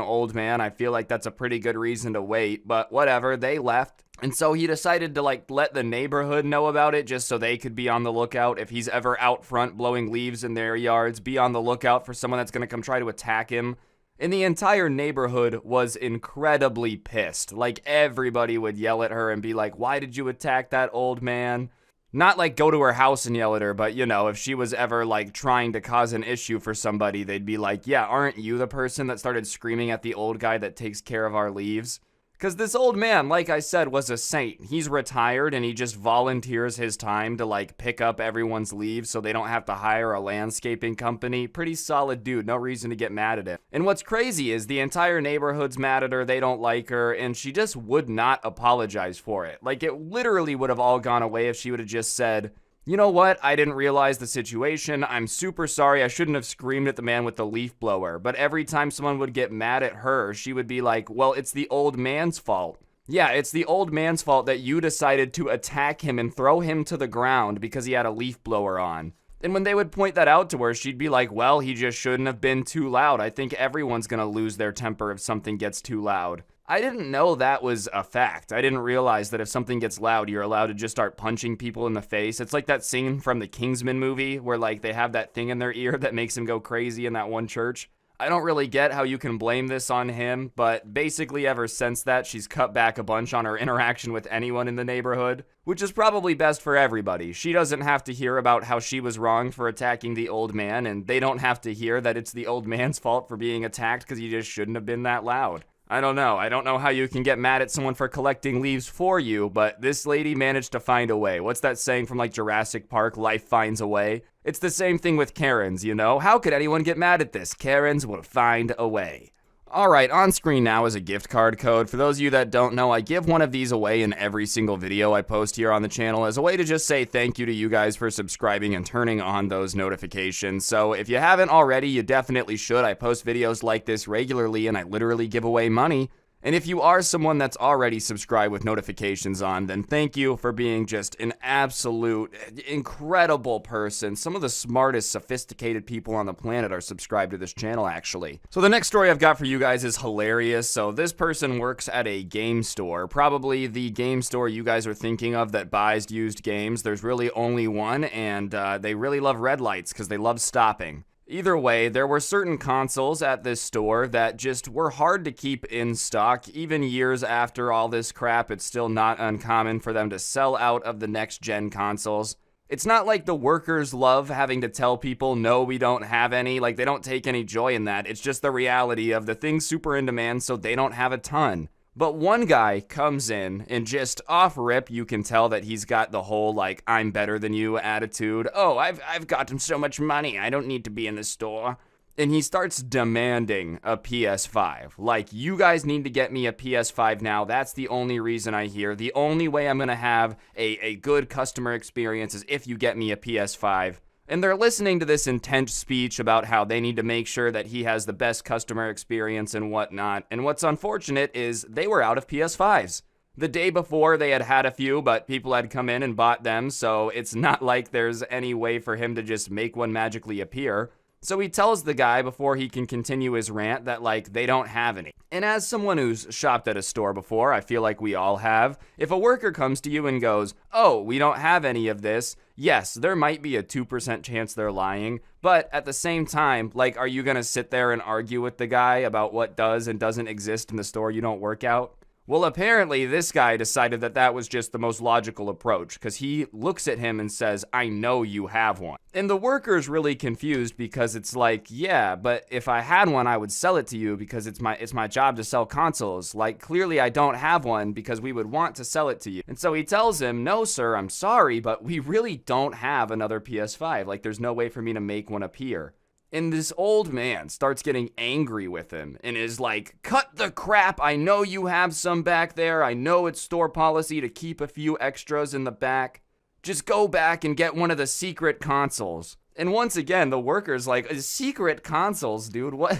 old man. I feel like that's a pretty good reason to wait, but whatever, they left. And so he decided to, like, let the neighborhood know about it just so they could be on the lookout. If he's ever out front blowing leaves in their yards, be on the lookout for someone that's gonna come try to attack him. And the entire neighborhood was incredibly pissed. Like, everybody would yell at her and be like, why did you attack that old man? Not like go to her house and yell at her, but, you know, if she was ever, like, trying to cause an issue for somebody, they'd be like, yeah, aren't you the person that started screaming at the old guy that takes care of our leaves? Because this old man, like I said, was a saint. He's retired and he just volunteers his time to, like, pick up everyone's leaves so they don't have to hire a landscaping company. Pretty solid dude, no reason to get mad at him. And what's crazy is the entire neighborhood's mad at her, they don't like her, and she just would not apologize for it. Like, it literally would have all gone away if she would have just said, you know what, I didn't realize the situation, I'm super sorry, I shouldn't have screamed at the man with the leaf blower. But every time someone would get mad at her, she would be like, well, it's the old man's fault. Yeah, it's the old man's fault that you decided to attack him and throw him to the ground because he had a leaf blower on. And when they would point that out to her, she'd be like, well, he just shouldn't have been too loud. I think everyone's gonna lose their temper if something gets too loud. I didn't know that was a fact. I didn't realize that if something gets loud, you're allowed to just start punching people in the face. It's like that scene from the Kingsman movie where, like, they have that thing in their ear that makes them go crazy in that one church. I don't really get how you can blame this on him, but basically ever since that, she's cut back a bunch on her interaction with anyone in the neighborhood, which is probably best for everybody. She doesn't have to hear about how she was wrong for attacking the old man, and they don't have to hear that it's the old man's fault for being attacked because he just shouldn't have been that loud. I don't know how you can get mad at someone for collecting leaves for you, but this lady managed to find a way. What's that saying from, like, Jurassic Park? Life finds a way. It's the same thing with Karens, you know? How could anyone get mad at this? Karens will find a way. Alright, on screen now is a gift card code. For those of you that don't know, I give one of these away in every single video I post here on the channel as a way to just say thank you to you guys for subscribing and turning on those notifications. So if you haven't already, you definitely should. I post videos like this regularly and I literally give away money. And if you are someone that's already subscribed with notifications on, then thank you for being just an absolute incredible person. Some of the smartest, sophisticated people on the planet are subscribed to this channel, actually. So the next story I've got for you guys is hilarious. So this person works at a game store, probably the game store you guys are thinking of that buys used games. There's really only one, and they really love red lights because they love stopping. Either way, there were certain consoles at this store that just were hard to keep in stock. Even years after all this crap, it's still not uncommon for them to sell out of the next-gen consoles. It's not like the workers love having to tell people, no, we don't have any. Like, they don't take any joy in that. It's just the reality of the thing's super in demand, so they don't have a ton. But one guy comes in and just off rip, you can tell that he's got the whole, like, I'm better than you attitude. Oh, I've gotten so much money, I don't need to be in the store. And he starts demanding a PS5. Like, you guys need to get me a PS5 now. That's the only reason I hear. The only way I'm gonna have a good customer experience is if you get me a PS5. And they're listening to this intense speech about how they need to make sure that he has the best customer experience and whatnot. And what's unfortunate is they were out of PS5s. The day before they had a few, but people had come in and bought them, so it's not like there's any way for him to just make one magically appear. So he tells the guy before he can continue his rant that, like, they don't have any. And as someone who's shopped at a store before, I feel like we all have, if a worker comes to you and goes, "Oh, we don't have any of this," yes, there might be a 2% chance they're lying, but at the same time, like, are you gonna sit there and argue with the guy about what does and doesn't exist in the store you don't work out? Well, apparently this guy decided that that was just the most logical approach, because he looks at him and says, "I know you have one." And the worker's really confused because it's like, yeah, but if I had one, I would sell it to you because it's my job to sell consoles. Like, clearly I don't have one because we would want to sell it to you. And so he tells him, "No, sir, I'm sorry, but we really don't have another PS5. Like, there's no way for me to make one appear." And this old man starts getting angry with him and is like, "Cut the crap. I know you have some back there. I know it's store policy to keep a few extras in the back. Just go back and get one of the secret consoles." And once again, the worker's like, "Secret consoles, dude? What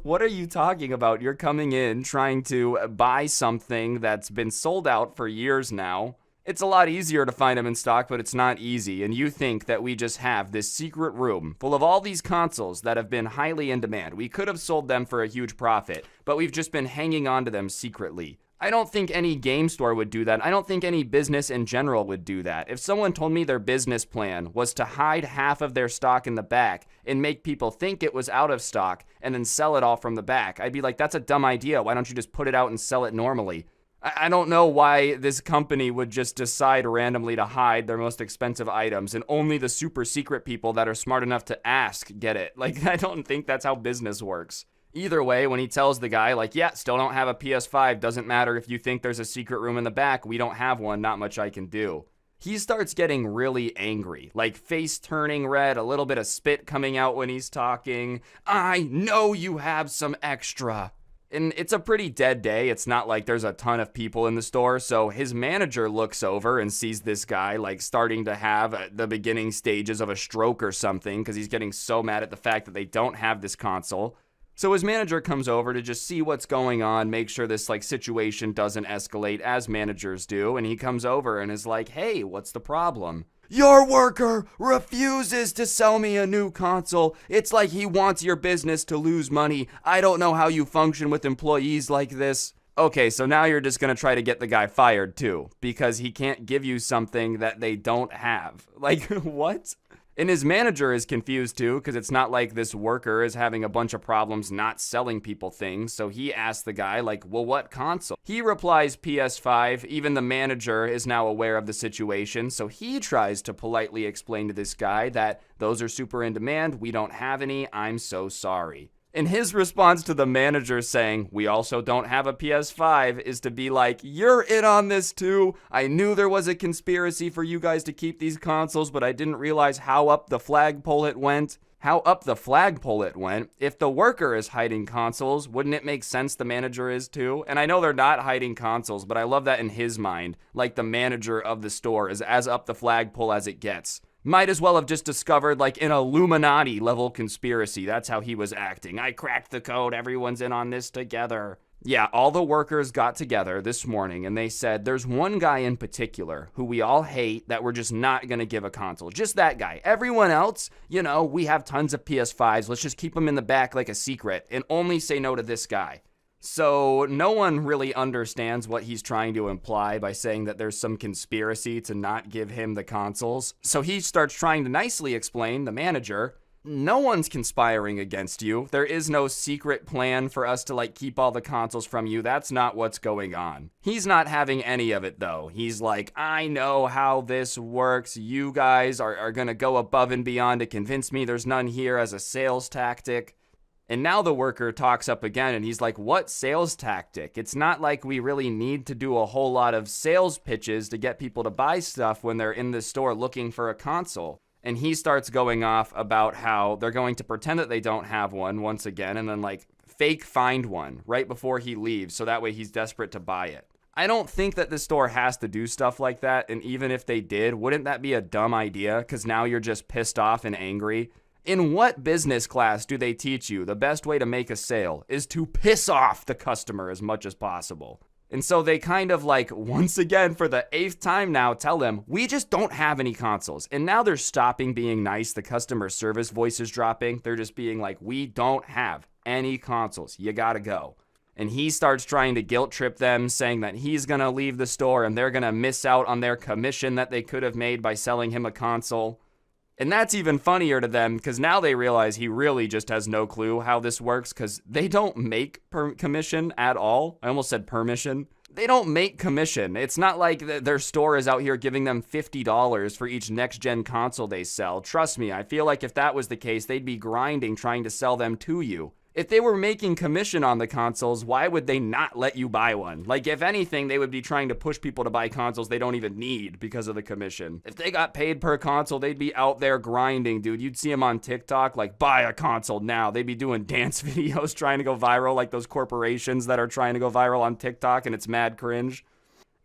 what are you talking about? You're coming in trying to buy something that's been sold out for years now. It's a lot easier to find them in stock, but it's not easy, and you think that we just have this secret room full of all these consoles that have been highly in demand. We could have sold them for a huge profit, but we've just been hanging on to them secretly." I don't think any game store would do that. I don't think any business in general would do that. If someone told me their business plan was to hide half of their stock in the back and make people think it was out of stock and then sell it all from the back, I'd be like, "That's a dumb idea. Why don't you just put it out and sell it normally?" I don't know why this company would just decide randomly to hide their most expensive items and only the super secret people that are smart enough to ask get it. Like, I don't think that's how business works. Either way, when he tells the guy, like, "Yeah, still don't have a PS5, doesn't matter if you think there's a secret room in the back, we don't have one, not much I can do," he starts getting really angry, like face turning red, a little bit of spit coming out when he's talking. "I know you have some extra." And it's a pretty dead day. It's not like there's a ton of people in the store. So his manager looks over and sees this guy like starting to have the beginning stages of a stroke or something because he's getting so mad at the fact that they don't have this console. So his manager comes over to just see what's going on, make sure this like situation doesn't escalate as managers do. And he comes over and is like, "Hey, what's the problem?" "Your worker refuses to sell me a new console. It's like he wants your business to lose money. I don't know how you function with employees like this." Okay, so now you're just gonna try to get the guy fired too, because he can't give you something that they don't have. Like, what? And his manager is confused too, because it's not like this worker is having a bunch of problems not selling people things. So he asks the guy, like, "Well, what console?" He replies PS5. Even the manager is now aware of the situation. So he tries to politely explain to this guy that those are super in demand. We don't have any. I'm so sorry. And his response to the manager saying, "We also don't have a PS5, is to be like, "You're in on this too. I knew there was a conspiracy for you guys to keep these consoles, but I didn't realize how up the flagpole it went." How up the flagpole it went? If the worker is hiding consoles, wouldn't it make sense the manager is too? And I know they're not hiding consoles, but I love that in his mind, like the manager of the store is as up the flagpole as it gets. Might as well have just discovered like an Illuminati level conspiracy. That's how he was acting. "I cracked the code. Everyone's in on this together." Yeah, all the workers got together this morning and they said, "There's one guy in particular who we all hate that we're just not going to give a console. Just that guy. Everyone else, we have tons of PS5s. Let's just keep them in the back like a secret and only say no to this guy." So no one really understands what he's trying to imply by saying that there's some conspiracy to not give him the consoles. So he starts trying to nicely explain, the manager, "No one's conspiring against you. There is no secret plan for us to like keep all the consoles from you. That's not what's going on." He's not having any of it though. He's like, "I know how this works. You guys are gonna go above and beyond to convince me there's none here as a sales tactic." And now the worker talks up again and he's like, "What sales tactic? It's not like we really need to do a whole lot of sales pitches to get people to buy stuff when they're in the store looking for a console." And he starts going off about how they're going to pretend that they don't have one once again and then like fake find one right before he leaves so that way he's desperate to buy it. I don't think that the store has to do stuff like that, and even if they did, wouldn't that be a dumb idea? Because now you're just pissed off and angry. In what business class do they teach you the best way to make a sale is to piss off the customer as much as possible? And so they kind of like, once again, for the 8th time now, tell them, "We just don't have any consoles." And now they're stopping being nice. The customer service voice is dropping. They're just being like, "We don't have any consoles. You gotta go." And he starts trying to guilt trip them, saying that he's going to leave the store and they're going to miss out on their commission that they could have made by selling him a console. And that's even funnier to them because now they realize he really just has no clue how this works because they don't make commission at all. I almost said permission. They don't make commission. It's not like their store is out here giving them $50 for each next-gen console they sell. Trust me, I feel like if that was the case, they'd be grinding trying to sell them to you. If they were making commission on the consoles, why would they not let you buy one? Like, if anything, they would be trying to push people to buy consoles they don't even need because of the commission. If they got paid per console, they'd be out there grinding, dude. You'd see them on TikTok, like, buy a console now. They'd be doing dance videos trying to go viral, like those corporations that are trying to go viral on TikTok, and it's mad cringe.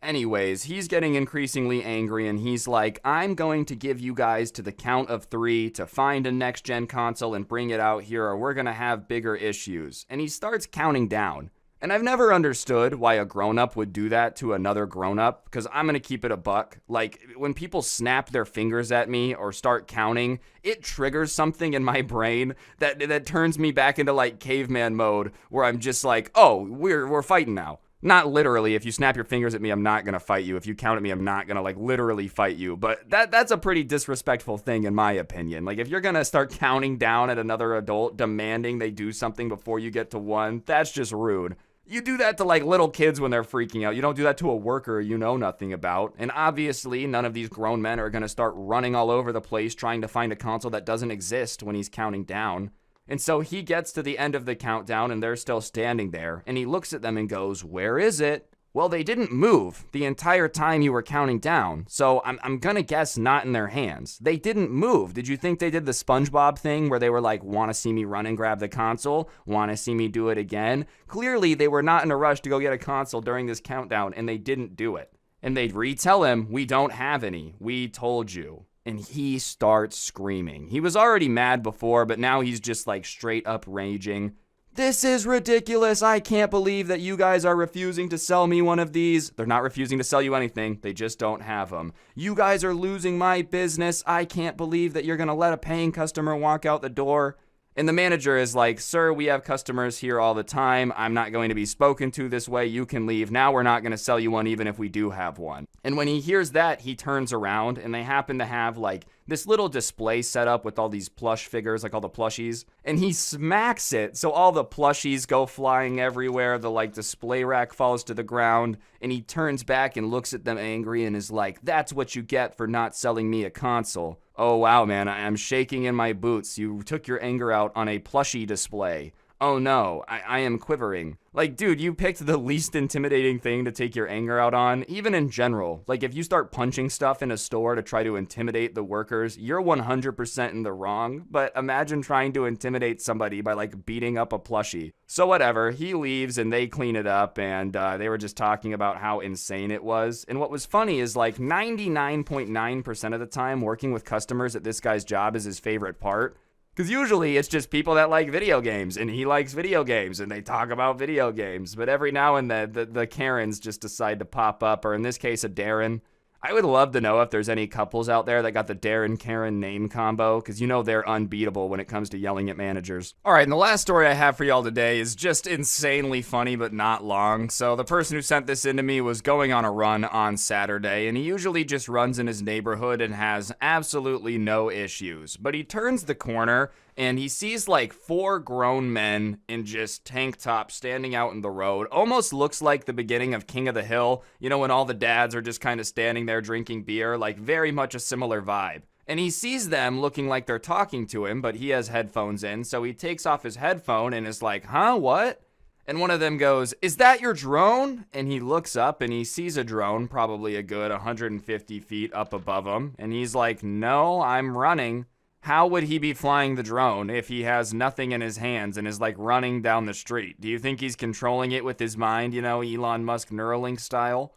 Anyways, he's getting increasingly angry and he's like, I'm going to give you guys to the count of 3 to find a next-gen console and bring it out here or we're going to have bigger issues. And he starts counting down. And I've never understood why a grown-up would do that to another grown-up, because I'm going to keep it a buck. Like, when people snap their fingers at me or start counting, it triggers something in my brain that turns me back into, like, caveman mode, where I'm just like, oh, we're fighting now. Not literally, if you snap your fingers at me, I'm not going to fight you. If you count at me, I'm not going to, like, literally fight you. But that's a pretty disrespectful thing, in my opinion. Like, if you're going to start counting down at another adult, demanding they do something before you get to 1, that's just rude. You do that to, like, little kids when they're freaking out. You don't do that to a worker you know nothing about. And obviously, none of these grown men are going to start running all over the place trying to find a console that doesn't exist when he's counting down. And so he gets to the end of the countdown and they're still standing there. And he looks at them and goes, where is it? Well, they didn't move the entire time you were counting down. So I'm going to guess not in their hands. They didn't move. Did you think they did the SpongeBob thing where they were like, want to see me run and grab the console? Want to see me do it again? Clearly, they were not in a rush to go get a console during this countdown and they didn't do it. And they'd retell him, we don't have any. We told you. And he starts screaming. He was already mad before, but now he's just like straight up raging. This is ridiculous. I can't believe that you guys are refusing to sell me one of these. They're not refusing to sell you anything. They just don't have them. You guys are losing my business. I can't believe that you're going to let a paying customer walk out the door. And the manager is like, sir, we have customers here all the time. I'm not going to be spoken to this way. You can leave. Now we're not going to sell you one even if we do have one. And when he hears that, he turns around and they happen to have like this little display set up with all these plush figures, like all the plushies. And he smacks it. So all the plushies go flying everywhere. The like display rack falls to the ground. And he turns back and looks at them angry and is like, that's what you get for not selling me a console. Oh, wow, man, I'm shaking in my boots. You took your anger out on a plushie display. Oh, no, I am quivering. Like, dude, you picked the least intimidating thing to take your anger out on, even in general. Like, if you start punching stuff in a store to try to intimidate the workers, you're 100% in the wrong. But imagine trying to intimidate somebody by, like, beating up a plushie. So whatever, he leaves and they clean it up, and they were just talking about how insane it was. And what was funny is, like, 99.9% of the time, working with customers at this guy's job is his favorite part. Because usually it's just people that like video games, and he likes video games, and they talk about video games. But every now and then, the Karens just decide to pop up, or in this case, a Darren. I would love to know if there's any couples out there that got the Darren Karen name combo, because you know they're unbeatable when it comes to yelling at managers. All right, and the last story I have for y'all today is just insanely funny, but not long. So the person who sent this in to me was going on a run on Saturday, and he usually just runs in his neighborhood and has absolutely no issues. But he turns the corner, and he sees like 4 grown men in just tank tops standing out in the road. Almost looks like the beginning of King of the Hill, you know, when all the dads are just kind of standing there drinking beer, like very much a similar vibe. And he sees them looking like they're talking to him, but he has headphones in, so he takes off his headphone and is like, huh, what? And one of them goes, is that your drone? And he looks up and he sees a drone, probably a good 150 feet up above him. And he's like, no, I'm running. How would he be flying the drone if he has nothing in his hands and is like running down the street? Do you think he's controlling it with his mind, you know, Elon Musk Neuralink style?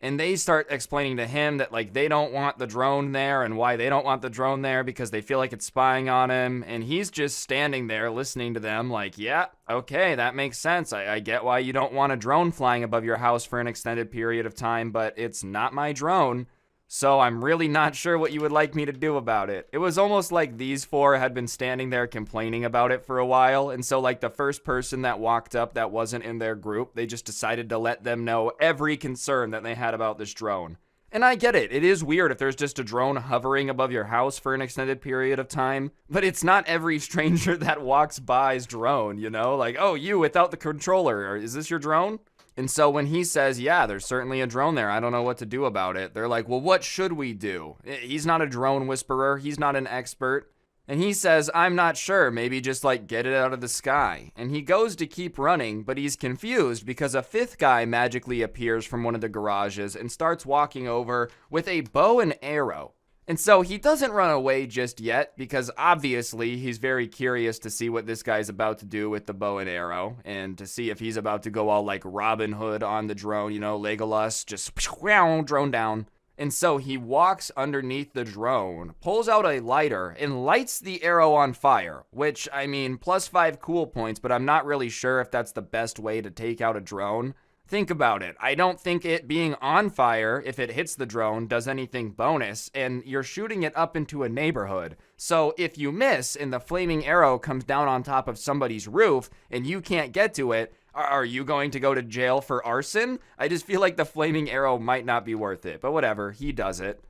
And they start explaining to him that like they don't want the drone there and why they don't want the drone there because they feel like it's spying on him. And he's just standing there listening to them like, yeah, okay, that makes sense. I get why you don't want a drone flying above your house for an extended period of time, but it's not my drone. So I'm really not sure what you would like me to do about it. It was almost like these four had been standing there complaining about it for a while, and so like the first person that walked up that wasn't in their group, they just decided to let them know every concern that they had about this drone. And I get it, it is weird if there's just a drone hovering above your house for an extended period of time, but it's not every stranger that walks by's drone, you know? Like, oh, you without the controller, is this your drone? And so when he says, yeah, there's certainly a drone there, I don't know what to do about it, they're like, well, what should we do? He's not a drone whisperer, he's not an expert. And he says, I'm not sure, maybe just like get it out of the sky. And he goes to keep running, but he's confused because a fifth guy magically appears from one of the garages and starts walking over with a bow and arrow. And so he doesn't run away just yet because obviously he's very curious to see what this guy's about to do with the bow and arrow and to see if he's about to go all like Robin Hood on the drone, you know, Legolas, just drone down. And so he walks underneath the drone, pulls out a lighter, and lights the arrow on fire, which, I mean, +5 cool points, but I'm not really sure if that's the best way to take out a drone. Think about it. I don't think it being on fire, if it hits the drone, does anything bonus, and you're shooting it up into a neighborhood. So if you miss and the flaming arrow comes down on top of somebody's roof and you can't get to it, are you going to go to jail for arson? I just feel like the flaming arrow might not be worth it, but whatever, he does it.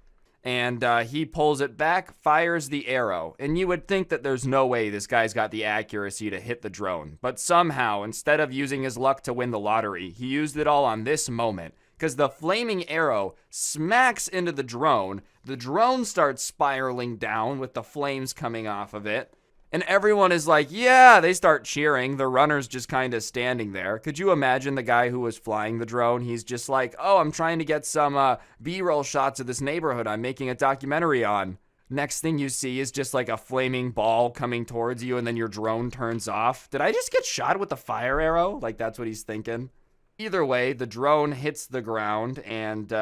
And he pulls it back, fires the arrow, and you would think that there's no way this guy's got the accuracy to hit the drone. But somehow, instead of using his luck to win the lottery, he used it all on this moment, because the flaming arrow smacks into the drone starts spiraling down with the flames coming off of it, and everyone is like, yeah, they start cheering. The runner's just kind of standing there. Could you imagine the guy who was flying the drone? He's just like, oh, I'm trying to get some B-roll shots of this neighborhood I'm making a documentary on. Next thing you see is just like a flaming ball coming towards you, and then your drone turns off. Did I just get shot with a fire arrow? Like, that's what he's thinking. Either way, the drone hits the ground, and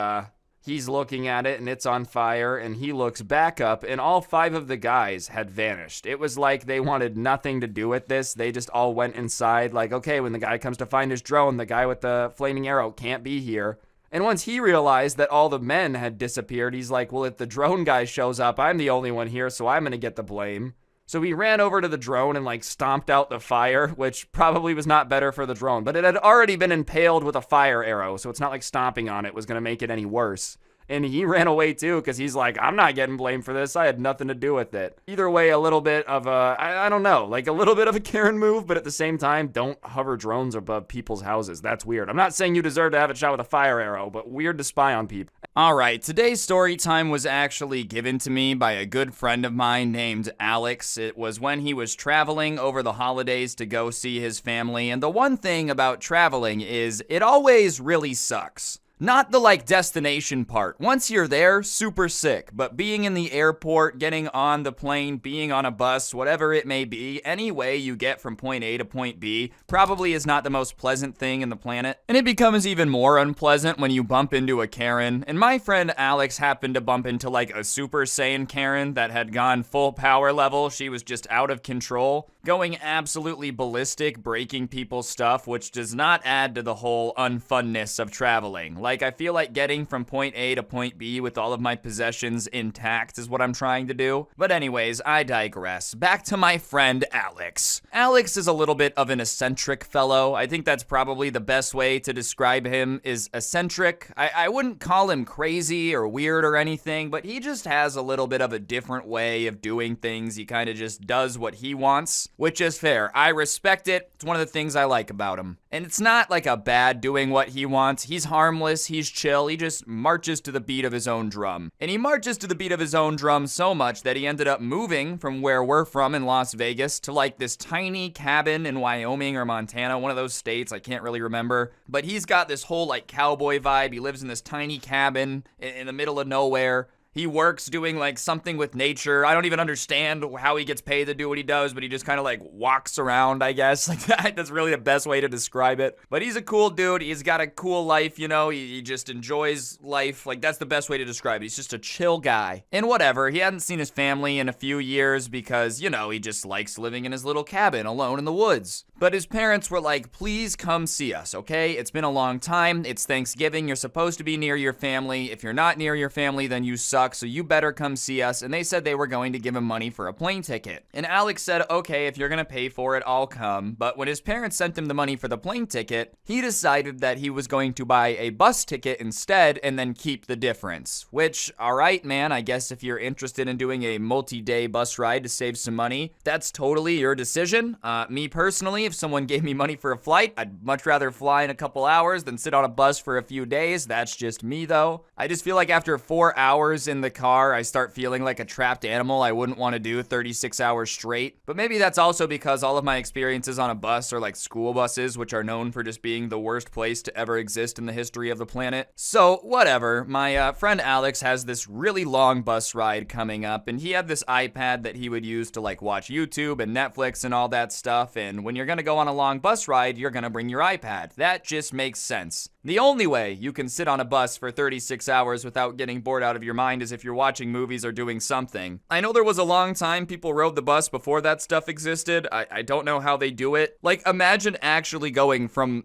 he's looking at it, and it's on fire, and he looks back up, and all 5 of the guys had vanished. It was like they wanted nothing to do with this. They just all went inside, like, okay, when the guy comes to find his drone, the guy with the flaming arrow can't be here. And once he realized that all the men had disappeared, he's like, well, if the drone guy shows up, I'm the only one here, so I'm gonna get the blame. So he ran over to the drone and like stomped out the fire, which probably was not better for the drone, but it had already been impaled with a fire arrow, so it's not like stomping on it was going to make it any worse. And he ran away too, because he's like, I'm not getting blamed for this. I had nothing to do with it. Either way, a little bit of a, I don't know, like a little bit of a Karen move, but at the same time, don't hover drones above people's houses. That's weird. I'm not saying you deserve to have it shot with a fire arrow, but weird to spy on people. Alright, today's story time was actually given to me by a good friend of mine named Alex. It was when he was traveling over the holidays to go see his family, and the one thing about traveling is it always really sucks. Not the, like, destination part. Once you're there, super sick. But being in the airport, getting on the plane, being on a bus, whatever it may be, any way you get from point A to point B probably is not the most pleasant thing in the planet. And it becomes even more unpleasant when you bump into a Karen. And my friend Alex happened to bump into, like, a Super Saiyan Karen that had gone full power level. She was just out of control, going absolutely ballistic, breaking people's stuff, which does not add to the whole unfunness of traveling. Like, I feel like getting from point A to point B with all of my possessions intact is what I'm trying to do. But anyways, I digress. Back to my friend Alex. Alex is a little bit of an eccentric fellow. I think that's probably the best way to describe him, is eccentric. I wouldn't call him crazy or weird or anything, but he just has a little bit of a different way of doing things. He kind of just does what he wants, which is fair. I respect it. It's one of the things I like about him. And it's not like a bad doing what he wants. He's harmless. He's chill. He just marches to the beat of his own drum. And he marches to the beat of his own drum so much that he ended up moving from where we're from in Las Vegas to like this tiny cabin in Wyoming or Montana, one of those states, I can't really remember. But he's got this whole like cowboy vibe. He lives in this tiny cabin in the middle of nowhere. He works doing like something with nature. I don't even understand how he gets paid to do what he does, but he just kind of like walks around, I guess. Like that's really the best way to describe it. But he's a cool dude. He's got a cool life, you know. He just enjoys life. Like that's the best way to describe it. He's just a chill guy. And whatever, he hadn't seen his family in a few years because, you know, he just likes living in his little cabin alone in the woods. But his parents were like, please come see us, okay? It's been a long time. It's Thanksgiving. You're supposed to be near your family. If you're not near your family, then you suck, so you better come see us. And they said they were going to give him money for a plane ticket. And Alex said, okay, if you're going to pay for it, I'll come. But when his parents sent him the money for the plane ticket, he decided that he was going to buy a bus ticket instead and then keep the difference. Which, all right, man, I guess if you're interested in doing a multi-day bus ride to save some money, that's totally your decision. Me personally, if someone gave me money for a flight, I'd much rather fly in a couple hours than sit on a bus for a few days. That's just me, though. I just feel like after 4 hours in the car, I start feeling like a trapped animal I wouldn't want to do 36 hours straight. But maybe that's also because all of my experiences on a bus are like school buses, which are known for just being the worst place to ever exist in the history of the planet. So, whatever. My friend Alex has this really long bus ride coming up, and he had this iPad that he would use to like watch YouTube and Netflix and all that stuff. And when you're gonna go on a long bus ride, you're gonna bring your iPad. That just makes sense. The only way you can sit on a bus for 36 hours without getting bored out of your mind is if you're watching movies or doing something. I know there was a long time people rode the bus before that stuff existed. I don't know how they do it. Like, imagine actually going from,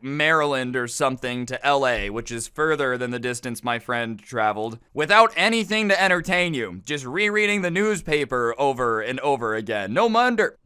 Maryland or something to LA, which is further than the distance my friend traveled, without anything to entertain you. Just rereading the newspaper over and over again. No wonder,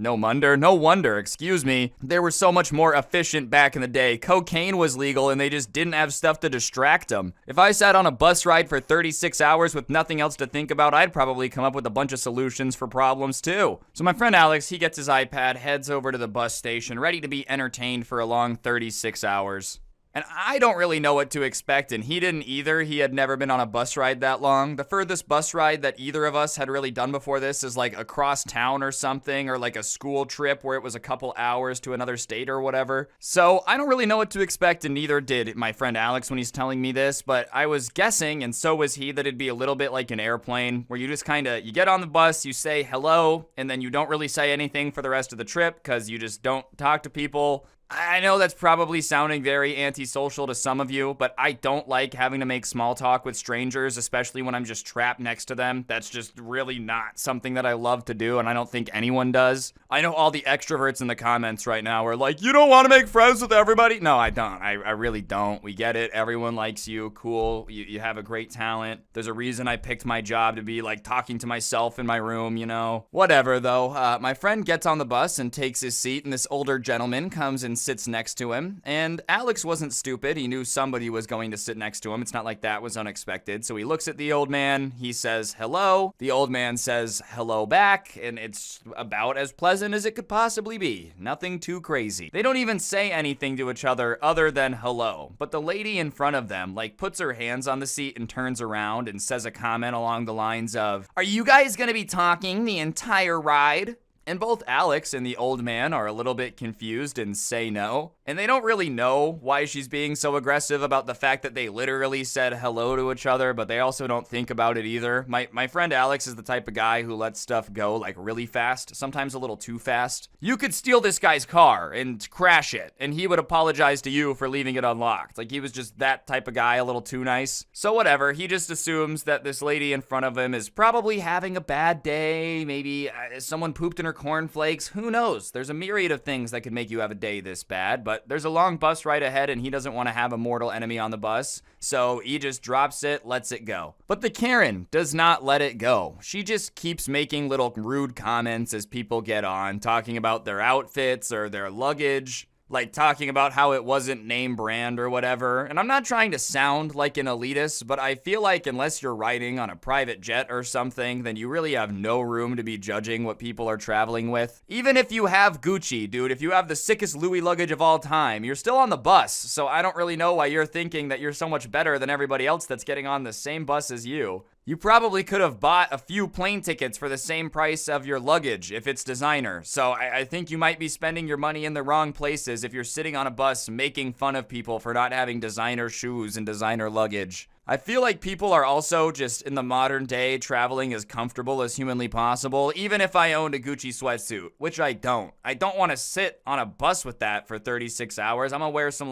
they were so much more efficient back in the day. Cocaine was legal and they just didn't have stuff to distract them. If I sat on a bus ride for 36 hours with nothing else to think about, I'd probably come up with a bunch of solutions for problems too. So my friend Alex, he gets his iPad, heads over to the bus station, ready to be entertained for a long 36 hours. And I don't really know what to expect, and he didn't either. He had never been on a bus ride that long. The furthest bus ride that either of us had really done before this is like across town or something, or like a school trip where it was a couple hours to another state or whatever. So I don't really know what to expect, and neither did my friend Alex when he's telling me this, but I was guessing, and so was he, that it'd be a little bit like an airplane, where you just you get on the bus, you say hello, and then you don't really say anything for the rest of the trip, because you just don't talk to people. I know that's probably sounding very antisocial to some of you, but I don't like having to make small talk with strangers, especially when I'm just trapped next to them. That's just really not something that I love to do, and I don't think anyone does. I know all the extroverts in the comments right now are like, you don't want to make friends with everybody? No, I don't. I really don't. We get it. Everyone likes you. Cool. You have a great talent. There's a reason I picked my job to be like talking to myself in my room, Whatever, though. My friend gets on the bus and takes his seat, and this older gentleman comes and sits next to him, and Alex wasn't stupid. He knew somebody was going to sit next to him. It's not like that was unexpected. So he looks at the old man, he says hello, the old man says hello back, and it's about as pleasant as it could possibly be. Nothing too crazy. They don't even say anything to each other than hello, but the lady in front of them puts her hands on the seat and turns around and says a comment along the lines of, "Are you guys gonna be talking the entire ride?" And both Alex and the old man are a little bit confused and say no. And they don't really know why she's being so aggressive about the fact that they literally said hello to each other, but they also don't think about it either. My friend Alex is the type of guy who lets stuff go really fast, sometimes a little too fast. You could steal this guy's car and crash it, and he would apologize to you for leaving it unlocked. He was just that type of guy, a little too nice. So whatever, he just assumes that this lady in front of him is probably having a bad day. Maybe someone pooped in her cornflakes. Who knows? There's a myriad of things that could make you have a day this bad, but there's a long bus ride ahead and he doesn't want to have a mortal enemy on the bus, so he just drops it, lets it go. But the Karen does not let it go. She just keeps making little rude comments as people get on, talking about their outfits or their luggage. Talking about how it wasn't name brand or whatever. And I'm not trying to sound like an elitist, but I feel like unless you're riding on a private jet or something, then you really have no room to be judging what people are traveling with. Even if you have Gucci, dude, if you have the sickest Louis luggage of all time, you're still on the bus. So I don't really know why you're thinking that you're so much better than everybody else that's getting on the same bus as you. You probably could have bought a few plane tickets for the same price of your luggage if it's designer. So I think you might be spending your money in the wrong places if you're sitting on a bus making fun of people for not having designer shoes and designer luggage. I feel like people are also just in the modern day traveling as comfortable as humanly possible, even if I owned a Gucci sweatsuit, which I don't. I don't want to sit on a bus with that for 36 hours. I'm gonna wear some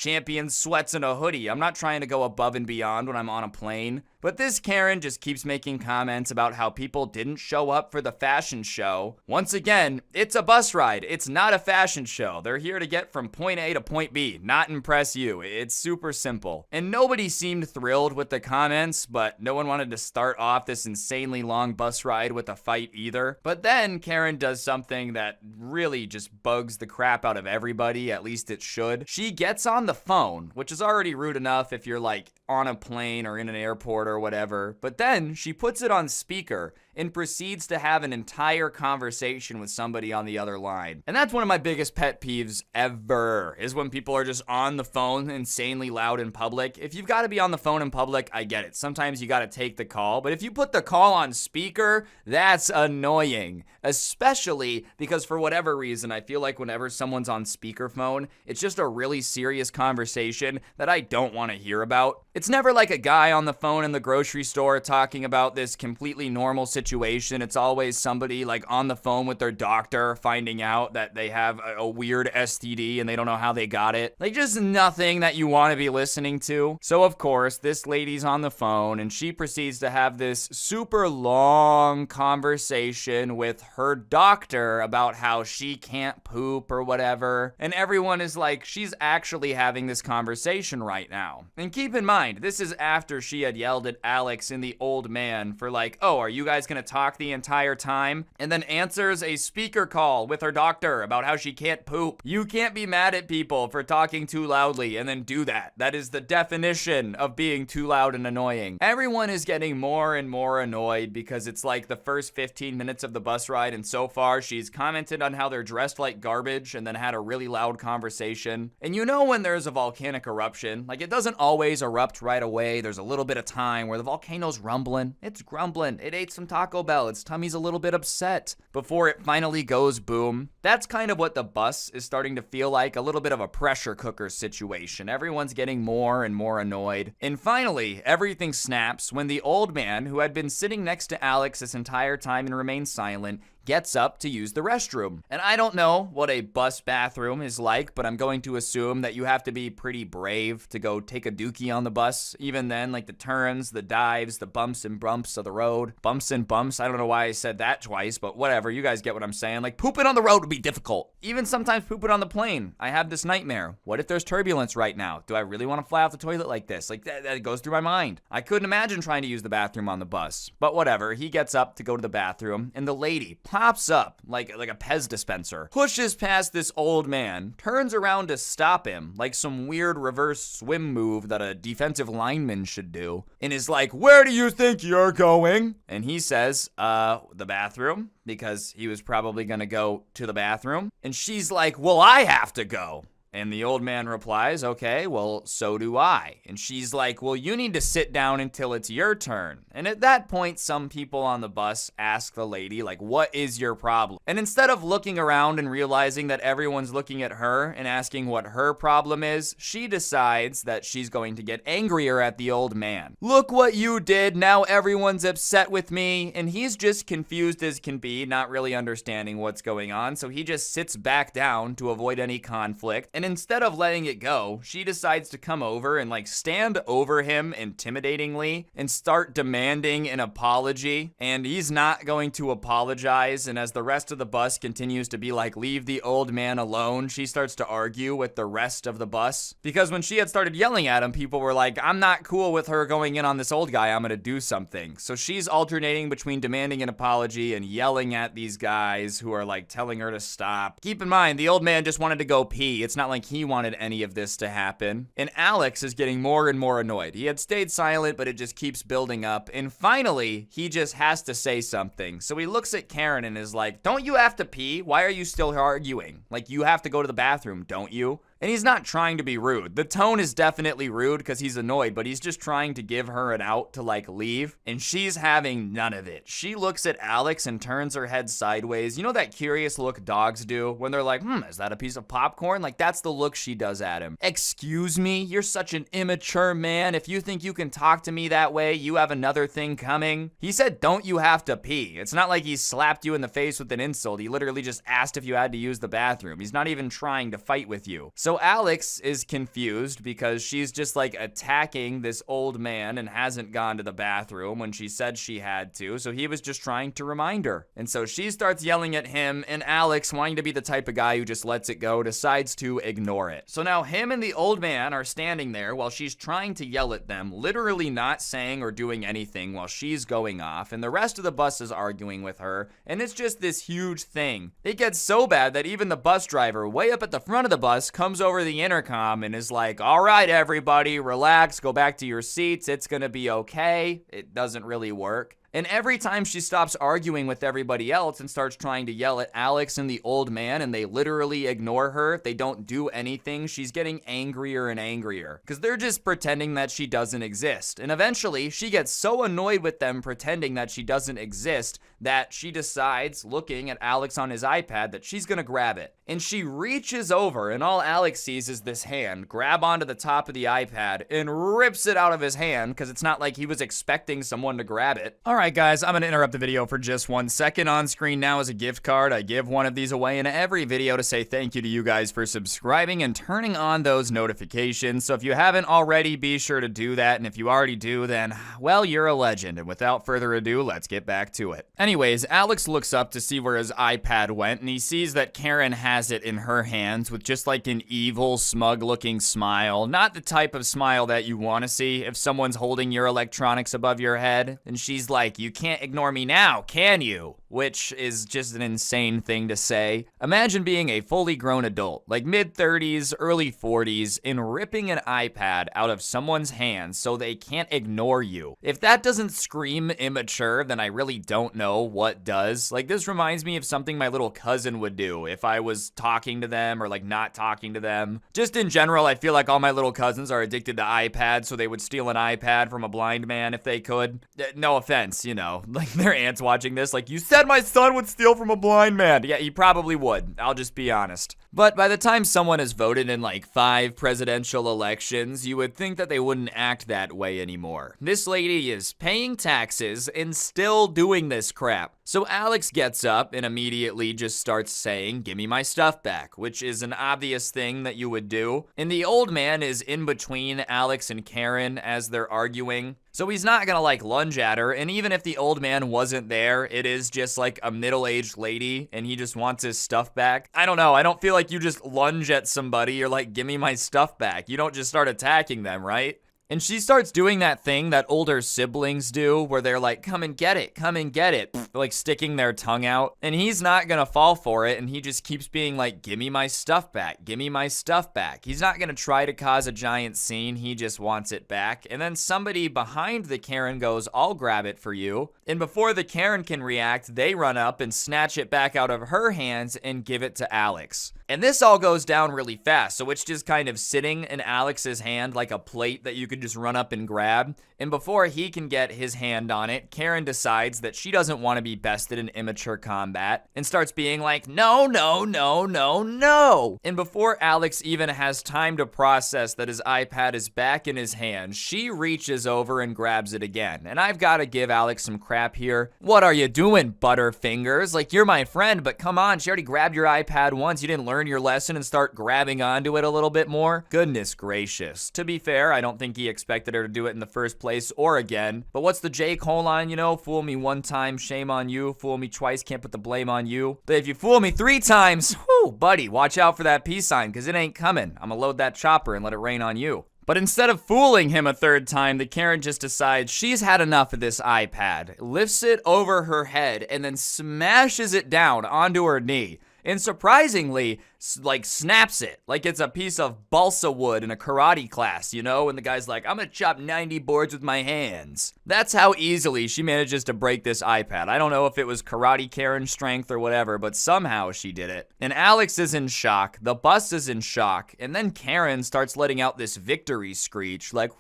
champion sweats and a hoodie. I'm not trying to go above and beyond when I'm on a plane. But this Karen just keeps making comments about how people didn't show up for the fashion show. Once again, it's a bus ride. It's not a fashion show. They're here to get from point A to point B, not impress you. It's super simple. And nobody seemed thrilled with the comments, but no one wanted to start off this insanely long bus ride with a fight either. But then Karen does something that really just bugs the crap out of everybody, at least it should. She gets on the phone, which is already rude enough if you're like on a plane or in an airport or whatever, but then she puts it on speaker and proceeds to have an entire conversation with somebody on the other line. And that's one of my biggest pet peeves ever, is when people are just on the phone insanely loud in public. If you've got to be on the phone in public, I get it. Sometimes you got to take the call, but if you put the call on speaker, that's annoying. Especially because for whatever reason, I feel like whenever someone's on speakerphone, it's just a really serious conversation that I don't want to hear about. It's never like a guy on the phone in the grocery store talking about this completely normal situation. It's always somebody like on the phone with their doctor finding out that they have a weird STD and they don't know how they got it. Like just nothing that you want to be listening to. So of course, this lady's on the phone and she proceeds to have this super long conversation with her doctor about how she can't poop or whatever. And everyone is like, she's actually having this conversation right now. And keep in mind, this is after she had yelled at Alex and the old man for like, oh, are you guys gonna talk the entire time? And then answers a speaker call with her doctor about how she can't poop. You can't be mad at people for talking too loudly and then do that. That is the definition of being too loud and annoying. Everyone is getting more and more annoyed because it's like the first 15 minutes of the bus ride, and so far she's commented on how they're dressed like garbage and then had a really loud conversation. And you know when there's a volcanic eruption, like it doesn't always erupt right away. There's a little bit of time where the volcano's rumbling. It's grumbling. It ate some Taco Bell. Its tummy's a little bit upset before it finally goes boom. That's kind of what the bus is starting to feel like, a little bit of a pressure cooker situation. Everyone's getting more and more annoyed. And finally, everything snaps when the old man, who had been sitting next to Alex this entire time and remained silent, gets up to use the restroom. And I don't know what a bus bathroom is like, but I'm going to assume that you have to be pretty brave to go take a dookie on the bus. Even then, like the turns, the dives, the bumps and bumps of the road. Bumps and bumps, I don't know why I said that twice, but whatever, you guys get what I'm saying. Like pooping on the road would be difficult. Even sometimes pooping on the plane. I have this nightmare. What if there's turbulence right now? Do I really want to fly off the toilet like this? Like that goes through my mind. I couldn't imagine trying to use the bathroom on the bus. But whatever, he gets up to go to the bathroom, and the lady pops up like a Pez dispenser, pushes past this old man, turns around to stop him like some weird reverse swim move that a defensive lineman should do, and is like, where do you think you're going? And he says, the bathroom, because he was probably gonna go to the bathroom. And she's like, well, I have to go. And the old man replies, okay, well, so do I. And she's like, well, you need to sit down until it's your turn. And at that point, some people on the bus ask the lady, like, what is your problem? And instead of looking around and realizing that everyone's looking at her and asking what her problem is, she decides that she's going to get angrier at the old man. Look what you did. Now everyone's upset with me. And he's just confused as can be, not really understanding what's going on. So he just sits back down to avoid any conflict. And instead of letting it go, she decides to come over and like stand over him intimidatingly and start demanding an apology. And he's not going to apologize. And as the rest of the bus continues to be like, leave the old man alone, she starts to argue with the rest of the bus. Because when she had started yelling at him, people were like, I'm not cool with her going in on this old guy. I'm going to do something. So she's alternating between demanding an apology and yelling at these guys who are like telling her to stop. Keep in mind, the old man just wanted to go pee. It's not like he wanted any of this to happen. And Alex is getting more and more annoyed. He had stayed silent, but it just keeps building up. And finally, he just has to say something. So he looks at Karen and is like, don't you have to pee? Why are you still arguing? Like, you have to go to the bathroom, don't you? And he's not trying to be rude. The tone is definitely rude because he's annoyed, but he's just trying to give her an out to like leave. And she's having none of it. She looks at Alex and turns her head sideways. You know that curious look dogs do when they're like, is that a piece of popcorn? Like that's the look she does at him. Excuse me? You're such an immature man. If you think you can talk to me that way, you have another thing coming. He said, don't you have to pee? It's not like he slapped you in the face with an insult. He literally just asked if you had to use the bathroom. He's not even trying to fight with you. So So Alex is confused because she's just like attacking this old man and hasn't gone to the bathroom when she said she had to. So he was just trying to remind her. And so she starts yelling at him, and Alex, wanting to be the type of guy who just lets it go, decides to ignore it. So now him and the old man are standing there while she's trying to yell at them, literally not saying or doing anything while she's going off. And the rest of the bus is arguing with her. And it's just this huge thing. It gets so bad that even the bus driver, way up at the front of the bus, comes over the intercom and is like, all right, everybody, relax, go back to your seats, it's gonna be okay. It doesn't really work. And every time she stops arguing with everybody else and starts trying to yell at Alex and the old man, and they literally ignore her, they don't do anything, she's getting angrier and angrier. Because they're just pretending that she doesn't exist. And eventually, she gets so annoyed with them pretending that she doesn't exist that she decides, looking at Alex on his iPad, that she's gonna grab it. And she reaches over, and all Alex sees is this hand grab onto the top of the iPad and rips it out of his hand, because it's not like he was expecting someone to grab it. Alright guys, I'm gonna interrupt the video for just 1 second. On screen now is a gift card. I give one of these away in every video to say thank you to you guys for subscribing and turning on those notifications. So if you haven't already, be sure to do that. And if you already do, then, well, you're a legend. And without further ado, let's get back to it. Anyways, Alex looks up to see where his iPad went, and he sees that Karen has it in her hands with just like an evil, smug-looking smile. Not the type of smile that you want to see if someone's holding your electronics above your head. And she's like, you can't ignore me now, can you? Which is just an insane thing to say. Imagine being a fully grown adult, like mid-30s, early 40s, and ripping an iPad out of someone's hands so they can't ignore you. If that doesn't scream immature, then I really don't know what does. Like, this reminds me of something my little cousin would do if I was talking to them or like not talking to them. Just in general, I feel like all my little cousins are addicted to iPads, so they would steal an iPad from a blind man if they could. No offense, you know, like their aunt's watching this, like, you said my son would steal from a blind man. Yeah, he probably would. I'll just be honest. But by the time someone has voted in like 5 presidential elections, you would think that they wouldn't act that way anymore. This lady is paying taxes and still doing this crap. So Alex gets up and immediately just starts saying, give me my stuff back, which is an obvious thing that you would do. And the old man is in between Alex and Karen as they're arguing. So he's not gonna like lunge at her, and even if the old man wasn't there, it is just like a middle-aged lady and he just wants his stuff back. I don't know, I don't feel like you just lunge at somebody, you're like, give me my stuff back. You don't just start attacking them, right? And she starts doing that thing that older siblings do where they're like, come and get it, like sticking their tongue out. And he's not gonna fall for it, and he just keeps being like, give me my stuff back, give me my stuff back. He's not gonna try to cause a giant scene, he just wants it back. And then somebody behind the Karen goes, I'll grab it for you. And before the Karen can react, they run up and snatch it back out of her hands and give it to Alex. And this all goes down really fast, so it's just kind of sitting in Alex's hand like a plate that you could just run up and grab. And before he can get his hand on it, Karen decides that she doesn't want to be bested in immature combat and starts being like, no, no, no, no, no. And before Alex even has time to process that his iPad is back in his hand, she reaches over and grabs it again. And I've got to give Alex some crap here. What are you doing, Butterfingers? Like, you're my friend, but come on, she already grabbed your iPad once. You didn't learn your lesson and start grabbing onto it a little bit more? Goodness gracious. To be fair, I don't think he expected her to do it in the first place or again. But what's the J. Cole line, you know? Fool me one time, shame on you. Fool me twice, can't put the blame on you. But if you fool me 3 times, whoo, buddy, watch out for that peace sign, because it ain't coming. I'm gonna load that chopper and let it rain on you. But instead of fooling him a 3rd time, the Karen just decides she's had enough of this iPad, lifts it over her head, and then smashes it down onto her knee. And surprisingly, like, snaps it like it's a piece of balsa wood in a karate class, you know? And the guy's like, I'm gonna chop 90 boards with my hands. That's how easily she manages to break this iPad. I don't know if it was karate Karen strength or whatever, but somehow she did it. And Alex is in shock, the bus is in shock, and then Karen starts letting out this victory screech, like,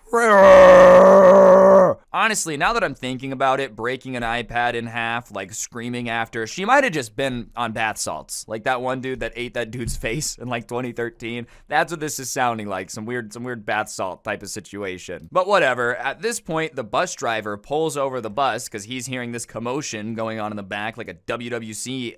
honestly, now that I'm thinking about it, breaking an iPad in half, like screaming after, she might have just been on bath salts. like that one dude that ate that dude's face in like 2013. That's what this is sounding like, some weird bath salt type of situation. But whatever, at this point, the bus driver pulls over the bus because he's hearing this commotion going on in the back, like a WWE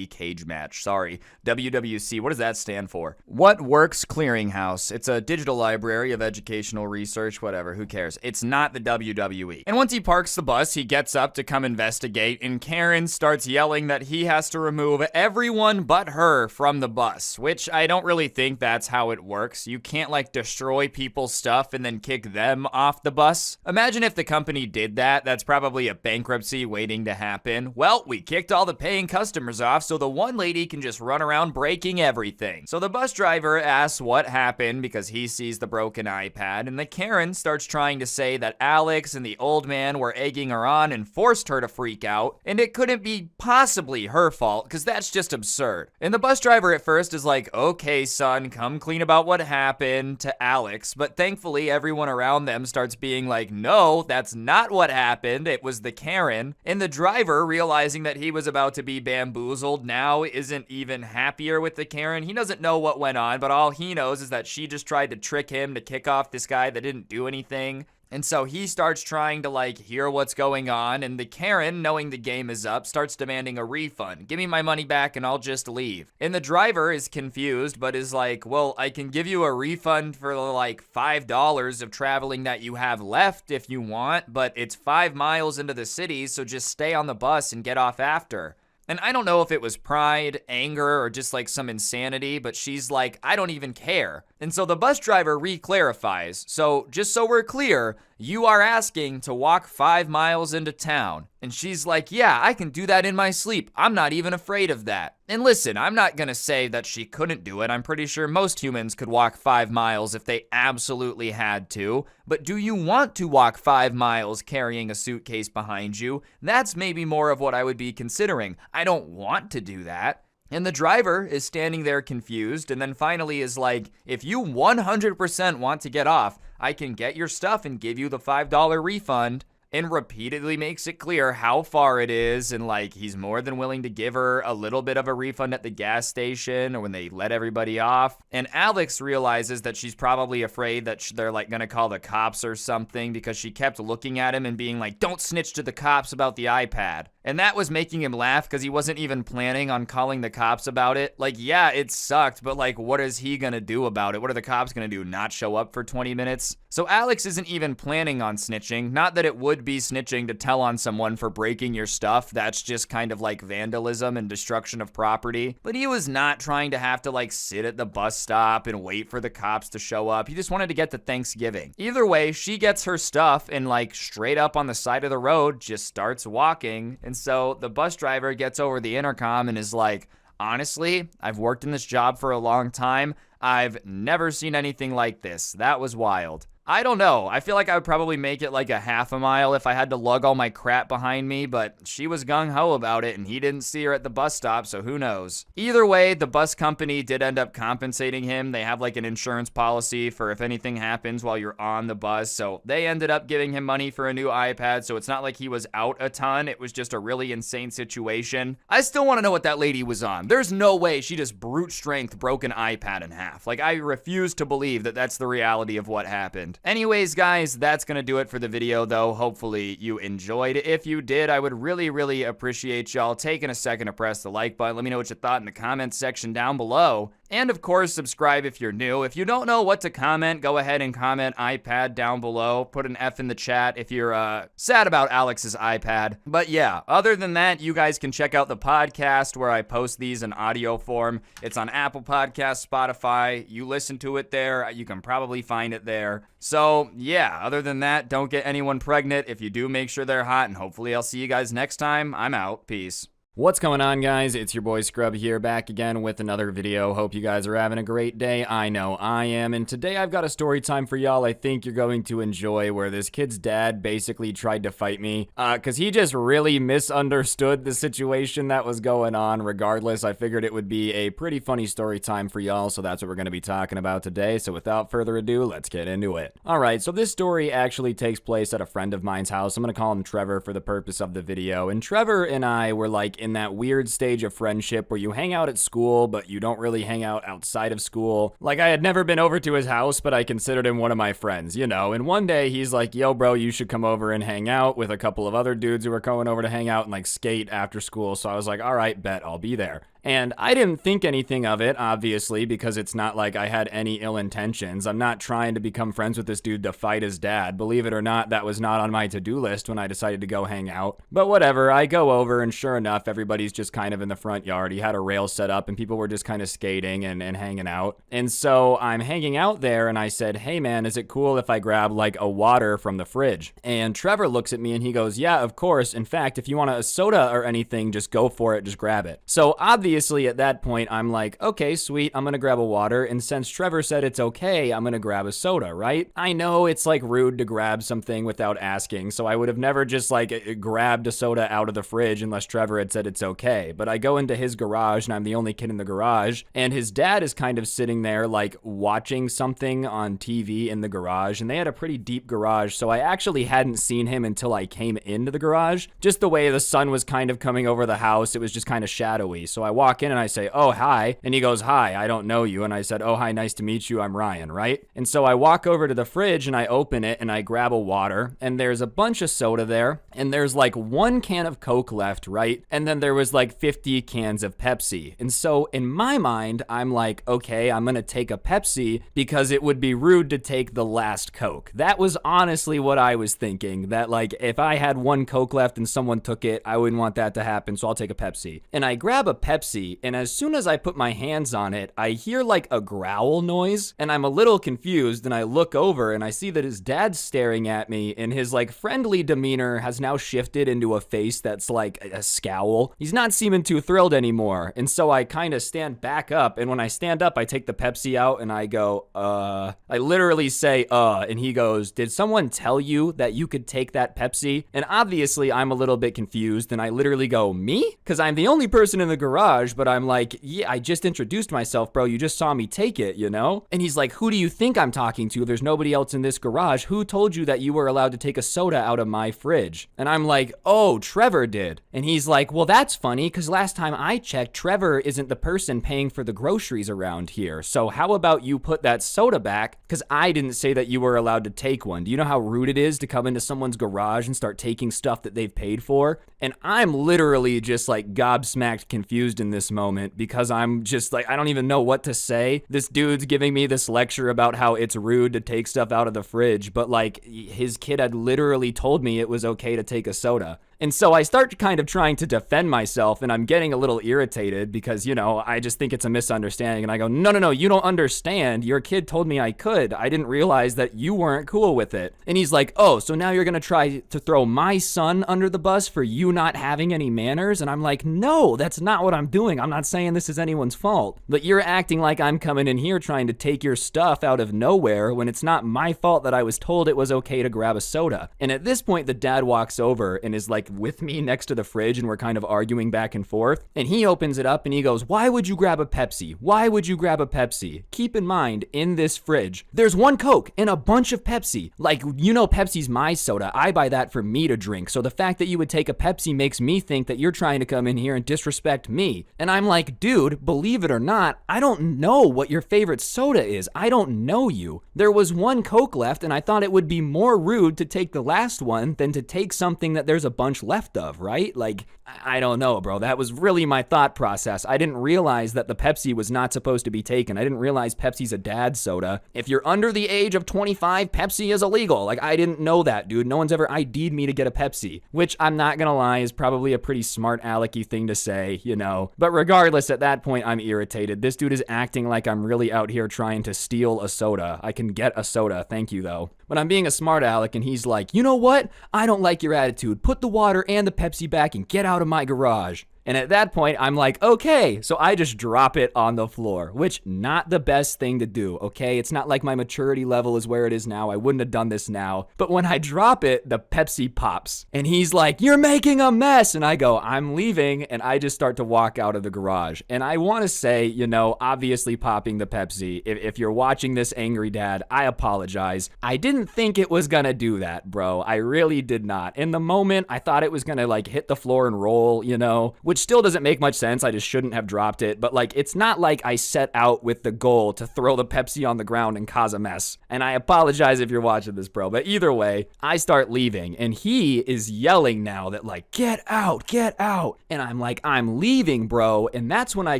cage match. Sorry, WWC, what does that stand for? What Works Clearinghouse. It's a digital library of educational research, whatever, who cares? It's not the WWE. And once he parks the bus, he gets up to come investigate, and Karen starts yelling that he has to remove everyone but her from the bus, which I don't really think that's how it works. You can't like destroy people's stuff and then kick them off the bus. Imagine if the company did that. That's probably a bankruptcy waiting to happen. Well, we kicked all the paying customers off so the one lady can just run around breaking everything. So the bus driver asks what happened because he sees the broken iPad, and the Karen starts trying to say that Alex and the old man were egging her on and forced her to freak out, and it couldn't be possibly her fault because that's just absurd. And the bus driver at first is like, okay son, come clean about what happened to Alex, but thankfully everyone around them starts being like, no, that's not what happened, it was the Karen. And the driver, realizing that he was about to be bamboozled, now isn't even happier with the Karen. He doesn't know what went on, but all he knows is that she just tried to trick him to kick off this guy that didn't do anything. And so he starts trying to like hear what's going on, and the Karen, knowing the game is up, starts demanding a refund. Give me my money back and I'll just leave. And the driver is confused, but is like, well, I can give you a refund for like $5 of traveling that you have left if you want, but it's 5 miles into the city, so just stay on the bus and get off after. And I don't know if it was pride, anger, or just like some insanity, but she's like, I don't even care. And so the bus driver re-clarifies. So just so we're clear, you are asking to walk 5 miles into town. And she's like, yeah, I can do that in my sleep. I'm not even afraid of that. And listen, I'm not gonna say that she couldn't do it. I'm pretty sure most humans could walk 5 miles if they absolutely had to. But do you want to walk 5 miles carrying a suitcase behind you? That's maybe more of what I would be considering. I don't want to do that. And the driver is standing there confused, and then finally is like, if you 100% want to get off, I can get your stuff and give you the $5 refund. And repeatedly makes it clear how far it is, and like he's more than willing to give her a little bit of a refund at the gas station or when they let everybody off. And Alex realizes that she's probably afraid that they're like gonna call the cops or something because she kept looking at him and being like, don't snitch to the cops about the iPad. And that was making him laugh because he wasn't even planning on calling the cops about it. Like, yeah, it sucked, but like, what is he gonna do about it? What are the cops gonna do? Not show up for 20 minutes? So Alex isn't even planning on snitching. Not that it would be snitching to tell on someone for breaking your stuff. That's just kind of like vandalism and destruction of property. But he was not trying to have to like sit at the bus stop and wait for the cops to show up. He just wanted to get to Thanksgiving. Either way, she gets her stuff and like straight up on the side of the road just starts walking. And so the bus driver gets over the intercom and is like, honestly, I've worked in this job for a long time. I've never seen anything like this. That was wild. I don't know. I feel like I would probably make it like a half a mile if I had to lug all my crap behind me, but she was gung-ho about it and he didn't see her at the bus stop, so who knows. Either way, the bus company did end up compensating him. They have like an insurance policy for if anything happens while you're on the bus, so they ended up giving him money for a new iPad, so it's not like he was out a ton. It was just a really insane situation. I still want to know what that lady was on. There's no way she just brute strength broke an iPad in half. Like, I refuse to believe that that's the reality of what happened. Anyways, guys, that's gonna do it for the video, though. Hopefully you enjoyed. If you did, I would really appreciate y'all taking a second to press the like button. Let me know what you thought in the comments section down below. And of course, subscribe if you're new. If you don't know what to comment, go ahead and comment iPad down below. Put an F in the chat if you're sad about Alex's iPad. But yeah, other than that, you guys can check out the podcast where I post these in audio form. It's on Apple Podcasts, Spotify. You listen to it there. You can probably find it there. So yeah, other than that, don't get anyone pregnant. If you do, make sure they're hot, and hopefully I'll see you guys next time. I'm out. Peace. What's going on, guys? It's your boy Scrub here, back again with another video. Hope you guys are having a great day. I know I am, and today I've got a story time for y'all I think you're going to enjoy, where this kid's dad basically tried to fight me because he just really misunderstood the situation that was going on. Regardless, I figured it would be a pretty funny story time for y'all, so that's what we're going to be talking about today. So without further ado, let's get into it. Alright, so this story actually takes place at a friend of mine's house. I'm going to call him Trevor for the purpose of the video, and Trevor and I were like in in that weird stage of friendship where you hang out at school, but you don't really hang out outside of school. Like, I had never been over to his house, but I considered him one of my friends, you know. And one day he's like, yo, bro, you should come over and hang out with a couple of other dudes who were going over to hang out and like skate after school. So I was like, all right, bet, I'll be there. And I didn't think anything of it, obviously, because it's not like I had any ill intentions. I'm not trying to become friends with this dude to fight his dad. Believe it or not, that was not on my to-do list when I decided to go hang out. But whatever, I go over, and sure enough, everybody's just kind of in the front yard. He had a rail set up, and people were just kind of skating and hanging out. And so I'm hanging out there, and I said, hey man, is it cool if I grab like a water from the fridge? And Trevor looks at me, and he goes, yeah, of course. In fact, if you want a soda or anything, just go for it, just grab it. So obviously, at that point, I'm like, okay, sweet, I'm gonna grab a water, and since Trevor said it's okay, I'm gonna grab a soda, right? I know it's like rude to grab something without asking, so I would have never just like grabbed a soda out of the fridge unless Trevor had said it's okay. But I go into his garage, and I'm the only kid in the garage, and his dad is kind of sitting there like watching something on TV in the garage, and they had a pretty deep garage, so I actually hadn't seen him until I came into the garage. Just the way the sun was kind of coming over the house, it was just kind of shadowy. So I walk in and I say, oh, hi. And he goes, hi, I don't know you. And I said, oh, hi, nice to meet you. I'm Ryan, right? And so I walk over to the fridge and I open it and I grab a water, and there's a bunch of soda there, and there's like one can of Coke left, right? And then there was like 50 cans of Pepsi. And so in my mind, I'm like, okay, I'm gonna take a Pepsi because it would be rude to take the last Coke. That was honestly what I was thinking, that like if I had one Coke left and someone took it, I wouldn't want that to happen, so I'll take a Pepsi. And I grab a Pepsi, and as soon as I put my hands on it, I hear like a growl noise, and I'm a little confused, and I look over and I see that his dad's staring at me, and his like friendly demeanor has now shifted into a face that's like a scowl. He's not seeming too thrilled anymore, and so I kind of stand back up, and when I stand up, I take the Pepsi out and I go, I literally say, and he goes, did someone tell you that you could take that Pepsi? And obviously I'm a little bit confused, and I literally go, me? Because I'm the only person in the garage, but I'm like, yeah, I just introduced myself, bro. You just saw me take it, you know? And he's like, who do you think I'm talking to? There's nobody else in this garage. Who told you that you were allowed to take a soda out of my fridge? And I'm like, oh, Trevor did. And he's like, well, that's funny, because last time I checked, Trevor isn't the person paying for the groceries around here. So how about you put that soda back? Because I didn't say that you were allowed to take one. Do you know how rude it is to come into someone's garage and start taking stuff that they've paid for? And I'm literally just like gobsmacked confused in this moment, because I'm just like, I don't even know what to say. This dude's giving me this lecture about how it's rude to take stuff out of the fridge, but like his kid had literally told me it was okay to take a soda. And so I start kind of trying to defend myself, and I'm getting a little irritated because, you know, I just think it's a misunderstanding. And I go, no, you don't understand. Your kid told me I could. I didn't realize that you weren't cool with it. And he's like, oh, so now you're going to try to throw my son under the bus for you not having any manners? And I'm like, no, that's not what I'm doing. I'm not saying this is anyone's fault. But you're acting like I'm coming in here trying to take your stuff out of nowhere when it's not my fault that I was told it was okay to grab a soda. And at this point, the dad walks over and is like, with me next to the fridge, and we're kind of arguing back and forth, and he opens it up and he goes, why would you grab a Pepsi? Why would you grab a Pepsi? Keep in mind, in this fridge, there's one Coke and a bunch of Pepsi. Like, you know, Pepsi's my soda. I buy that for me to drink. So the fact that you would take a Pepsi makes me think that you're trying to come in here and disrespect me. And I'm like, dude, believe it or not, I don't know what your favorite soda is. I don't know you. There was one Coke left, and I thought it would be more rude to take the last one than to take something that there's a bunch left of, right? Like, I don't know, bro. That was really my thought process. I didn't realize that the Pepsi was not supposed to be taken. I didn't realize Pepsi's a dad soda. If you're under the age of 25, Pepsi is illegal. Like, I didn't know that, dude. No one's ever ID'd me to get a Pepsi, which I'm not gonna lie is probably a pretty smart alecky thing to say, you know? But regardless, at that point, I'm irritated. This dude is acting like I'm really out here trying to steal a soda. I can get a soda, thank you though. But I'm being a smart aleck, and he's like, you know what? I don't like your attitude. Put the water and the Pepsi back and get out of my garage. And at that point, I'm like, okay. So I just drop it on the floor, which not the best thing to do, okay? It's not like my maturity level is where it is now. I wouldn't have done this now. But when I drop it, the Pepsi pops. And he's like, you're making a mess. And I go, I'm leaving. And I just start to walk out of the garage. And I want to say, you know, obviously popping the Pepsi. If you're watching this, angry dad, I apologize. I didn't think it was gonna do that, bro. I really did not. In the moment, I thought it was gonna like hit the floor and roll, you know, which which still doesn't make much sense. I just shouldn't have dropped it. But like, it's not like I set out with the goal to throw the Pepsi on the ground and cause a mess. And I apologize if you're watching this, bro. But either way, I start leaving and he is yelling now that like, get out, get out. And I'm like, I'm leaving, bro. And that's when I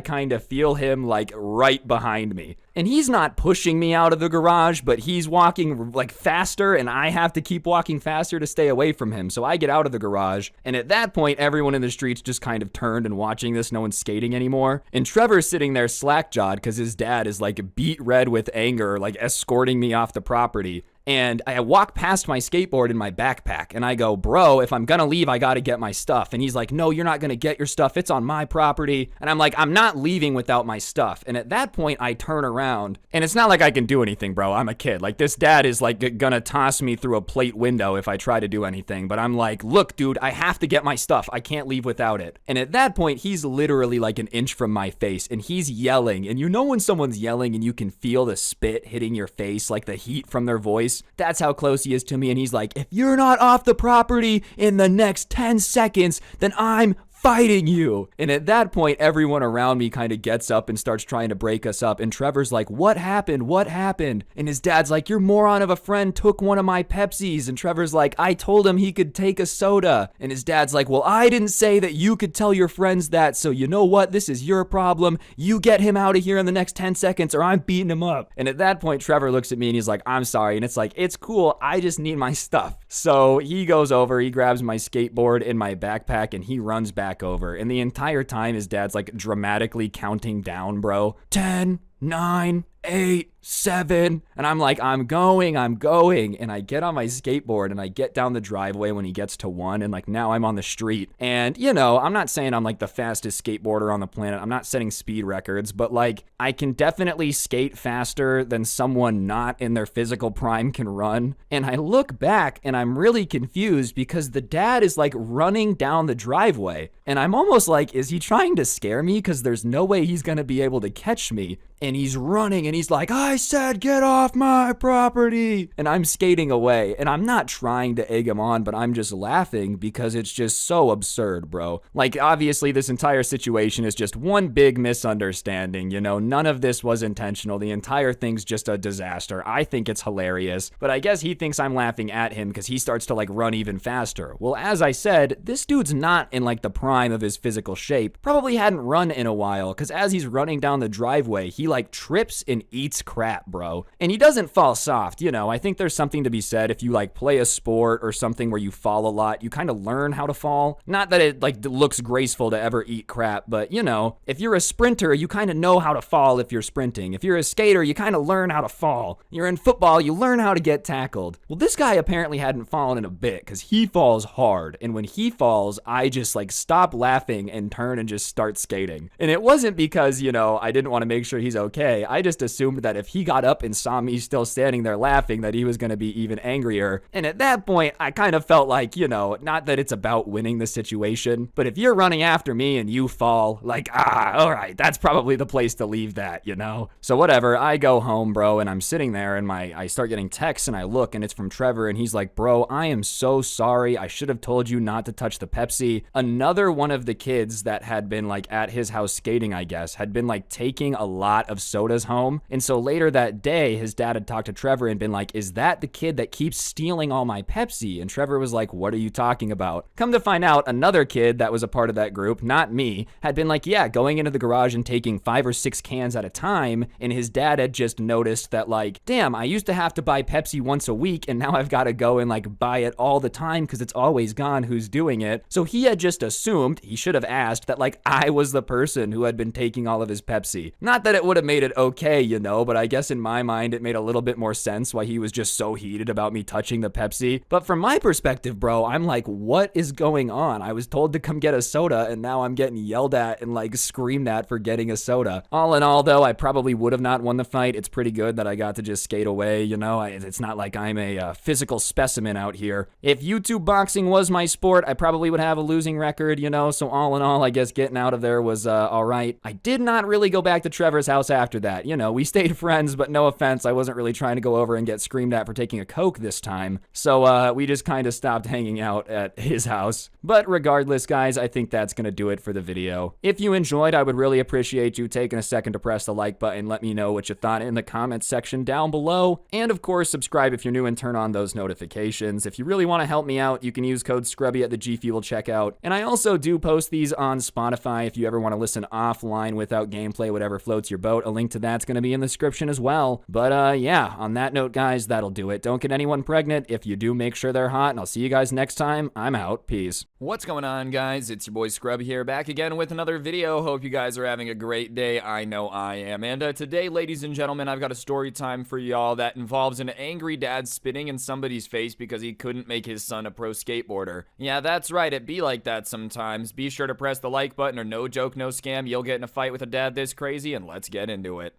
kind of feel him like right behind me. And he's not pushing me out of the garage, but he's walking like faster and I have to keep walking faster to stay away from him. So I get out of the garage. And at that point, everyone in the streets just kind of turned and watching this. No one's skating anymore. And Trevor's sitting there slack-jawed because his dad is like beat red with anger, like escorting me off the property. And I walk past my skateboard in my backpack and I go, bro, if I'm gonna leave, I gotta get my stuff. And he's like, no, you're not gonna get your stuff. It's on my property. And I'm like, I'm not leaving without my stuff. And at that point, I turn around and it's not like I can do anything, bro. I'm a kid. Like, this dad is like gonna toss me through a plate window if I try to do anything. But I'm like, look, dude, I have to get my stuff. I can't leave without it. And at that point, he's literally like an inch from my face and he's yelling. And you know when someone's yelling and you can feel the spit hitting your face, like the heat from their voice? That's how close he is to me. And he's like, if you're not off the property in the next 10 seconds, then I'm fighting you. And at that point, everyone around me kind of gets up and starts trying to break us up. And Trevor's like, what happened? What happened? And his dad's like, your moron of a friend took one of my Pepsis. And Trevor's like, I told him he could take a soda. And his dad's like, well, I didn't say that you could tell your friends that. So you know what? This is your problem. You get him out of here in the next 10 seconds or I'm beating him up. And at that point, Trevor looks at me and he's like, I'm sorry. And it's like, it's cool. I just need my stuff. So he goes over, he grabs my skateboard and my backpack and he runs back over. And the entire time his dad's like dramatically counting down, bro. 10, 9, 8, 7. And I'm like, I'm going. And I get on my skateboard and I get down the driveway when he gets to 1. And like, now I'm on the street. And you know, I'm not saying I'm like the fastest skateboarder on the planet. I'm not setting speed records, but like, I can definitely skate faster than someone not in their physical prime can run. And I look back and I'm really confused because the dad is like running down the driveway. And I'm almost like, is he trying to scare me? Because there's no way he's going to be able to catch me. And he's running and he's like, I said, get off my property. And I'm skating away and I'm not trying to egg him on, but I'm just laughing because it's just so absurd, bro. Like, obviously this entire situation is just one big misunderstanding. You know, none of this was intentional. The entire thing's just a disaster. I think it's hilarious, but I guess he thinks I'm laughing at him because he starts to like run even faster. Well, as I said, this dude's not in like the prime of his physical shape. Probably hadn't run in a while because as he's running down the driveway, he like trips and eats crap, bro. And he doesn't fall soft, you know. I think there's something to be said if you like play a sport or something where you fall a lot, you kind of learn how to fall. Not that it like looks graceful to ever eat crap, but you know, if you're a sprinter, you kind of know how to fall if you're sprinting. If you're a skater, you kind of learn how to fall. You're in football, you learn how to get tackled. Well, this guy apparently hadn't fallen in a bit because he falls hard. And when he falls, I just like stop laughing and turn and just start skating. And it wasn't because, you know, I didn't want to make sure he's okay. I just assumed that if he got up and saw me still standing there laughing, that he was going to be even angrier. And at that point, I kind of felt like, you know, not that it's about winning the situation, but if you're running after me and you fall, like, all right, that's probably the place to leave that, you know? So whatever, I go home, bro, and I'm sitting there and I start getting texts and I look and it's from Trevor and he's like, bro, I am so sorry. I should have told you not to touch the Pepsi. Another one of the kids that had been like at his house skating, I guess, had been like taking a lot of sodas home. And so later that day, his dad had talked to Trevor and been like, is that the kid that keeps stealing all my Pepsi? And Trevor was like, what are you talking about? Come to find out, another kid that was a part of that group, not me, had been like, yeah, going into the garage and taking 5 or 6 cans at a time. And his dad had just noticed that like, damn, I used to have to buy Pepsi once a week and now I've got to go and like buy it all the time because it's always gone. Who's doing it? So he had just assumed, he should have asked, that like I was the person who had been taking all of his Pepsi. Not that it would have made it okay, you know, but I guess in my mind it made a little bit more sense why he was just so heated about me touching the Pepsi. But from my perspective, bro, I'm like, what is going on? I was told to come get a soda and now I'm getting yelled at and like screamed at for getting a soda. All in all, though, I probably would have not won the fight. It's pretty good that I got to just skate away, you know. It's not like I'm a physical specimen out here. If YouTube boxing was my sport, I probably would have a losing record, you know. So all in all, I guess getting out of there was all right. I did not really go back to Trevor's house else after that. You know, we stayed friends, but no offense, I wasn't really trying to go over and get screamed at for taking a Coke this time. So we just kind of stopped hanging out at his house. But regardless, guys, I think that's going to do it for the video. If you enjoyed, I would really appreciate you taking a second to press the like button. Let me know what you thought in the comments section down below. And of course, subscribe if you're new and turn on those notifications. If you really want to help me out, you can use code SCRUBBY at the G Fuel checkout. And I also do post these on Spotify if you ever want to listen offline without gameplay, whatever floats your boat. A link to that's going to be in the description as well. But yeah, on that note, guys, that'll do it. Don't get anyone pregnant. If you do, make sure they're hot, and I'll see you guys next time. I'm out. Peace. What's going on, guys? It's your boy Scrub here, back again with another video. Hope you guys are having a great day. I know I am. And today, ladies and gentlemen, I've got a story time for y'all that involves an angry dad spitting in somebody's face because he couldn't make his son a pro skateboarder. Yeah, that's right. It be like that sometimes. Be sure to press the like button, or no joke, no scam, you'll get in a fight with a dad this crazy, and let's get into it.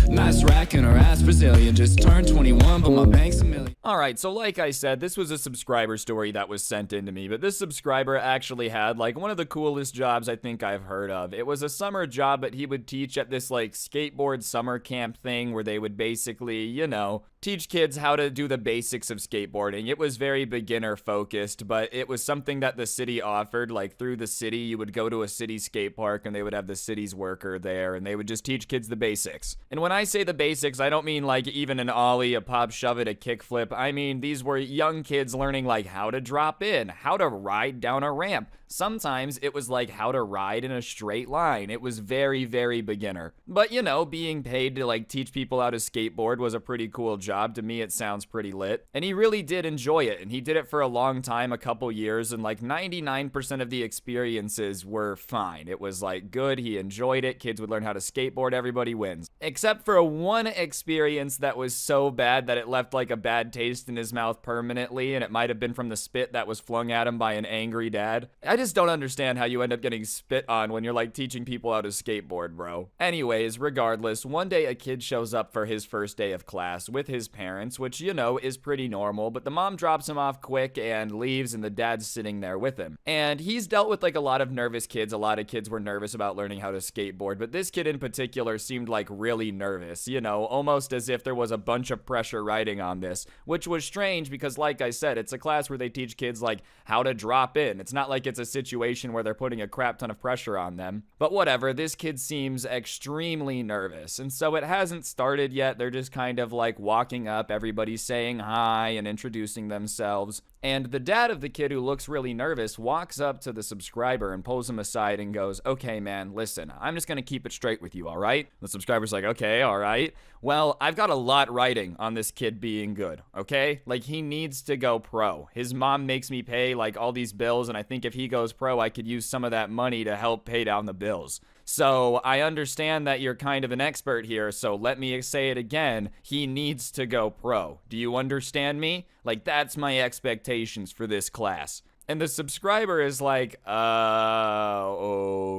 Nice rack and her ass Brazilian. Just turned 21, but my bank's a million. Alright, so like I said, this was a subscriber story that was sent in to me, but this subscriber actually had, like, one of the coolest jobs I think I've heard of. It was a summer job, but he would teach at this, like, skateboard summer camp thing where they would basically, you know, teach kids how to do the basics of skateboarding. It was very beginner focused, but it was something that the city offered. Like, through the city, you would go to a city skate park and they would have the city's worker there, and they would just teach kids the basics. And when I say the basics, I don't mean like even an ollie, a pop shove it, a kickflip. I mean, these were young kids learning like how to drop in, how to ride down a ramp. Sometimes it was like how to ride in a straight line. It was very, very beginner. But you know, being paid to like teach people how to skateboard was a pretty cool job. To me, it sounds pretty lit. And he really did enjoy it. And he did it for a long time, a couple years, and like 99% of the experiences were fine. It was like good, he enjoyed it, kids would learn how to skateboard, everybody wins. Except for one experience that was so bad that it left like a bad taste in his mouth permanently, and it might have been from the spit that was flung at him by an angry dad. I just don't understand how you end up getting spit on when you're like teaching people how to skateboard, bro. Anyways, regardless, one day a kid shows up for his first day of class with his parents, which, you know, is pretty normal, but the mom drops him off quick and leaves, and the dad's sitting there with him. And he's dealt with like a lot of nervous kids. A lot of kids were nervous about learning how to skateboard, but this kid in particular seemed like really nervous, you know, almost as if there was a bunch of pressure riding on this, which was strange because, like I said, it's a class where they teach kids like how to drop in. It's not like it's a situation where they're putting a crap ton of pressure on them. But whatever, this kid seems extremely nervous, and so it hasn't started yet. They're just kind of like walking up, everybody's saying hi and introducing themselves. And the dad of the kid, who looks really nervous, walks up to the subscriber and pulls him aside and goes, "Okay, man, listen, I'm just gonna keep it straight with you, all right?" The subscriber's like, "Okay, all right. Well, I've got a lot riding on this kid being good, okay? Like, he needs to go pro. His mom makes me pay, like, all these bills, and I think if he goes pro, I could use some of that money to help pay down the bills. So I understand that you're kind of an expert here, so let me say it again. He needs to go pro. Do you understand me? Like, that's my expectations for this class." And the subscriber is like,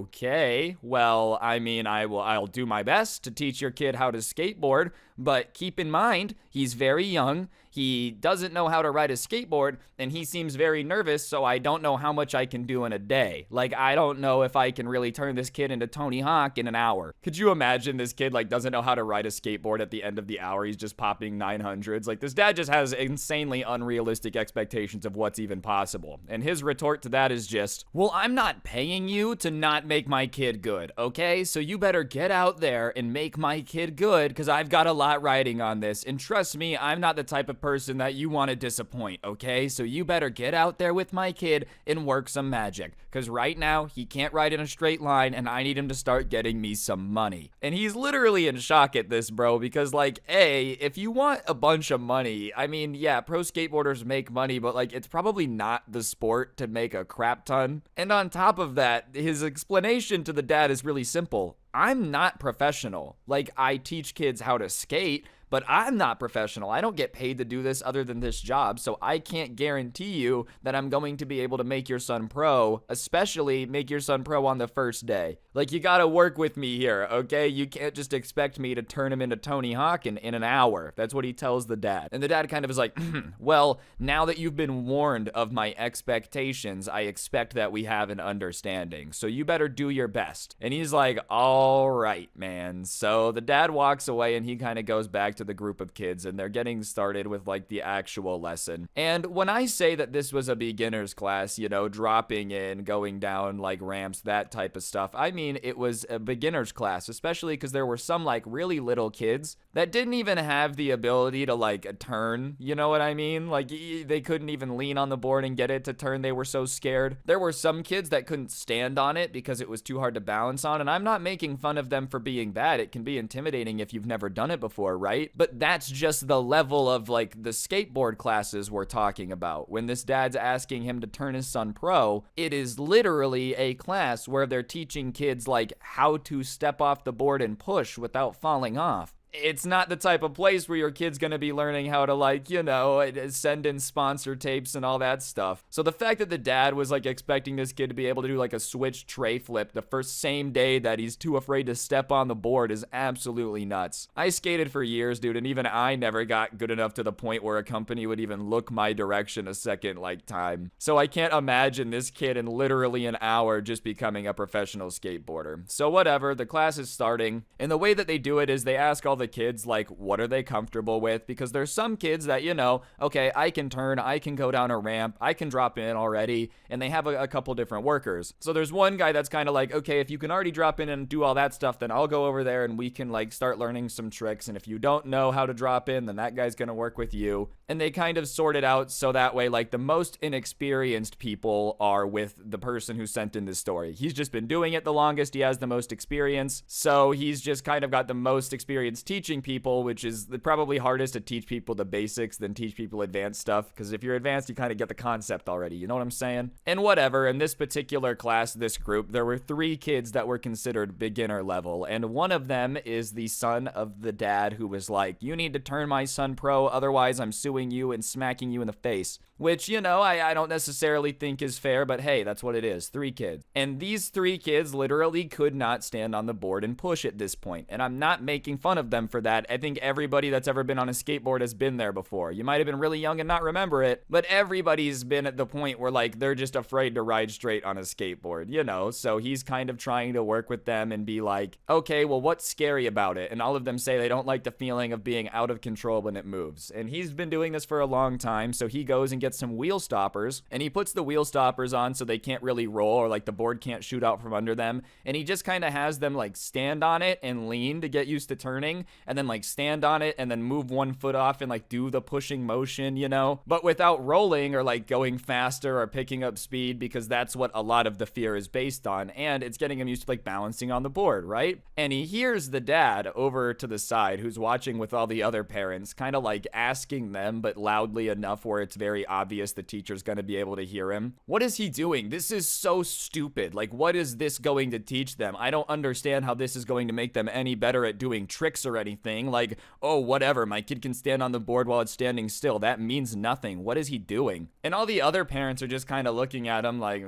okay. Well, I mean, I'll do my best to teach your kid how to skateboard, but keep in mind, he's very young. He doesn't know how to ride a skateboard, and he seems very nervous, so I don't know how much I can do in a day. Like, I don't know if I can really turn this kid into Tony Hawk in an hour. Could you imagine this kid, like, doesn't know how to ride a skateboard at the end of the hour? He's just popping 900s. Like, this dad just has insanely unrealistic expectations of what's even possible. And his retort to that is just, "Well, I'm not paying you to not make my kid good, okay? So you better get out there and make my kid good, because I've got a lot riding on this. And trust me, I'm not the type of person that you want to disappoint, okay? So you better get out there with my kid and work some magic, because right now he can't ride in a straight line, and I need him to start getting me some money." And he's literally in shock at this, bro, because like, A, if you want a bunch of money, I mean, yeah, pro skateboarders make money, but like, it's probably not the sport to make a crap ton. And on top of that, his explanation to the dad is really simple. "I'm not professional. Like, I teach kids how to skate, but I'm not professional. I don't get paid to do this other than this job, so I can't guarantee you that I'm going to be able to make your son pro, especially make your son pro on the first day. Like, you gotta work with me here, okay? You can't just expect me to turn him into Tony Hawk in an hour. That's what he tells the dad. And the dad kind of is like, well, now that you've been warned of my expectations, I expect that we have an understanding. So you better do your best. And he's like, all right, man. So the dad walks away and he kind of goes back to the group of kids and they're getting started with like the actual lesson. And when I say that this was a beginner's class, you know, dropping in, going down like ramps, that type of stuff, I mean, it was a beginner's class, especially because there were some like really little kids that didn't even have the ability to like turn, you know what I mean? Like they couldn't even lean on the board and get it to turn. They were so scared. There were some kids that couldn't stand on it because it was too hard to balance on. And I'm not making fun of them for being bad. It can be intimidating if you've never done it before, right? But that's just the level of like the skateboard classes we're talking about. When this dad's asking him to turn his son pro, it is literally a class where they're teaching kids like how to step off the board and push without falling off. It's not the type of place where your kid's gonna be learning how to like, you know, send in sponsor tapes and all that stuff. So the fact that the dad was like expecting this kid to be able to do like a switch tray flip the first same day that he's too afraid to step on the board is absolutely nuts. I skated for years, dude, and even I never got good enough to the point where a company would even look my direction a second like time. So I can't imagine this kid in literally an hour just becoming a professional skateboarder. So whatever, the class is starting, and the way that they do it is they ask all the kids like what are they comfortable with, because there's some kids that, you know, okay, I can turn, I can go down a ramp, I can drop in already, and they have a couple different workers. So there's one guy that's kind of like, okay, if you can already drop in and do all that stuff, then I'll go over there and we can like start learning some tricks, and if you don't know how to drop in, then that guy's gonna work with you. And they kind of sort it out so that way like the most inexperienced people are with the person who sent in this story. He's just been doing it the longest, he has the most experience, so he's just kind of got the most experience teaching people, which is probably hardest to teach people the basics than teach people advanced stuff, because if you're advanced, you kind of get the concept already, you know what I'm saying? And whatever, in this particular class, this group, there were 3 kids that were considered beginner level, and one of them is the son of the dad who was like, you need to turn my son pro, otherwise I'm suing you and smacking you in the face. Which, you know, I don't necessarily think is fair, but hey, that's what it is. 3 kids. And these 3 kids literally could not stand on the board and push at this point. And I'm not making fun of them for that. I think everybody that's ever been on a skateboard has been there before. You might have been really young and not remember it, but everybody's been at the point where like they're just afraid to ride straight on a skateboard, you know? So he's kind of trying to work with them and be like, okay, well, what's scary about it? And all of them say they don't like the feeling of being out of control when it moves. And he's been doing this for a long time, so he goes and gets some wheel stoppers, and he puts the wheel stoppers on so they can't really roll, or like the board can't shoot out from under them, and he just kind of has them like stand on it and lean to get used to turning, and then like stand on it and then move one foot off and like do the pushing motion, you know, but without rolling or like going faster or picking up speed, because that's what a lot of the fear is based on, and it's getting him used to like balancing on the board, right? And he hears the dad over to the side who's watching with all the other parents kind of like asking them, but loudly enough where it's very obvious the teacher's gonna be able to hear him. What is he doing? This is so stupid. Like, what is this going to teach them? I don't understand how this is going to make them any better at doing tricks or anything. Like, oh, whatever, my kid can stand on the board while it's standing still. That means nothing. What is he doing? And all the other parents are just kind of looking at him like,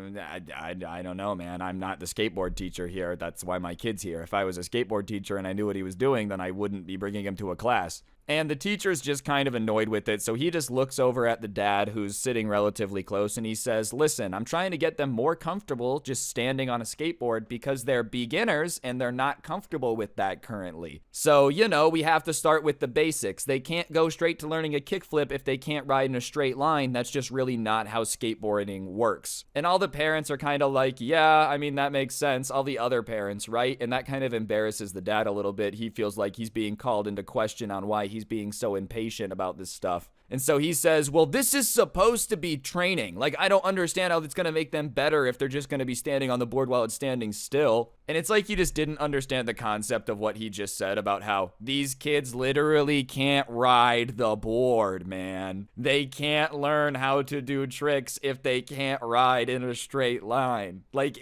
I don't know, man. I'm not the skateboard teacher here. That's why my kid's here. If I was a skateboard teacher and I knew what he was doing, then I wouldn't be bringing him to a class. And the teacher's just kind of annoyed with it, so he just looks over at the dad who's sitting relatively close and he says, listen, I'm trying to get them more comfortable just standing on a skateboard because they're beginners and they're not comfortable with that currently. So, you know, we have to start with the basics. They can't go straight to learning a kickflip if they can't ride in a straight line. That's just really not how skateboarding works. And all the parents are kind of like, yeah, I mean, that makes sense. All the other parents, right? And that kind of embarrasses the dad a little bit. He feels like he's being called into question on why he's being so impatient about this stuff. And so he says, well, this is supposed to be training. Like, I don't understand how it's going to make them better if they're just going to be standing on the board while it's standing still. And it's like he just didn't understand the concept of what he just said about how these kids literally can't ride the board, man. They can't learn how to do tricks if they can't ride in a straight line. Like,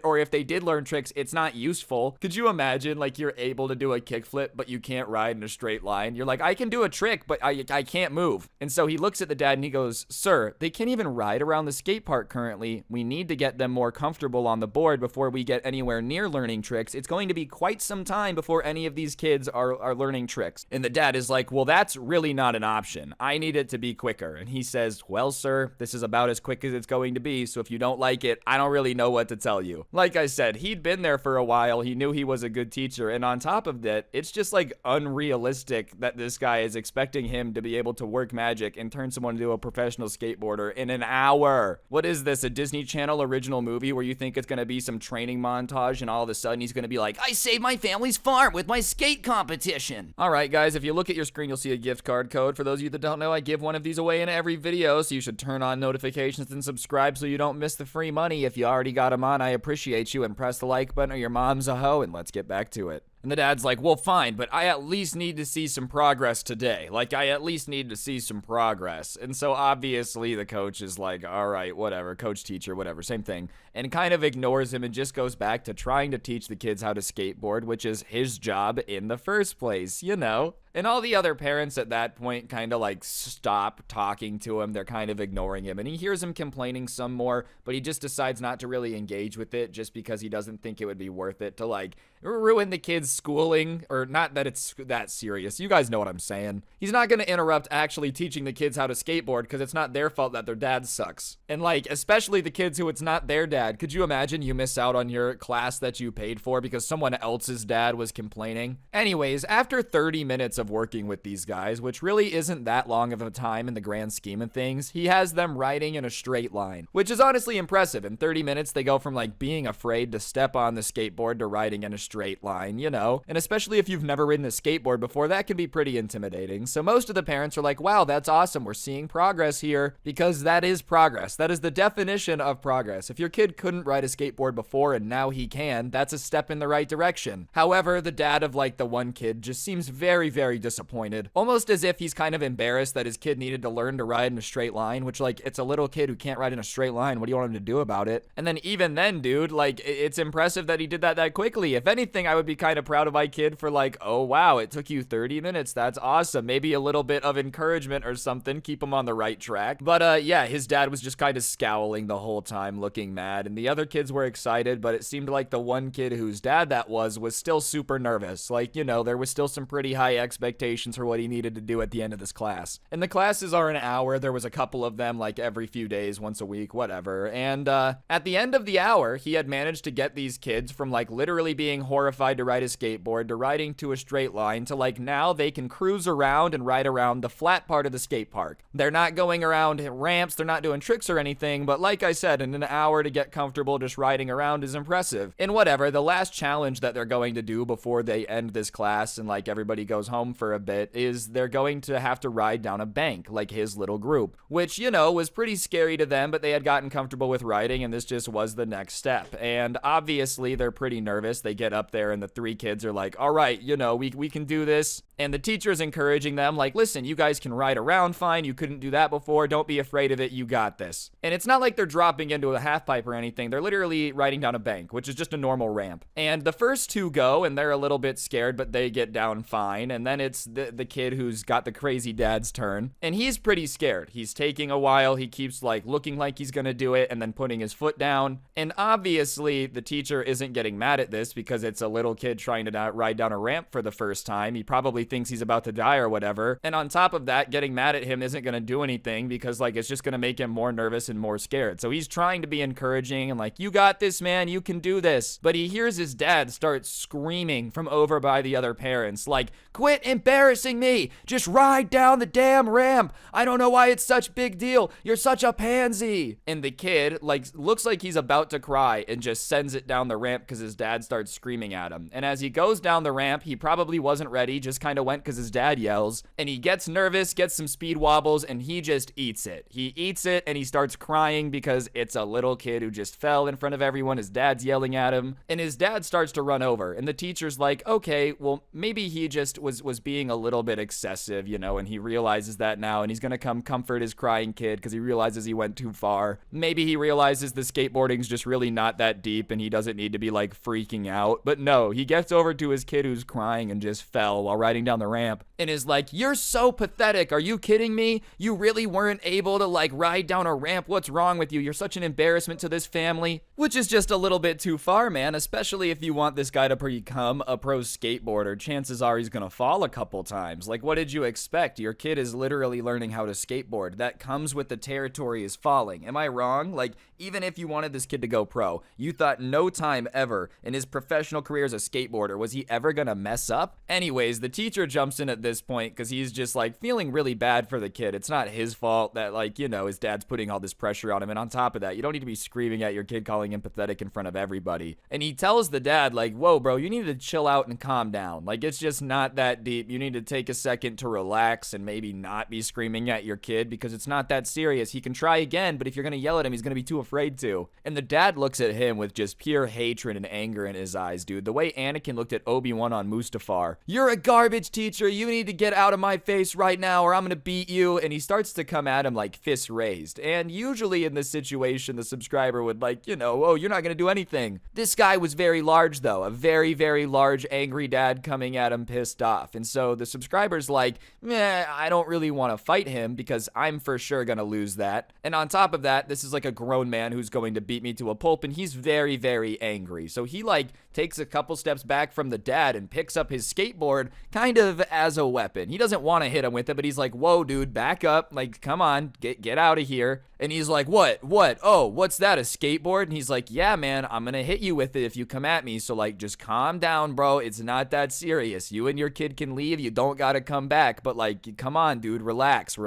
or if they did learn tricks, it's not useful. Could you imagine, like, you're able to do a kickflip, but you can't ride in a straight line? You're like, I can do a trick, but I can't move. And so he looks at the dad and he goes, sir, they can't even ride around the skate park currently. We need to get them more comfortable on the board before we get anywhere near learning tricks. It's going to be quite some time before any of these kids are learning tricks. And the dad is like, well, that's really not an option. I need it to be quicker. And he says, well, sir, this is about as quick as it's going to be. So if you don't like it, I don't really know what to tell you. Like I said, he'd been there for a while. He knew he was a good teacher. And on top of that, it's just like unrealistic that this guy is expecting him to be able to work magic and turn someone into a professional skateboarder in an hour. What is this, a Disney Channel original movie where you think it's going to be some training montage and all of a sudden he's going to be like, I saved my family's farm with my skate competition. All right, guys, if you look at your screen, you'll see a gift card code. For those of you that don't know, I give one of these away in every video, so you should turn on notifications and subscribe so you don't miss the free money. If you already got them on, I appreciate you, and press the like button or your mom's a hoe, and let's get back to it. And the dad's like, well, fine, but I at least need to see some progress today. Like, I at least need to see some progress. And so obviously the coach is like, all right, whatever, coach, teacher, whatever, same thing. And kind of ignores him and just goes back to trying to teach the kids how to skateboard, which is his job in the first place, you know? And all the other parents at that point kind of like stop talking to him. They're kind of ignoring him. And he hears him complaining some more, but he just decides not to really engage with it just because he doesn't think it would be worth it to like ruin the kids' schooling. Or not that it's that serious. You guys know what I'm saying. He's not going to interrupt actually teaching the kids how to skateboard because it's not their fault that their dad sucks. And like, especially the kids who it's not their dad. Could you imagine you miss out on your class that you paid for because someone else's dad was complaining? Anyways, after 30 minutes of working with these guys, which really isn't that long of a time in the grand scheme of things, he has them riding in a straight line, which is honestly impressive. In 30 minutes, they go from like being afraid to step on the skateboard to riding in a straight line, you know? And especially if you've never ridden a skateboard before, that can be pretty intimidating. So most of the parents are like, wow, that's awesome. We're seeing progress here, because that is progress. That is the definition of progress. If your kid couldn't ride a skateboard before and now he can, that's a step in the right direction. However, the dad of like the one kid just seems very, very disappointed, almost as if he's kind of embarrassed that his kid needed to learn to ride in a straight line, which like, it's a little kid who can't ride in a straight line. What do you want him to do about it? And then even then, dude, like, it's impressive that he did that quickly. If anything, I would be kind of proud of my kid for like, oh wow, it took you 30 minutes. That's awesome. Maybe a little bit of encouragement or something, keep him on the right track. But yeah, his dad was just kind of scowling the whole time, looking mad, and the other kids were excited, but it seemed like the one kid whose dad that was still super nervous. Like, you know, there was still some pretty high expectations for what he needed to do at the end of this class. And the classes are an hour. There was a couple of them like every few days, once a week, whatever. And at the end of the hour, he had managed to get these kids from like literally being horrified to ride a skateboard to riding to a straight line to like now they can cruise around and ride around the flat part of the skate park. They're not going around ramps, they're not doing tricks or anything, but like I said, in an hour to get comfortable just riding around is impressive. And whatever, the last challenge that they're going to do before they end this class and like everybody goes home for a bit is they're going to have to ride down a bank, like his little group, which, you know, was pretty scary to them, but they had gotten comfortable with riding and this just was the next step. And obviously they're pretty nervous. They get up there and the three kids are like, all right, you know, we can do this. And the teacher's encouraging them, like, listen, you guys can ride around fine. You couldn't do that before. Don't be afraid of it. You got this. And it's not like they're dropping into a half pipe or anything. They're literally riding down a bank, which is just a normal ramp. And the first two go, and they're a little bit scared, but they get down fine. And then it's the kid who's got the crazy dad's turn. And he's pretty scared. He's taking a while. He keeps, like, looking like he's gonna do it and then putting his foot down. And obviously, the teacher isn't getting mad at this because it's a little kid trying to ride down a ramp for the first time. He probably thinks he's about to die or whatever. And on top of that, getting mad at him isn't going to do anything because like it's just going to make him more nervous and more scared. So he's trying to be encouraging and like, you got this, man, you can do this. But he hears his dad start screaming from over by the other parents, like, quit quit embarrassing me. Just ride down the damn ramp. I don't know why it's such a big deal. You're such a pansy. And the kid, like, looks like he's about to cry and just sends it down the ramp because his dad starts screaming at him. And as he goes down the ramp, he probably wasn't ready, just kind of went because his dad yells. And he gets nervous, gets some speed wobbles, and he just eats it. He eats it and he starts crying because it's a little kid who just fell in front of everyone. His dad's yelling at him. And his dad starts to run over. And the teacher's like, okay, well, maybe he just was being a little bit excessive, you know, and he realizes that now, and he's gonna come comfort his crying kid because he realizes he went too far. Maybe he realizes the skateboarding's just really not that deep and he doesn't need to be like freaking out. But no, he gets over to his kid who's crying and just fell while riding down the ramp and is like, you're so pathetic. Are you kidding me? You really weren't able to like ride down a ramp. What's wrong with you? You're such an embarrassment to this family. Which is just a little bit too far, man, especially if you want this guy to become a pro skateboarder. Chances are he's gonna fall a couple times. Like, what did you expect? Your kid is literally learning how to skateboard. That comes with the territory is falling. Am I wrong? Like, even if you wanted this kid to go pro, you thought no time ever in his professional career as a skateboarder was he ever gonna mess up? Anyways, the teacher jumps in at this point because he's just like feeling really bad for the kid. It's not his fault that, like, you know, his dad's putting all this pressure on him. And on top of that, you don't need to be screaming at your kid, calling him pathetic in front of everybody. And he tells the dad, like, whoa, bro, you need to chill out and calm down. Like, it's just not that deep. You need to take a second to relax and maybe not be screaming at your kid because it's not that serious. He can try again, but if you're gonna yell at him, he's gonna be too afraid to. And the dad looks at him with just pure hatred and anger in his eyes, dude. The way Anakin looked at Obi-Wan on Mustafar. You're a garbage teacher. You need to get out of my face right now or I'm gonna beat you. And he starts to come at him like fists raised. And usually in this situation, the subscriber would like, you know, oh, you're not gonna do anything. This guy was very large though. A very, very large angry dad coming at him pissed off. And so the subscriber's like, I don't really want to fight him because I'm for sure gonna lose that. And on top of that, this is like a grown man who's going to beat me to a pulp and he's very, very angry. So he like takes a couple steps back from the dad and picks up his skateboard kind of as a weapon. He doesn't want to hit him with it, but he's like, whoa, dude, back up. Like, come on, get out of here. And he's like, what? Oh, what's that, a skateboard? And he's like, yeah, man, I'm gonna hit you with it if you come at me. So like, just calm down, bro. It's not that serious. You and your kid can leave. You don't gotta come back. But like, come on, dude, relax.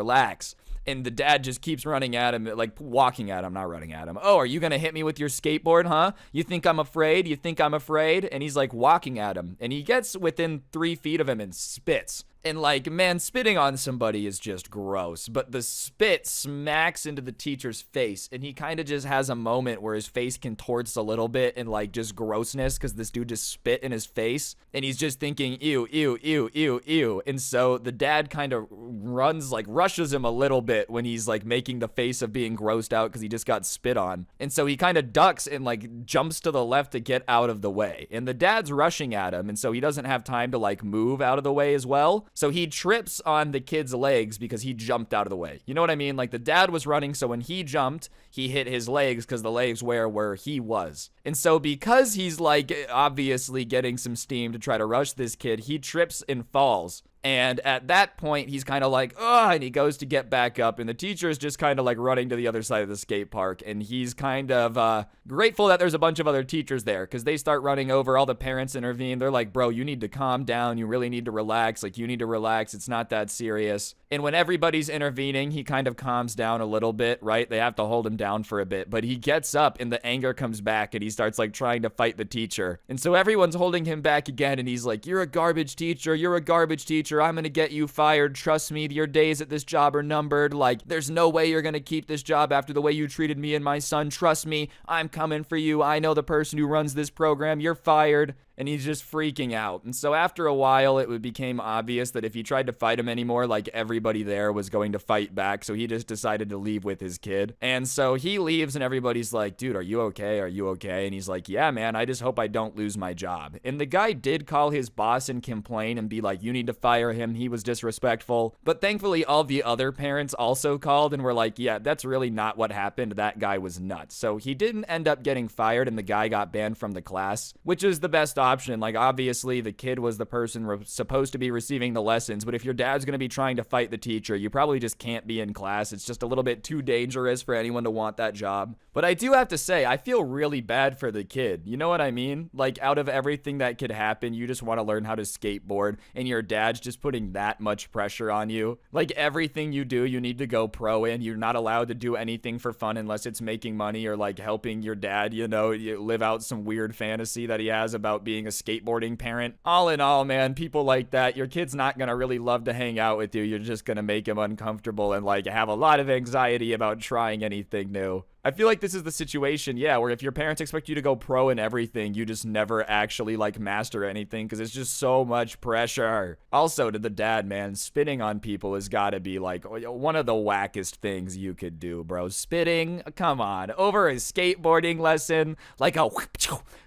And the dad just keeps running at him, like walking at him, not running at him. Oh, are you gonna hit me with your skateboard, huh? You think I'm afraid? And he's like walking at him. And he gets within 3 feet of him and spits. And like, man, spitting on somebody is just gross. But the spit smacks into the teacher's face. And he kind of just has a moment where his face contorts a little bit in like just grossness because this dude just spit in his face. And he's just thinking, ew, ew, ew, ew, ew. And so the dad kind of rushes him a little bit when he's like making the face of being grossed out because he just got spit on. And so he kind of ducks and like jumps to the left to get out of the way. And the dad's rushing at him. And so he doesn't have time to like move out of the way as well. So he trips on the kid's legs because he jumped out of the way. You know what I mean? Like the dad was running, so when he jumped, he hit his legs because the legs were where he was. And so because he's like obviously getting some steam to try to rush this kid, he trips and falls. And at that point, he's kind of like, oh, and he goes to get back up. And the teacher is just kind of like running to the other side of the skate park. And he's kind of grateful that there's a bunch of other teachers there because they start running over. All the parents intervene. They're like, bro, you need to calm down. You really need to relax. Like, you need to relax. It's not that serious. And when everybody's intervening, he kind of calms down a little bit, right? They have to hold him down for a bit. But he gets up and the anger comes back and he starts like trying to fight the teacher. And so everyone's holding him back again. And he's like, you're a garbage teacher. You're a garbage teacher. I'm going to get you fired. Trust me, your days at this job are numbered. Like, there's no way you're going to keep this job after the way you treated me and my son. Trust me, I'm coming for you. I know the person who runs this program. You're fired. And he's just freaking out. And so after a while, it became obvious that if he tried to fight him anymore, like everybody there was going to fight back. So he just decided to leave with his kid. And so he leaves and everybody's like, dude, are you okay? Are you okay? And he's like, yeah, man, I just hope I don't lose my job. And the guy did call his boss and complain and be like, you need to fire him. He was disrespectful. But thankfully, all the other parents also called and were like, yeah, that's really not what happened. That guy was nuts. So he didn't end up getting fired and the guy got banned from the class, which is the best option. Like, obviously, the kid was the person supposed to be receiving the lessons, but if your dad's going to be trying to fight the teacher, you probably just can't be in class. It's just a little bit too dangerous for anyone to want that job. But I do have to say, I feel really bad for the kid. You know what I mean? Like, out of everything that could happen, you just want to learn how to skateboard, and your dad's just putting that much pressure on you. Like, everything you do, you need to go pro in. You're not allowed to do anything for fun unless it's making money or, like, helping your dad, you know, live out some weird fantasy that he has about being a skateboarding parent. All in all, man, people like that, your kid's not gonna really love to hang out with you. You're just gonna make him uncomfortable and, like, have a lot of anxiety about trying anything new. I feel like this is the situation, yeah, where if your parents expect you to go pro in everything, you just never actually, like, master anything because it's just so much pressure. Also, to the dad, man, spitting on people has got to be, like, one of the wackest things you could do, bro. Spitting? Come on. Over a skateboarding lesson? Like a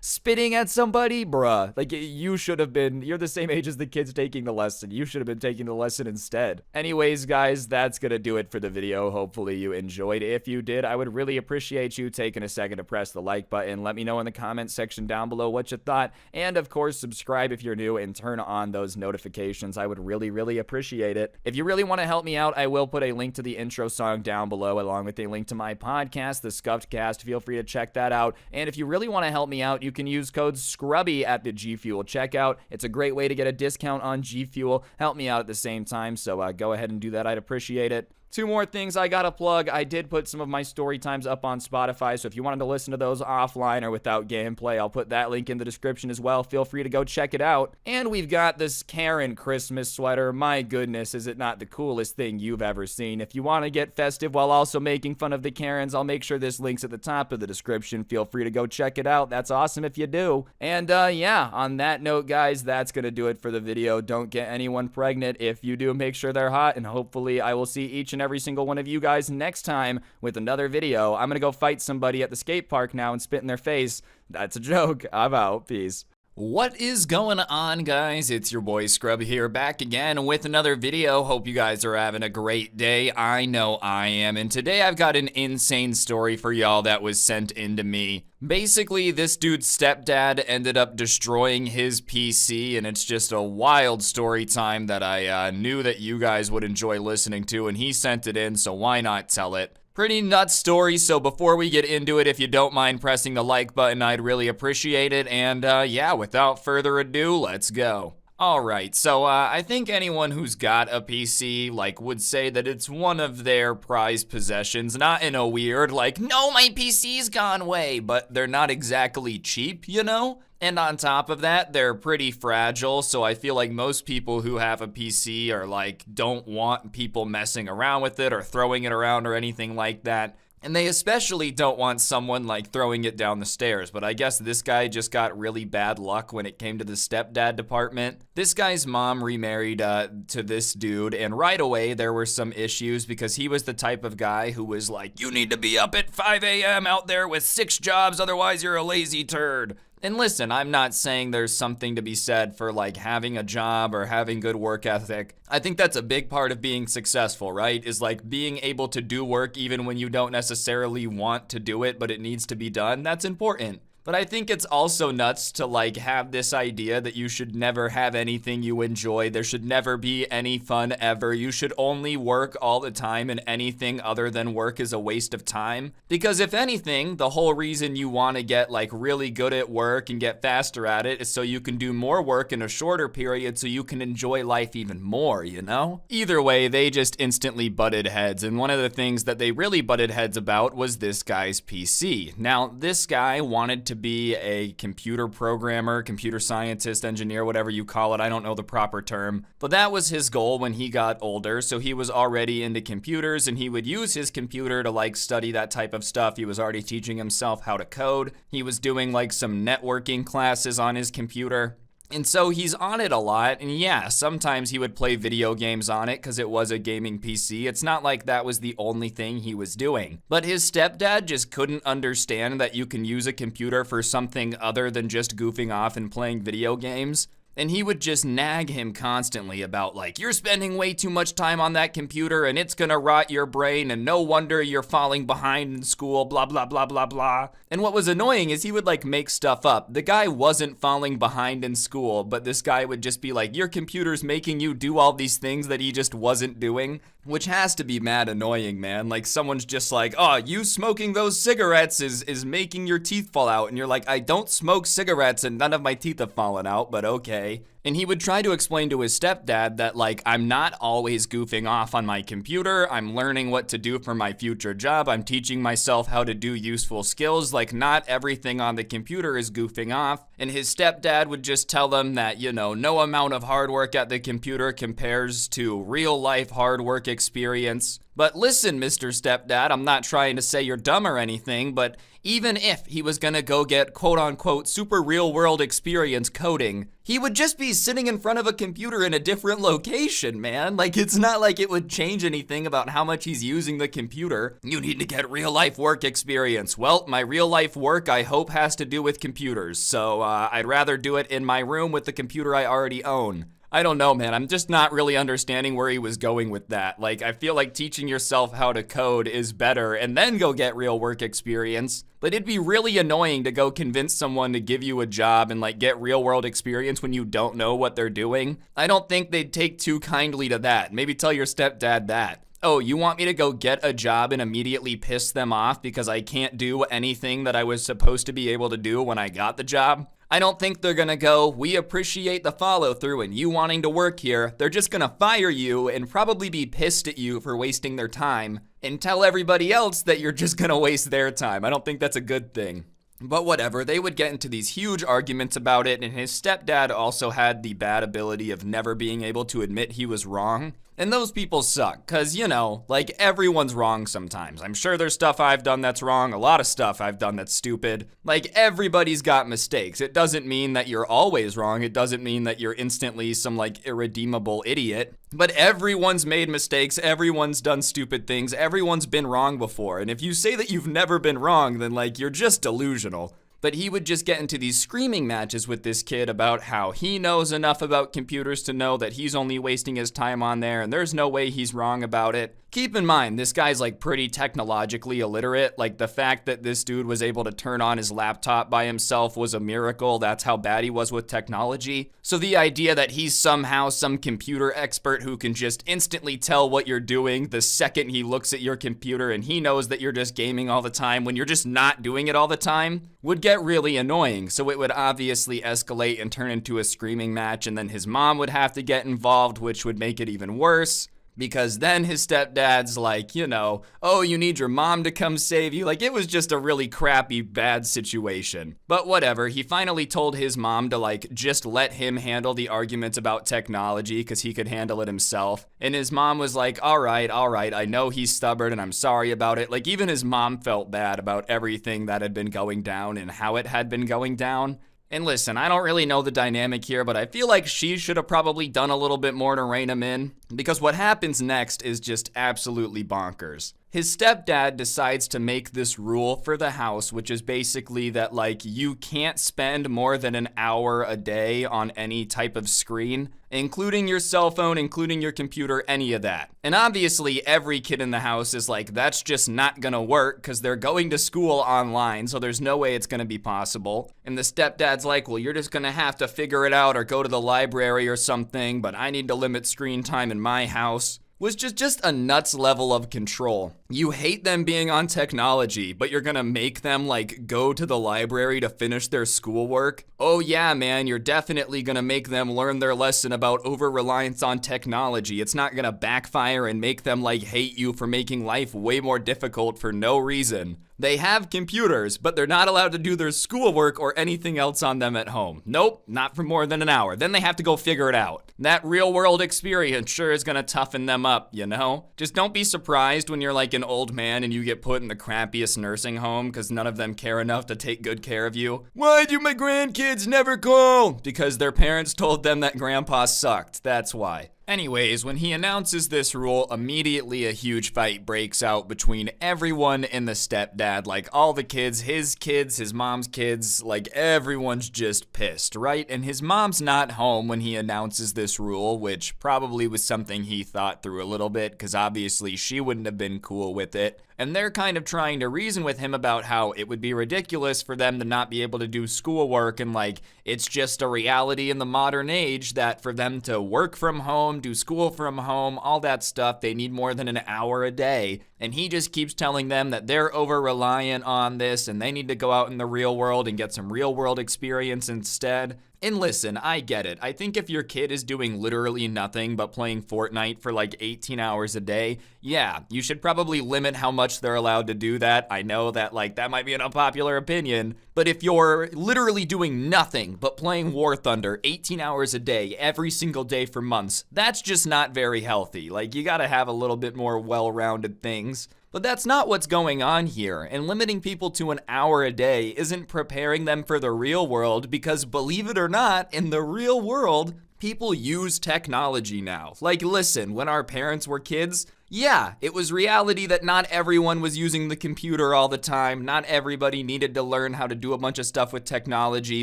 spitting at somebody? Bruh. Like, you should have been, you're the same age as the kids taking the lesson. You should have been taking the lesson instead. Anyways, guys, that's gonna do it for the video. Hopefully you enjoyed. If you did, I would really appreciate you taking a second to press the like button. Let me know in the comment section down below what you thought. And of course, subscribe if you're new and turn on those notifications. I would really, really appreciate it. If you really want to help me out, I will put a link to the intro song down below along with a link to my podcast, The Scuffed Cast. Feel free to check that out. And if you really want to help me out, you can use code SCRUBBY at the G Fuel checkout. It's a great way to get a discount on G Fuel. Help me out at the same time, so go ahead and do that. I'd appreciate it. Two more things I gotta plug. I did put some of my story times up on Spotify, so if you wanted to listen to those offline or without gameplay, I'll put that link in the description as well. Feel free to go check it out. And we've got this Karen Christmas sweater. My goodness, is it not the coolest thing you've ever seen? If you want to get festive while also making fun of the Karens, I'll make sure this link's at the top of the description. Feel free to go check it out. That's awesome if you do. And yeah, on that note, guys, that's gonna do it for the video. Don't get anyone pregnant. If you do, make sure they're hot, and hopefully I will see each and every single one of you guys next time with another video. I'm gonna go fight somebody at the skate park now and spit in their face. That's a joke. I'm out. Peace. What is going on, guys? It's your boy Scrub here, back again with another video. Hope you guys are having a great day. I know I am, and today I've got an insane story for y'all that was sent in to me. Basically, this dude's stepdad ended up destroying his PC, and it's just a wild story time that I knew that you guys would enjoy listening to, and he sent it in, so why not tell it? Pretty nuts story, so before we get into it, if you don't mind pressing the like button, I'd really appreciate it, and yeah, without further ado, let's go. Alright, so I think anyone who's got a PC, like, would say that it's one of their prized possessions, not in a weird, like, no, my PC's gone way, but they're not exactly cheap, you know? And on top of that, they're pretty fragile, so I feel like most people who have a PC are like, don't want people messing around with it or throwing it around or anything like that. And they especially don't want someone like throwing it down the stairs, but I guess this guy just got really bad luck when it came to the stepdad department. This guy's mom remarried to this dude, and right away there were some issues because he was the type of guy who was like, you need to be up at 5 a.m. out there with 6 jobs, otherwise you're a lazy turd. And listen, I'm not saying there's something to be said for like having a job or having good work ethic. I think that's a big part of being successful, right? Is like being able to do work even when you don't necessarily want to do it, but it needs to be done. That's important. But I think it's also nuts to like have this idea that you should never have anything you enjoy. There should never be any fun ever. You should only work all the time, and anything other than work is a waste of time. Because if anything, the whole reason you want to get like really good at work and get faster at it is so you can do more work in a shorter period so you can enjoy life even more, you know? Either way, they just instantly butted heads, and one of the things that they really butted heads about was this guy's PC. Now, this guy wanted to be a computer programmer, computer scientist, engineer, whatever you call it. I don't know the proper term. But that was his goal when he got older, so he was already into computers, and he would use his computer to like study that type of stuff. He was already teaching himself how to code. He was doing like some networking classes on his computer. And so he's on it a lot, and yeah, sometimes he would play video games on it because it was a gaming PC. It's not like that was the only thing he was doing. But his stepdad just couldn't understand that you can use a computer for something other than just goofing off and playing video games. And he would just nag him constantly about like, you're spending way too much time on that computer and it's gonna rot your brain and no wonder you're falling behind in school, blah, blah, blah, blah, blah. And what was annoying is he would like make stuff up. The guy wasn't falling behind in school, but this guy would just be like, your computer's making you do all these things that he just wasn't doing, which has to be mad annoying, man. Like someone's just like, oh, you smoking those cigarettes is making your teeth fall out. And you're like, I don't smoke cigarettes and none of my teeth have fallen out, but okay. And he would try to explain to his stepdad that like, I'm not always goofing off on my computer. I'm learning what to do for my future job. I'm teaching myself how to do useful skills. Like not everything on the computer is goofing off. And his stepdad would just tell them that, you know, no amount of hard work at the computer compares to real life hard work experience. But listen, Mr. Stepdad, I'm not trying to say you're dumb or anything, but even if he was gonna go get quote unquote super real world experience coding, he would just be sitting in front of a computer in a different location, man. Like it's not like it would change anything about how much he's using the computer. You need to get real life work experience. Well, my real life work I hope has to do with computers, so I'd rather do it in my room with the computer I already own. I don't know, man. I'm just not really understanding where he was going with that. Like, I feel like teaching yourself how to code is better and then go get real work experience. But it'd be really annoying to go convince someone to give you a job and like get real world experience when you don't know what they're doing. I don't think they'd take too kindly to that. Maybe tell your stepdad that. Oh, you want me to go get a job and immediately piss them off because I can't do anything that I was supposed to be able to do when I got the job? I don't think they're gonna go, we appreciate the follow through and you wanting to work here. They're just gonna fire you and probably be pissed at you for wasting their time and tell everybody else that you're just gonna waste their time. I don't think that's a good thing. But whatever, they would get into these huge arguments about it, and his stepdad also had the bad ability of never being able to admit he was wrong. And those people suck, cause you know, like everyone's wrong sometimes. I'm sure there's stuff I've done that's wrong, a lot of stuff I've done that's stupid. Like everybody's got mistakes. It doesn't mean that you're always wrong. It doesn't mean that you're instantly some like irredeemable idiot. But everyone's made mistakes, everyone's done stupid things, everyone's been wrong before. And if you say that you've never been wrong, then like you're just delusional. But he would just get into these screaming matches with this kid about how he knows enough about computers to know that he's only wasting his time on there and there's no way he's wrong about it. Keep in mind, this guy's like pretty technologically illiterate. Like the fact that this dude was able to turn on his laptop by himself was a miracle. That's how bad he was with technology. So the idea that he's somehow some computer expert who can just instantly tell what you're doing the second he looks at your computer and he knows that you're just gaming all the time when you're just not doing it all the time would get really annoying. So it would obviously escalate and turn into a screaming match, and then his mom would have to get involved, which would make it even worse. Because then his stepdad's like, you know, oh, you need your mom to come save you. Like, it was just a really crappy, bad situation. But whatever, he finally told his mom to, like, just let him handle the arguments about technology because he could handle it himself. And his mom was like, all right, I know he's stubborn and I'm sorry about it. Like, even his mom felt bad about everything that had been going down and how it had been going down. And listen, I don't really know the dynamic here, but I feel like she should have probably done a little bit more to rein him in, because what happens next is just absolutely bonkers. His stepdad decides to make this rule for the house, which is basically that, like, you can't spend more than an hour a day on any type of screen, including your cell phone, including your computer, any of that. And obviously, every kid in the house is like, that's just not gonna work because they're going to school online, so there's no way it's gonna be possible. And the stepdad's like, well, you're just gonna have to figure it out or go to the library or something, but I need to limit screen time in my house. Was just a nuts level of control. You hate them being on technology, but you're gonna make them like go to the library to finish their schoolwork. Oh yeah, man, you're definitely gonna make them learn their lesson about over-reliance on technology. It's not gonna backfire and make them like hate you for making life way more difficult for no reason. They have computers, but they're not allowed to do their schoolwork or anything else on them at home. Nope, not for more than an hour. Then they have to go figure it out. That real world experience sure is gonna toughen them up, you know? Just don't be surprised when you're like an old man and you get put in the crappiest nursing home because none of them care enough to take good care of you. Why do my grandkids never call? Because their parents told them that grandpa sucked, that's why. Anyways, when he announces this rule, immediately a huge fight breaks out between everyone and the stepdad. Like all the kids, his mom's kids, like everyone's just pissed, right? And his mom's not home when he announces this rule, which probably was something he thought through a little bit, because obviously she wouldn't have been cool with it. And they're kind of trying to reason with him about how it would be ridiculous for them to not be able to do schoolwork, and like it's just a reality in the modern age that for them to work from home, do school from home, all that stuff, they need more than an hour a day. And he just keeps telling them that they're over-reliant on this and they need to go out in the real world and get some real-world experience instead. And listen, I get it. I think if your kid is doing literally nothing but playing Fortnite for like 18 hours a day, yeah, you should probably limit how much they're allowed to do that. I know that like that might be an unpopular opinion, but if you're literally doing nothing but playing War Thunder 18 hours a day every single day for months, that's just not very healthy. Like you gotta have a little bit more well-rounded things. But that's not what's going on here, and limiting people to an hour a day isn't preparing them for the real world, because believe it or not, in the real world, people use technology now. Like listen, when our parents were kids, yeah, it was reality that not everyone was using the computer all the time. Not everybody needed to learn how to do a bunch of stuff with technology.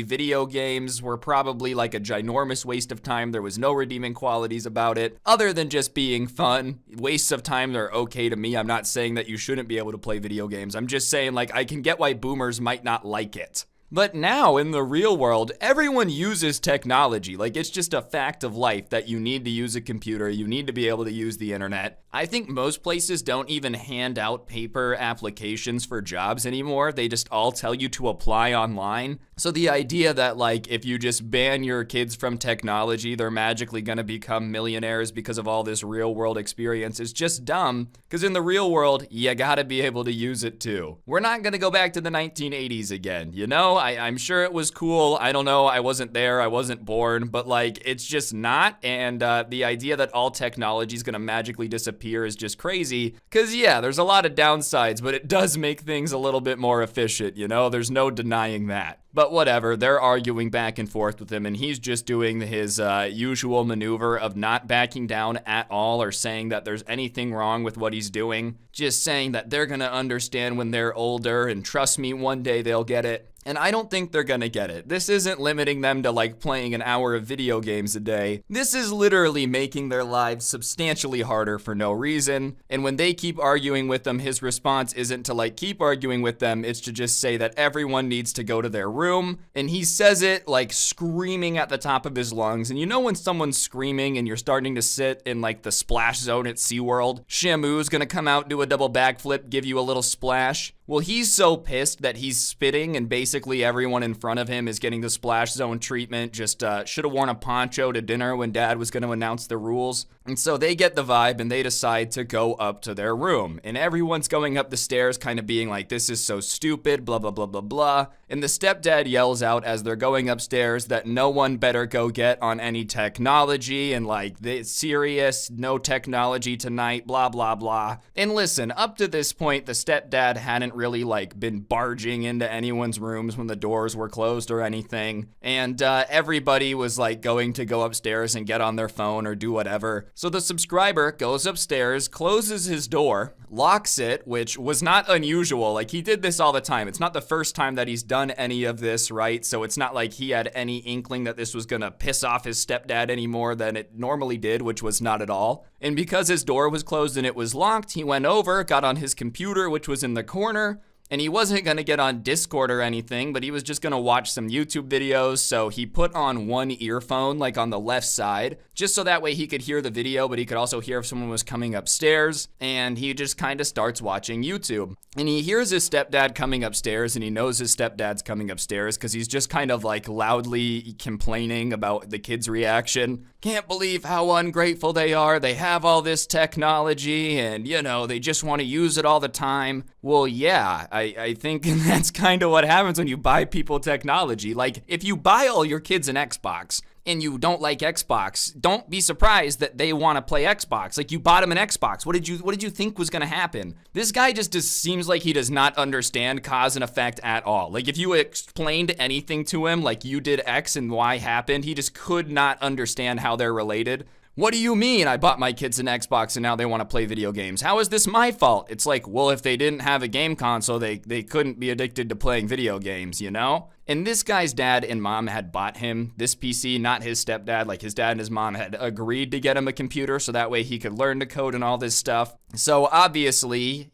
Video games were probably like a ginormous waste of time. There was no redeeming qualities about it other than just being fun. Wastes of time are okay to me. I'm not saying that you shouldn't be able to play video games. I'm just saying like I can get why boomers might not like it. But now, in the real world, everyone uses technology. Like, it's just a fact of life that you need to use a computer, you need to be able to use the internet. I think most places don't even hand out paper applications for jobs anymore. They just all tell you to apply online. So the idea that, like, if you just ban your kids from technology, they're magically gonna become millionaires because of all this real-world experience is just dumb. Because in the real world, you gotta be able to use it too. We're not gonna go back to the 1980s again, you know? I'm sure it was cool. I don't know. I wasn't there. I wasn't born. But like, it's just not. And the idea that all technology is going to magically disappear is just crazy. Because yeah, there's a lot of downsides, but it does make things a little bit more efficient, you know? There's no denying that. But whatever, they're arguing back and forth with him, and he's just doing his usual maneuver of not backing down at all or saying that there's anything wrong with what he's doing. Just saying that they're gonna understand when they're older, and trust me, one day they'll get it. And I don't think they're gonna get it. This isn't limiting them to like playing an hour of video games a day. This is literally making their lives substantially harder for no reason. And when they keep arguing with them, his response isn't to like keep arguing with them, it's to just say that everyone needs to go to their room. And he says it like screaming at the top of his lungs. And you know when someone's screaming and you're starting to sit in like the splash zone at SeaWorld? Shamu's gonna come out, do a double backflip, give you a little splash. Well, he's so pissed that he's spitting and basically everyone in front of him is getting the splash zone treatment. Just should have worn a poncho to dinner when dad was going to announce the rules. And so they get the vibe and they decide to go up to their room. And everyone's going up the stairs kind of being like, this is so stupid, blah, blah, blah, blah, blah. And the stepdad yells out as they're going upstairs that no one better go get on any technology and like, it's serious, no technology tonight, blah, blah, blah. And listen, up to this point, the stepdad hadn't really like been barging into anyone's rooms when the doors were closed or anything. And everybody was like going to go upstairs and get on their phone or do whatever. So the subscriber goes upstairs, closes his door, locks it, which was not unusual. Like he did this all the time. It's not the first time that he's done any of this, right? So it's not like he had any inkling that this was gonna piss off his stepdad any more than it normally did, which was not at all. And because his door was closed and it was locked, he went over, got on his computer, which was in the corner, and he wasn't gonna get on Discord or anything, but he was just gonna watch some YouTube videos, so he put on one earphone, like on the left side, just so that way he could hear the video, but he could also hear if someone was coming upstairs, and he just kind of starts watching YouTube. And he hears his stepdad coming upstairs, and he knows his stepdad's coming upstairs, because he's just kind of like loudly complaining about the kid's reaction. Can't believe how ungrateful they are, they have all this technology, and you know, they just want to use it all the time. Well, yeah, I think that's kind of what happens when you buy people technology. Like, if you buy all your kids an Xbox and you don't like Xbox, don't be surprised that they want to play Xbox. Like, you bought him an Xbox. What did you think was going to happen? This guy just seems like he does not understand cause and effect at all. Like, if you explained anything to him, like you did X and Y happened, he just could not understand how they're related. what do you mean I bought my kids an Xbox and now they want to play video games? How is this my fault? It's like, well, if they didn't have a game console, they couldn't be addicted to playing video games, you know? And this guy's dad and mom had bought him this PC, not his stepdad. Like, his dad and his mom had agreed to get him a computer so that way he could learn to code and all this stuff. So obviously,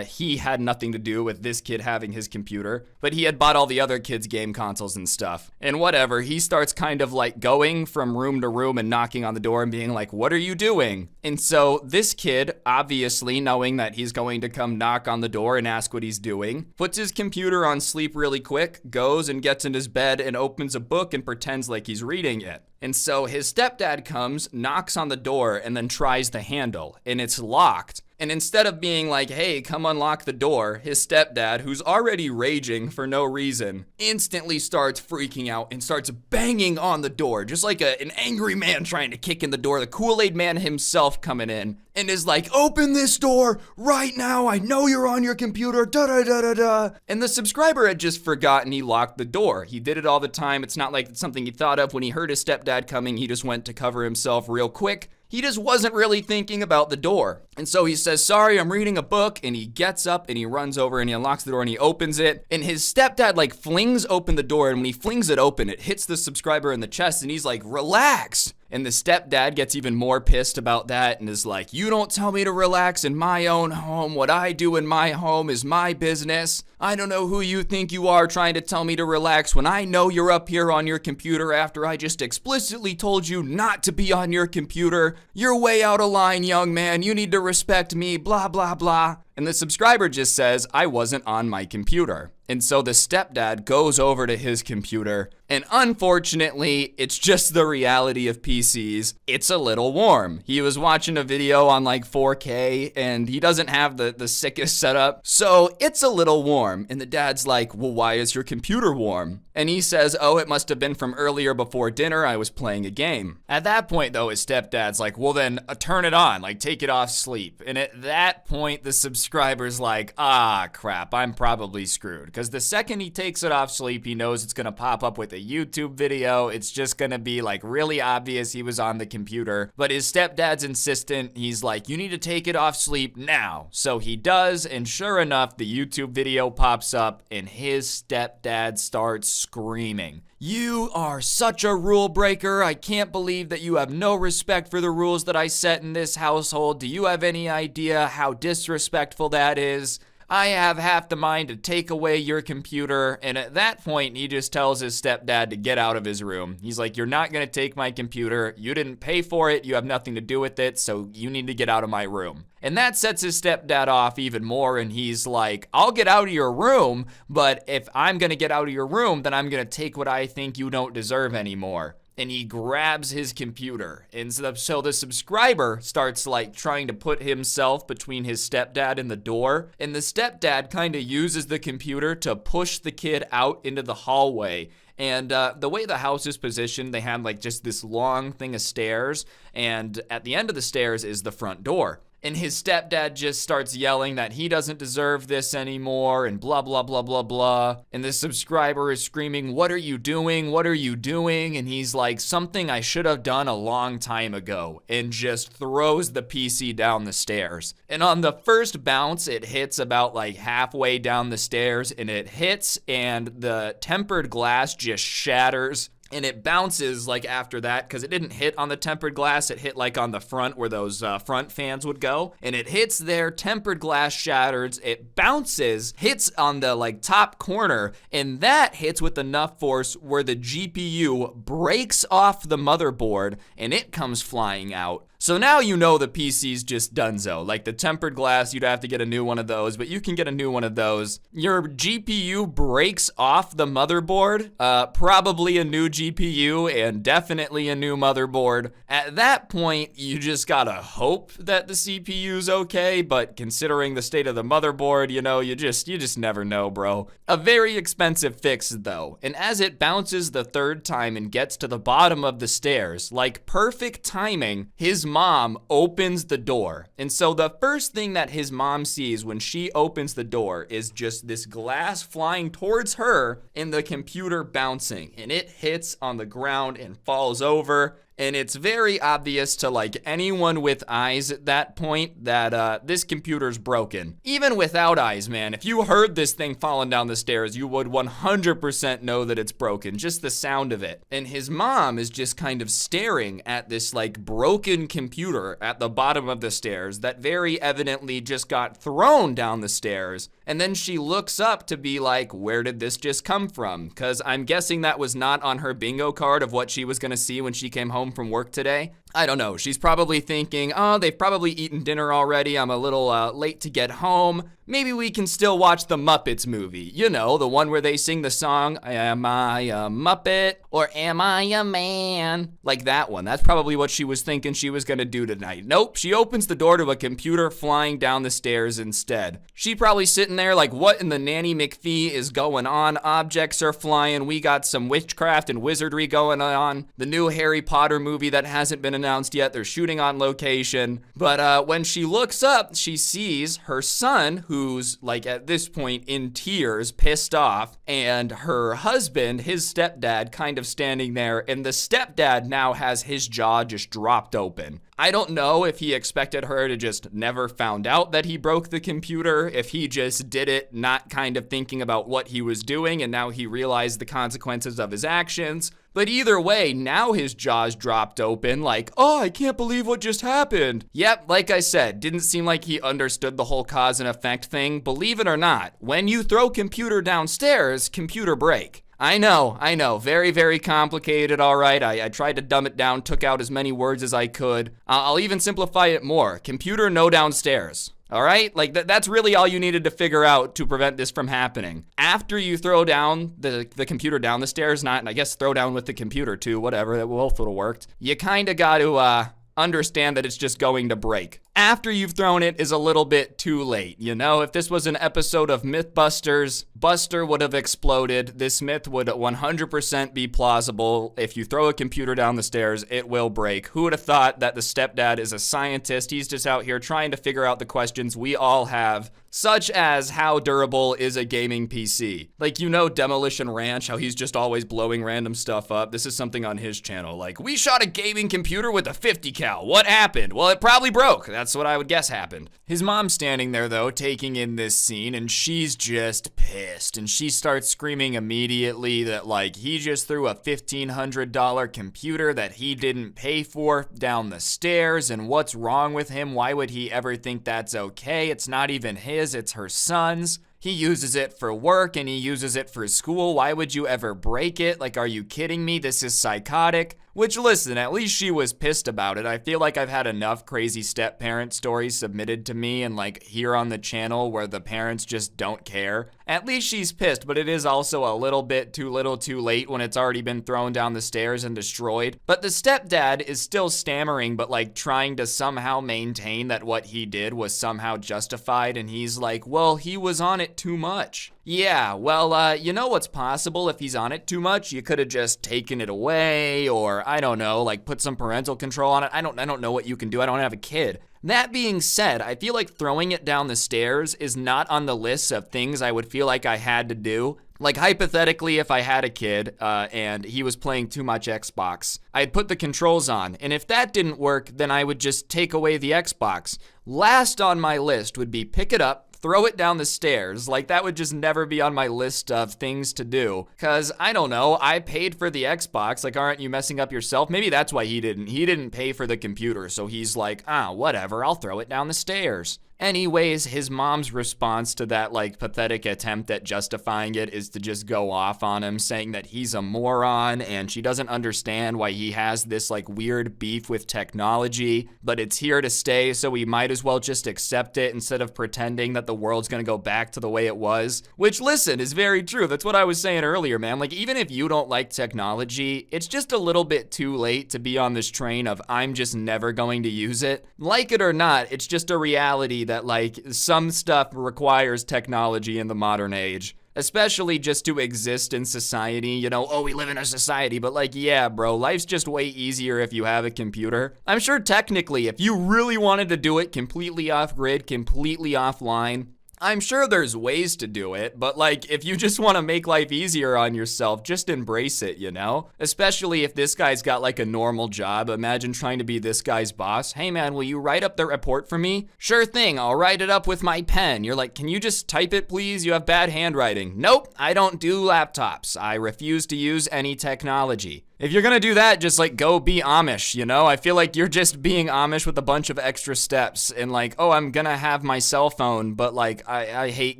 he had nothing to do with this kid having his computer, but he had bought all the other kids' game consoles and stuff. And whatever, he starts kind of like going from room to room and knocking on the door and being like, what are you doing? And so this kid, obviously knowing that he's going to come knock on the door and ask what he's doing, puts his computer on sleep really quick, goes and gets in his bed and opens a book and pretends like he's reading it. And so his stepdad comes, knocks on the door, and then tries the handle, and it's locked. And instead of being like, hey, come unlock the door, his stepdad, who's already raging for no reason, instantly starts freaking out and starts banging on the door, just like an angry man trying to kick in the door, the Kool-Aid man himself coming in, and is like, open this door right now, I know you're on your computer, da-da-da-da-da. And the subscriber had just forgotten he locked the door. He did it all the time. It's not like it's something he thought of. When he heard his stepdad coming, he just went to cover himself real quick. He just wasn't really thinking about the door. And so he says, sorry, I'm reading a book. And he gets up and he runs over and he unlocks the door and he opens it. And his stepdad like flings open the door. And when he flings it open, it hits the subscriber in the chest. And he's like, relax. And the stepdad gets even more pissed about that and is like, you don't tell me to relax in my own home. What I do in my home is my business. I don't know who you think you are trying to tell me to relax when I know you're up here on your computer after I just explicitly told you not to be on your computer. You're way out of line, young man. You need to respect me, blah, blah, blah. And the subscriber just says, I wasn't on my computer. And so the stepdad goes over to his computer, and unfortunately, it's just the reality of PCs. It's a little warm. He was watching a video on like 4K, and he doesn't have the sickest setup, so it's a little warm. And the dad's like, well, why is your computer warm? And he says, oh, it must have been from earlier before dinner. I was playing a game. At that point, though, his stepdad's like, well, then turn it on, like take it off sleep. And at that point, the subscriber's like, ah, crap, I'm probably screwed. Because the second he takes it off sleep, he knows it's going to pop up with a YouTube video. It's just going to be like really obvious he was on the computer. But his stepdad's insistent. He's like, you need to take it off sleep now. So he does. And sure enough, the YouTube video pops up and his stepdad starts screaming. You are such a rule breaker. I can't believe that you have no respect for the rules that I set in this household. Do you have any idea how disrespectful that is? I have half the mind to take away your computer. And at that point, he just tells his stepdad to get out of his room. He's like, you're not going to take my computer. You didn't pay for it. You have nothing to do with it. So you need to get out of my room. And that sets his stepdad off even more. And he's like, I'll get out of your room. But if I'm going to get out of your room, then I'm going to take what I think you don't deserve anymore. And he grabs his computer. And so the subscriber starts like trying to put himself between his stepdad and the door. And the stepdad kind of uses the computer to push the kid out into the hallway. And the way the house is positioned, they have like just this long thing of stairs. And at the end of the stairs is the front door. And his stepdad just starts yelling that he doesn't deserve this anymore and blah, blah, blah, blah, blah. And the subscriber is screaming, what are you doing? What are you doing? And he's like, something I should have done a long time ago, and just throws the PC down the stairs. And on the first bounce, it hits about like halfway down the stairs, and it hits and the tempered glass just shatters. And it bounces like after that, because it didn't hit on the tempered glass, it hit like on the front where those front fans would go. And it hits there, tempered glass shatters, it bounces, hits on the like top corner, and that hits with enough force where the GPU breaks off the motherboard and it comes flying out. So now you know the PC's just donezo. Like the tempered glass, you'd have to get a new one of those, but you can get a new one of those. Your GPU breaks off the motherboard, probably a new GPU and definitely a new motherboard. At that point, you just gotta hope that the CPU's okay, but considering the state of the motherboard, you know, you just never know, bro. A very expensive fix though, and as it bounces the third time and gets to the bottom of the stairs, like perfect timing, his mom opens the door. And so the first thing that his mom sees when she opens the door is just this glass flying towards her and the computer bouncing, and it hits on the ground and falls over. And it's very obvious to like anyone with eyes at that point that this computer's broken. Even without eyes, man, if you heard this thing falling down the stairs, you would 100% know that it's broken, just the sound of it. And his mom is just kind of staring at this like broken computer at the bottom of the stairs that very evidently just got thrown down the stairs. And then she looks up to be like, where did this just come from? Because I'm guessing that was not on her bingo card of what she was going to see when she came home from work today. I don't know. She's probably thinking, oh, they've probably eaten dinner already. I'm a little late to get home. Maybe we can still watch the Muppets movie. You know, the one where they sing the song, Am I a Muppet or Am I a Man? Like that one. That's probably what she was thinking she was going to do tonight. Nope, she opens the door to a computer flying down the stairs instead. She probably sitting there like, what in the Nanny McPhee is going on? Objects are flying. We got some witchcraft and wizardry going on. The new Harry Potter movie that hasn't been announced yet. They're shooting on location. But when she looks up, she sees her son, who's like at this point in tears, pissed off, and her husband, his stepdad, kind of standing there, and the stepdad now has his jaw just dropped open. I don't know if he expected her to just never found out that he broke the computer, if he just did it not kind of thinking about what he was doing and now he realized the consequences of his actions. But either way, now his jaw's dropped open like, oh, I can't believe what just happened. Yep, like I said, didn't seem like he understood the whole cause and effect thing. Believe it or not, when you throw computer downstairs, computer break. I know, very, very complicated, all right. I tried to dumb it down, took out as many words as I could. I'll even simplify it more. Computer no downstairs. All right, like that's really all you needed to figure out to prevent this from happening. After you throw down the computer down the stairs, not, and I guess throw down with the computer too, whatever, that both would have worked. You kind of got to understand that it's just going to break. After you've thrown it is a little bit too late. You know, if this was an episode of Mythbusters, Buster would have exploded. This myth would 100% be plausible. If you throw a computer down the stairs, it will break. Who would have thought that the stepdad is a scientist? He's just out here trying to figure out the questions we all have, such as how durable is a gaming PC? Like, you know Demolition Ranch, how he's just always blowing random stuff up? This is something on his channel. Like, we shot a gaming computer with a 50 cal. What happened? Well, it probably broke. That's what I would guess happened. His mom's standing there, though, taking in this scene, and she's just pissed. And she starts screaming immediately that, like, he just threw a $1,500 computer that he didn't pay for down the stairs, and what's wrong with him? Why would he ever think that's okay? It's not even his, it's her son's. He uses it for work and he uses it for school. Why would you ever break it? Like, are you kidding me? This is psychotic. Which, listen, at least she was pissed about it. I feel like I've had enough crazy step-parent stories submitted to me and like here on the channel where the parents just don't care. At least she's pissed, but it is also a little bit too little too late when it's already been thrown down the stairs and destroyed. But the stepdad is still stammering, but like trying to somehow maintain that what he did was somehow justified, and he's like, well, he was on it too much. Yeah, well, you know what's possible if he's on it too much? You could have just taken it away, or I don't know, like put some parental control on it. I don't know what you can do. I don't have a kid. That being said, I feel like throwing it down the stairs is not on the list of things I would feel like I had to do. Like, hypothetically, if I had a kid and he was playing too much Xbox, I'd put the controls on. And if that didn't work, then I would just take away the Xbox. Last on my list would be pick it up, throw it down the stairs. Like, that would just never be on my list of things to do. Cause I don't know, I paid for the Xbox. Like, aren't you messing up yourself? Maybe that's why he didn't pay for the computer. So he's like, whatever, I'll throw it down the stairs. Anyways, his mom's response to that, like, pathetic attempt at justifying it is to just go off on him, saying that he's a moron and she doesn't understand why he has this, like, weird beef with technology, but it's here to stay, so we might as well just accept it instead of pretending that the world's gonna go back to the way it was. Which, listen, is very true. That's what I was saying earlier, man. Like, even if you don't like technology, it's just a little bit too late to be on this train of I'm just never going to use it. Like it or not, it's just a reality that, like, some stuff requires technology in the modern age, especially just to exist in society. You know, oh, we live in a society, but like, yeah, bro, life's just way easier if you have a computer. I'm sure technically, if you really wanted to do it completely off-grid, completely offline, I'm sure there's ways to do it, but like, if you just want to make life easier on yourself, just embrace it, you know? Especially if this guy's got like a normal job. Imagine trying to be this guy's boss. Hey man, will you write up the report for me? Sure thing, I'll write it up with my pen. You're like, can you just type it please? You have bad handwriting. Nope, I don't do laptops. I refuse to use any technology. If you're gonna do that, just like go be Amish, you know? I feel like you're just being Amish with a bunch of extra steps and like, oh, I'm gonna have my cell phone, but like I hate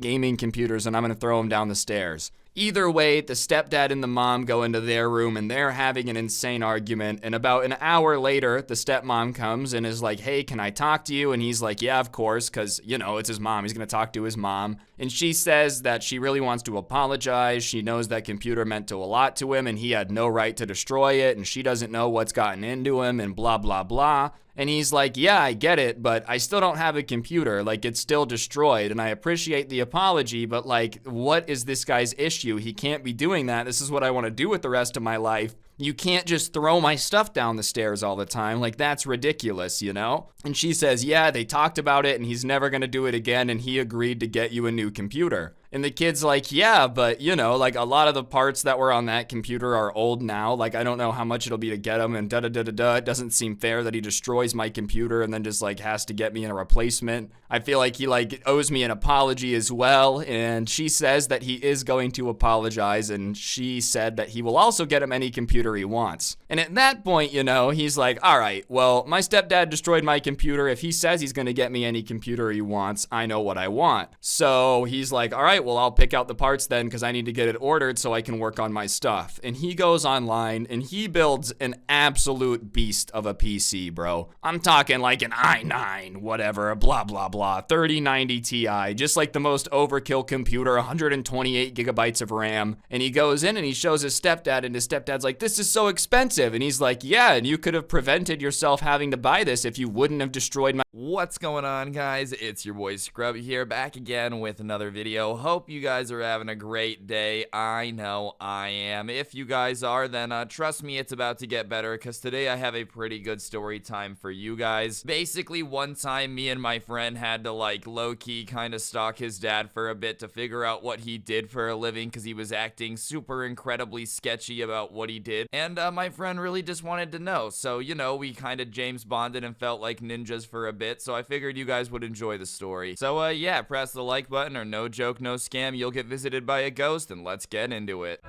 gaming computers and I'm gonna throw them down the stairs. Either way, the stepdad and the mom go into their room and they're having an insane argument. And about an hour later, the stepmom comes and is like, hey, can I talk to you? And he's like, yeah, of course, because, you know, it's his mom. He's going to talk to his mom. And she says that she really wants to apologize. She knows that computer meant a lot to him and he had no right to destroy it. And she doesn't know what's gotten into him and blah, blah, blah. And he's like, yeah, I get it, but I still don't have a computer. Like, it's still destroyed. And I appreciate the apology, but like, what is this guy's issue? He can't be doing that. This is what I want to do with the rest of my life. You can't just throw my stuff down the stairs all the time. Like, that's ridiculous, you know? And she says, yeah, they talked about it and he's never gonna do it again and he agreed to get you a new computer. And the kid's like, yeah, but you know, like a lot of the parts that were on that computer are old now. Like, I don't know how much it'll be to get them and da-da-da-da-da. It doesn't seem fair that he destroys my computer and then just like has to get me a replacement. I feel like he like owes me an apology as well. And she says that he is going to apologize. And she said that he will also get him any computer he wants. And at that point, you know, he's like, all right, well, my stepdad destroyed my computer. If he says he's going to get me any computer he wants, I know what I want. So he's like, all right, well, I'll pick out the parts then because I need to get it ordered so I can work on my stuff. And he goes online and he builds an absolute beast of a PC, bro. I'm talking like an i9, whatever, blah, blah, blah, 3090 Ti, just like the most overkill computer, 128 gigabytes of RAM. And he goes in and he shows his stepdad and his stepdad's like, this is so expensive. And he's like, yeah, and you could have prevented yourself having to buy this if you wouldn't have destroyed my... What's going on, guys? It's your boy Scrubby here, back again with another video. Hope you guys are having a great day. I know I am. If you guys are, then trust me, it's about to get better, because today I have a pretty good story time for you guys. Basically, one time me and my friend had to like low-key kind of stalk his dad for a bit to figure out what he did for a living, because he was acting super incredibly sketchy about what he did, and my friend really just wanted to know. So, you know, we kind of James Bonded and felt like ninjas for a bit, so I figured you guys would enjoy the story. So yeah, press the like button or no joke, no scam, you'll get visited by a ghost, and let's get into it.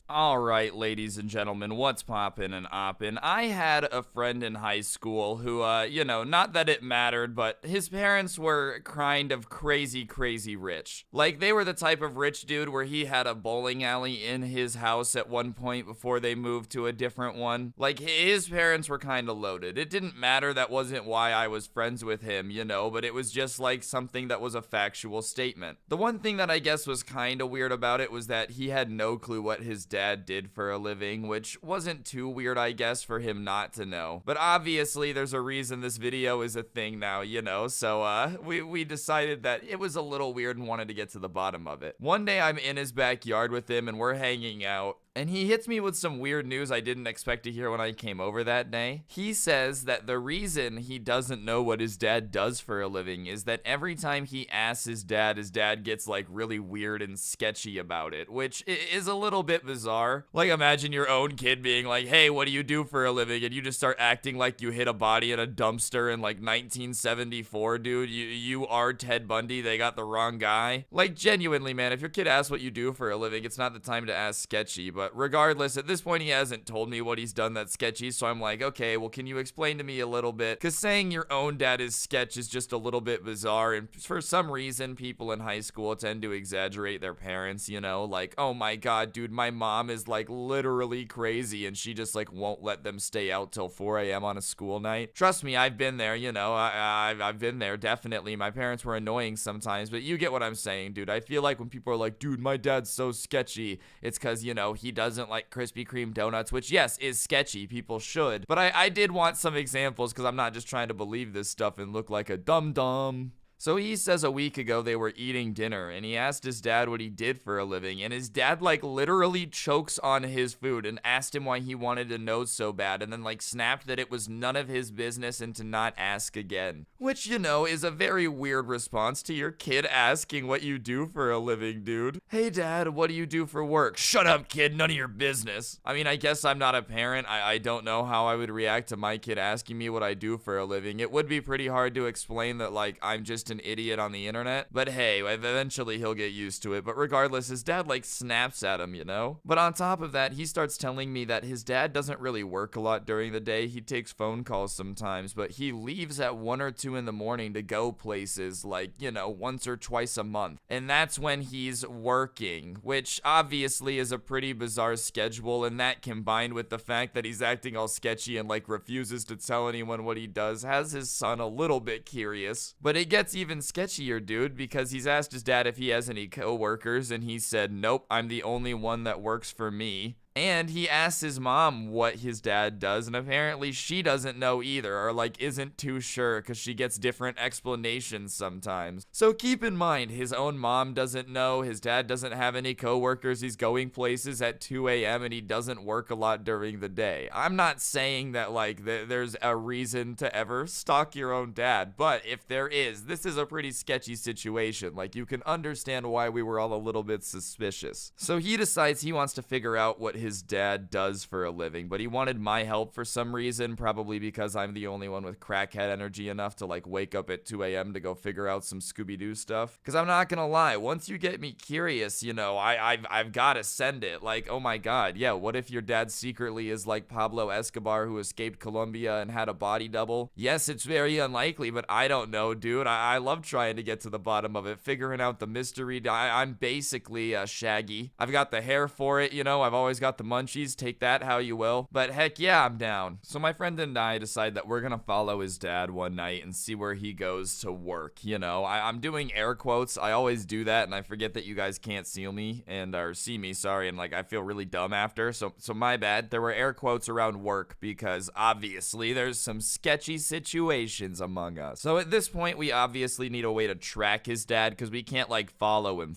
Alright, ladies and gentlemen, what's poppin' and oppin'? I had a friend in high school who, you know, not that it mattered, but his parents were kind of crazy rich. Like, they were the type of rich dude where he had a bowling alley in his house at one point before they moved to a different one. Like, his parents were kind of loaded. It didn't matter, that wasn't why I was friends with him, you know, but it was just like something that was a factual statement. The one thing that I guess was kind of weird about it was that he had no clue what his dad did for a living, which wasn't too weird, I guess, for him not to know. But obviously, there's a reason this video is a thing now, you know, so we decided that it was a little weird and wanted to get to the bottom of it. One day, I'm in his backyard with him, and we're hanging out, and he hits me with some weird news I didn't expect to hear when I came over that day. He says that the reason he doesn't know what his dad does for a living is that every time he asks his dad gets like really weird and sketchy about it, which is a little bit bizarre. Like, imagine your own kid being like, hey, what do you do for a living? And you just start acting like you hit a body in a dumpster in like 1974, dude. You are Ted Bundy. They got the wrong guy. Like, genuinely, man, if your kid asks what you do for a living, it's not the time to ask sketchy, but regardless, at this point, he hasn't told me what he's done that's sketchy, so I'm like, okay, well, can you explain to me a little bit? Because saying your own dad is sketch is just a little bit bizarre, and for some reason, people in high school tend to exaggerate their parents, you know? Like, oh my god, dude, my mom is, like, literally crazy, and she just, like, won't let them stay out till 4 a.m. on a school night. Trust me, I've been there, you know? I've been there, definitely. My parents were annoying sometimes, but you get what I'm saying, dude. I feel like when people are like, dude, my dad's so sketchy, it's because, you know, he doesn't like Krispy Kreme donuts, which, yes, is sketchy. People should. But I did want some examples because I'm not just trying to believe this stuff and look like a dum-dum. So he says a week ago they were eating dinner and he asked his dad what he did for a living, and his dad like literally chokes on his food and asked him why he wanted to know so bad, and then like snapped that it was none of his business and to not ask again. Which, you know, is a very weird response to your kid asking what you do for a living, dude. Hey dad, what do you do for work? Shut up, kid, none of your business. I mean, I guess I'm not a parent. I don't know how I would react to my kid asking me what I do for a living. It would be pretty hard to explain that like I'm just an idiot on the internet, but hey, eventually he'll get used to it. But regardless, his dad like snaps at him, you know? But on top of that, he starts telling me that his dad doesn't really work a lot during the day. He takes phone calls sometimes, but he leaves at 1 or 2 in the morning to go places like, you know, once or twice a month. And that's when he's working, which obviously is a pretty bizarre schedule, and that combined with the fact that he's acting all sketchy and like refuses to tell anyone what he does has his son a little bit curious. But it gets even sketchier, dude, because he's asked his dad if he has any co-workers, and he said, nope, I'm the only one that works for me. And he asks his mom what his dad does, and apparently she doesn't know either, or like isn't too sure, because she gets different explanations sometimes. So keep in mind, his own mom doesn't know, his dad doesn't have any coworkers, he's going places at 2 a.m. and he doesn't work a lot during the day. I'm not saying that like there's a reason to ever stalk your own dad, but if there is, this is a pretty sketchy situation. Like, you can understand why we were all a little bit suspicious. So he decides he wants to figure out what his dad does for a living, but he wanted my help for some reason, probably because I'm the only one with crackhead energy enough to like wake up at 2 a.m. to go figure out some Scooby-Doo stuff. Because I'm not gonna lie, once you get me curious, you know, I've gotta send it. Like, oh my god, yeah, what if your dad secretly is like Pablo Escobar who escaped Colombia and had a body double? Yes, it's very unlikely, but I don't know, dude. I love trying to get to the bottom of it, figuring out the mystery. I'm basically Shaggy. I've got the hair for it, you know, I've always got the munchies, take that how you will. But heck yeah, I'm down. So my friend and I decide that we're gonna follow his dad one night and see where he goes to work. You know, I'm doing air quotes. I always do that, and I forget that you guys can't see me, or see me, sorry, and like I feel really dumb after. So my bad. There were air quotes around work because obviously there's some sketchy situations among us. So at this point, we obviously need a way to track his dad because we can't like follow him,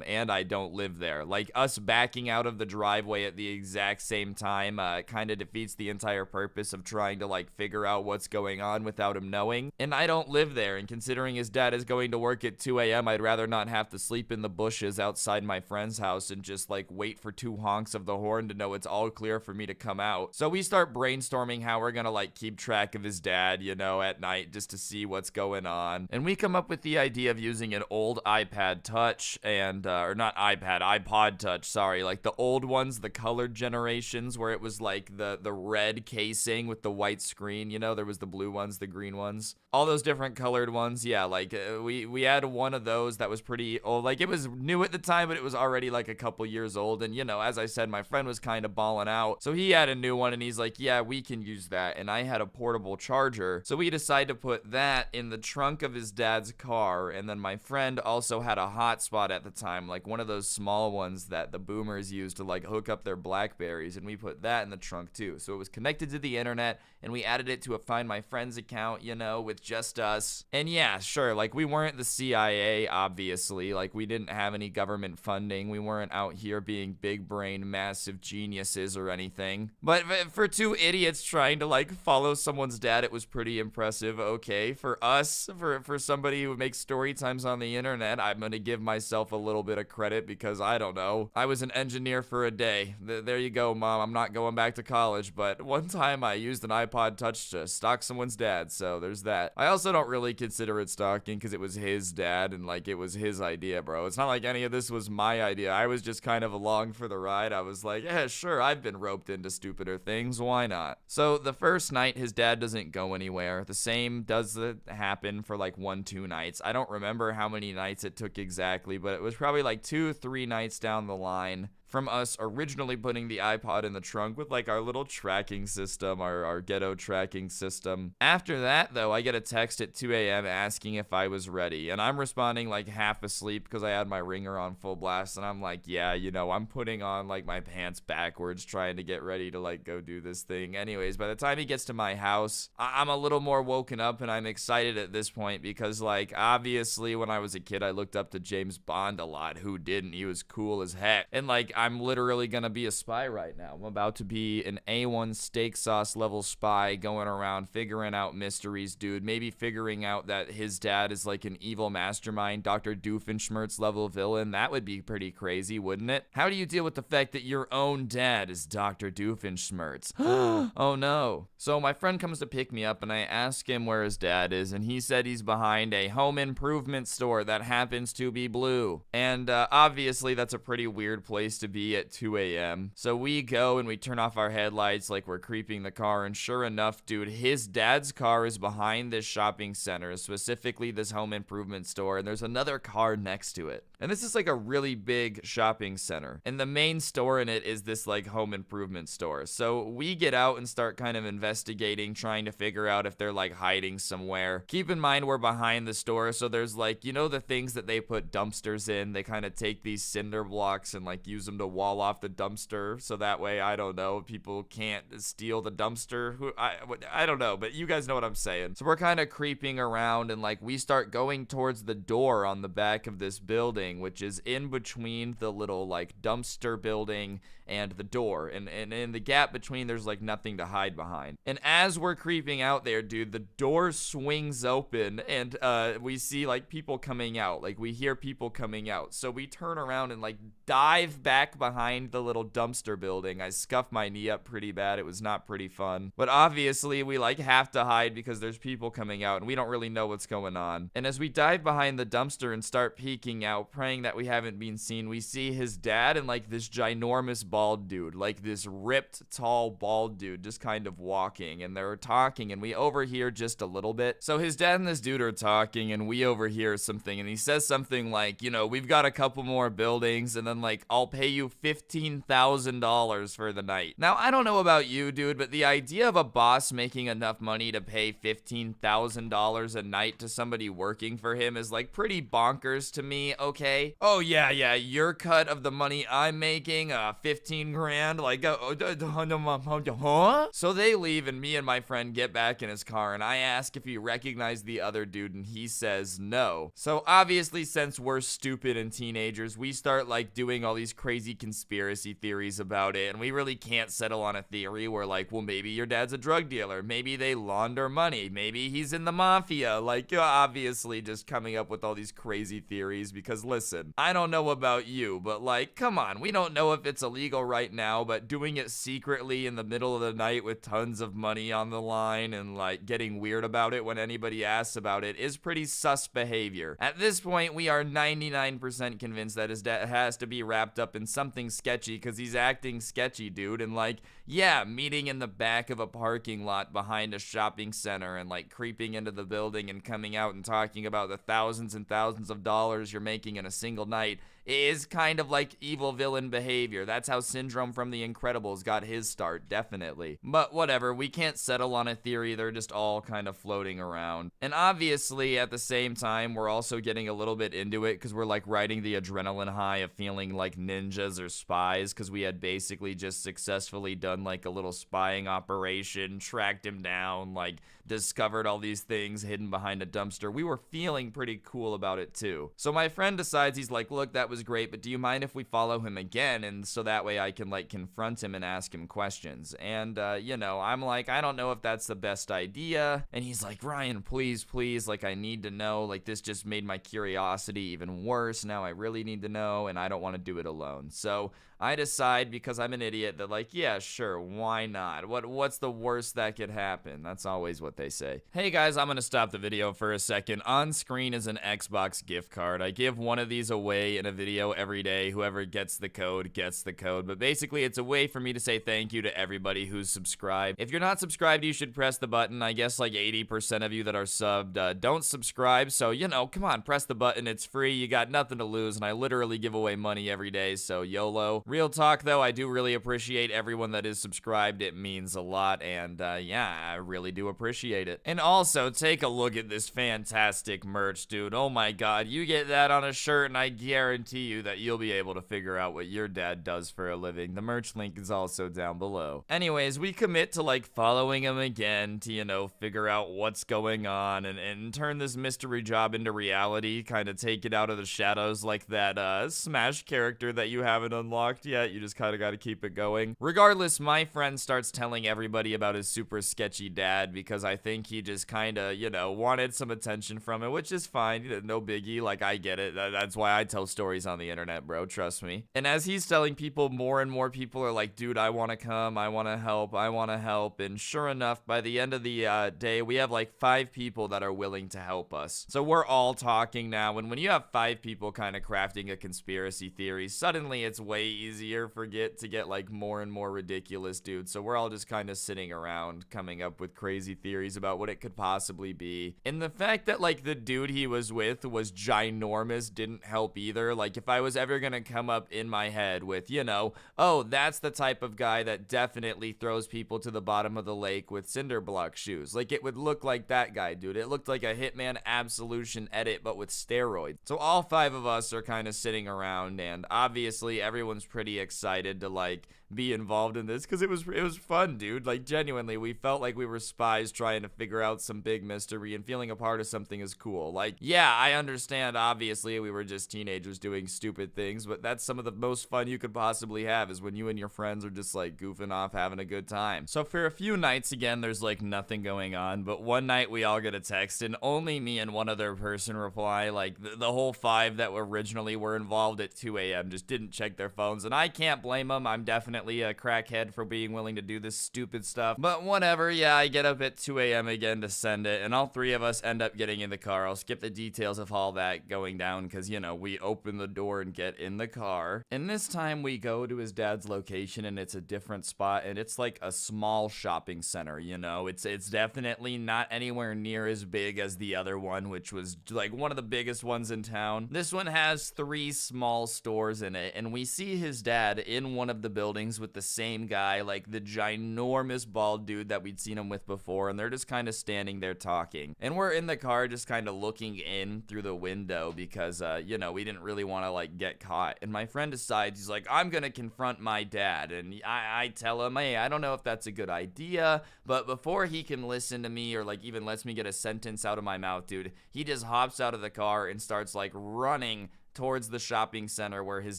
and I don't live there. Like, us backing out of the driveway at the exact same time kind of defeats the entire purpose of trying to like figure out what's going on without him knowing. And I don't live there, and considering his dad is going to work at 2 a.m., I'd rather not have to sleep in the bushes outside my friend's house and just like wait for 2 honks of the horn to know it's all clear for me to come out. So we start brainstorming how we're gonna like keep track of his dad, you know, at night just to see what's going on. And we come up with the idea of using an old iPad Touch and or not iPad, iPod Touch, sorry, like the old ones, the colored generations where it was like the red casing with the white screen, you know, there was the blue ones, the green ones, all those different colored ones. Yeah, like we had one of those that was pretty old. Like, it was new at the time, but it was already like a couple years old. And you know, as I said, my friend was kind of balling out, so he had a new one and he's like, yeah, we can use that. And I had a portable charger, so we decided to put that in the trunk of his dad's car. And then my friend also had a hotspot at the time, like one of those small ones that the boomers used to like hook up their Blackberries, and we put that in the trunk too. So it was connected to the internet, and we added it to a Find My Friends account, you know, with just us. And yeah, sure, like we weren't the CIA, obviously. Like, we didn't have any government funding. We weren't out here being big brain, massive geniuses or anything. But for 2 idiots trying to like follow someone's dad, it was pretty impressive. Okay, for us, for somebody who makes story times on the internet, I'm gonna give myself a little bit of credit because I don't know, I was an engineer for a day. There you go, Mom. I'm not going back to college, but one time I used an iPod Touch to stalk someone's dad, so there's that. I also don't really consider it stalking because it was his dad and like it was his idea, bro. It's not like any of this was my idea. I was just kind of along for the ride. I was like, yeah, sure, I've been roped into stupider things. Why not? So the first night, his dad doesn't go anywhere. The same does happen for like 1-2 nights. I don't remember how many nights it took exactly, but it was probably like 2-3 nights down the line. from us originally putting the iPod in the trunk with like our little tracking system, our ghetto tracking system. After that, though, I get a text at 2 a.m. asking if I was ready, and I'm responding like half asleep because I had my ringer on full blast, and I'm like, yeah, you know, I'm putting on like my pants backwards trying to get ready to like go do this thing. Anyways, by the time he gets to my house, I'm a little more woken up, and I'm excited at this point because like obviously when I was a kid I looked up to James Bond a lot. Who didn't? He was cool as heck. And like I'm literally gonna be a spy right now. I'm about to be an A1 steak sauce level spy going around figuring out mysteries, dude. Maybe figuring out that his dad is like an evil mastermind, Dr. Doofenshmirtz level villain. That would be pretty crazy, wouldn't it? How do you deal with the fact that your own dad is Dr. Doofenshmirtz? Oh no. So my friend comes to pick me up, and I ask him where his dad is, and he said he's behind a home improvement store that happens to be blue. And obviously that's a pretty weird place to be at 2 a.m. So we go and we turn off our headlights like we're creeping the car, and sure enough, dude, his dad's car is behind this shopping center, specifically this home improvement store, and there's another car next to it. And this is like a really big shopping center, and the main store in it is this like home improvement store. So we get out and start kind of investigating, trying to figure out if they're like hiding somewhere. Keep in mind we're behind the store, so there's like, you know, the things that they put dumpsters in. They kind of take these cinder blocks and like use them to wall off the dumpster, so that way, I don't know, people can't steal the dumpster. I don't know, but you guys know what I'm saying. So we're kind of creeping around, and like we start going towards the door on the back of this building, which is in between the little like dumpster building and the door, and in the gap between there's like nothing to hide behind. And as we're creeping out there, dude, the door swings open, and we see like people coming out. Like we hear people coming out, so we turn around and like dive back behind the little dumpster building. I scuffed my knee up pretty bad. It was not pretty fun, but obviously we like have to hide because there's people coming out and we don't really know what's going on. And as we dive behind the dumpster and start peeking out, praying that we haven't been seen, we see his dad and like this ginormous bald dude, like this ripped tall bald dude, just kind of walking, and they're talking, and we overhear just a little bit. So his dad and this dude are talking, and we overhear something, and he says something like, you know, we've got a couple more buildings, and then like I'll pay you $15,000 for the night. Now I don't know about you, dude, but the idea of a boss making enough money to pay $15,000 a night to somebody working for him is like pretty bonkers to me. Okay, oh yeah, your cut of the money I'm making, 15 grand, like huh? So they leave, and me and my friend get back in his car, and I ask if he recognized the other dude, and he says no. So obviously, since we're stupid and teenagers, we start like doing all these crazy conspiracy theories about it, and we really can't settle on a theory where like, well, maybe your dad's a drug dealer, maybe they launder money, maybe he's in the mafia. Like, obviously just coming up with all these crazy theories, because listen, I don't know about you, but like, come on, we don't know if it's illegal right now, but doing it secretly in the middle of the night with tons of money on the line and like getting weird about it when anybody asks about it is pretty sus behavior. At this point, we are 99% convinced that his dad has to be wrapped up in something sketchy, because he's acting sketchy, dude. And like, yeah, meeting in the back of a parking lot behind a shopping center and like creeping into the building and coming out and talking about the thousands and thousands of dollars you're making in a single night is kind of like evil villain behavior. That's how Syndrome from The Incredibles got his start, definitely. But whatever, we can't settle on a theory. They're just all kind of floating around. And obviously, at the same time, we're also getting a little bit into it because we're like riding the adrenaline high of feeling like ninjas or spies, because we had basically just successfully done like a little spying operation, tracked him down, like discovered all these things hidden behind a dumpster. We were feeling pretty cool about it too. So my friend decides, he's like, look, that was great, but do you mind if we follow him again? And so that way I can like confront him and ask him questions. And you know, I'm like, I don't know if that's the best idea. And he's like, Ryan, please, like I need to know, like this just made my curiosity even worse. Now I really need to know, and I don't want to do it alone. So I decide, because I'm an idiot, that like, yeah, sure, why not? What's the worst that could happen? That's always what what they say. Hey guys, I'm gonna stop the video for a second. On screen is an Xbox gift card. I give one of these away in a video every day. Whoever gets the code gets the code. But basically, it's a way for me to say thank you to everybody who's subscribed. If you're not subscribed, you should press the button. I guess like 80% of you that are subbed don't subscribe. So, you know, come on, press the button. It's free. You got nothing to lose. And I literally give away money every day. So, YOLO. Real talk, though, I do really appreciate everyone that is subscribed. It means a lot. And yeah, I really do appreciate it. And also, take a look at this fantastic merch, dude. Oh my god, you get that on a shirt, and I guarantee you that you'll be able to figure out what your dad does for a living. The merch link is also down below. Anyways, we commit to like following him again to, you know, figure out what's going on and turn this mystery job into reality, kind of take it out of the shadows like that Smash character that you haven't unlocked yet. You just kind of got to keep it going. Regardless, my friend starts telling everybody about his super sketchy dad because I think he just kind of, you know, wanted some attention from it, which is fine. No biggie. Like, I get it. That's why I tell stories on the internet, bro. Trust me. And as he's telling people, more and more people are like, dude, I want to come. I want to help. I want to help. And sure enough, by the end of the day, we have like 5 people that are willing to help us. So we're all talking now. And when you have 5 people kind of crafting a conspiracy theory, suddenly it's way easier to get like more and more ridiculous, dude. So we're all just kind of sitting around coming up with crazy theories about what it could possibly be. And the fact that like the dude he was with was ginormous didn't help either. Like, if I was ever gonna come up in my head with, you know, oh, that's the type of guy that definitely throws people to the bottom of the lake with cinder block shoes, like, it would look like that guy, dude. It looked like a Hitman Absolution edit, but with steroids. So all 5 of us are kind of sitting around, and obviously everyone's pretty excited to like be involved in this because it was fun, dude. Like, genuinely, we felt like we were spies trying to figure out some big mystery, and feeling a part of something is cool. Like, yeah, I understand, obviously we were just teenagers doing stupid things, but that's some of the most fun you could possibly have, is when you and your friends are just like goofing off, having a good time. So for a few nights, again, there's like nothing going on, but one night we all get a text, and only me and one other person reply. Like, the whole 5 that originally were involved at 2 a.m. just didn't check their phones, and I can't blame them. I'm definitely a crackhead for being willing to do this stupid stuff, but whatever. Yeah, I get up at 2 a.m. again to send it, and all 3 of us end up getting in the car. I'll skip the details of all that going down because, you know, we open the door and get in the car, and this time we go to his dad's location, and it's a different spot, and it's like a small shopping center, you know. It's definitely not anywhere near as big as the other one, which was like one of the biggest ones in town. This one has 3 small stores in it, and we see his dad in one of the buildings with the same guy, like the ginormous bald dude that we'd seen him with before, and they're just kind of standing there talking. And we're in the car just kind of looking in through the window because, you know, we didn't really want to like get caught. And my friend decides, he's like, I'm gonna confront my dad. And I tell him, hey, I don't know if that's a good idea, but before he can listen to me or like even lets me get a sentence out of my mouth, dude, he just hops out of the car and starts like running towards the shopping center where his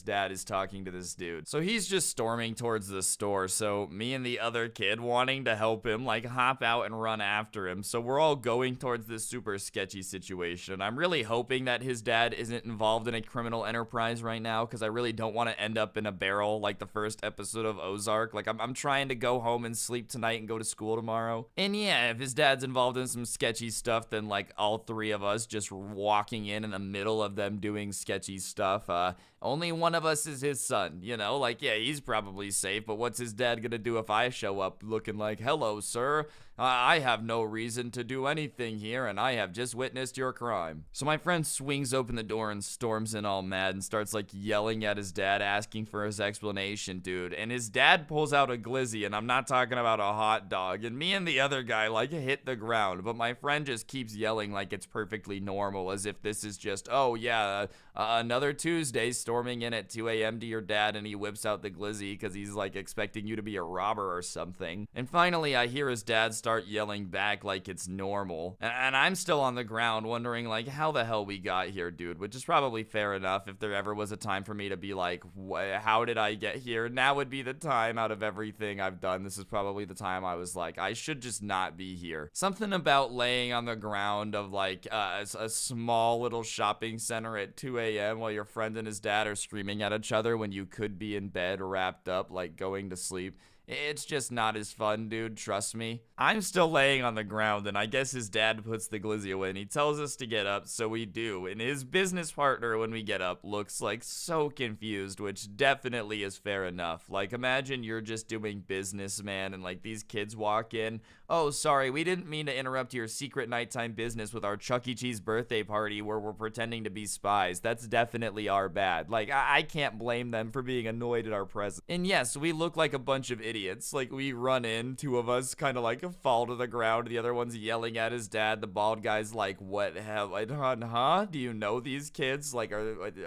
dad is talking to this dude. So he's just storming towards the store. So me and the other kid, wanting to help him, like hop out and run after him. So we're all going towards this super sketchy situation. I'm really hoping that his dad isn't involved in a criminal enterprise right now, because I really don't want to end up in a barrel like the first episode of Ozark. Like, I'm trying to go home and sleep tonight and go to school tomorrow. And yeah, if his dad's involved in some sketchy stuff, then like all 3 of us just walking in the middle of them doing sketchy stuff. Only one of us is his son, you know, like, yeah, he's probably safe, but what's his dad gonna do if I show up looking like, hello, sir, I have no reason to do anything here, and I have just witnessed your crime. So my friend swings open the door and storms in all mad and starts like yelling at his dad, asking for his explanation, dude. And his dad pulls out a glizzy, and I'm not talking about a hot dog, and me and the other guy like hit the ground, but my friend just keeps yelling like it's perfectly normal, as if this is just, oh yeah, another Tuesday, storming in at 2 a.m. to your dad, and he whips out the glizzy because he's like expecting you to be a robber or something. And finally, I hear his dad start yelling back like it's normal, and I'm still on the ground wondering like how the hell we got here, dude, which is probably fair enough. If there ever was a time for me to be like, how did I get here, now would be the time. Out of everything I've done, this is probably the time I was like, I should just not be here. Something about laying on the ground of like a small little shopping center at 2 a.m. while your friend and his dad are screaming at each other when you could be in bed wrapped up like going to sleep. It's just not as fun, dude, trust me. I'm still laying on the ground, and I guess his dad puts the glizzy away, and he tells us to get up, so we do. And his business partner, when we get up, looks like so confused, which definitely is fair enough. Like, imagine you're just doing business, man, and like these kids walk in. Oh, sorry, we didn't mean to interrupt your secret nighttime business with our Chuck E. Cheese birthday party where we're pretending to be spies. That's definitely our bad. Like, I can't blame them for being annoyed at our presence. And yes, we look like a bunch of idiots. Like, we run in, two of us kind of like fall to the ground, the other one's yelling at his dad. The bald guy's like, what have I done, huh? Do you know these kids? Like,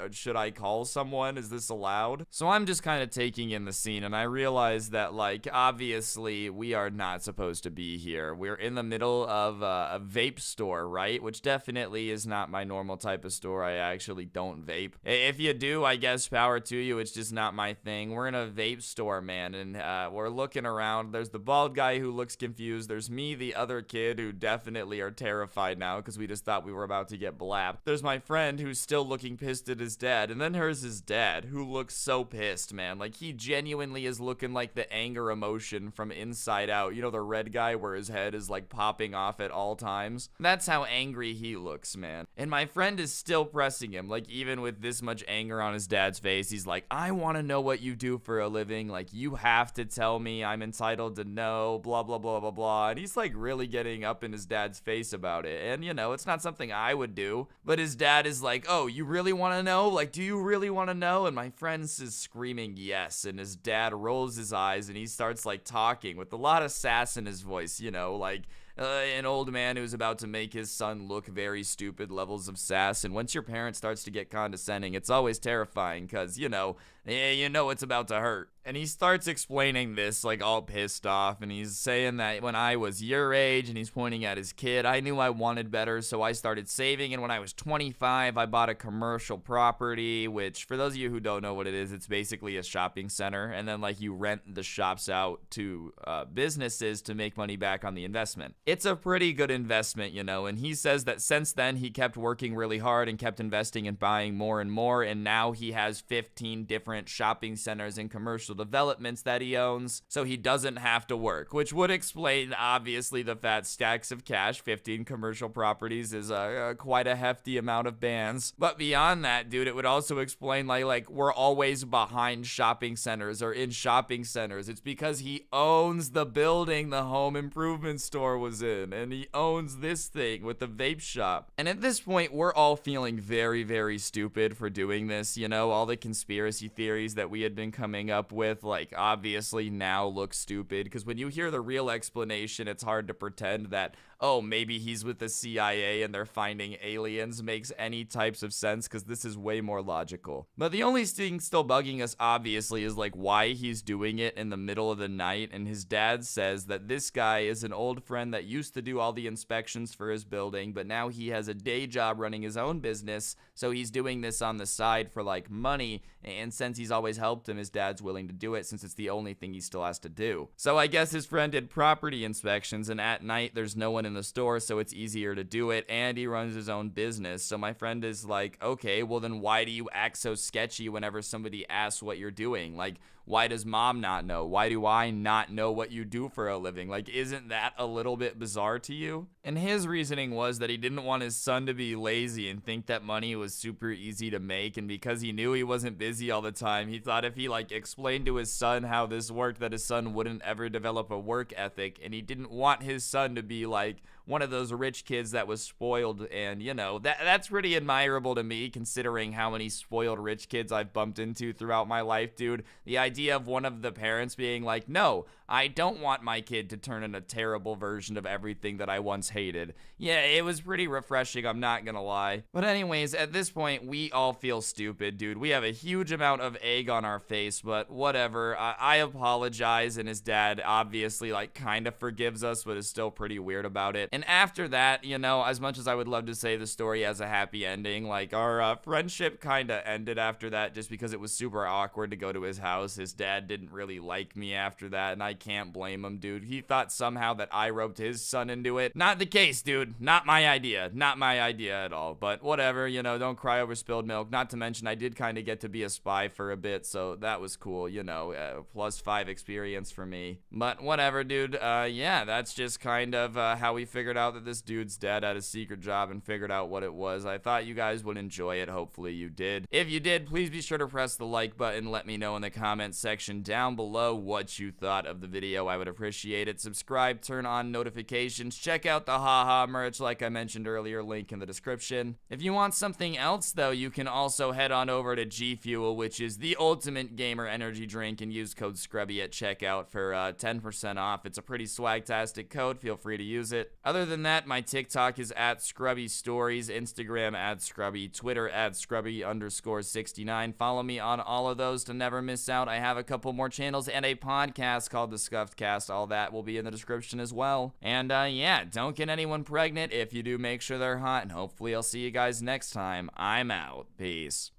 should I call someone? Is this allowed? So I'm just kind of taking in the scene, and I realize that, like, obviously we are not supposed to be here. We're in the middle of a vape store, right? Which definitely is not my normal type of store. I actually don't vape. If you do, I guess power to you. It's just not my thing. We're in a vape store, man, and we're looking around. There's the bald guy who looks confused. There's me, the other kid, who definitely are terrified now because we just thought we were about to get blapped. There's my friend who's still looking pissed at his dad, and then there's his dad who looks so pissed, man. Like, he genuinely is looking like the anger emotion from Inside Out. You know, the red guy where his head is like popping off at all times? That's how angry he looks, man. And my friend is still pressing him. Like, even with this much anger on his dad's face, he's like, I want to know what you do for a living. Like, you have to tell me. I'm entitled to know, blah, blah, blah, blah, blah. And he's like really getting up in his dad's face about it. And, you know, it's not something I would do. But his dad is like, oh, you really want to know? Like, do you really want to know? And my friend is screaming yes. And his dad rolls his eyes and he starts like talking with a lot of sass in his voice, you know, like an old man who's about to make his son look very stupid levels of sass. And once your parent starts to get condescending, it's always terrifying because, you know it's about to hurt. And he starts explaining this like all pissed off, and he's saying that when I was your age, and he's pointing at his kid, I knew I wanted better, so I started saving, and when I was 25, I bought a commercial property, which for those of you who don't know what it is, it's basically a shopping center, and then like you rent the shops out to businesses to make money back on the investment. It's a pretty good investment, you know, and he says that since then he kept working really hard and kept investing and buying more and more, and now he has 15 different shopping centers and commercial developments that he owns, so he doesn't have to work, which would explain obviously the fat stacks of cash. 15 commercial properties is quite a hefty amount of bands. But beyond that, dude, it would also explain like we're always behind shopping centers or in shopping centers. It's because he owns the building the home improvement store was in, and he owns this thing with the vape shop. And at this point, we're all feeling very, very stupid for doing this, you know, all the conspiracy theories that we had been coming up with, like, obviously now look stupid, because when you hear the real explanation, it's hard to pretend that, oh, maybe he's with the CIA and they're finding aliens makes any types of sense, because this is way more logical. But the only thing still bugging us, obviously, is like why he's doing it in the middle of the night. And his dad says that this guy is an old friend that used to do all the inspections for his building, but now he has a day job running his own business, so he's doing this on the side for like money. And since he's always helped him, his dad's willing to do it since it's the only thing he still has to do. So I guess his friend did property inspections, and at night there's no one in the store, so it's easier to do it, and he runs his own business. So my friend is like, okay, well then why do you act so sketchy whenever somebody asks what you're doing? Like, why does mom not know? Why do I not know what you do for a living? Like, isn't that a little bit bizarre to you? And his reasoning was that he didn't want his son to be lazy and think that money was super easy to make, and because he knew he wasn't busy all the time, he thought if he like explained to his son how this worked, that his son wouldn't ever develop a work ethic, and he didn't want his son to be like one of those rich kids that was spoiled. And you know, that's pretty admirable to me, considering how many spoiled rich kids I've bumped into throughout my life, dude. The idea of one of the parents being like, no, I don't want my kid to turn in a terrible version of everything that I once hated. Yeah, it was pretty refreshing, I'm not gonna lie. But anyways, at this point, we all feel stupid, dude. We have a huge amount of egg on our face, but whatever. I apologize, and his dad obviously like kind of forgives us, but is still pretty weird about it. And after that, you know, as much as I would love to say the story has a happy ending, like our friendship kind of ended after that just because it was super awkward to go to his house. His dad didn't really like me after that, and I can't blame him, dude. He thought somehow that I roped his son into it. Not the case, dude. Not my idea. Not my idea at all. But whatever, you know, don't cry over spilled milk. Not to mention, I did kind of get to be a spy for a bit, so that was cool, you know, +5 experience for me. But whatever, dude. Yeah, that's just kind of how we figured out that this dude's dad had a secret job and figured out what it was. I thought you guys would enjoy it. Hopefully you did. If you did, please be sure to press the like button. Let me know in the comments section down below what you thought of the video. I would appreciate it. Subscribe, turn on notifications, check out the haha merch like I mentioned earlier, link in the description. If you want something else though, you can also head on over to G Fuel, which is the ultimate gamer energy drink, and use code SCRUBBY at checkout for 10% off. It's a pretty swagtastic code. Feel free to use it. Other than that, my TikTok is @ScrubbyStories, Instagram @Scrubby, Twitter @Scrubby_69. Follow me on all of those to never miss out. I have a couple more channels and a podcast called The Scuffed Cast. All that will be in the description as well. And yeah, don't get anyone pregnant. If you do, make sure they're hot, and hopefully I'll see you guys next time. I'm out. Peace.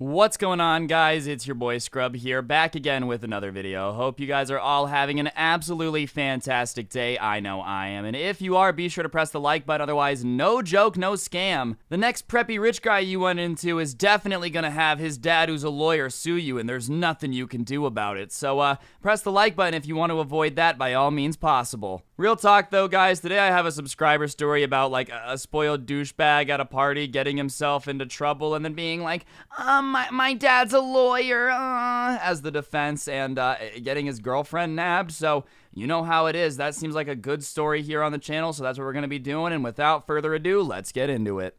What's going on, guys? It's your boy Scrub here, back again with another video. Hope you guys are all having an absolutely fantastic day. I know I am. And if you are, be sure to press the like button. Otherwise, no joke, no scam. The next preppy rich guy you run into is definitely gonna have his dad, who's a lawyer, sue you, and there's nothing you can do about it. So, press the like button if you want to avoid that by all means possible. Real talk, though, guys. Today I have a subscriber story about, like, a spoiled douchebag at a party getting himself into trouble and then being like, my dad's a lawyer, as the defense, and getting his girlfriend nabbed. So, you know how it is. That seems like a good story here on the channel, so that's what we're going to be doing. And without further ado, let's get into it.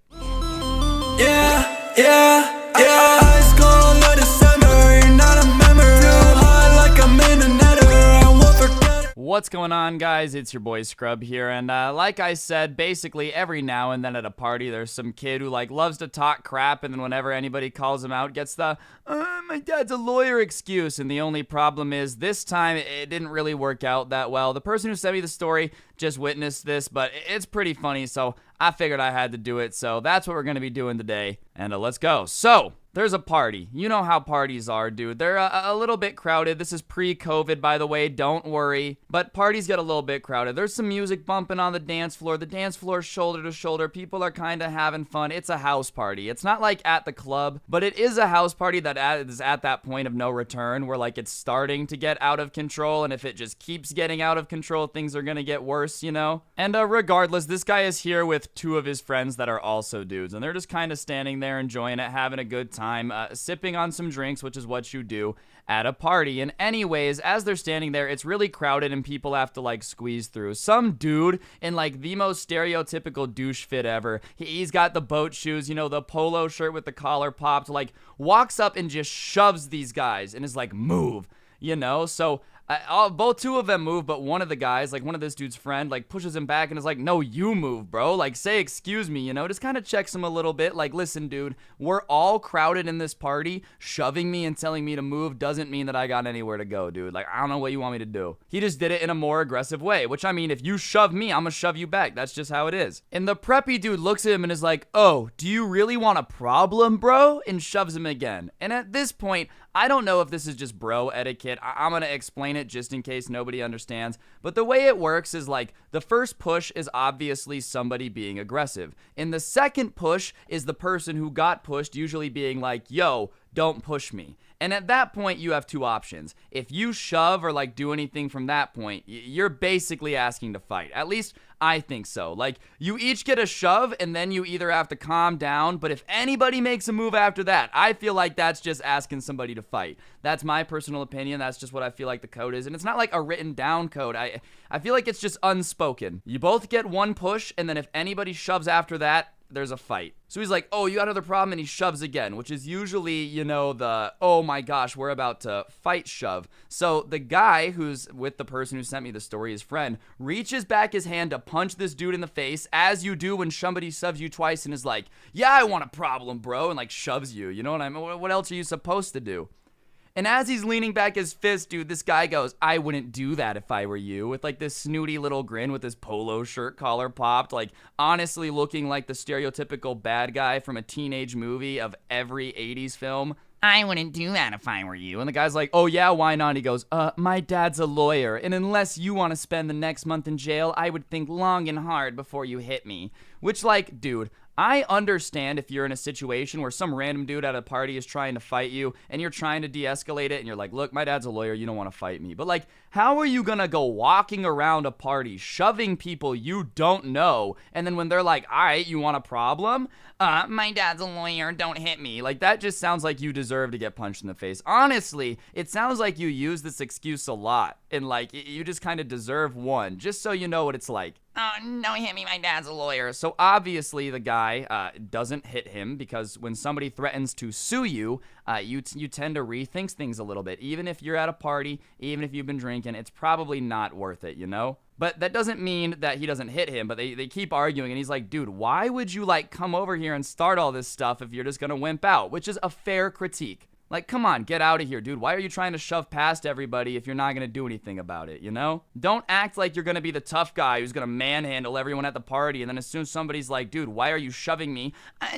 High school, no December, you're not a memory. Too high like I'm in a nether, I won't forget. What's going on, guys? It's your boy Scrub here, and like I said, basically every now and then at a party there's some kid who like loves to talk crap, and then whenever anybody calls him out gets the my dad's a lawyer excuse. And the only problem is this time it didn't really work out that well. The person who sent me the story just witnessed this, but it's pretty funny, so I figured I had to do it. So that's what we're gonna be doing today, and let's go. So there's a party. You know how parties are, dude. They're a little bit crowded. This is pre-COVID, by the way. Don't worry. But parties get a little bit crowded. There's some music bumping on the dance floor. The dance floor is shoulder to shoulder. People are kind of having fun. It's a house party. It's not like at the club, but it is a house party that is at that point of no return where, like, it's starting to get out of control. And if it just keeps getting out of control, things are going to get worse, you know? And regardless, this guy is here with two of his friends that are also dudes. And they're just kind of standing there enjoying it, having a good time. Sipping on some drinks, which is what you do at a party. And anyways, as they're standing there, it's really crowded and people have to like squeeze through. Some dude in like the most stereotypical douche fit ever, he's got the boat shoes, you know, the polo shirt with the collar popped, like walks up and just shoves these guys and is like, move, you know? So both two of them move, but one of the guys, like one of this dude's friend, like pushes him back and is like, no, you move, bro. Like, say excuse me, you know? Just kind of checks him a little bit. Like, listen, dude, we're all crowded in this party. Shoving me and telling me to move doesn't mean that I got anywhere to go, dude. Like, I don't know what you want me to do. He just did it in a more aggressive way, which, I mean, if you shove me, I'm gonna shove you back. That's just how it is. And the preppy dude looks at him and is like, oh, do you really want a problem, bro? And shoves him again. And at this point, I don't know if this is just bro etiquette. I'm gonna explain it just in case nobody understands. But the way it works is like the first push is obviously somebody being aggressive. And the second push is the person who got pushed usually being like, yo, don't push me. And at that point, you have two options. If you shove or like do anything from that point, you're basically asking to fight. At least I think so. Like, you each get a shove and then you either have to calm down, but if anybody makes a move after that, I feel like that's just asking somebody to fight. That's my personal opinion. That's just what I feel like the code is. And it's not like a written down code. I feel like it's just unspoken. You both get one push, and then if anybody shoves after that, there's a fight. So he's like, oh, you got another problem, and he shoves again, which is usually, you know, the, oh my gosh, we're about to fight shove. So the guy who's with the person who sent me the story, his friend, reaches back his hand to punch this dude in the face, as you do when somebody shoves you twice and is like, yeah, I want a problem, bro, and like shoves you. You know what I mean? What else are you supposed to do? And as he's leaning back his fist, dude, this guy goes, I wouldn't do that if I were you, with like this snooty little grin with his polo shirt collar popped, like honestly looking like the stereotypical bad guy from a teenage movie of every 80s film. I wouldn't do that if I were you. And the guy's like, oh yeah, why not? He goes, my dad's a lawyer, and unless you want to spend the next month in jail, I would think long and hard before you hit me. Which, like, dude, I understand if you're in a situation where some random dude at a party is trying to fight you and you're trying to de-escalate it and you're like, look, my dad's a lawyer, you don't want to fight me. But like, how are you gonna go walking around a party shoving people you don't know, and then when they're like, all right, you want a problem? My dad's a lawyer, don't hit me. Like, that just sounds like you deserve to get punched in the face. Honestly, it sounds like you use this excuse a lot, and like, you just kind of deserve one, just so you know what it's like. Oh, don't hit me, my dad's a lawyer. So obviously the guy doesn't hit him, because when somebody threatens to sue you, you tend to rethink things a little bit. Even if you're at a party, even if you've been drinking, it's probably not worth it, you know? But that doesn't mean that he doesn't hit him, but they keep arguing, and he's like, dude, why would you like come over here and start all this stuff if you're just gonna wimp out? Which is a fair critique. Like, come on, get out of here, dude. Why are you trying to shove past everybody if you're not going to do anything about it, you know? Don't act like you're going to be the tough guy who's going to manhandle everyone at the party, and then as soon as somebody's like, dude, why are you shoving me?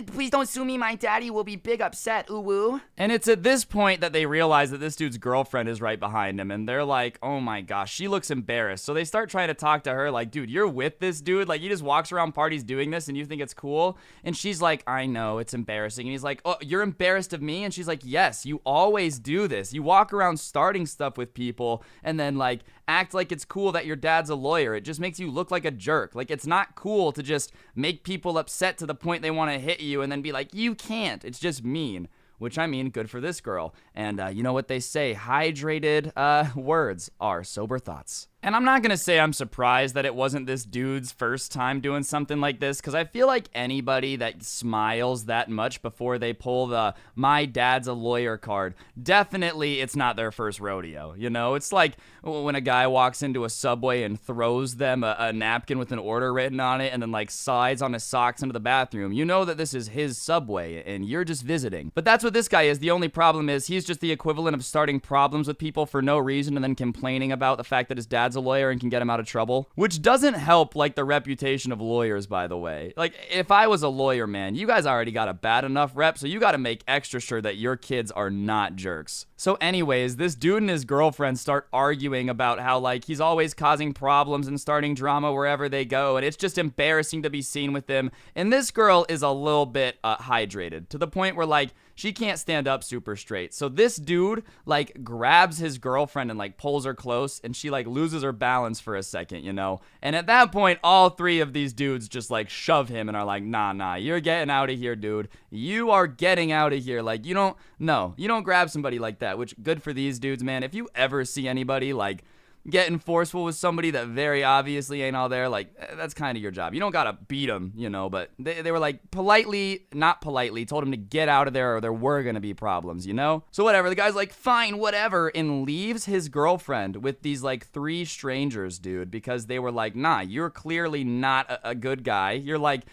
Please don't sue me, my daddy will be big upset, ooh-woo. And it's at this point that they realize that this dude's girlfriend is right behind him, and they're like, oh my gosh, she looks embarrassed. So they start trying to talk to her like, dude, you're with this dude? Like, he just walks around parties doing this, and you think it's cool? And she's like, I know, it's embarrassing. And he's like, oh, you're embarrassed of me? And she's like, yes, you always do this. You walk around starting stuff with people and then like act like it's cool that your dad's a lawyer. It just makes you look like a jerk. Like, it's not cool to just make people upset to the point they want to hit you and then be like, you can't. It's just mean. Which, I mean, good for this girl. And you know what they say, hydrated words are sober thoughts. And I'm not going to say I'm surprised that it wasn't this dude's first time doing something like this, because I feel like anybody that smiles that much before they pull the my dad's a lawyer card, definitely it's not their first rodeo, you know? It's like when a guy walks into a Subway and throws them a napkin with an order written on it and then like slides on his socks into the bathroom. You know that this is his Subway and you're just visiting. But that's what this guy is. The only problem is he's just the equivalent of starting problems with people for no reason and then complaining about the fact that his dad's a lawyer and can get him out of trouble, which doesn't help like the reputation of lawyers, by the way. Like, if I was a lawyer, man, you guys already got a bad enough rep, so you got to make extra sure that your kids are not jerks. So anyways, this dude and his girlfriend start arguing about how like he's always causing problems and starting drama wherever they go, and it's just embarrassing to be seen with him. And this girl is a little bit hydrated to the point where like she can't stand up super straight. So this dude like grabs his girlfriend and like pulls her close, and she like loses her balance for a second, you know? And at that point, all three of these dudes just like shove him and are like, nah, you're getting out of here, dude. You are getting out of here. Like, you don't grab somebody like that, which good for these dudes, man. If you ever see anybody like getting forceful with somebody that very obviously ain't all there, like, that's kind of your job. You don't gotta beat them, you know, but they were like not politely told him to get out of there or there were gonna be problems, you know? So whatever, the guy's like, fine, whatever, and leaves his girlfriend with these like three strangers, dude, because they were like, nah, you're clearly not a good guy. You're like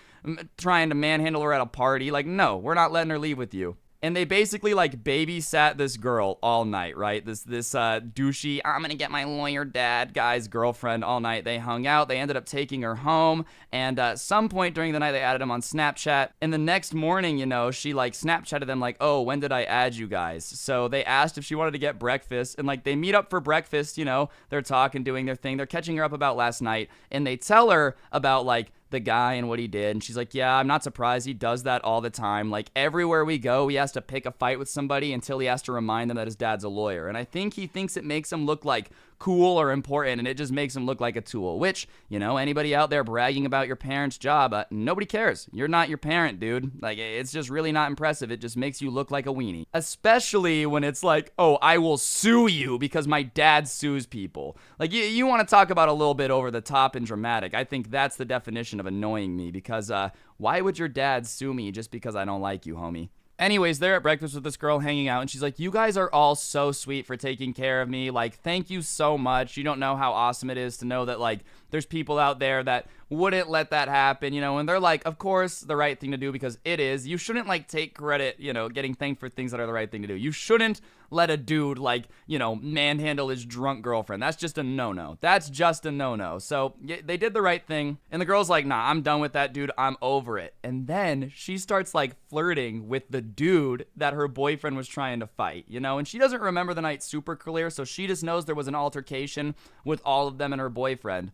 trying to manhandle her at a party. Like, no, we're not letting her leave with you. And they basically like babysat this girl all night, right? This douchey, I'm gonna get my lawyer dad guy's girlfriend all night. They hung out. They ended up taking her home. And at some point during the night, they added him on Snapchat. And the next morning, you know, she like Snapchatted them like, oh, when did I add you guys? So they asked if she wanted to get breakfast. And like they meet up for breakfast, you know, they're talking, doing their thing. They're catching her up about last night. And they tell her about like the guy and what he did, and she's like, yeah, I'm not surprised, he does that all the time. Like, everywhere we go, he has to pick a fight with somebody until he has to remind them that his dad's a lawyer. And I think he thinks it makes him look like cool or important, and it just makes him look like a tool, which, you know, anybody out there bragging about your parent's job, nobody cares. You're not your parent, dude. Like, it's just really not impressive. It just makes you look like a weenie, especially when it's like, oh, I will sue you because my dad sues people. Like, you want to talk about a little bit over the top and dramatic. I think that's the definition of annoying me, because why would your dad sue me just because I don't like you, homie? Anyways, they're at breakfast with this girl hanging out, and she's like, you guys are all so sweet for taking care of me. Like, thank you so much. You don't know how awesome it is to know that, like, there's people out there that wouldn't let that happen, you know, and they're like, of course, the right thing to do because it is. You shouldn't, like, take credit, you know, getting thanked for things that are the right thing to do. You shouldn't let a dude, like, you know, manhandle his drunk girlfriend. That's just a no-no. That's just a no-no. So they did the right thing, and the girl's like, nah, I'm done with that dude. I'm over it. And then she starts, like, flirting with the dude that her boyfriend was trying to fight, you know, and she doesn't remember the night super clear, so she just knows there was an altercation with all of them and her boyfriend.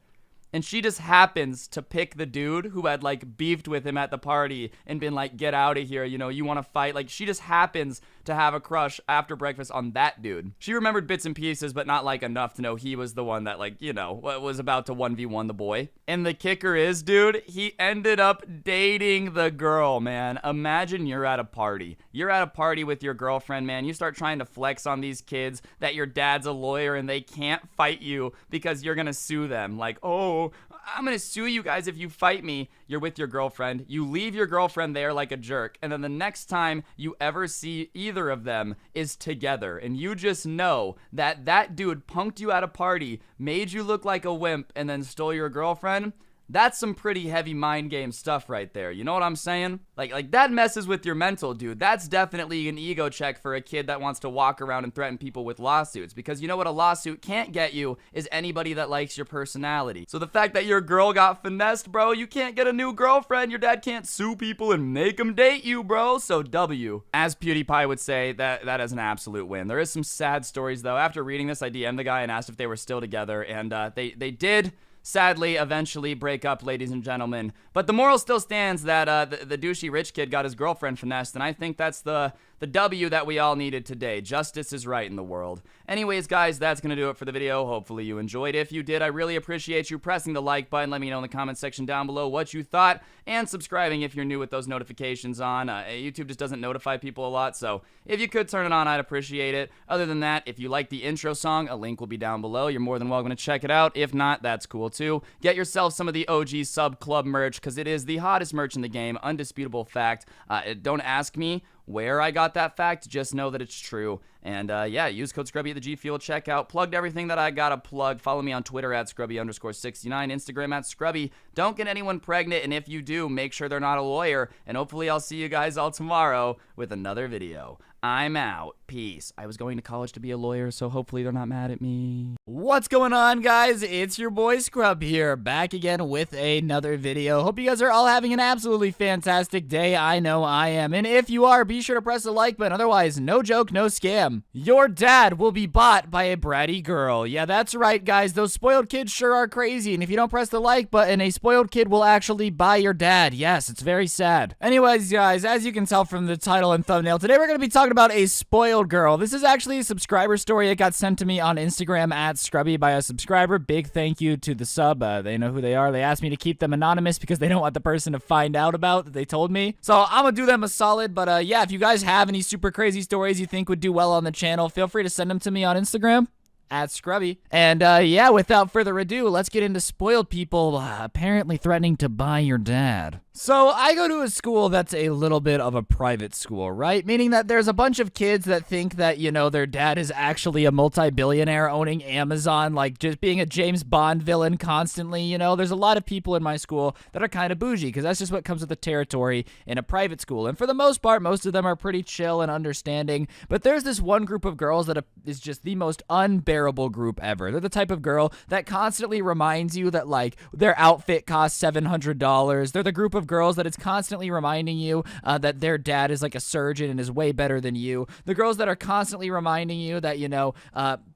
And she just happens to pick the dude who had, like, beefed with him at the party and been like, get out of here, you know, you want to fight. Like, she just happens to have a crush after breakfast on that dude. She remembered bits and pieces, but not, like, enough to know he was the one that, like, you know, was about to 1v1 the boy. And the kicker is, dude, he ended up dating the girl, man. Imagine you're at a party. You're at a party with your girlfriend, man. You start trying to flex on these kids that your dad's a lawyer and they can't fight you because you're gonna sue them. Like, oh, I'm gonna sue you guys if you fight me. You're with your girlfriend. You leave your girlfriend there like a jerk. And then the next time you ever see either of them is together. And you just know that that dude punked you at a party, made you look like a wimp, and then stole your girlfriend. That's some pretty heavy mind game stuff right there. You know what I'm saying? Like that messes with your mental, dude. That's definitely an ego check for a kid that wants to walk around and threaten people with lawsuits. Because you know what a lawsuit can't get you is anybody that likes your personality. So the fact that your girl got finessed, bro, you can't get a new girlfriend. Your dad can't sue people and make them date you, bro. So W. As PewDiePie would say, that is an absolute win. There is some sad stories, though. After reading this, I DM'd the guy and asked if they were still together. And they did sadly eventually break up, ladies and gentlemen. But the moral still stands that the douchey rich kid got his girlfriend finessed, and I think that's the W that we all needed today. Justice is right in the world. Anyways, guys, that's going to do it for the video. Hopefully you enjoyed. If you did, I really appreciate you pressing the like button. Let me know in the comment section down below what you thought, and subscribing if you're new with those notifications on. YouTube just doesn't notify people a lot, so if you could turn it on, I'd appreciate it. Other than that, if you like the intro song, a link will be down below. You're more than welcome to check it out. If not, that's cool too. Get yourself some of the OG Sub Club merch, because it is the hottest merch in the game. Undisputable fact. Don't ask me where I got that fact, just know that it's true. And yeah, use code Scrubby at the G Fuel checkout. Plugged everything that I gotta plug. Follow me on Twitter at Scrubby_69, Instagram at Scrubby. Don't get anyone pregnant, and if you do, make sure they're not a lawyer. And hopefully I'll see you guys all tomorrow with another video. I'm out. Peace. I was going to college to be a lawyer, so hopefully they're not mad at me. What's going on, guys? It's your boy Scrub here, back again with another video. Hope you guys are all having an absolutely fantastic day. I know I am. And if you are, be sure to press the like button. Otherwise, no joke, no scam. Your dad will be bought by a bratty girl. Yeah, that's right, guys. Those spoiled kids sure are crazy. And if you don't press the like button, a spoiled kid will actually buy your dad. Yes, it's very sad. Anyways, guys, as you can tell from the title and thumbnail, today we're going to be talking about a spoiled girl. This is actually a subscriber story. It got sent to me on Instagram at Scrubby by a subscriber. Big thank you to the sub. They know who they are. They asked me to keep them anonymous because they don't want the person to find out about that they told me. So I'm gonna do them a solid. But yeah, if you guys have any super crazy stories you think would do well on the channel, feel free to send them to me on Instagram at Scrubby. And yeah, without further ado, let's get into spoiled people apparently threatening to buy your dad. So I go to a school that's a little bit of a private school, right? Meaning that there's a bunch of kids that think that, you know, their dad is actually a multi-billionaire owning Amazon, like just being a James Bond villain constantly, you know? There's a lot of people in my school that are kind of bougie because that's just what comes with the territory in a private school. And for the most part, most of them are pretty chill and understanding. But there's this one group of girls that is just the most unbearable group ever. They're the type of girl that constantly reminds you that, like, their outfit costs $700. They're the group of girls that it's constantly reminding you that their dad is like a surgeon and is way better than you. The girls that are constantly reminding you that, you know,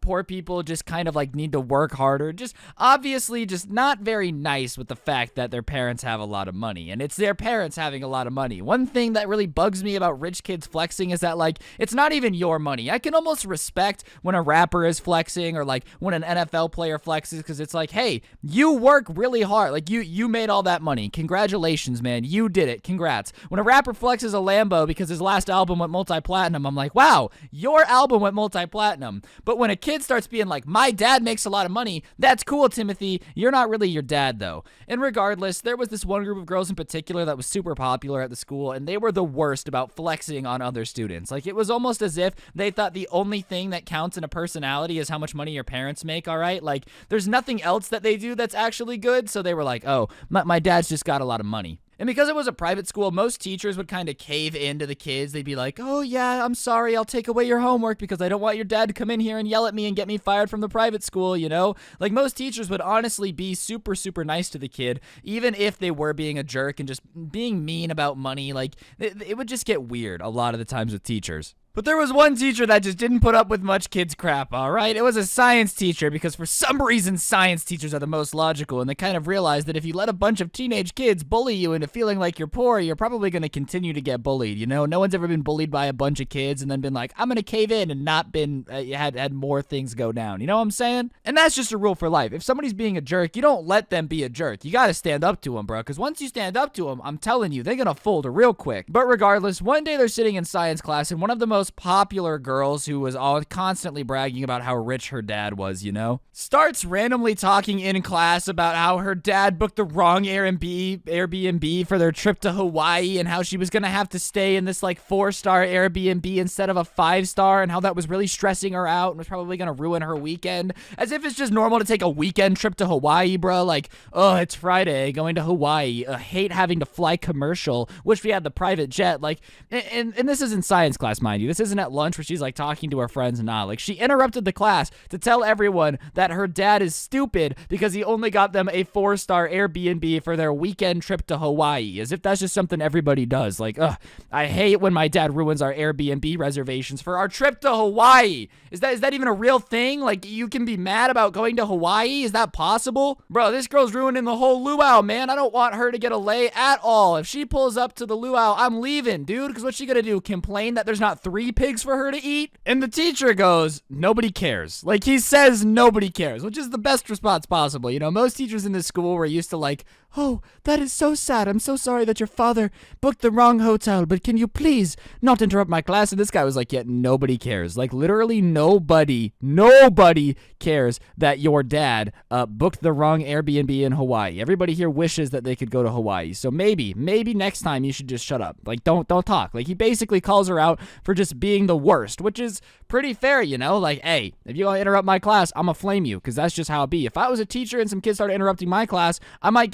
poor people just kind of like need to work harder. Just obviously just not very nice with the fact that their parents have a lot of money, and it's their parents having a lot of money. One thing that really bugs me about rich kids flexing is that, like, it's not even your money. I can almost respect when a rapper is flexing or like when an NFL player flexes, because it's like, hey, you work really hard. Like you made all that money. Congratulations, man. You did it. Congrats. When a rapper flexes a Lambo because his last album went multi-platinum, I'm like, wow, your album went multi-platinum. But when a kid kid starts being like, my dad makes a lot of money. That's cool, Timothy. You're not really your dad, though. And regardless, there was this one group of girls in particular that was super popular at the school, and they were the worst about flexing on other students. Like, it was almost as if they thought the only thing that counts in a personality is how much money your parents make, all right? Like, there's nothing else that they do that's actually good, so they were like, oh, my dad's just got a lot of money. And because it was a private school, most teachers would kind of cave into the kids. They'd be like, oh yeah, I'm sorry, I'll take away your homework because I don't want your dad to come in here and yell at me and get me fired from the private school, you know? Like, most teachers would honestly be super, super nice to the kid, even if they were being a jerk and just being mean about money. Like, it would just get weird a lot of the times with teachers. But there was one teacher that just didn't put up with much kids crap, all right? It was a science teacher, because for some reason science teachers are the most logical, and they kind of realized that if you let a bunch of teenage kids bully you into feeling like you're poor, you're probably going to continue to get bullied, you know? No one's ever been bullied by a bunch of kids and then been like, I'm going to cave in, and not been, had more things go down, you know what I'm saying? And that's just a rule for life. If somebody's being a jerk, you don't let them be a jerk. You got to stand up to them, bro, because once you stand up to them, I'm telling you, they're going to fold real quick. But regardless, one day they're sitting in science class, and one of the most popular girls, who was all constantly bragging about how rich her dad was, you know, starts randomly talking in class about how her dad booked the wrong Airbnb for their trip to Hawaii, and how she was gonna have to stay in this like 4-star Airbnb instead of a 5-star, and how that was really stressing her out and was probably gonna ruin her weekend, as if it's just normal to take a weekend trip to Hawaii, bro. Like, oh, it's Friday, going to Hawaii. Hate having to fly commercial. Wish we had the private jet. Like, and this is in science class, mind you. This isn't at lunch where she's like talking to her friends and not. Like, she interrupted the class to tell everyone that her dad is stupid because he only got them a 4-star Airbnb for their weekend trip to Hawaii, as if that's just something everybody does. Like, ugh, I hate when my dad ruins our Airbnb reservations for our trip to Hawaii. Is that even a real thing? Like, you can be mad about going to Hawaii? Is that possible? Bro, this girl's ruining the whole luau, man. I don't want her to get a lay at all. If she pulls up to the luau, I'm leaving, dude, because what's she gonna do? Complain that there's not 3 pigs for her to eat? And the teacher goes, nobody cares. Like, he says nobody cares, which is the best response possible. You know, most teachers in this school were used to like, oh, that is so sad. I'm so sorry that your father booked the wrong hotel, but can you please not interrupt my class? And this guy was like, yeah, nobody cares. Like, literally nobody cares that your dad booked the wrong Airbnb in Hawaii. Everybody here wishes that they could go to Hawaii. So maybe next time you should just shut up. Like, don't talk. Like, he basically calls her out for just being the worst, which is pretty fair, you know? Like, hey, if you want to interrupt my class, I'm gonna flame you, because that's just how it be. If I was a teacher and some kids started interrupting my class, I might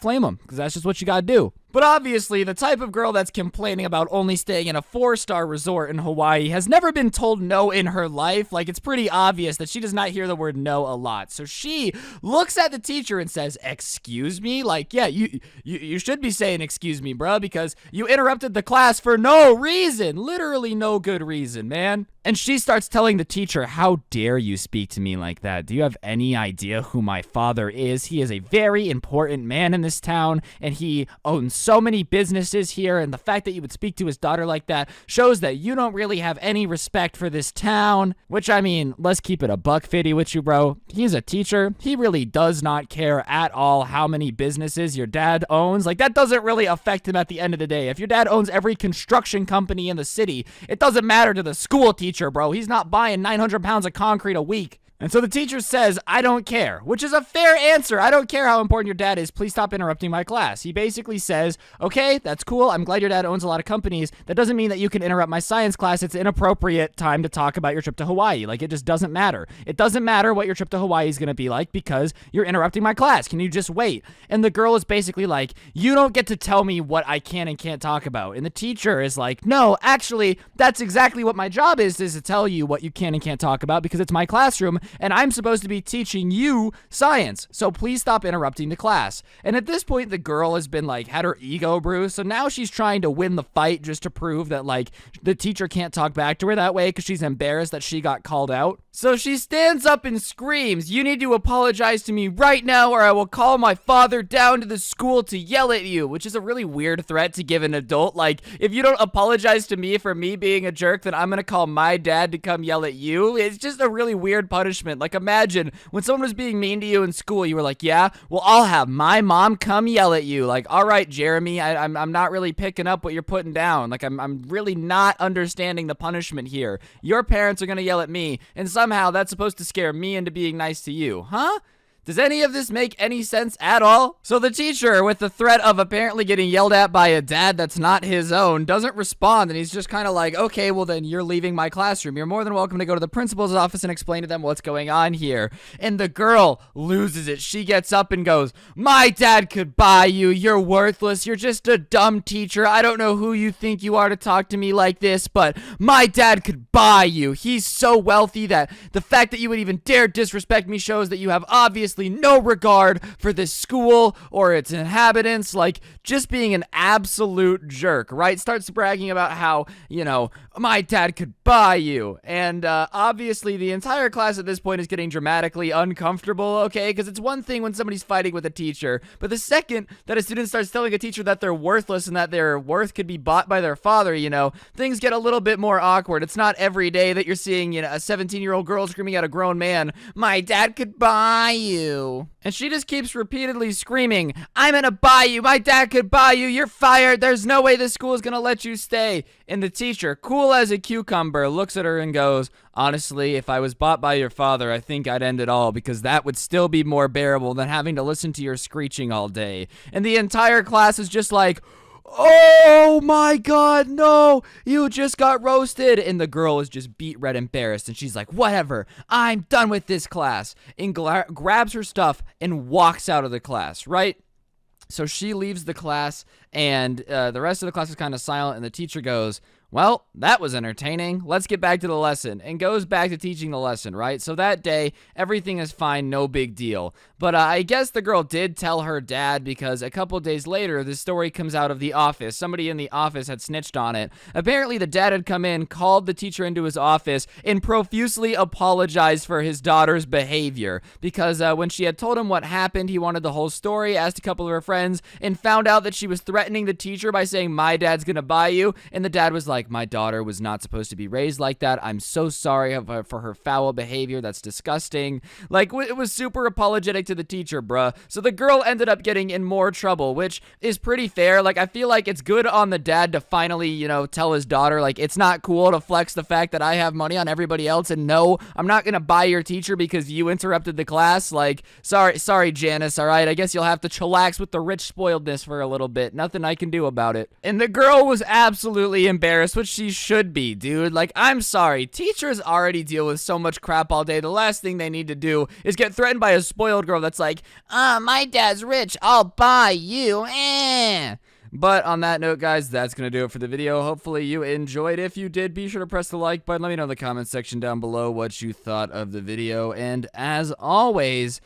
flame them, because that's just what you gotta do. But obviously, the type of girl that's complaining about only staying in a 4-star resort in Hawaii has never been told no in her life. Like, it's pretty obvious that she does not hear the word no a lot. So she looks at the teacher and says, excuse me? Like, yeah, you should be saying excuse me, bro, because you interrupted the class for no reason. Literally no good reason, man. And she starts telling the teacher, how dare you speak to me like that? Do you have any idea who my father is? He is a very important man in this town, and he owns so many businesses here, and the fact that you would speak to his daughter like that shows that you don't really have any respect for this town. Which, I mean, let's keep it a buck fifty with you, bro. He's a teacher. He really does not care at all how many businesses your dad owns. Like, that doesn't really affect him at the end of the day. If your dad owns every construction company in the city, it doesn't matter to the school teacher, bro. He's not buying 900 pounds of concrete a week. And so the teacher says, I don't care, which is a fair answer. I don't care how important your dad is. Please stop interrupting my class. He basically says, okay, that's cool. I'm glad your dad owns a lot of companies. That doesn't mean that you can interrupt my science class. It's an inappropriate time to talk about your trip to Hawaii. Like, it just doesn't matter. It doesn't matter what your trip to Hawaii is going to be like because you're interrupting my class. Can you just wait? And the girl is basically like, you don't get to tell me what I can and can't talk about. And the teacher is like, no, actually, that's exactly what my job is to tell you what you can and can't talk about because it's my classroom. And I'm supposed to be teaching you science, so please stop interrupting the class. And at this point, the girl has been like, had her ego bruised, so now she's trying to win the fight just to prove that like the teacher can't talk back to her that way because she's embarrassed that she got called out. So she stands up and screams, you need to apologize to me right now or I will call my father down to the school to yell at you, which is a really weird threat to give an adult. Like, if you don't apologize to me for me being a jerk, then I'm gonna call my dad to come yell at you. It's just a really weird punishment punishment. Like, imagine when someone was being mean to you in school, you were like, yeah, well, I'll have my mom come yell at you. Like, all right, Jeremy, I'm not really picking up what you're putting down. Like, I'm really not understanding the punishment here. Your parents are gonna yell at me, and somehow that's supposed to scare me into being nice to you, huh? Does any of this make any sense at all? So the teacher, with the threat of apparently getting yelled at by a dad that's not his own, doesn't respond, and he's just kind of like, okay, well then you're leaving my classroom. You're more than welcome to go to the principal's office and explain to them what's going on here. And the girl loses it. She gets up and goes, my dad could buy you. You're worthless. You're just a dumb teacher. I don't know who you think you are to talk to me like this, but my dad could buy you. He's so wealthy that the fact that you would even dare disrespect me shows that you have obviously no regard for this school or its inhabitants. Like, just being an absolute jerk, right? Starts bragging about how, you know, my dad could buy you. And obviously the entire class at this point is getting dramatically uncomfortable, okay? Because it's one thing when somebody's fighting with a teacher, but the second that a student starts telling a teacher that they're worthless and that their worth could be bought by their father, you know, things get a little bit more awkward. It's not every day that you're seeing, you know, a 17-year-old girl screaming at a grown man, my dad could buy you. And she just keeps repeatedly screaming, I'm gonna buy you, my dad could buy you, you're fired, there's no way this school is gonna let you stay. And the teacher, cool as a cucumber, looks at her and goes, honestly, if I was bought by your father, I think I'd end it all, because that would still be more bearable than having to listen to your screeching all day. And the entire class is just like, oh my god, no, you just got roasted. And the girl is just beat red embarrassed, and she's like, whatever, I'm done with this class, and grabs her stuff and walks out of the class, right? So she leaves the class, and the rest of the class is kind of silent, and the teacher goes, well, that was entertaining. Let's get back to the lesson, and goes back to teaching the lesson, right? So that day, everything is fine, no big deal. But I guess the girl did tell her dad, because a couple days later, this story comes out of the office. Somebody in the office had snitched on it. Apparently, the dad had come in, called the teacher into his office, and profusely apologized for his daughter's behavior. Because when she had told him what happened, he wanted the whole story, asked a couple of her friends, and found out that she was threatening the teacher by saying, my dad's gonna buy you. And the dad was like, my daughter was not supposed to be raised like that. I'm so sorry for her foul behavior. That's disgusting. Like, it was super apologetic to the teacher, bruh. So the girl ended up getting in more trouble, which is pretty fair. Like, I feel like it's good on the dad to finally, you know, tell his daughter, like, it's not cool to flex the fact that I have money on everybody else, and no, I'm not gonna buy your teacher because you interrupted the class. Like, sorry, Janice, all right? I guess you'll have to chillax with the rich spoiledness for a little bit. Nothing I can do about it. And the girl was absolutely embarrassed, which she should be, dude. Like, I'm sorry. Teachers already deal with so much crap all day. The last thing they need to do is get threatened by a spoiled girl that's like, my dad's rich, I'll buy you, But on that note, guys, that's going to do it for the video. Hopefully you enjoyed. If you did, be sure to press the like button. Let me know in the comment section down below what you thought of the video. And as always,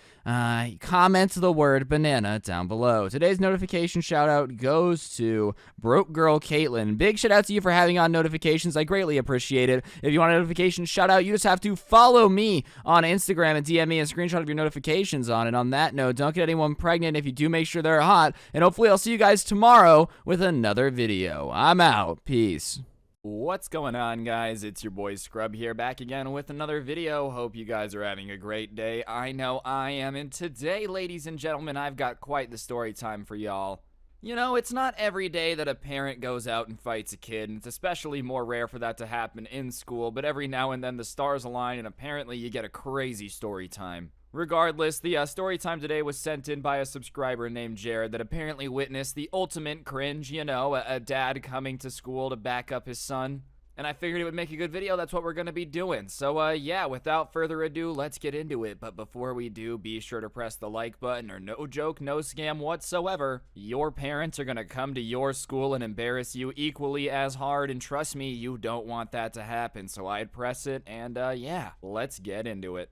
comment the word banana down below. Today's notification shout out goes to Broke Girl Caitlin. Big shout out to you for having on notifications. I greatly appreciate it. If you want a notification shout out, you just have to follow me on Instagram and DM me a screenshot of your notifications on. And on that note, don't get anyone pregnant if you do, make sure they're hot. And hopefully I'll see you guys tomorrow with another video. I'm out. Peace. What's going on, guys? It's your boy Scrub here, back again with another video. Hope you guys are having a great day. I know I am, and today, ladies and gentlemen, I've got quite the story time for y'all. You know, it's not every day that a parent goes out and fights a kid, and it's especially more rare for that to happen in school, but every now and then the stars align, and apparently you get a crazy story time. Regardless, the story time today was sent in by a subscriber named Jared that apparently witnessed the ultimate cringe, you know, a dad coming to school to back up his son. And I figured it would make a good video. That's what we're going to be doing. So, yeah, without further ado, let's get into it. But before we do, be sure to press the like button, or no joke, no scam whatsoever. Your parents are going to come to your school and embarrass you equally as hard. And trust me, you don't want that to happen. So I'd press it. And, yeah, let's get into it.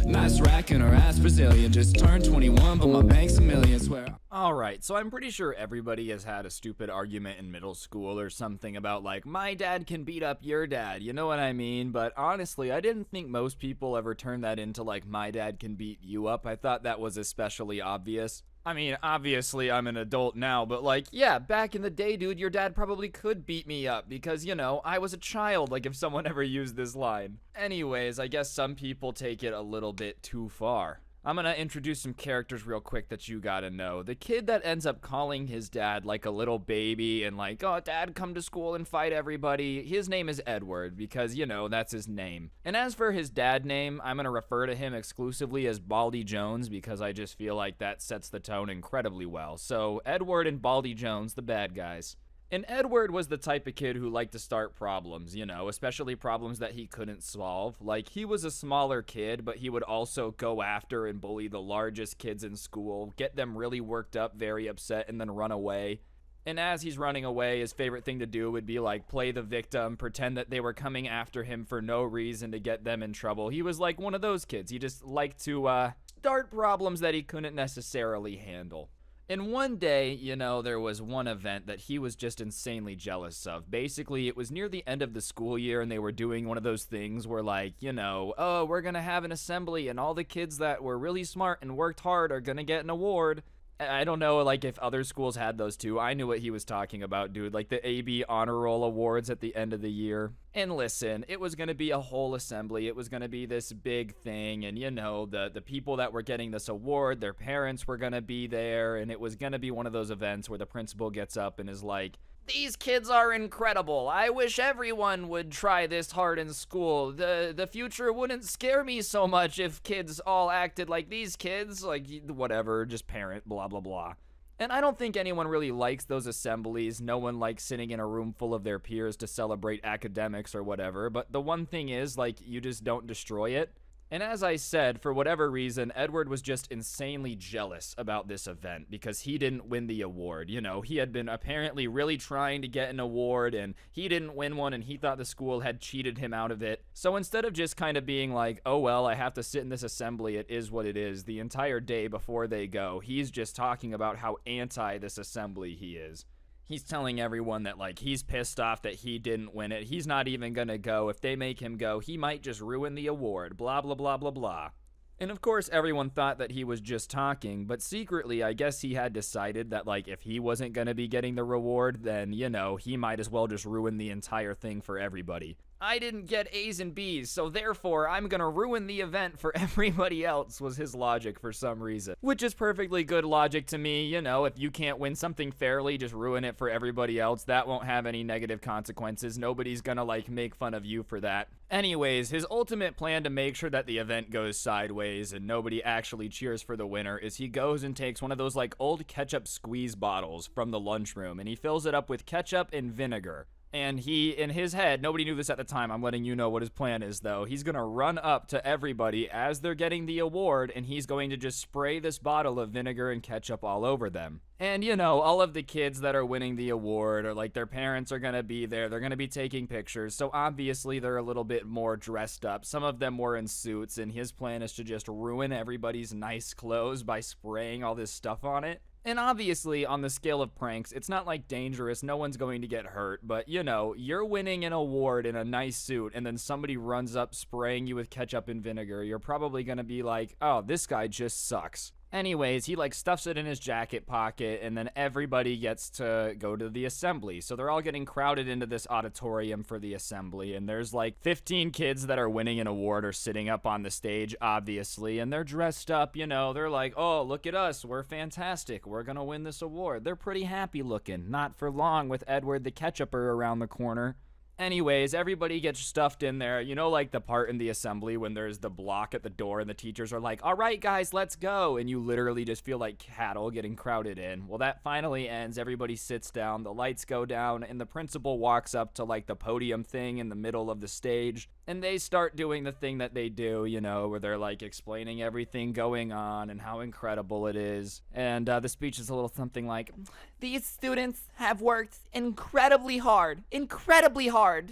Nice rack in her ass Brazilian. Just turned 21, but my bank's a million, swear. Alright, so I'm pretty sure everybody has had a stupid argument in middle school or something about, like, my dad can beat up your dad, you know what I mean? But honestly, I didn't think most people ever turned that into, like, my dad can beat you up. I thought that was especially obvious. I mean, obviously I'm an adult now, but like, yeah, back in the day, dude, your dad probably could beat me up because, you know, I was a child, like if someone ever used this line. Anyways, I guess some people take it a little bit too far. I'm gonna introduce some characters real quick that you gotta know. The kid that ends up calling his dad like a little baby and like, oh, dad, come to school and fight everybody. His name is Edward because, you know, that's his name. And as for his dad name, I'm gonna refer to him exclusively as Baldy Jones because I just feel like that sets the tone incredibly well. So, Edward and Baldy Jones, the bad guys. And Edward was the type of kid who liked to start problems, you know, especially problems that he couldn't solve. Like, he was a smaller kid, but he would also go after and bully the largest kids in school, get them really worked up, very upset, and then run away. And as he's running away, his favorite thing to do would be, like, play the victim, pretend that they were coming after him for no reason to get them in trouble. He was like one of those kids. He just liked to, start problems that he couldn't necessarily handle. And one day, you know, there was one event that he was just insanely jealous of. Basically, it was near the end of the school year and they were doing one of those things where, like, you know, oh, we're gonna have an assembly and all the kids that were really smart and worked hard are gonna get an award. I don't know, like, if other schools had those too. I knew what he was talking about, dude. Like the AB Honor Roll Awards at the end of the year. And listen, it was going to be a whole assembly. It was going to be this big thing. And, you know, the people that were getting this award, their parents were going to be there. And it was going to be one of those events where the principal gets up and is like, these kids are incredible. I wish everyone would try this hard in school. The future wouldn't scare me so much if kids all acted like these kids. Like, whatever, just parent, blah, blah, blah. And I don't think anyone really likes those assemblies. No one likes sitting in a room full of their peers to celebrate academics or whatever. But the one thing is, like, you just don't destroy it. And as I said, for whatever reason, Edward was just insanely jealous about this event because he didn't win the award. You know, he had been apparently really trying to get an award and he didn't win one and he thought the school had cheated him out of it. So instead of just kind of being like, oh well, I have to sit in this assembly, it is what it is, the entire day before they go, he's just talking about how anti this assembly he is. He's telling everyone that, like, he's pissed off that he didn't win it. He's not even gonna go. If they make him go, he might just ruin the award. Blah, blah, blah, blah, blah. And of course, everyone thought that he was just talking, but secretly, I guess he had decided that, like, if he wasn't gonna be getting the reward, then, you know, he might as well just ruin the entire thing for everybody. I didn't get A's and B's, so therefore I'm gonna ruin the event for everybody else, was his logic for some reason. Which is perfectly good logic to me, you know, if you can't win something fairly, just ruin it for everybody else. That won't have any negative consequences. Nobody's gonna, like, make fun of you for that. Anyways, his ultimate plan to make sure that the event goes sideways and nobody actually cheers for the winner is he goes and takes one of those, like, old ketchup squeeze bottles from the lunchroom and he fills it up with ketchup and vinegar. And he, in his head, nobody knew this at the time, I'm letting you know what his plan is though, he's gonna run up to everybody as they're getting the award and he's going to just spray this bottle of vinegar and ketchup all over them. And you know, all of the kids that are winning the award, or like their parents are gonna be there, they're gonna be taking pictures, so obviously they're a little bit more dressed up. Some of them were in suits, and his plan is to just ruin everybody's nice clothes by spraying all this stuff on it. And obviously, on the scale of pranks, it's not like dangerous, no one's going to get hurt, but you know, you're winning an award in a nice suit, and then somebody runs up spraying you with ketchup and vinegar, you're probably gonna be like, oh, this guy just sucks. Anyways, he like stuffs it in his jacket pocket, and then everybody gets to go to the assembly. So they're all getting crowded into this auditorium for the assembly, and there's like 15 kids that are winning an award or sitting up on the stage, obviously, and they're dressed up, you know, they're like, oh, look at us, we're fantastic, we're gonna win this award. They're pretty happy looking, not for long with Edward the Ketchuper around the corner. Anyways, everybody gets stuffed in there. You know, like the part in the assembly when there's the block at the door and the teachers are like, all right, guys, let's go. And you literally just feel like cattle getting crowded in. Well, that finally ends. Everybody sits down. The lights go down and the principal walks up to like the podium thing in the middle of the stage. And they start doing the thing that they do, you know, where they're like explaining everything going on and how incredible it is. And the speech is a little something like, these students have worked incredibly hard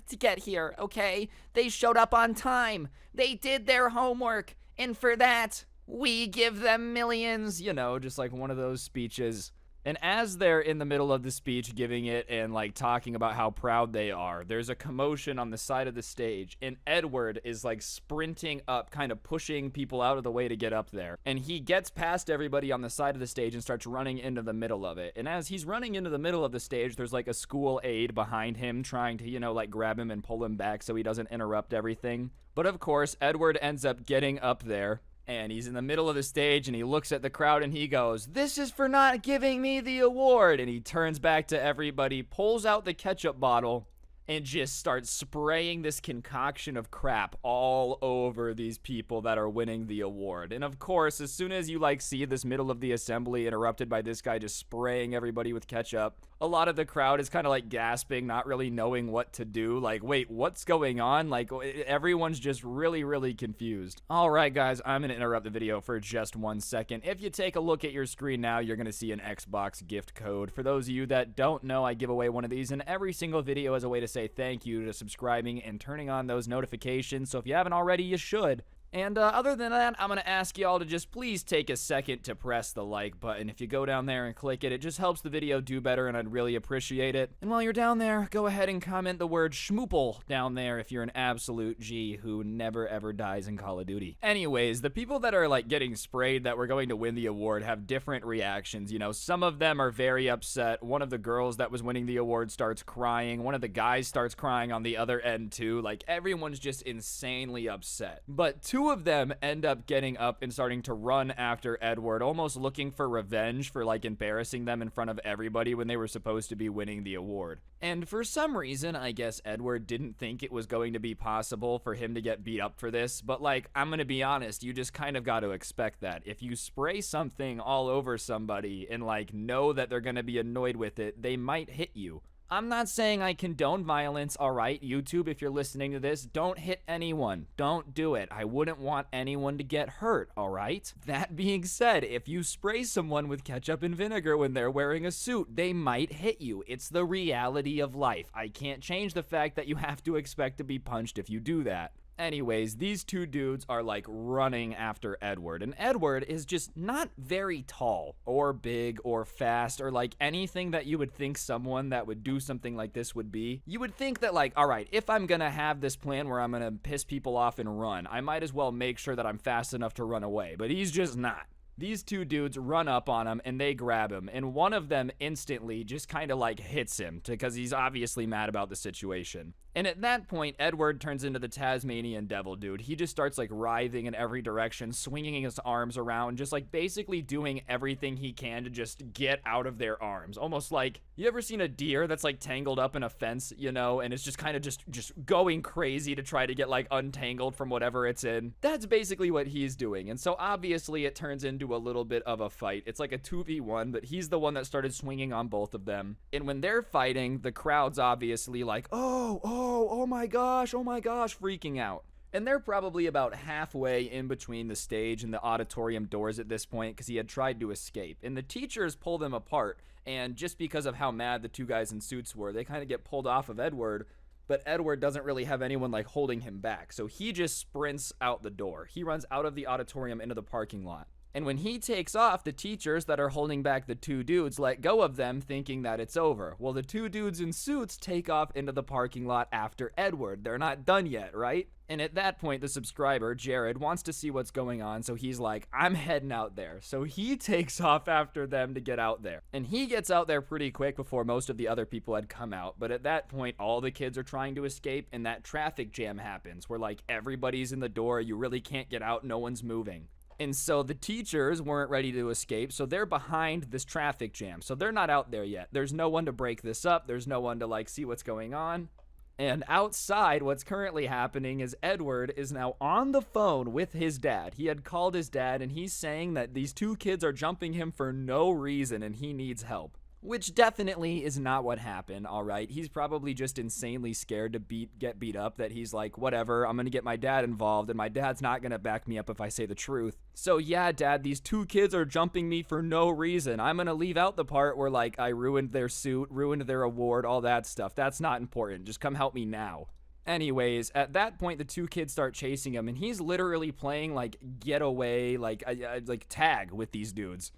to get here, okay? They showed up on time. They did their homework. And for that, we give them millions. You know, just like one of those speeches. And as they're in the middle of the speech giving it and like talking about how proud they are, there's a commotion on the side of the stage and Edward is like sprinting up, kind of pushing people out of the way to get up there. And he gets past everybody on the side of the stage and starts running into the middle of it. And as he's running into the middle of the stage, there's like a school aide behind him trying to, like grab him and pull him back so he doesn't interrupt everything. But of course, Edward ends up getting up there. And he's in the middle of the stage and he looks at the crowd and he goes, "This is for not giving me the award." And he turns back to everybody, pulls out the ketchup bottle, and just starts spraying this concoction of crap all over these people that are winning the award. And of course, as soon as you like see this middle of the assembly interrupted by this guy just spraying everybody with ketchup, a lot of the crowd is kind of like gasping, not really knowing what to do. Like, wait, what's going on? Like, everyone's just really, really confused. All right, guys, I'm going to interrupt the video for just 1 second. If you take a look at your screen now, you're going to see an Xbox gift code. For those of you that don't know, I give away one of these in every single video as a way to say thank you to subscribing and turning on those notifications. So if you haven't already, you should. And other than that, I'm going to ask y'all to just please take a second to press the like button. If you go down there and click it, it just helps the video do better and I'd really appreciate it. And while you're down there, go ahead and comment the word schmoople down there if you're an absolute G who never ever dies in Call of Duty. Anyways, the people that are like getting sprayed that were going to win the award have different reactions. Some of them are very upset. One of the girls that was winning the award starts crying. One of the guys starts crying on the other end too. Like, everyone's just insanely upset. But two of them end up getting up and starting to run after Edward, almost looking for revenge for like embarrassing them in front of everybody when they were supposed to be winning the award. And for some reason, I guess Edward didn't think it was going to be possible for him to get beat up for this, but like, I'm gonna be honest, you just kind of got to expect that. If you spray something all over somebody and like know that they're gonna be annoyed with it, they might hit you. I'm not saying I condone violence, alright? YouTube, if you're listening to this, don't hit anyone. Don't do it. I wouldn't want anyone to get hurt, alright? That being said, if you spray someone with ketchup and vinegar when they're wearing a suit, they might hit you. It's the reality of life. I can't change the fact that you have to expect to be punched if you do that. Anyways, these two dudes are like running after Edward, and Edward is just not very tall or big or fast or like anything that you would think someone that would do something like this would be. You would think that like, all right, if I'm gonna have this plan where I'm gonna piss people off and run, I might as well make sure that I'm fast enough to run away, but he's just not. These two dudes run up on him and they grab him, and one of them instantly just kind of like hits him because he's obviously mad about the situation. And at that point, Edward turns into the Tasmanian devil dude. He just starts like writhing in every direction, swinging his arms around, just like basically doing everything he can to just get out of their arms. Almost like, you ever seen a deer that's like tangled up in a fence, and it's just kind of just going crazy to try to get like untangled from whatever it's in? That's basically what he's doing. And so obviously it turns into a little bit of a fight. It's like a 2v1, but he's the one that started swinging on both of them. And when they're fighting, the crowd's obviously like, oh my gosh, freaking out. And they're probably about halfway in between the stage and the auditorium doors at this point because he had tried to escape. And the teachers pull them apart, and just because of how mad the two guys in suits were, they kind of get pulled off of Edward, but Edward doesn't really have anyone like holding him back. So he just sprints out the door. He runs out of the auditorium into the parking lot. And when he takes off, the teachers that are holding back the two dudes let go of them, thinking that it's over. Well, the two dudes in suits take off into the parking lot after Edward. They're not done yet, right? And at that point, the subscriber, Jared, wants to see what's going on, so he's like, I'm heading out there. So he takes off after them to get out there. And he gets out there pretty quick before most of the other people had come out. But at that point, all the kids are trying to escape, and that traffic jam happens, where like everybody's in the door, you really can't get out, no one's moving. And so the teachers weren't ready to escape, so they're behind this traffic jam. So they're not out there yet. There's no one to break this up. There's no one to like see what's going on. And outside, what's currently happening is Edward is now on the phone with his dad. He had called his dad, and he's saying that these two kids are jumping him for no reason and he needs help. Which definitely is not what happened, alright? He's probably just insanely scared to get beat up, that he's like, whatever, I'm gonna get my dad involved, and my dad's not gonna back me up if I say the truth. So yeah, Dad, these two kids are jumping me for no reason. I'm gonna leave out the part where, like, I ruined their suit, ruined their award, all that stuff. That's not important. Just come help me now. Anyways, at that point, the two kids start chasing him, and he's literally playing, like, getaway, like tag with these dudes.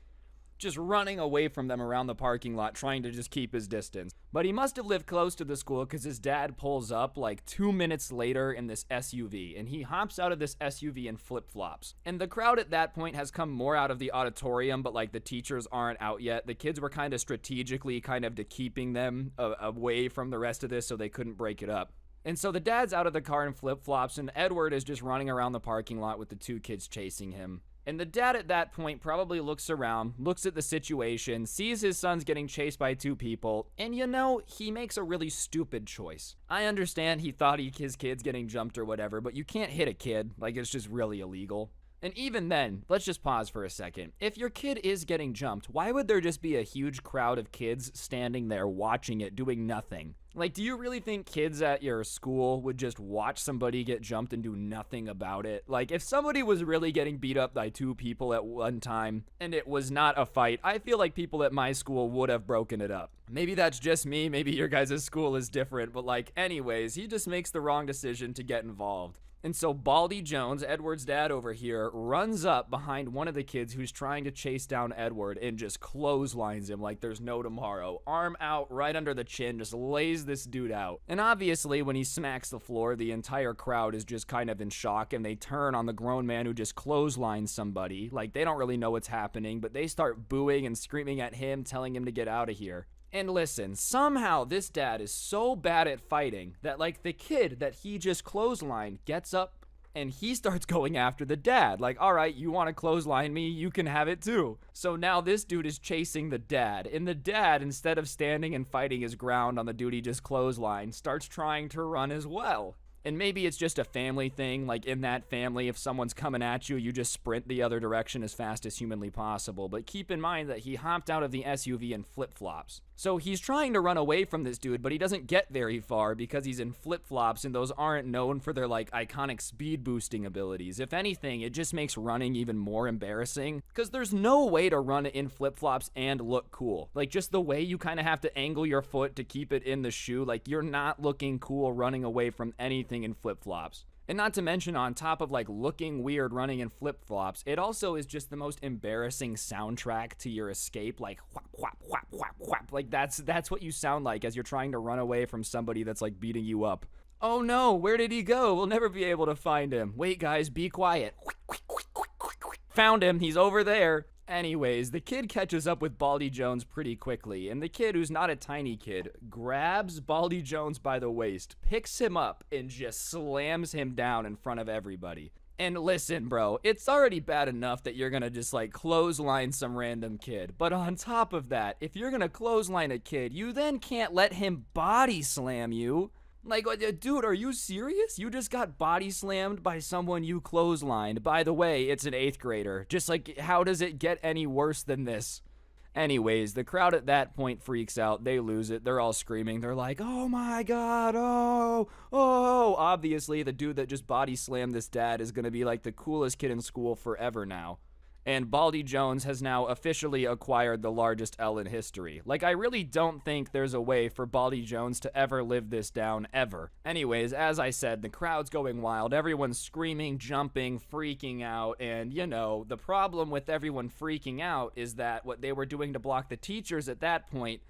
just running away from them around the parking lot, trying to just keep his distance. But he must have lived close to the school because his dad pulls up like 2 minutes later in this SUV, and he hops out of this SUV in flip-flops. And the crowd at that point has come more out of the auditorium, but like the teachers aren't out yet. The kids were kind of strategically to keeping them away from the rest of this so they couldn't break it up. And so the dad's out of the car in flip-flops, and Edward is just running around the parking lot with the two kids chasing him. And the dad at that point probably looks around, looks at the situation, sees his son's getting chased by two people, and he makes a really stupid choice. I understand he thought his kid's getting jumped or whatever, but you can't hit a kid. Like, it's just really illegal. And even then, let's just pause for a second. If your kid is getting jumped, why would there just be a huge crowd of kids standing there watching it, doing nothing? Like, do you really think kids at your school would just watch somebody get jumped and do nothing about it? Like, if somebody was really getting beat up by two people at one time and it was not a fight, I feel like people at my school would have broken it up. Maybe that's just me, maybe your guys' school is different, but like, anyways, he just makes the wrong decision to get involved. And so Baldy Jones, Edward's dad over here, runs up behind one of the kids who's trying to chase down Edward and just clotheslines him like there's no tomorrow. Arm out right under the chin, just lays this dude out. And obviously when he smacks the floor, the entire crowd is just kind of in shock, and they turn on the grown man who just clotheslines somebody. Like, they don't really know what's happening, but they start booing and screaming at him, telling him to get out of here. And listen, somehow this dad is so bad at fighting that like the kid that he just clotheslined gets up and he starts going after the dad. Like, all right, you want to clothesline me? You can have it too. So now this dude is chasing the dad, and the dad, instead of standing and fighting his ground on the dude he just clotheslined, starts trying to run as well. And maybe it's just a family thing, like in that family, if someone's coming at you, you just sprint the other direction as fast as humanly possible. But keep in mind that he hopped out of the SUV in flip-flops. So he's trying to run away from this dude, but he doesn't get very far because he's in flip-flops, and those aren't known for their like iconic speed boosting abilities. If anything, it just makes running even more embarrassing because there's no way to run in flip-flops and look cool. Like, just the way you kind of have to angle your foot to keep it in the shoe, like you're not looking cool running away from anything in flip-flops. And not to mention, on top of like looking weird running in flip-flops, it also is just the most embarrassing soundtrack to your escape. Like whap whap whap whap whap. Like that's what you sound like as you're trying to run away from somebody that's like beating you up. Oh no, where did he go? We'll never be able to find him. Wait guys, be quiet. Found him, he's over there. Anyways, the kid catches up with Baldy Jones pretty quickly, and the kid, who's not a tiny kid, grabs Baldy Jones by the waist, picks him up, and just slams him down in front of everybody. And listen, bro, it's already bad enough that you're gonna just like clothesline some random kid, but on top of that, if you're gonna clothesline a kid, you then can't let him body slam you. Like, dude, are you serious? You just got body slammed by someone you clotheslined. By the way, it's an 8th grader. Just like, how does it get any worse than this? Anyways, the crowd at that point freaks out. They lose it. They're all screaming. They're like, oh my god, oh. Obviously, the dude that just body slammed this dad is gonna be like the coolest kid in school forever now. And Baldy Jones has now officially acquired the largest L in history. Like, I really don't think there's a way for Baldy Jones to ever live this down, ever. Anyways, as I said, the crowd's going wild. Everyone's screaming, jumping, freaking out. And, the problem with everyone freaking out is that what they were doing to block the teachers at that point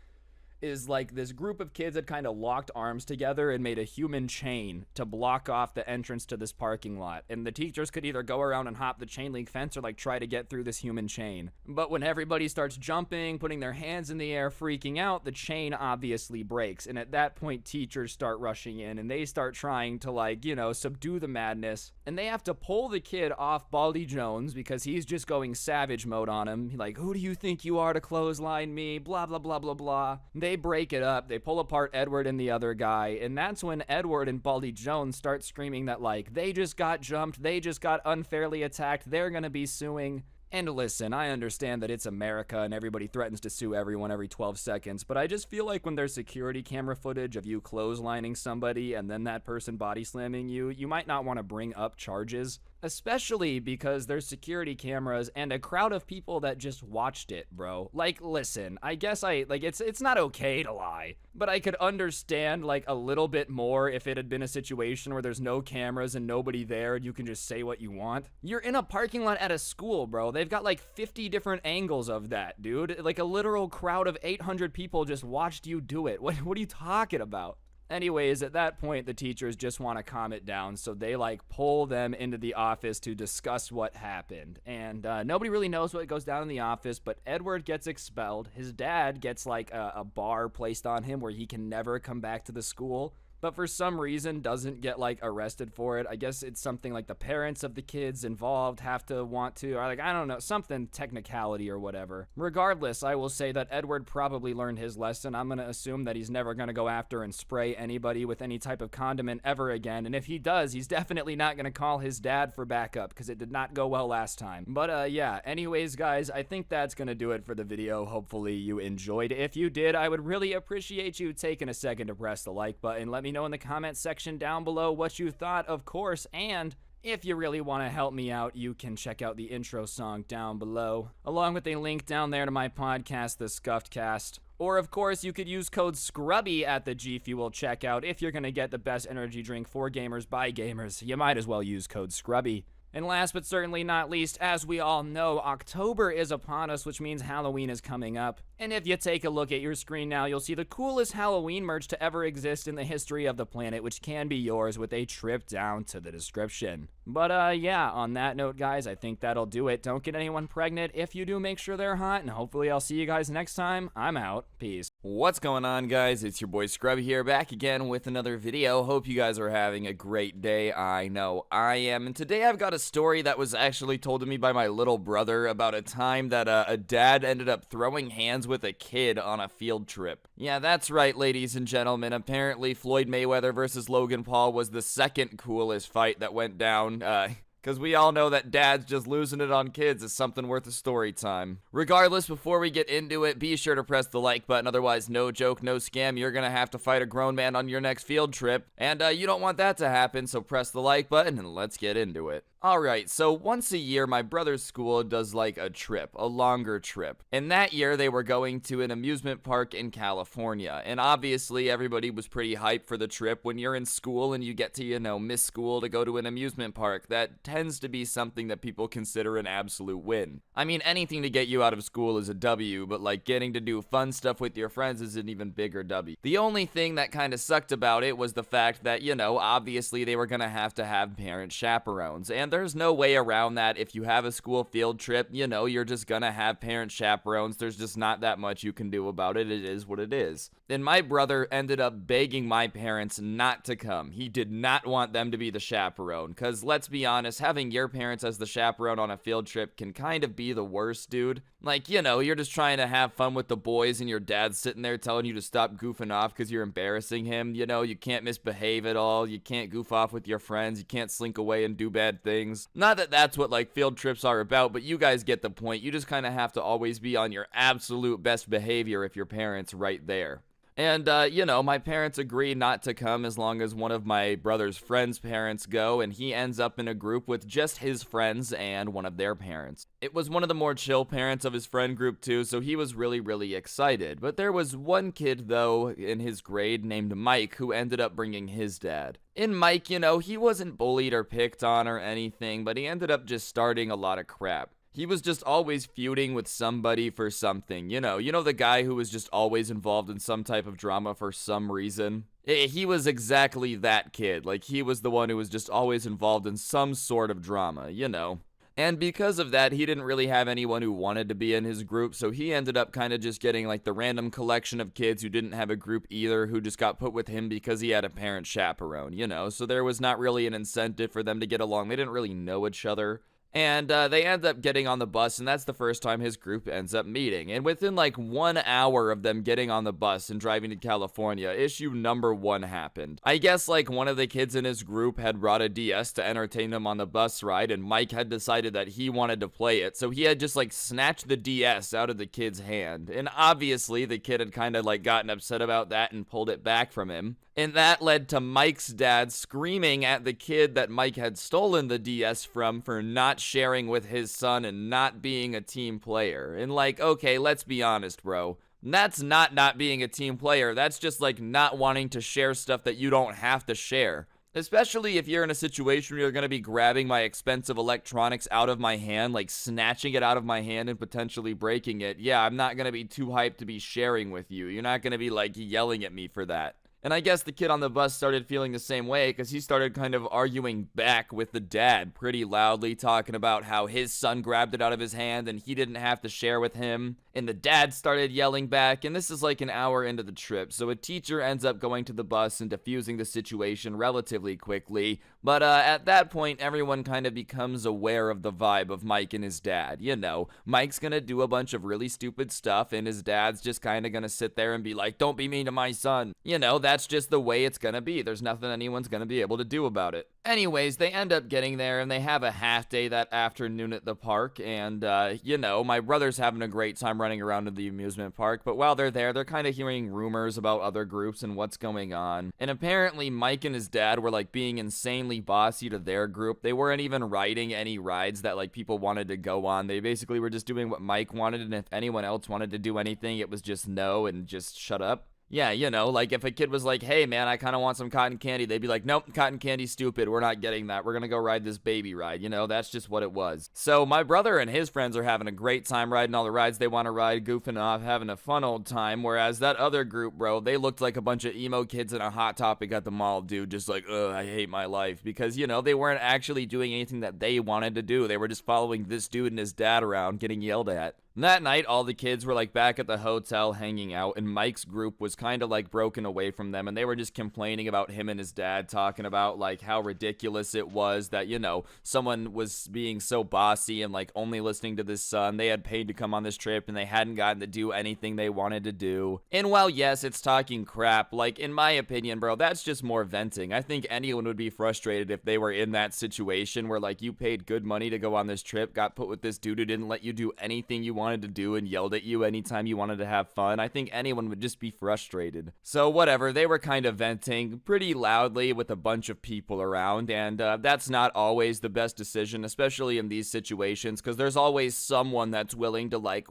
is like this group of kids had kind of locked arms together and made a human chain to block off the entrance to this parking lot. And the teachers could either go around and hop the chain link fence or like try to get through this human chain. But when everybody starts jumping, putting their hands in the air, freaking out, the chain obviously breaks. And at that point, teachers start rushing in and they start trying to like, subdue the madness. And they have to pull the kid off Baldy Jones because he's just going savage mode on him. Like, who do you think you are to clothesline me? Blah, blah, blah, blah, blah. They break it up. They pull apart Edward and the other guy. And that's when Edward and Baldy Jones start screaming that, like, they just got jumped. They just got unfairly attacked. They're going to be suing. And listen, I understand that it's America and everybody threatens to sue everyone every 12 seconds, but I just feel like when there's security camera footage of you clotheslining somebody and then that person body slamming you, you might not want to bring up charges. Especially because there's security cameras and a crowd of people that just watched it, bro. Like, listen, I guess it's not okay to lie, but I could understand like a little bit more if it had been a situation where there's no cameras and nobody there and you can just say what you want. You're in a parking lot at a school, bro. They've got like 50 different angles of that, dude. Like a literal crowd of 800 people just watched you do it. What are you talking about? Anyways, at that point, the teachers just want to calm it down, so they like pull them into the office to discuss what happened. And nobody really knows what goes down in the office, but Edward gets expelled. His dad gets like a bar placed on him where he can never come back to the school, but for some reason doesn't get like arrested for it. I guess it's something like the parents of the kids involved have to want to, or like, I don't know, something technicality or whatever. Regardless, I will say that Edward probably learned his lesson. I'm going to assume that he's never going to go after and spray anybody with any type of condiment ever again. And if he does, he's definitely not going to call his dad for backup because it did not go well last time. But yeah, anyways, guys, I think that's going to do it for the video. Hopefully you enjoyed. If you did, I would really appreciate you taking a second to press the like button. Let me know in the comment section down below what you thought, of course, and if you really want to help me out, you can check out the intro song down below, along with a link down there to my podcast, The Scuffed Cast. Or, of course, you could use code SCRUBBY at the G Fuel checkout if you're going to get the best energy drink for gamers by gamers. You might as well use code SCRUBBY. And last but certainly not least, as we all know, October is upon us, which means Halloween is coming up. And if you take a look at your screen now, you'll see the coolest Halloween merch to ever exist in the history of the planet, which can be yours with a trip down to the description. But yeah, on that note, guys, I think that'll do it. Don't get anyone pregnant. If you do, make sure they're hot, and hopefully I'll see you guys next time. I'm out. Peace. What's going on, guys? It's your boy Scrubby here, back again with another video. Hope you guys are having a great day. I know I am. And today I've got a story that was actually told to me by my little brother about a time that a dad ended up throwing hands with a kid on a field trip. Yeah, that's right, ladies and gentlemen. Apparently, Floyd Mayweather versus Logan Paul was the second coolest fight that went down. Because we all know that dads just losing it on kids is something worth a story time. Regardless, before we get into it, be sure to press the like button. Otherwise, no joke, no scam, you're gonna have to fight a grown man on your next field trip. And you don't want that to happen, so press the like button and let's get into it. Alright, so once a year, my brother's school does like a trip, a longer trip. And that year, they were going to an amusement park in California. And obviously, everybody was pretty hyped for the trip. When you're in school and you get to, you know, miss school to go to an amusement park, that tends to be something that people consider an absolute win. I mean, anything to get you out of school is a W, but like getting to do fun stuff with your friends is an even bigger W. The only thing that kind of sucked about it was the fact that, you know, obviously they were gonna have to have parent chaperones. And there's no way around that. If you have a school field trip, you know, you're just gonna have parent chaperones. There's just not that much you can do about it. It is what it is. And my brother ended up begging my parents not to come. He did not want them to be the chaperone, because let's be honest, having your parents as the chaperone on a field trip can kind of be the worst, dude. Like, you know, you're just trying to have fun with the boys and your dad's sitting there telling you to stop goofing off because you're embarrassing him. You know, you can't misbehave at all. You can't goof off with your friends. You can't slink away and do bad things. Not that that's what, like, field trips are about, but you guys get the point. You just kind of have to always be on your absolute best behavior if your parents right there. And, you know, my parents agree not to come as long as one of my brother's friends' parents go, and he ends up in a group with just his friends and one of their parents. It was one of the more chill parents of his friend group, too, so he was really, really excited. But there was one kid, though, in his grade named Mike, who ended up bringing his dad. And Mike, you know, he wasn't bullied or picked on or anything, but he ended up just starting a lot of crap. He was just always feuding with somebody for something. You know the guy who was just always involved in some type of drama for some reason? He was exactly that kid. Like, he was the one who was just always involved in some sort of drama, you know. And because of that, he didn't really have anyone who wanted to be in his group, so he ended up kind of just getting like the random collection of kids who didn't have a group either, who just got put with him because he had a parent chaperone, you know. So there was not really an incentive for them to get along. They didn't really know each other. And they end up getting on the bus, and that's the first time his group ends up meeting. And within like 1 hour of them getting on the bus and driving to California, issue number 1 happened. I guess like one of the kids in his group had brought a DS to entertain them on the bus ride, and Mike had decided that he wanted to play it. So he had just like snatched the DS out of the kid's hand. And obviously the kid had kind of like gotten upset about that and pulled it back from him. And that led to Mike's dad screaming at the kid that Mike had stolen the DS from for not sharing with his son and not being a team player. And like, okay, let's be honest, bro. That's not being a team player. That's just like not wanting to share stuff that you don't have to share. Especially if you're in a situation where you're going to be grabbing my expensive electronics out of my hand, like snatching it out of my hand and potentially breaking it. Yeah, I'm not going to be too hyped to be sharing with you. You're not going to be like yelling at me for that. And I guess the kid on the bus started feeling the same way because he started kind of arguing back with the dad pretty loudly, talking about how his son grabbed it out of his hand and he didn't have to share with him. And the dad started yelling back, and this is like an hour into the trip, so a teacher ends up going to the bus and diffusing the situation relatively quickly. But at that point, everyone kind of becomes aware of the vibe of Mike and his dad. You know, Mike's gonna do a bunch of really stupid stuff, and his dad's just kind of gonna sit there and be like, don't be mean to my son. You know, that's just the way it's gonna be. There's nothing anyone's gonna be able to do about it. Anyways, they end up getting there, and they have a half day that afternoon at the park, and, you know, my brother's having a great time running around in the amusement park, but while they're there, they're kind of hearing rumors about other groups and what's going on. And apparently, Mike and his dad were, like, being insanely bossy to their group. They weren't even riding any rides that, like, people wanted to go on. They basically were just doing what Mike wanted, and if anyone else wanted to do anything, it was just no and just shut up. Yeah, you know, like if a kid was like, hey man, I kind of want some cotton candy, they'd be like, nope, cotton candy's stupid, we're not getting that, we're gonna go ride this baby ride, you know, that's just what it was. So my brother and his friends are having a great time riding all the rides they want to ride, goofing off, having a fun old time, whereas that other group, bro, they looked like a bunch of emo kids in a Hot Topic at the mall, dude, just like, ugh, I hate my life, because, you know, they weren't actually doing anything that they wanted to do, they were just following this dude and his dad around, getting yelled at. That night, all the kids were like back at the hotel hanging out, and Mike's group was kind of like broken away from them, and they were just complaining about him and his dad, talking about like how ridiculous it was that, you know, someone was being so bossy and like only listening to this son. They had paid to come on this trip and they hadn't gotten to do anything they wanted to do. And while yes, it's talking crap, like in my opinion, bro, that's just more venting. I think anyone would be frustrated if they were in that situation where like you paid good money to go on this trip, got put with this dude who didn't let you do anything you wanted to do and yelled at you anytime you wanted to have fun. I think anyone would just be frustrated. So whatever, they were kind of venting pretty loudly with a bunch of people around, and that's not always the best decision, especially in these situations, because there's always someone that's willing to like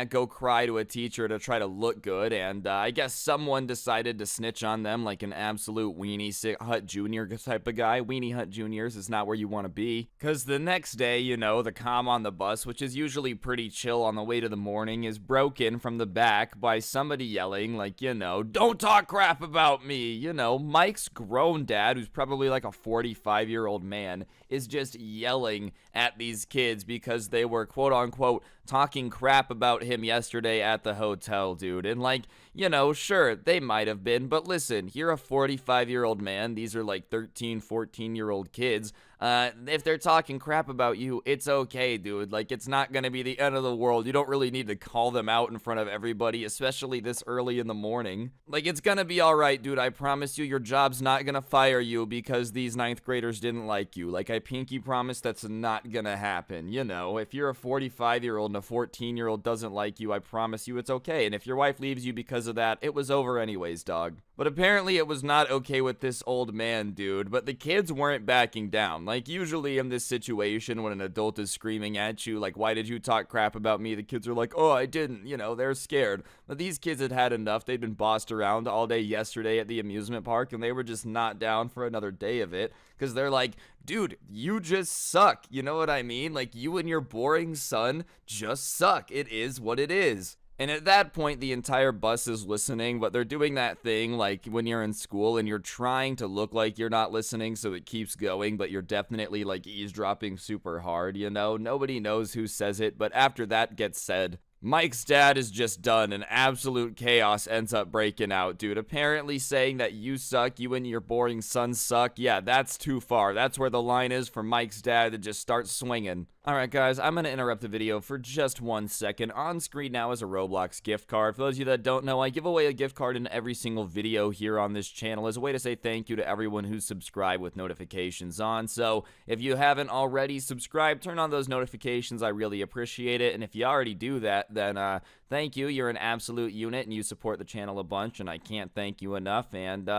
go cry to a teacher to try to look good, and I guess someone decided to snitch on them like an absolute Weenie Hut Jr. type of guy. Weenie Hut Juniors is not where you want to be, because the next day, you know, the comm on the bus, which is usually pretty chill on the way to the morning, is broken from the back by somebody yelling like, you know, don't talk crap about me. You know, Mike's grown dad, who's probably like a 45-year-old man, is just yelling at these kids because they were quote unquote talking crap about him yesterday at the hotel, dude. And like, you know, sure, they might have been, but listen, you're a 45-year-old man. These are like 13, 14-year-old kids. If they're talking crap about you, it's okay, dude. Like, it's not gonna be the end of the world. You don't really need to call them out in front of everybody, especially this early in the morning. Like, it's gonna be alright, dude. I promise you, your job's not gonna fire you because these 9th graders didn't like you. Like, I pinky promise that's not gonna happen. You know, if you're a 45-year-old and a 14-year-old doesn't like you, I promise you it's okay. And if your wife leaves you because of that, it was over anyways, dog. But apparently it was not okay with this old man, dude. But the kids weren't backing down. Like, usually in this situation, when an adult is screaming at you, like, why did you talk crap about me? The kids are like, oh, I didn't. You know, they're scared. But these kids had had enough. They'd been bossed around all day yesterday at the amusement park, and they were just not down for another day of it. Because they're like, dude, you just suck. You know what I mean? Like, you and your boring son just suck. It is what it is. And at that point, the entire bus is listening, but they're doing that thing like when you're in school and you're trying to look like you're not listening so it keeps going, but you're definitely like eavesdropping super hard, you know? Nobody knows who says it, but after that gets said, Mike's dad is just done and absolute chaos ends up breaking out, dude. Apparently saying that you suck, you and your boring son suck, yeah, that's too far. That's where the line is for Mike's dad to just start swinging. Alright guys, I'm gonna interrupt the video for just 1 second. On screen now is a Roblox gift card. For those of you that don't know, I give away a gift card in every single video here on this channel as a way to say thank you to everyone who's subscribed with notifications on. So, if you haven't already subscribed, turn on those notifications. I really appreciate it. And if you already do that, then thank you. You're an absolute unit and you support the channel a bunch and I can't thank you enough. And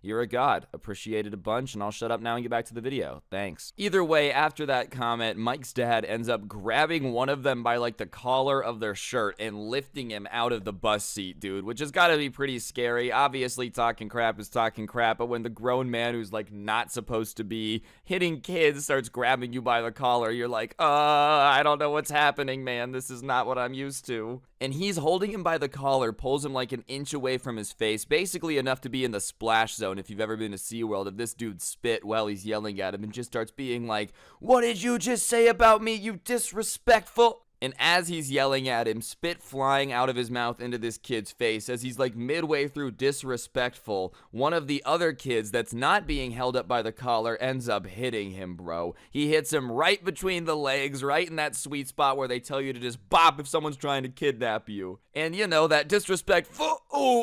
you're a god. Appreciate it a bunch, and I'll shut up now and get back to the video. Thanks. Either way, after that comment, Mike's dad ends up grabbing one of them by like the collar of their shirt and lifting him out of the bus seat, dude, which has got to be pretty scary. Obviously, talking crap is talking crap, but when the grown man who's like not supposed to be hitting kids starts grabbing you by the collar, you're like, I don't know what's happening, man. This is not what I'm used to. And he's holding him by the collar, pulls him like an inch away from his face, basically enough to be in the splash zone if you've ever been to SeaWorld, if this dude spit while he's yelling at him and just starts being like, "What did you just say about me, you disrespectful?" And as he's yelling at him, spit flying out of his mouth into this kid's face, as he's like midway through disrespectful, one of the other kids that's not being held up by the collar ends up hitting him, bro. He hits him right between the legs, right in that sweet spot where they tell you to just bop if someone's trying to kidnap you. And you know, that disrespectful,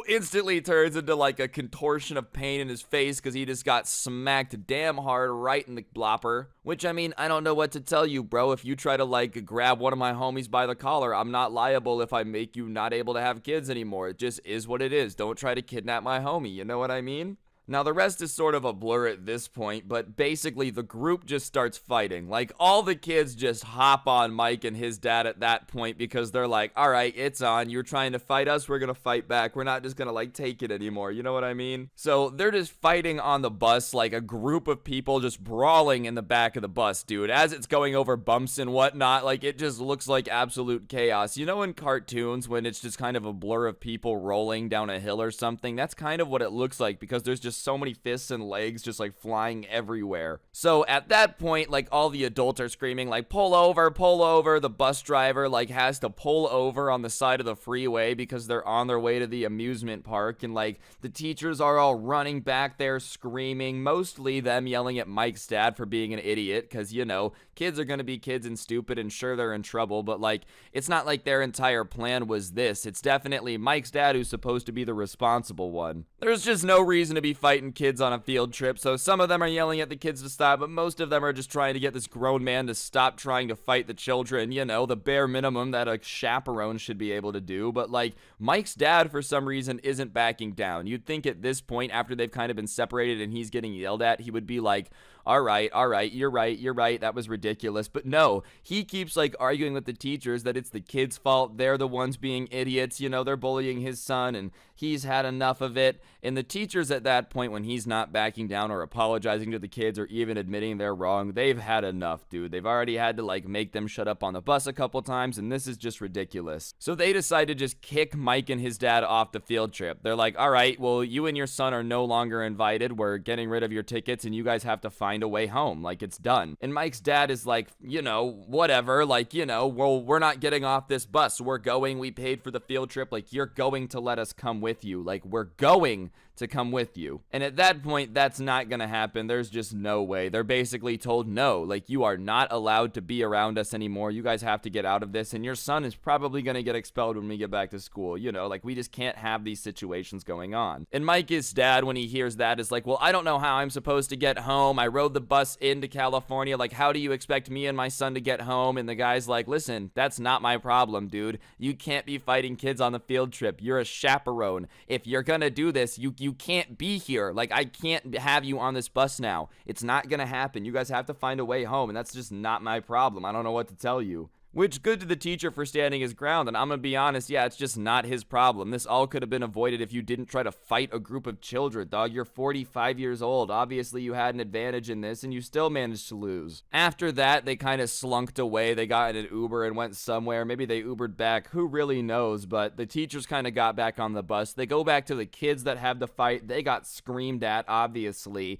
instantly turns into like a contortion of pain in his face because he just got smacked damn hard right in the blopper. Which, I mean, I don't know what to tell you, bro. If you try to like grab one of my homies by the collar, I'm not liable if I make you not able to have kids anymore. It just is what it is. Don't try to kidnap my homie, you know what I mean? Now, the rest is sort of a blur at this point, but basically the group just starts fighting. Like, all the kids just hop on Mike and his dad at that point because they're like, all right, it's on. You're trying to fight us. We're going to fight back. We're not just going to, like, take it anymore. You know what I mean? So they're just fighting on the bus, like a group of people just brawling in the back of the bus, dude. As it's going over bumps and whatnot, like, it just looks like absolute chaos. You know, in cartoons, when it's just kind of a blur of people rolling down a hill or something, that's kind of what it looks like because there's just so many fists and legs just like flying everywhere. So at that point, like, all the adults are screaming like, pull over, pull over. The bus driver like has to pull over on the side of the freeway because they're on their way to the amusement park, and like the teachers are all running back there screaming, mostly them yelling at Mike's dad for being an idiot because, you know, kids are gonna be kids and stupid, and sure, they're in trouble, but like, it's not like their entire plan was this. It's definitely Mike's dad who's supposed to be the responsible one. There's just no reason to be fighting kids on a field trip, so some of them are yelling at the kids to stop, but most of them are just trying to get this grown man to stop trying to fight the children, you know, the bare minimum that a chaperone should be able to do. But like, Mike's dad for some reason isn't backing down. You'd think at this point, after they've kind of been separated and he's getting yelled at, he would be like, all right, you're right, that was ridiculous. But no, he keeps like arguing with the teachers that it's the kids' fault, they're the ones being idiots, you know, they're bullying his son and he's had enough of it. And the teachers at that point, when he's not backing down or apologizing to the kids or even admitting they're wrong, they've had enough, dude. They've already had to like make them shut up on the bus a couple times, and this is just ridiculous. So they decide to just kick Mike and his dad off the field trip. They're like, all right, well, you and your son are no longer invited. We're getting rid of your tickets and you guys have to find a way home. Like, it's done. And Mike's dad is like, you know, whatever, like, you know, well, we're not getting off this bus. We're going. We paid for the field trip. Like, you're going to let us come with you. Like, we're going to come with you. And at that point, that's not gonna happen. There's just no way. They're basically told, no, like, you are not allowed to be around us anymore. You guys have to get out of this, and your son is probably gonna get expelled when we get back to school. You know, like, we just can't have these situations going on. And Mike's dad, when he hears that, is like, well, I don't know how I'm supposed to get home. I rode the bus into California. Like, how do you expect me and my son to get home? And the guy's like, listen, that's not my problem, dude. You can't be fighting kids on the field trip. You're a chaperone. If you're gonna do this, you can't be here. Like, I can't have you on this bus now. It's not gonna happen. You guys have to find a way home, and that's just not my problem. I don't know what to tell you. Which, good to the teacher for standing his ground, and I'm gonna be honest, yeah, it's just not his problem. This all could have been avoided if you didn't try to fight a group of children, dog. You're 45 years old. Obviously, you had an advantage in this, and you still managed to lose. After that, they kind of slunked away. They got in an Uber and went somewhere. Maybe they Ubered back. Who really knows? But the teachers kind of got back on the bus. They go back to the kids that have the fight. They got screamed at, obviously,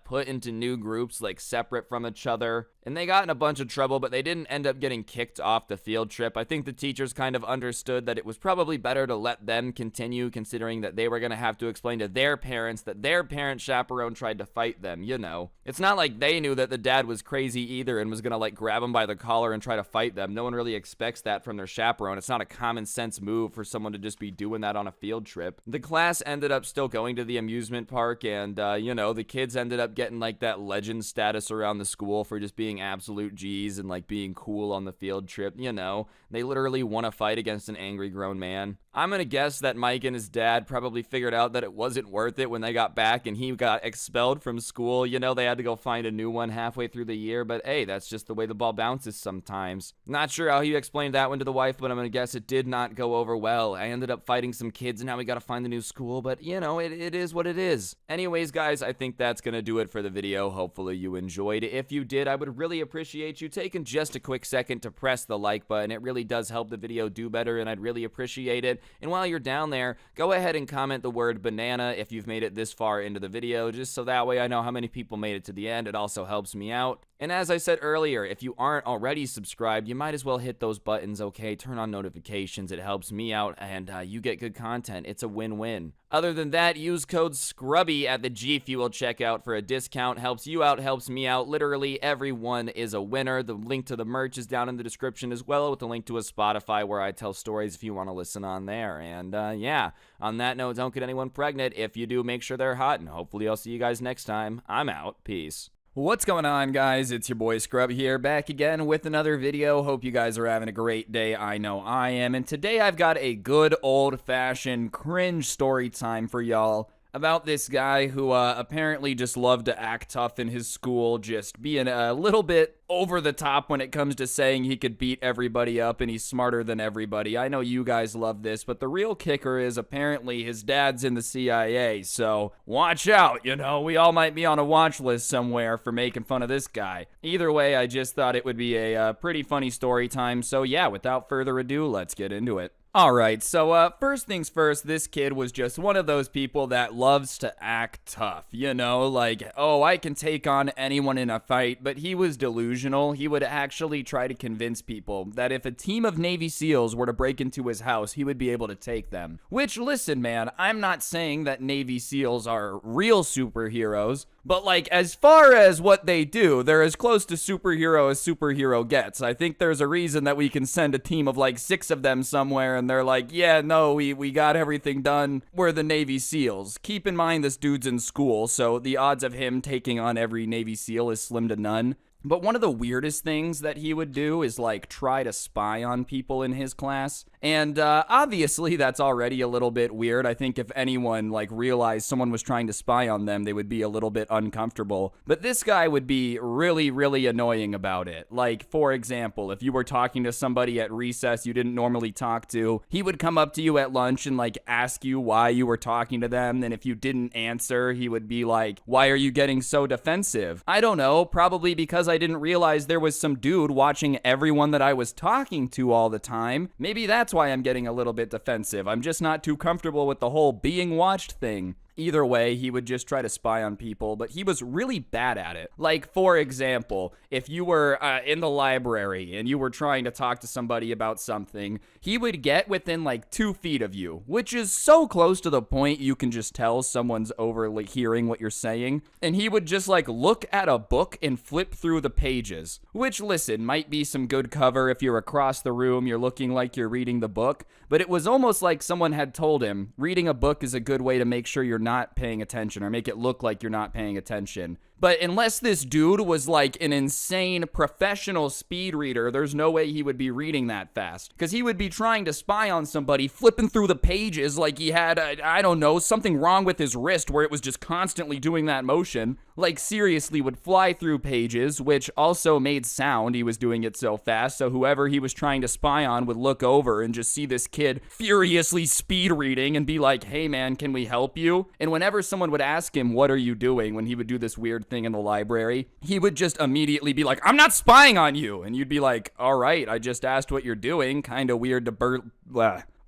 put into new groups, like, separate from each other. And they got in a bunch of trouble, but they didn't end up getting kicked off the field trip. I think the teachers kind of understood that it was probably better to let them continue, considering that they were going to have to explain to their parents that their parent chaperone tried to fight them, you know. It's not like they knew that the dad was crazy either and was going to, like, grab them by the collar and try to fight them. No one really expects that from their chaperone. It's not a common sense move for someone to just be doing that on a field trip. The class ended up still going to the amusement park, and, you know, the kids ended up getting like that legend status around the school for just being absolute G's and like being cool on the field trip. You know, they literally won a fight against an angry grown man. I'm gonna guess that Mike and his dad probably figured out that it wasn't worth it when they got back and he got expelled from school. You know, they had to go find a new one halfway through the year, but hey, that's just the way the ball bounces sometimes. Not sure how he explained that one to the wife, but I'm gonna guess it did not go over well. I ended up fighting some kids and now we gotta find a new school, but you know, it is what it is. Anyways, guys, I think that's gonna do it for the video. Hopefully you enjoyed. If you did, I would really appreciate you taking just a quick second to press the like button. It really does help the video do better and I'd really appreciate it. And while you're down there, go ahead and comment the word banana if you've made it this far into the video, just so that way I know how many people made it to the end. It also helps me out. And as I said earlier, if you aren't already subscribed, you might as well hit those buttons, okay? Turn on notifications. It helps me out, and you get good content. It's a win-win. Other than that, use code SCRUBBY at the G Fuel checkout for a discount. Helps you out, helps me out. Literally, everyone is a winner. The link to the merch is down in the description as well, with a link to a Spotify where I tell stories if you want to listen on there. And yeah, on that note, don't get anyone pregnant. If you do, make sure they're hot, and hopefully I'll see you guys next time. I'm out. Peace. What's going on, guys? It's your boy Scrub here, back again with another video. Hope you guys are having a great day. I know I am. And today I've got a good old-fashioned cringe story time for y'all about this guy who apparently just loved to act tough in his school, just being a little bit over the top when it comes to saying he could beat everybody up and he's smarter than everybody. I know you guys love this, but the real kicker is apparently his dad's in the CIA, so watch out, you know, we all might be on a watch list somewhere for making fun of this guy. Either way, I just thought it would be a pretty funny story time, so yeah, without further ado, let's get into it. Alright, so first things first, this kid was just one of those people that loves to act tough, you know, like, oh, I can take on anyone in a fight, but he was delusional. He would actually try to convince people that if a team of Navy SEALs were to break into his house, he would be able to take them. Which, listen, man, I'm not saying that Navy SEALs are real superheroes, but, like, as far as what they do, they're as close to superhero as superhero gets. I think there's a reason that we can send a team of, like, 6 of them somewhere, and they're like, yeah, no, we got everything done. We're the Navy SEALs. Keep in mind this dude's in school, so the odds of him taking on every Navy SEAL is slim to none. But one of the weirdest things that he would do is, like, try to spy on people in his class. And obviously that's already a little bit weird. I think if anyone, like, realized someone was trying to spy on them, they would be a little bit uncomfortable. But this guy would be really, really annoying about it. Like, for example, if you were talking to somebody at recess you didn't normally talk to, he would come up to you at lunch and, like, ask you why you were talking to them. And if you didn't answer, he would be like, why are you getting so defensive? I don't know, probably because I didn't realize there was some dude watching everyone that I was talking to all the time. Maybe that's why I'm getting a little bit defensive. I'm just not too comfortable with the whole being watched thing. Either way, he would just try to spy on people, but he was really bad at it. Like, for example, if you were in the library and you were trying to talk to somebody about something, he would get within like 2 feet of you, which is so close to the point you can just tell someone's overhearing what you're saying. And he would just like look at a book and flip through the pages, which, listen, might be some good cover if you're across the room, you're looking like you're reading the book, but it was almost like someone had told him, reading a book is a good way to make sure you're not paying attention or make it look like you're not paying attention. But unless this dude was like an insane professional speed reader, there's no way he would be reading that fast. Because he would be trying to spy on somebody, flipping through the pages like he had, I don't know, something wrong with his wrist where it was just constantly doing that motion. Like, seriously, would fly through pages, which also made sound. He was doing it so fast, so whoever he was trying to spy on would look over and just see this kid furiously speed reading and be like, hey man, can we help you? And whenever someone would ask him, what are you doing, when he would do this weird thing in the library, he would just immediately be like, I'm not spying on you. And you'd be like, all right, I just asked what you're doing. Kind of weird to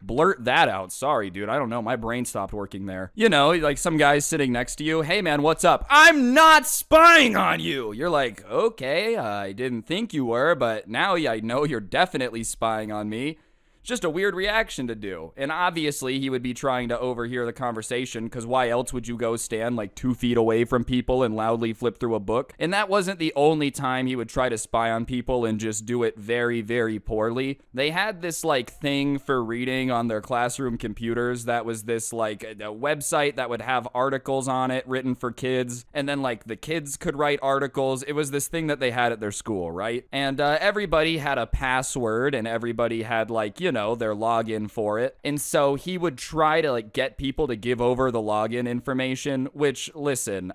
blurt that out. Sorry, dude. I don't know. My brain stopped working there. You know, like some guy's sitting next to you. Hey, man, what's up? I'm not spying on you. You're like, okay, I didn't think you were, but now I know you're definitely spying on me. just a weird reaction to do. And obviously, he would be trying to overhear the conversation, because why else would you go stand like 2 feet away from people and loudly flip through a book? And that wasn't the only time he would try to spy on people and just do it very, very poorly. They had this like thing for reading on their classroom computers that was this like a website that would have articles on it written for kids, and then like the kids could write articles. It was this thing that they had at their school, right? And everybody had a password, and everybody had like, you know, their login for it. And so he would try to like get people to give over the login information, which, listen,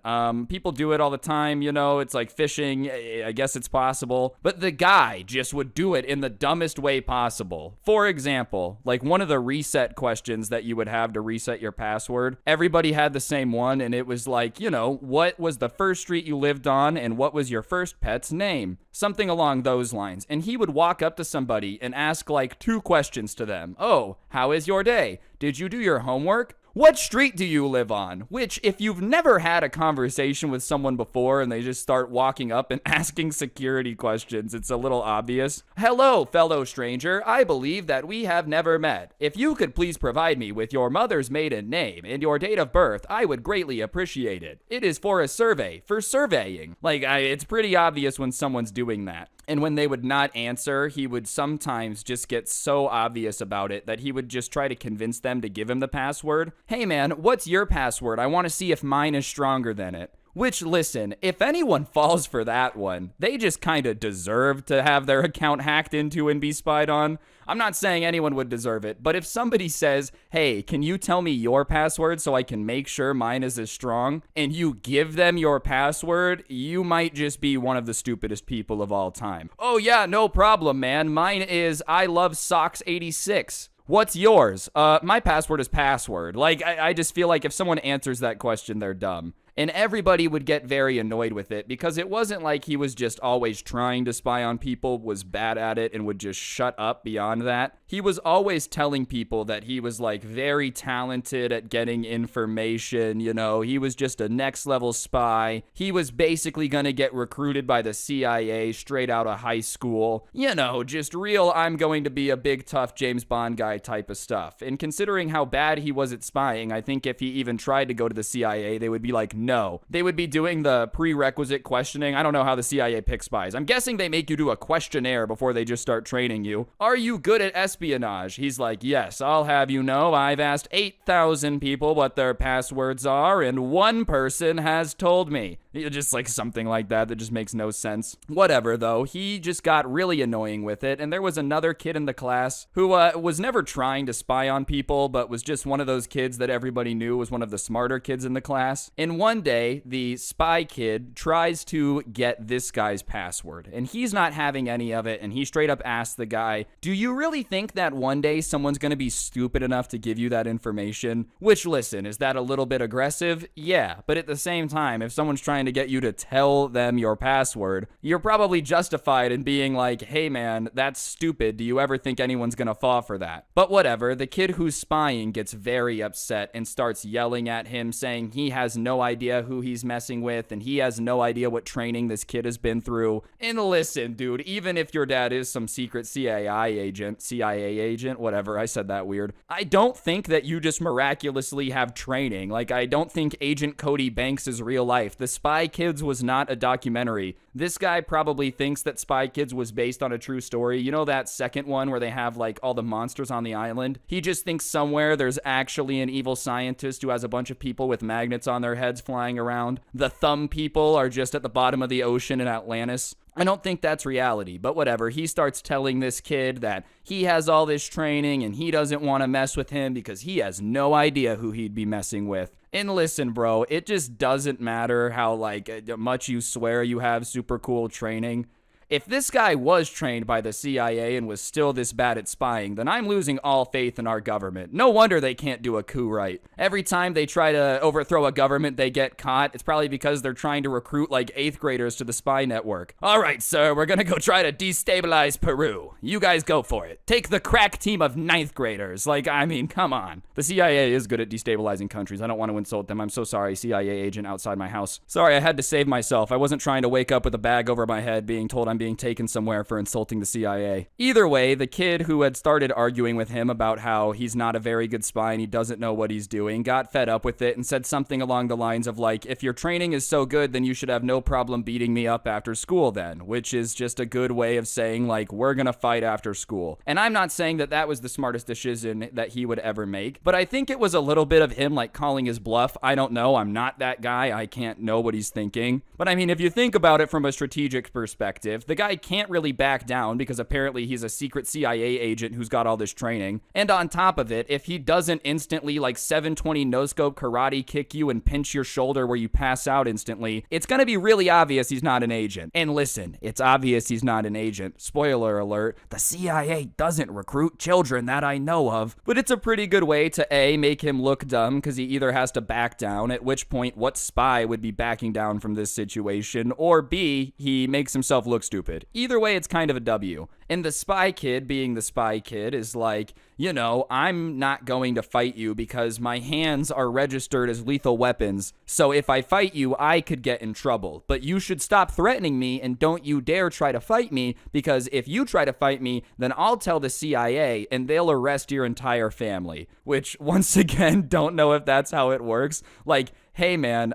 people do it all the time, you know, it's like phishing. I guess it's possible, but the guy just would do it in the dumbest way possible. For example, like one of the reset questions that you would have to reset your password, everybody had the same one, and it was like, you know, what was the first street you lived on, and what was your first pet's name? Something along those lines. And he would walk up to somebody and ask like 2 questions to them. Oh, how is your day? Did you do your homework? What street do you live on? Which, if you've never had a conversation with someone before and they just start walking up and asking security questions, it's a little obvious. Hello, fellow stranger. I believe that we have never met. If you could please provide me with your mother's maiden name and your date of birth, I would greatly appreciate it. It is for a survey, for surveying. Like, it's pretty obvious when someone's doing that. And when they would not answer, he would sometimes just get so obvious about it that he would just try to convince them to give him the password. Hey man, what's your password? I want to see if mine is stronger than it. Which, listen, if anyone falls for that one, they just kind of deserve to have their account hacked into and be spied on. I'm not saying anyone would deserve it, but if somebody says, hey, can you tell me your password so I can make sure mine is as strong, and you give them your password, you might just be one of the stupidest people of all time. Oh yeah, no problem, man. Mine is I love socks 86. What's yours? My password is password. Like, I just feel like if someone answers that question, they're dumb. And everybody would get very annoyed with it, because it wasn't like he was just always trying to spy on people, was bad at it, and would just shut up beyond that. He was always telling people that he was like very talented at getting information, you know, he was just a next level spy. He was basically gonna get recruited by the CIA straight out of high school. You know, just real I'm going to be a big tough James Bond guy type of stuff. And considering how bad he was at spying, I think if he even tried to go to the CIA, they would be like, no. They would be doing the prerequisite questioning. I don't know how the CIA picks spies. I'm guessing they make you do a questionnaire before they just start training you. Are you good at espionage? He's like, yes, I'll have you know, I've asked 8,000 people what their passwords are, and 1 person has told me. Just like something like that just makes no sense. Whatever, though. He just got really annoying with it, and there was another kid in the class who was never trying to spy on people, but was just one of those kids that everybody knew was one of the smarter kids in the class. And one day, the spy kid tries to get this guy's password, and he's not having any of it, and he straight up asks the guy, do you really think that one day someone's gonna be stupid enough to give you that information? Which, listen, is that a little bit aggressive? Yeah, but at the same time, if someone's trying to get you to tell them your password, you're probably justified in being like, hey man, that's stupid. Do you ever think anyone's gonna fall for that? But whatever, the kid who's spying gets very upset and starts yelling at him, saying he has no idea who he's messing with, and he has no idea what training this kid has been through. And listen, dude, even if your dad is some secret CIA agent, whatever, I said that weird, I don't think that you just miraculously have training. Like, I don't think Agent Cody Banks is real life. The Spy Kids was not a documentary. This guy probably thinks that Spy Kids was based on a true story. You know that second one where they have like all the monsters on the island? He just thinks somewhere there's actually an evil scientist who has a bunch of people with magnets on their heads flying around. The thumb people are just at the bottom of the ocean in Atlantis. I don't think that's reality, but whatever. He starts telling this kid that he has all this training and he doesn't want to mess with him because he has no idea who he'd be messing with. And listen, bro, it just doesn't matter how like much you swear you have super cool training. If this guy was trained by the CIA and was still this bad at spying, then I'm losing all faith in our government. No wonder they can't do a coup right. Every time they try to overthrow a government, they get caught. It's probably because they're trying to recruit like 8th graders to the spy network. All right, sir, we're gonna go try to destabilize Peru. You guys go for it. Take the crack team of 9th graders. Like, I mean, come on. The CIA is good at destabilizing countries. I don't want to insult them. I'm so sorry, CIA agent outside my house. Sorry, I had to save myself. I wasn't trying to wake up with a bag over my head being told I'm being taken somewhere for insulting the CIA. Either way, the kid who had started arguing with him about how he's not a very good spy and he doesn't know what he's doing got fed up with it and said something along the lines of like, if your training is so good, then you should have no problem beating me up after school then, which is just a good way of saying like, we're gonna fight after school. And I'm not saying that that was the smartest decision that he would ever make, but I think it was a little bit of him like calling his bluff. I don't know, I'm not that guy, I can't know what he's thinking. But I mean, if you think about it from a strategic perspective, the guy can't really back down because apparently he's a secret CIA agent who's got all this training. And on top of it, if he doesn't instantly like 720 no-scope karate kick you and pinch your shoulder where you pass out instantly, it's gonna be really obvious he's not an agent. And listen, it's obvious he's not an agent. Spoiler alert, the CIA doesn't recruit children that I know of. But it's a pretty good way to A, make him look dumb because he either has to back down, at which point what spy would be backing down from this situation, or B, he makes himself look stupid. Either way, it's kind of a W. And the spy kid, being the spy kid, is like, you know, I'm not going to fight you because my hands are registered as lethal weapons. So if I fight you, I could get in trouble. But you should stop threatening me and don't you dare try to fight me, because if you try to fight me, then I'll tell the CIA and they'll arrest your entire family. Which, once again, don't know if that's how it works. Like, hey man,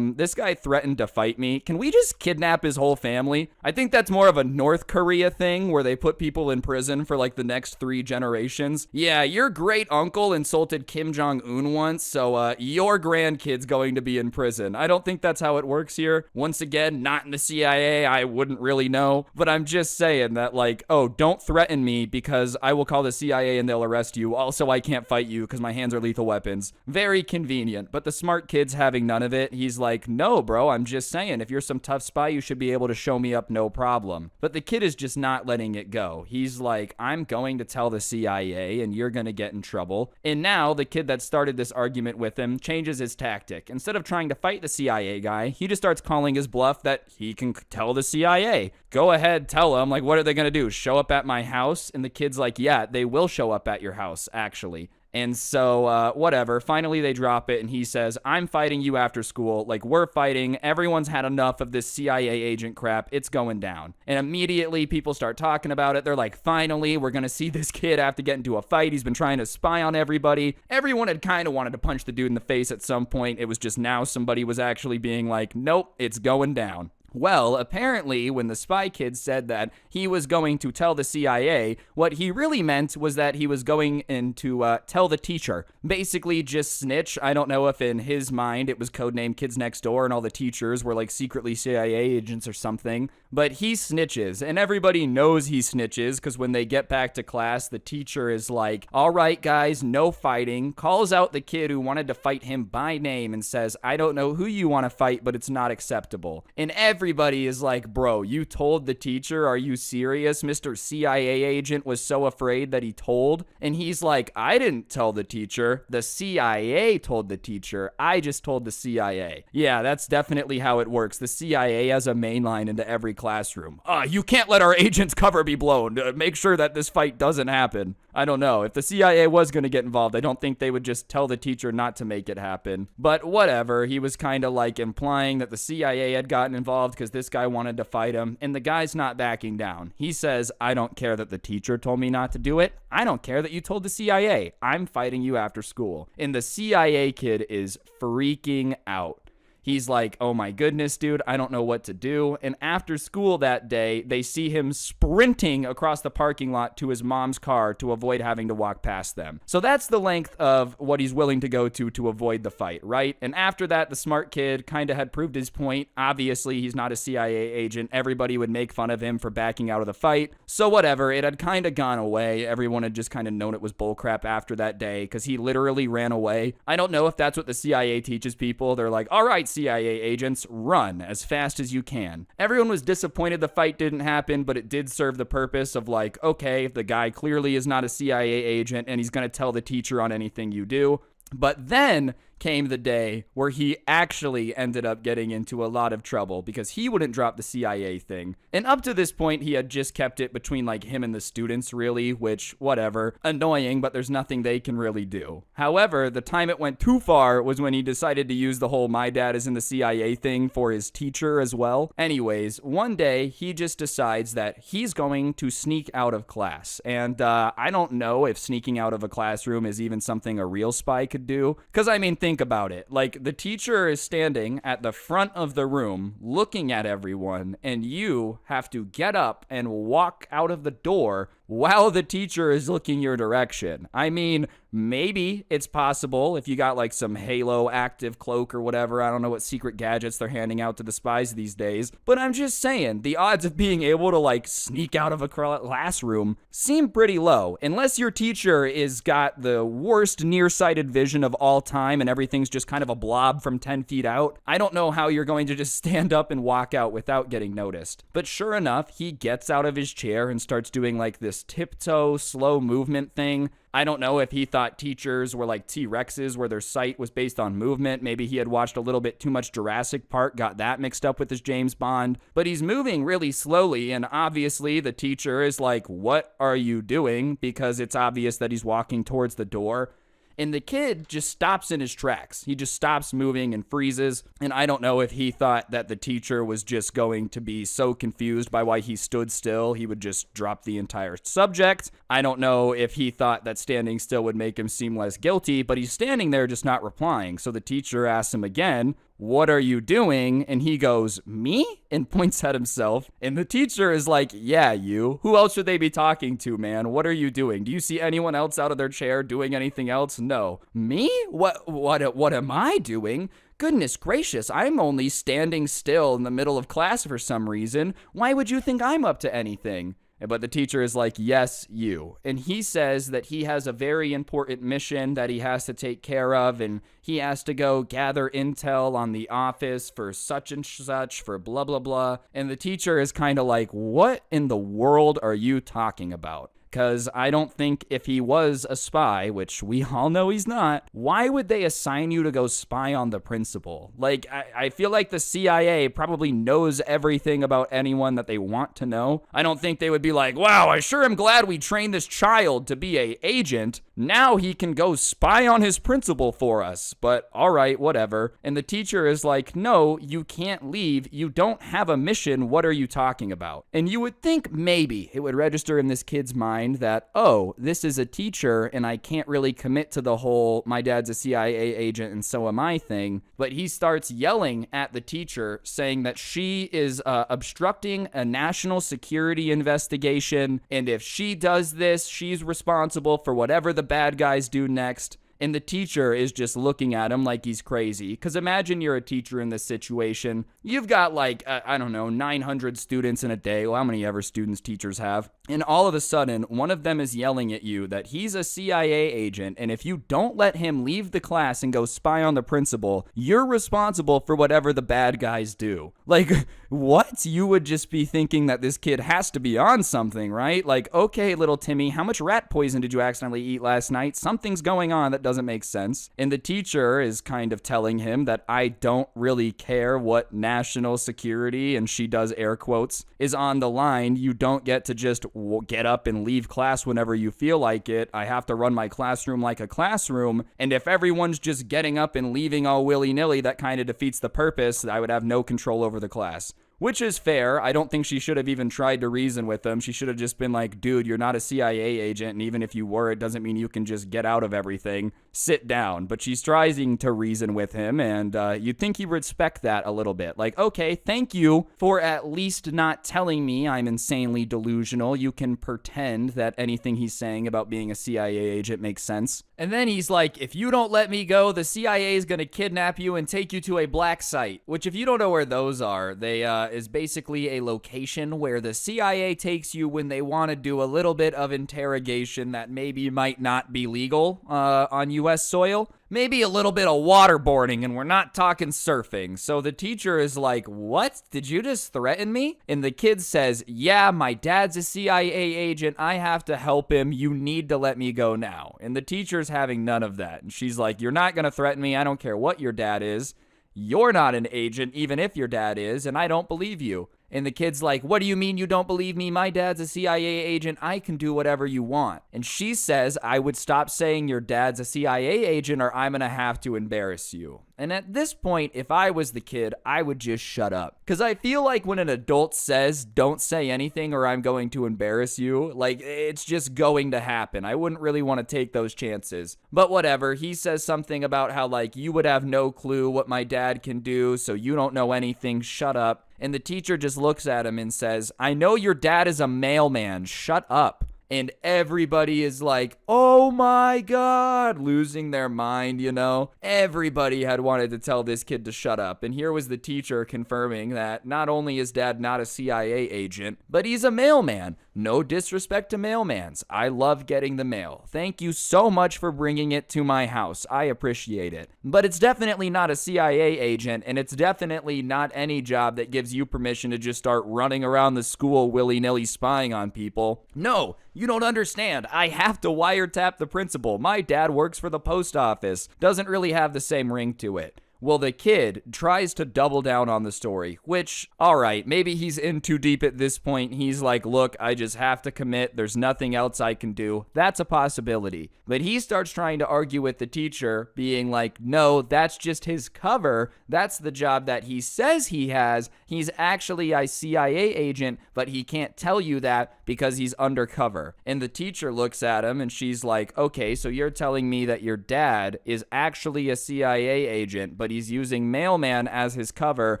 this guy threatened to fight me. Can we just kidnap his whole family? I think that's more of a North Korea thing where they put people in prison for like the next 3 generations. Yeah, your great uncle insulted Kim Jong-un once, so your grandkid's going to be in prison. I don't think that's how it works here. Once again, not in the CIA, I wouldn't really know. But I'm just saying that like, oh, don't threaten me because I will call the CIA and they'll arrest you. Also, I can't fight you because my hands are lethal weapons. Very convenient, but the smart kid's having none of it. He's like, no, bro, I'm just saying, if you're some tough spy, you should be able to show me up no problem. But the kid is just not letting it go. He's like, I'm going to tell the CIA and you're going to get in trouble. And now the kid that started this argument with him changes his tactic. Instead of trying to fight the CIA guy, he just starts calling his bluff that he can tell the CIA. Go ahead, tell them. Like, what are they going to do? Show up at my house? And the kid's like, yeah, they will show up at your house, actually. And so, whatever, finally they drop it and he says, I'm fighting you after school, like we're fighting, everyone's had enough of this CIA agent crap, it's going down. And immediately people start talking about it, they're like, finally, we're gonna see this kid have to get into a fight, he's been trying to spy on everybody. Everyone had kind of wanted to punch the dude in the face at some point, it was just now somebody was actually being like, nope, it's going down. Well, apparently, when the spy kid said that he was going to tell the CIA, what he really meant was that he was going in to tell the teacher. Basically, just snitch. I don't know if in his mind it was codenamed Kids Next Door and all the teachers were like secretly CIA agents or something. But he snitches, and everybody knows he snitches because when they get back to class, the teacher is like, all right, guys, no fighting, calls out the kid who wanted to fight him by name and says, I don't know who you want to fight, but it's not acceptable. And everybody is like, bro, you told the teacher? Are you serious? Mr. CIA agent was so afraid that he told. And he's like, I didn't tell the teacher. The CIA told the teacher. I just told the CIA. Yeah, that's definitely how it works. The CIA has a main line into every classroom. You can't let our agent's cover be blown. Make sure that this fight doesn't happen. I don't know. If the CIA was going to get involved, I don't think they would just tell the teacher not to make it happen. But whatever. He was kind of like implying that the CIA had gotten involved because this guy wanted to fight him, and the guy's not backing down. He says, I don't care that the teacher told me not to do it. I don't care that you told the CIA. I'm fighting you after school. And the CIA kid is freaking out. He's like, oh my goodness, dude, I don't know what to do. And after school that day, they see him sprinting across the parking lot to his mom's car to avoid having to walk past them. So that's the length of what he's willing to go to avoid the fight, right? And after that, the smart kid kind of had proved his point. Obviously, he's not a CIA agent. Everybody would make fun of him for backing out of the fight. So whatever, it had kind of gone away. Everyone had just kind of known it was bullcrap after that day because he literally ran away. I don't know if that's what the CIA teaches people. They're like, all right, CIA agents, run as fast as you can. Everyone was disappointed the fight didn't happen, but it did serve the purpose of like, okay, the guy clearly is not a CIA agent and he's going to tell the teacher on anything you do. But then came the day where he actually ended up getting into a lot of trouble because he wouldn't drop the CIA thing. And up to this point, he had just kept it between like him and the students, really, which, whatever, annoying, but there's nothing they can really do. However, the time it went too far was when he decided to use the whole my dad is in the CIA thing for his teacher as well. Anyways, one day he just decides that he's going to sneak out of class. And I don't know if sneaking out of a classroom is even something a real spy could do. Because, I mean, think about it. Like, the teacher is standing at the front of the room looking at everyone, and you have to get up and walk out of the door while the teacher is looking your direction. I mean, maybe it's possible if you got like some Halo active cloak or whatever. I don't know what secret gadgets they're handing out to the spies these days, but I'm just saying the odds of being able to like sneak out of a classroom seem pretty low, unless your teacher is got the worst nearsighted vision of all time and everything's just kind of a blob from 10 feet out. I don't know how you're going to just stand up and walk out without getting noticed. But sure enough, he gets out of his chair and starts doing like this tiptoe slow movement thing. I don't know if he thought teachers were like T-Rexes where their sight was based on movement. Maybe he had watched a little bit too much Jurassic Park, got that mixed up with his James Bond. But he's moving really slowly, and obviously the teacher is like, "What are you doing?" Because it's obvious that he's walking towards the door. And the kid just stops in his tracks. He just stops moving and freezes. And I don't know if he thought that the teacher was just going to be so confused by why he stood still, he would just drop the entire subject. I don't know if he thought that standing still would make him seem less guilty, but he's standing there just not replying. So the teacher asks him again, "What are you doing?" And he goes, "Me?" and points at himself. And the teacher is like, "Yeah, you. Who else should they be talking to, man? What are you doing? Do you see anyone else out of their chair doing anything else?" "No." "Me? What am I doing? Goodness gracious, I'm only standing still in the middle of class for some reason. Why would you think I'm up to anything?" But the teacher is like, "Yes, you." And he says that he has a very important mission that he has to take care of, and he has to go gather intel on the office for such and such, for blah, blah, blah. And the teacher is kind of like, "What in the world are you talking about?" Because I don't think if he was a spy, which we all know he's not, why would they assign you to go spy on the principal? Like, I feel like the CIA probably knows everything about anyone that they want to know. I don't think they would be like, "Wow, I sure am glad we trained this child to be an agent. Now he can go spy on his principal for us." But all right, whatever. And the teacher is like, "No, you can't leave. You don't have a mission. What are you talking about?" And you would think maybe it would register in this kid's mind that, oh, this is a teacher and I can't really commit to the whole my dad's a CIA agent and so am I thing. But he starts yelling at the teacher saying that she is obstructing a national security investigation, and if she does this, she's responsible for whatever the bad guys do next. And the teacher is just looking at him like he's crazy. Because imagine you're a teacher in this situation. You've got like, I don't know, 900 students in a day. Well, how many ever students teachers have? And all of a sudden, one of them is yelling at you that he's a CIA agent. And if you don't let him leave the class and go spy on the principal, you're responsible for whatever the bad guys do. Like, what? You would just be thinking that this kid has to be on something, right? Like, okay, little Timmy, how much rat poison did you accidentally eat last night? Something's going on that doesn't make sense. And the teacher is kind of telling him that I don't really care what national security, and she does air quotes, is on the line. You don't get to just get up and leave class whenever you feel like it. I have to run my classroom like a classroom. And if everyone's just getting up and leaving all willy-nilly, that kind of defeats the purpose. I would have no control over the class. Which is fair. I don't think she should have even tried to reason with him. She should have just been like, "Dude, you're not a CIA agent, and even if you were, it doesn't mean you can just get out of everything. Sit down." But she's trying to reason with him, and you'd think he'd respect that a little bit. Like, okay, thank you for at least not telling me I'm insanely delusional. You can pretend that anything he's saying about being a CIA agent makes sense. And then he's like, "If you don't let me go, the CIA is going to kidnap you and take you to a black site." Which, if you don't know where those are, they is basically a location where the CIA takes you when they want to do a little bit of interrogation that maybe might not be legal on U.S. soil. Maybe a little bit of waterboarding, and we're not talking surfing. So the teacher is like, what? Did you just threaten me? And the kid says, yeah, my dad's a CIA agent. I have to help him. You need to let me go now. And the teacher's having none of that. And she's like, you're not going to threaten me. I don't care what your dad is. You're not an agent, even if your dad is, and I don't believe you. And the kid's like, what do you mean you don't believe me? My dad's a CIA agent. I can do whatever you want. And she says, I would stop saying your dad's a CIA agent or I'm going to have to embarrass you. And at this point, if I was the kid, I would just shut up. Because I feel like when an adult says, don't say anything or I'm going to embarrass you, like, it's just going to happen. I wouldn't really want to take those chances. But whatever, he says something about how, like, you would have no clue what my dad can do, so you don't know anything, shut up. And the teacher just looks at him and says, I know your dad is a mailman, shut up. And everybody is like, oh my God, losing their mind, you know? Everybody had wanted to tell this kid to shut up. And here was the teacher confirming that not only is dad not a CIA agent, but he's a mailman. No disrespect to mailmans. I love getting the mail. Thank you so much for bringing it to my house. I appreciate it. But it's definitely not a CIA agent, and it's definitely not any job that gives you permission to just start running around the school willy-nilly spying on people. No, you don't understand. I have to wiretap the principal. My dad works for the post office. Doesn't really have the same ring to it. Well, the kid tries to double down on the story, which, all right, maybe he's in too deep at this point. He's like, look, I just have to commit. There's nothing else I can do. That's a possibility. But he starts trying to argue with the teacher, being like, no, that's just his cover. That's the job that he says he has. He's actually a CIA agent, but he can't tell you that because he's undercover. And the teacher looks at him and she's like, okay, so you're telling me that your dad is actually a CIA agent, but he's using mailman as his cover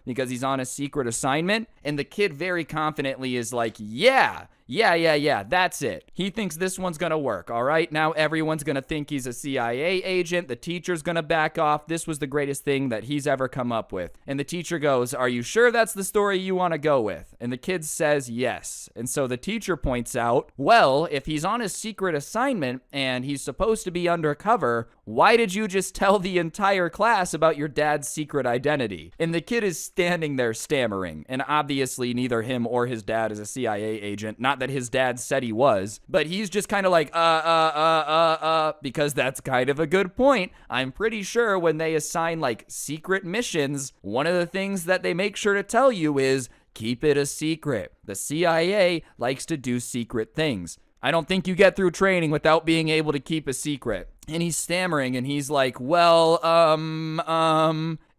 because he's on a secret assignment? And the kid very confidently is like, yeah, that's it. He thinks this one's gonna work, all right? Now everyone's gonna think he's a CIA agent. The teacher's gonna back off. This was the greatest thing that he's ever come up with. And the teacher goes, are you sure that's the story you wanna go with? And the kid says yes. And so the teacher points out, well, if he's on a secret assignment and he's supposed to be undercover, why did you just tell the entire class about your dad's secret identity? And the kid is standing there stammering. And obviously neither him or his dad is a CIA agent. Not that his dad said he was, but he's just kind of like, because that's kind of a good point. I'm pretty sure when they assign like secret missions, one of the things that they make sure to tell you is keep it a secret. The CIA likes to do secret things. I don't think you get through training without being able to keep a secret. And he's stammering and he's like, well,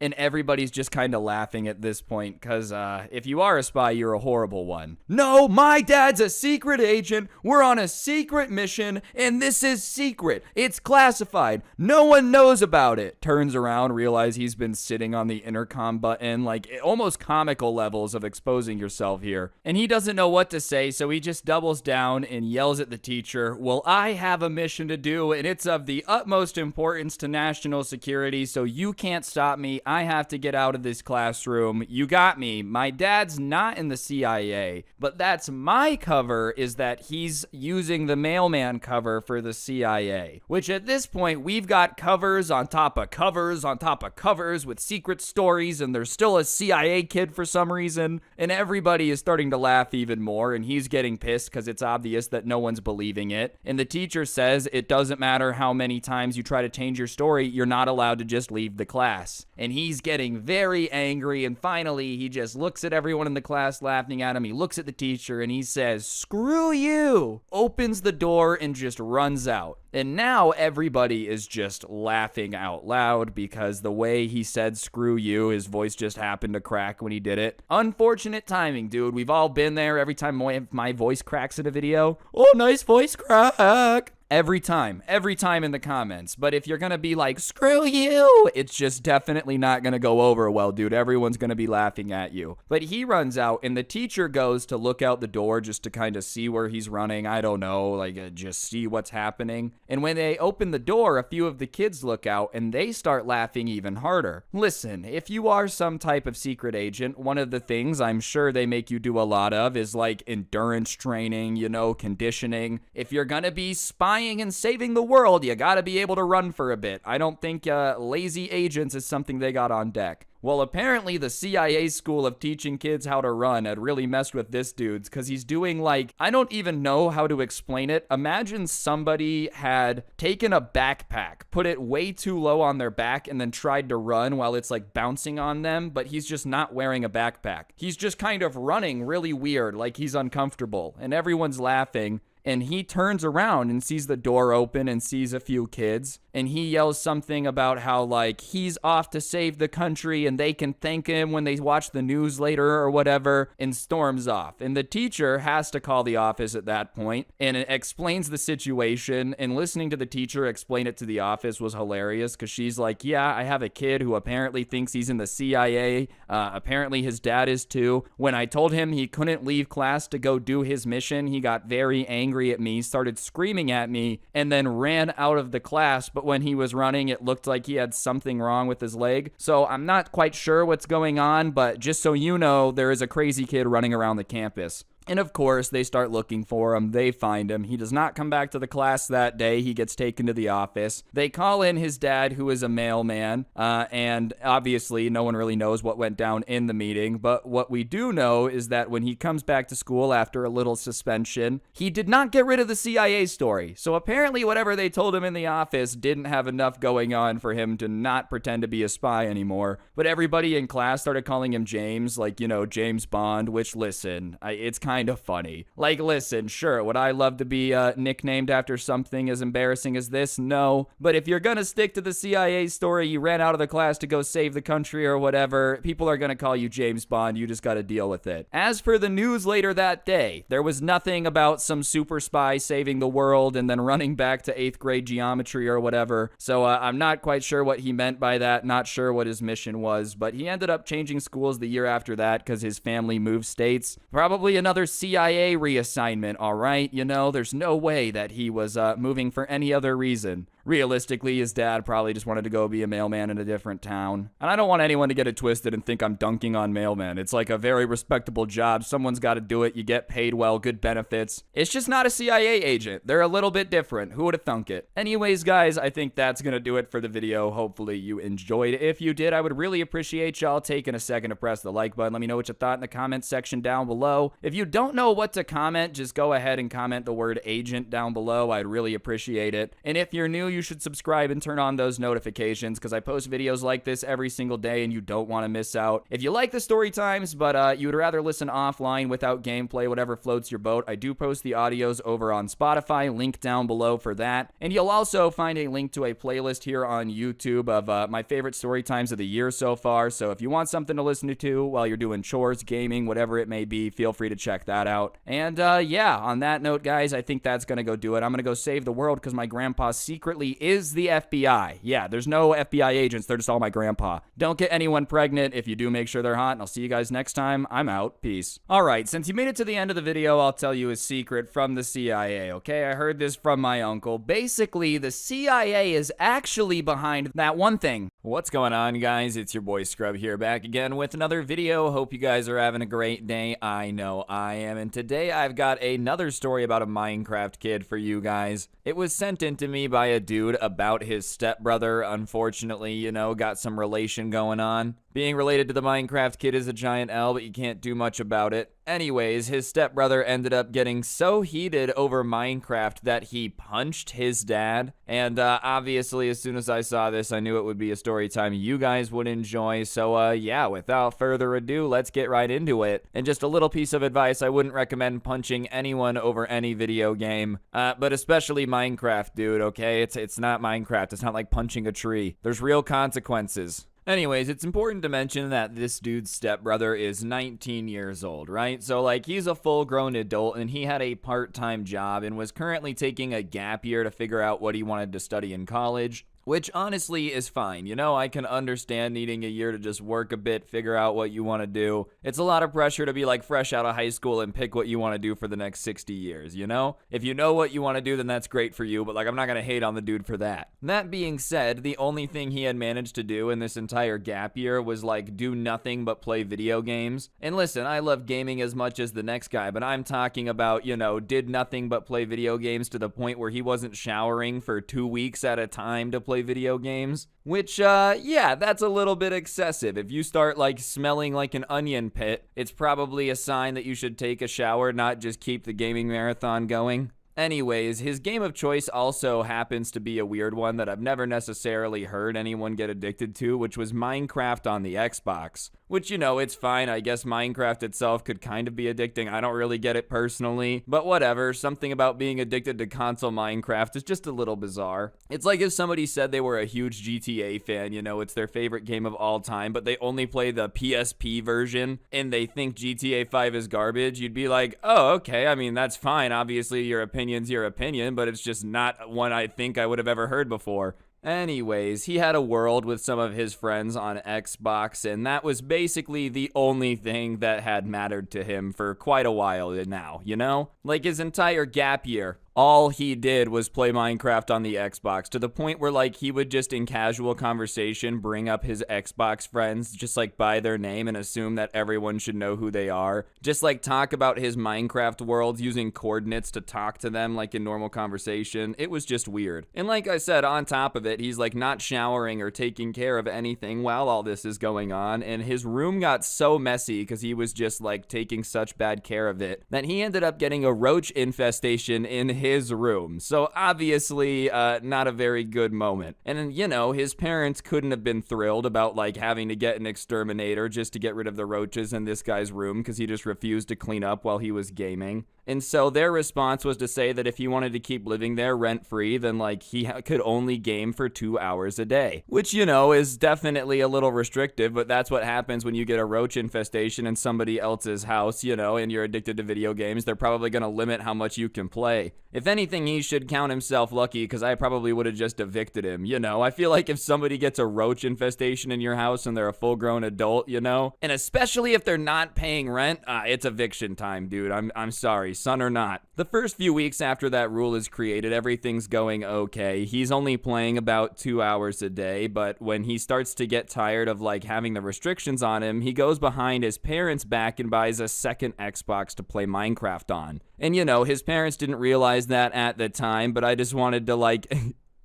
and everybody's just kind of laughing at this point because if you are a spy, you're a horrible one. No, my dad's a secret agent. We're on a secret mission and this is secret. It's classified. No one knows about it. Turns around, realize he's been sitting on the intercom button, like almost comical levels of exposing yourself here. And he doesn't know what to say, so he just doubles down and yells at the teacher, well, I have a mission to do and it's of the utmost importance to national security, so you can't stop me. I have to get out of this classroom. You got me. My dad's not in the CIA, but that's my cover, is that he's using the mailman cover for the CIA, which at this point we've got covers on top of covers on top of covers with secret stories, and there's still a CIA kid for some reason, and everybody is starting to laugh even more, and he's getting pissed because it's obvious that no one's believing it. And the teacher says it doesn't matter how many times you try to change your story, you're not allowed to just leave the class. And he's getting very angry, and finally he just looks at everyone in the class laughing at him. He looks at the teacher and he says, screw you, opens the door and just runs out. And now everybody is just laughing out loud because the way he said screw you, his voice just happened to crack when he did it. Unfortunate timing, dude. We've all been there. Every time my voice cracks in a video, oh, nice voice crack. every time in the comments. But if you're gonna be like, screw you, it's just definitely not gonna go over well, dude. Everyone's gonna be laughing at you. But he runs out, and the teacher goes to look out the door just to kind of see where he's running. I don't know, like just see what's happening. And when they open the door, a few of the kids look out, and they start laughing even harder. Listen, if you are some type of secret agent, one of the things I'm sure they make you do a lot of is like endurance training, you know, conditioning. If you're gonna be spying and saving the world, you gotta be able to run for a bit. I don't think lazy agents is something they got on deck. Well, apparently the CIA school of teaching kids how to run had really messed with this dude's, because he's doing like, I don't even know how to explain it. Imagine somebody had taken a backpack, put it way too low on their back, and then tried to run while it's like bouncing on them, but he's just not wearing a backpack. He's just kind of running really weird, like he's uncomfortable, and everyone's laughing. And he turns around and sees the door open and sees a few kids. And he yells something about how, like, he's off to save the country and they can thank him when they watch the news later or whatever, and storms off. And the teacher has to call the office at that point and it explains the situation. And listening to the teacher explain it to the office was hilarious, because she's like, yeah, I have a kid who apparently thinks he's in the CIA. Apparently his dad is too. When I told him he couldn't leave class to go do his mission, he got very angry at me, started screaming at me, and then ran out of the class. But when he was running, it looked like he had something wrong with his leg. So I'm not quite sure what's going on, but just so you know, there is a crazy kid running around the campus. And of course, they start looking for him. They find him. He does not come back to the class that day. He gets taken to the office. They call in his dad, who is a mailman. And obviously, no one really knows what went down in the meeting. But what we do know is that when he comes back to school after a little suspension, he did not get rid of the CIA story. So apparently, whatever they told him in the office didn't have enough going on for him to not pretend to be a spy anymore. But everybody in class started calling him James, like, you know, James Bond, which, listen, it's kind of funny. Like, listen, sure, would I love to be nicknamed after something as embarrassing as this? No. But if you're gonna stick to the CIA story, you ran out of the class to go save the country or whatever, people are gonna call you James Bond. You just gotta deal with it. As for the news later that day, there was nothing about some super spy saving the world and then running back to 8th grade geometry or whatever. So I'm not quite sure what he meant by that, not sure what his mission was, but he ended up changing schools the year after that because his family moved states. Probably another CIA reassignment, all right? You know, there's no way that he was moving for any other reason. Realistically, his dad probably just wanted to go be a mailman in a different town. And I don't want anyone to get it twisted and think I'm dunking on mailmen. It's like a very respectable job. Someone's got to do it. You get paid well, good benefits. It's just not a CIA agent. They're a little bit different. Who would have thunk it? Anyways, guys, I think that's going to do it for the video. Hopefully you enjoyed. If you did, I would really appreciate y'all taking a second to press the like button. Let me know what you thought in the comments section down below. If you don't know what to comment, just go ahead and comment the word agent down below. I'd really appreciate it. And if you're new, you should subscribe and turn on those notifications, because I post videos like this every single day and you don't want to miss out. If you like the story times, but you would rather listen offline without gameplay, whatever floats your boat, I do post the audios over on Spotify, link down below for that. And you'll also find a link to a playlist here on YouTube of my favorite story times of the year so far. So if you want something to listen to while you're doing chores, gaming, whatever it may be, feel free to check that out. And yeah, on that note, guys, I think that's gonna go do it. I'm gonna go save the world because my grandpa secretly is the FBI. Yeah, there's no FBI agents. They're just all my grandpa. Don't get anyone pregnant. If you do, make sure they're hot, and I'll see you guys next time. I'm out. Peace. All right, since you made it to the end of the video, I'll tell you a secret from the CIA, okay? I heard this from my uncle. Basically, the CIA is actually behind that one thing. What's going on, guys? It's your boy Scrub here, back again with another video. Hope you guys are having a great day. I know I am. And today I've got another story about a Minecraft kid for you guys. It was sent in to me by a dude about his stepbrother. Unfortunately, you know, got some relation going on. Being related to the Minecraft kid is a giant L, but you can't do much about it. Anyways, his stepbrother ended up getting so heated over Minecraft that he punched his dad. And obviously, as soon as I saw this, I knew it would be a story time you guys would enjoy. So yeah, without further ado, let's get right into it. And just a little piece of advice, I wouldn't recommend punching anyone over any video game, but especially Minecraft, dude, okay? It's not Minecraft. It's not like punching a tree. There's real consequences. Anyways, it's important to mention that this dude's stepbrother is 19 years old, right? So, like, he's a full-grown adult, and he had a part-time job and was currently taking a gap year to figure out what he wanted to study in college. Which honestly is fine. You know, I can understand needing a year to just work a bit, figure out what you want to do. It's a lot of pressure to be like fresh out of high school and pick what you want to do for the next 60 years, you know? If you know what you want to do, then that's great for you, but like I'm not going to hate on the dude for that. That being said, the only thing he had managed to do in this entire gap year was like do nothing but play video games. And listen, I love gaming as much as the next guy, but I'm talking about, you know, did nothing but play video games to the point where he wasn't showering for 2 weeks at a time to play video games, which, yeah, that's a little bit excessive. If you start, like, smelling like an onion pit, it's probably a sign that you should take a shower, not just keep the gaming marathon going. Anyways, his game of choice also happens to be a weird one that I've never necessarily heard anyone get addicted to, which was Minecraft on the Xbox. Which, you know, it's fine. I guess Minecraft itself could kind of be addicting. I don't really get it personally, but whatever. Something about being addicted to console Minecraft is just a little bizarre. It's like if somebody said they were a huge GTA fan, you know, it's their favorite game of all time, but they only play the PSP version and they think GTA 5 is garbage. You'd be like, oh, okay. I mean, that's fine. Obviously, your opinion's your opinion, but it's just not one I think I would have ever heard before. Anyways, he had a world with some of his friends on Xbox, and that was basically the only thing that had mattered to him for quite a while now, you know? Like his entire gap year, all he did was play Minecraft on the Xbox, to the point where, like, he would just in casual conversation bring up his Xbox friends, just like by their name and assume that everyone should know who they are. Just like talk about his Minecraft world using coordinates to talk to them like in normal conversation. It was just weird. And like I said, on top of it, he's like not showering or taking care of anything while all this is going on, and his room got so messy because he was just like taking such bad care of it that he ended up getting a roach infestation in his room. So obviously not a very good moment. And you know, his parents couldn't have been thrilled about like having to get an exterminator just to get rid of the roaches in this guy's room because he just refused to clean up while he was gaming. And so their response was to say that if he wanted to keep living there rent-free, then like he could only game for 2 hours a day. Which, you know, is definitely a little restrictive, but that's what happens when you get a roach infestation in somebody else's house, you know, and you're addicted to video games. They're probably going to limit how much you can play. If anything, he should count himself lucky because I probably would have just evicted him, you know? I feel like if somebody gets a roach infestation in your house and they're a full-grown adult, you know? And especially if they're not paying rent, it's eviction time, dude. I'm sorry, son or not. The first few weeks after that rule is created, everything's going okay. He's only playing about 2 hours a day, but when he starts to get tired of like having the restrictions on him, he goes behind his parents' back and buys a second Xbox to play Minecraft on. And you know, his parents didn't realize that at the time, but I just wanted to like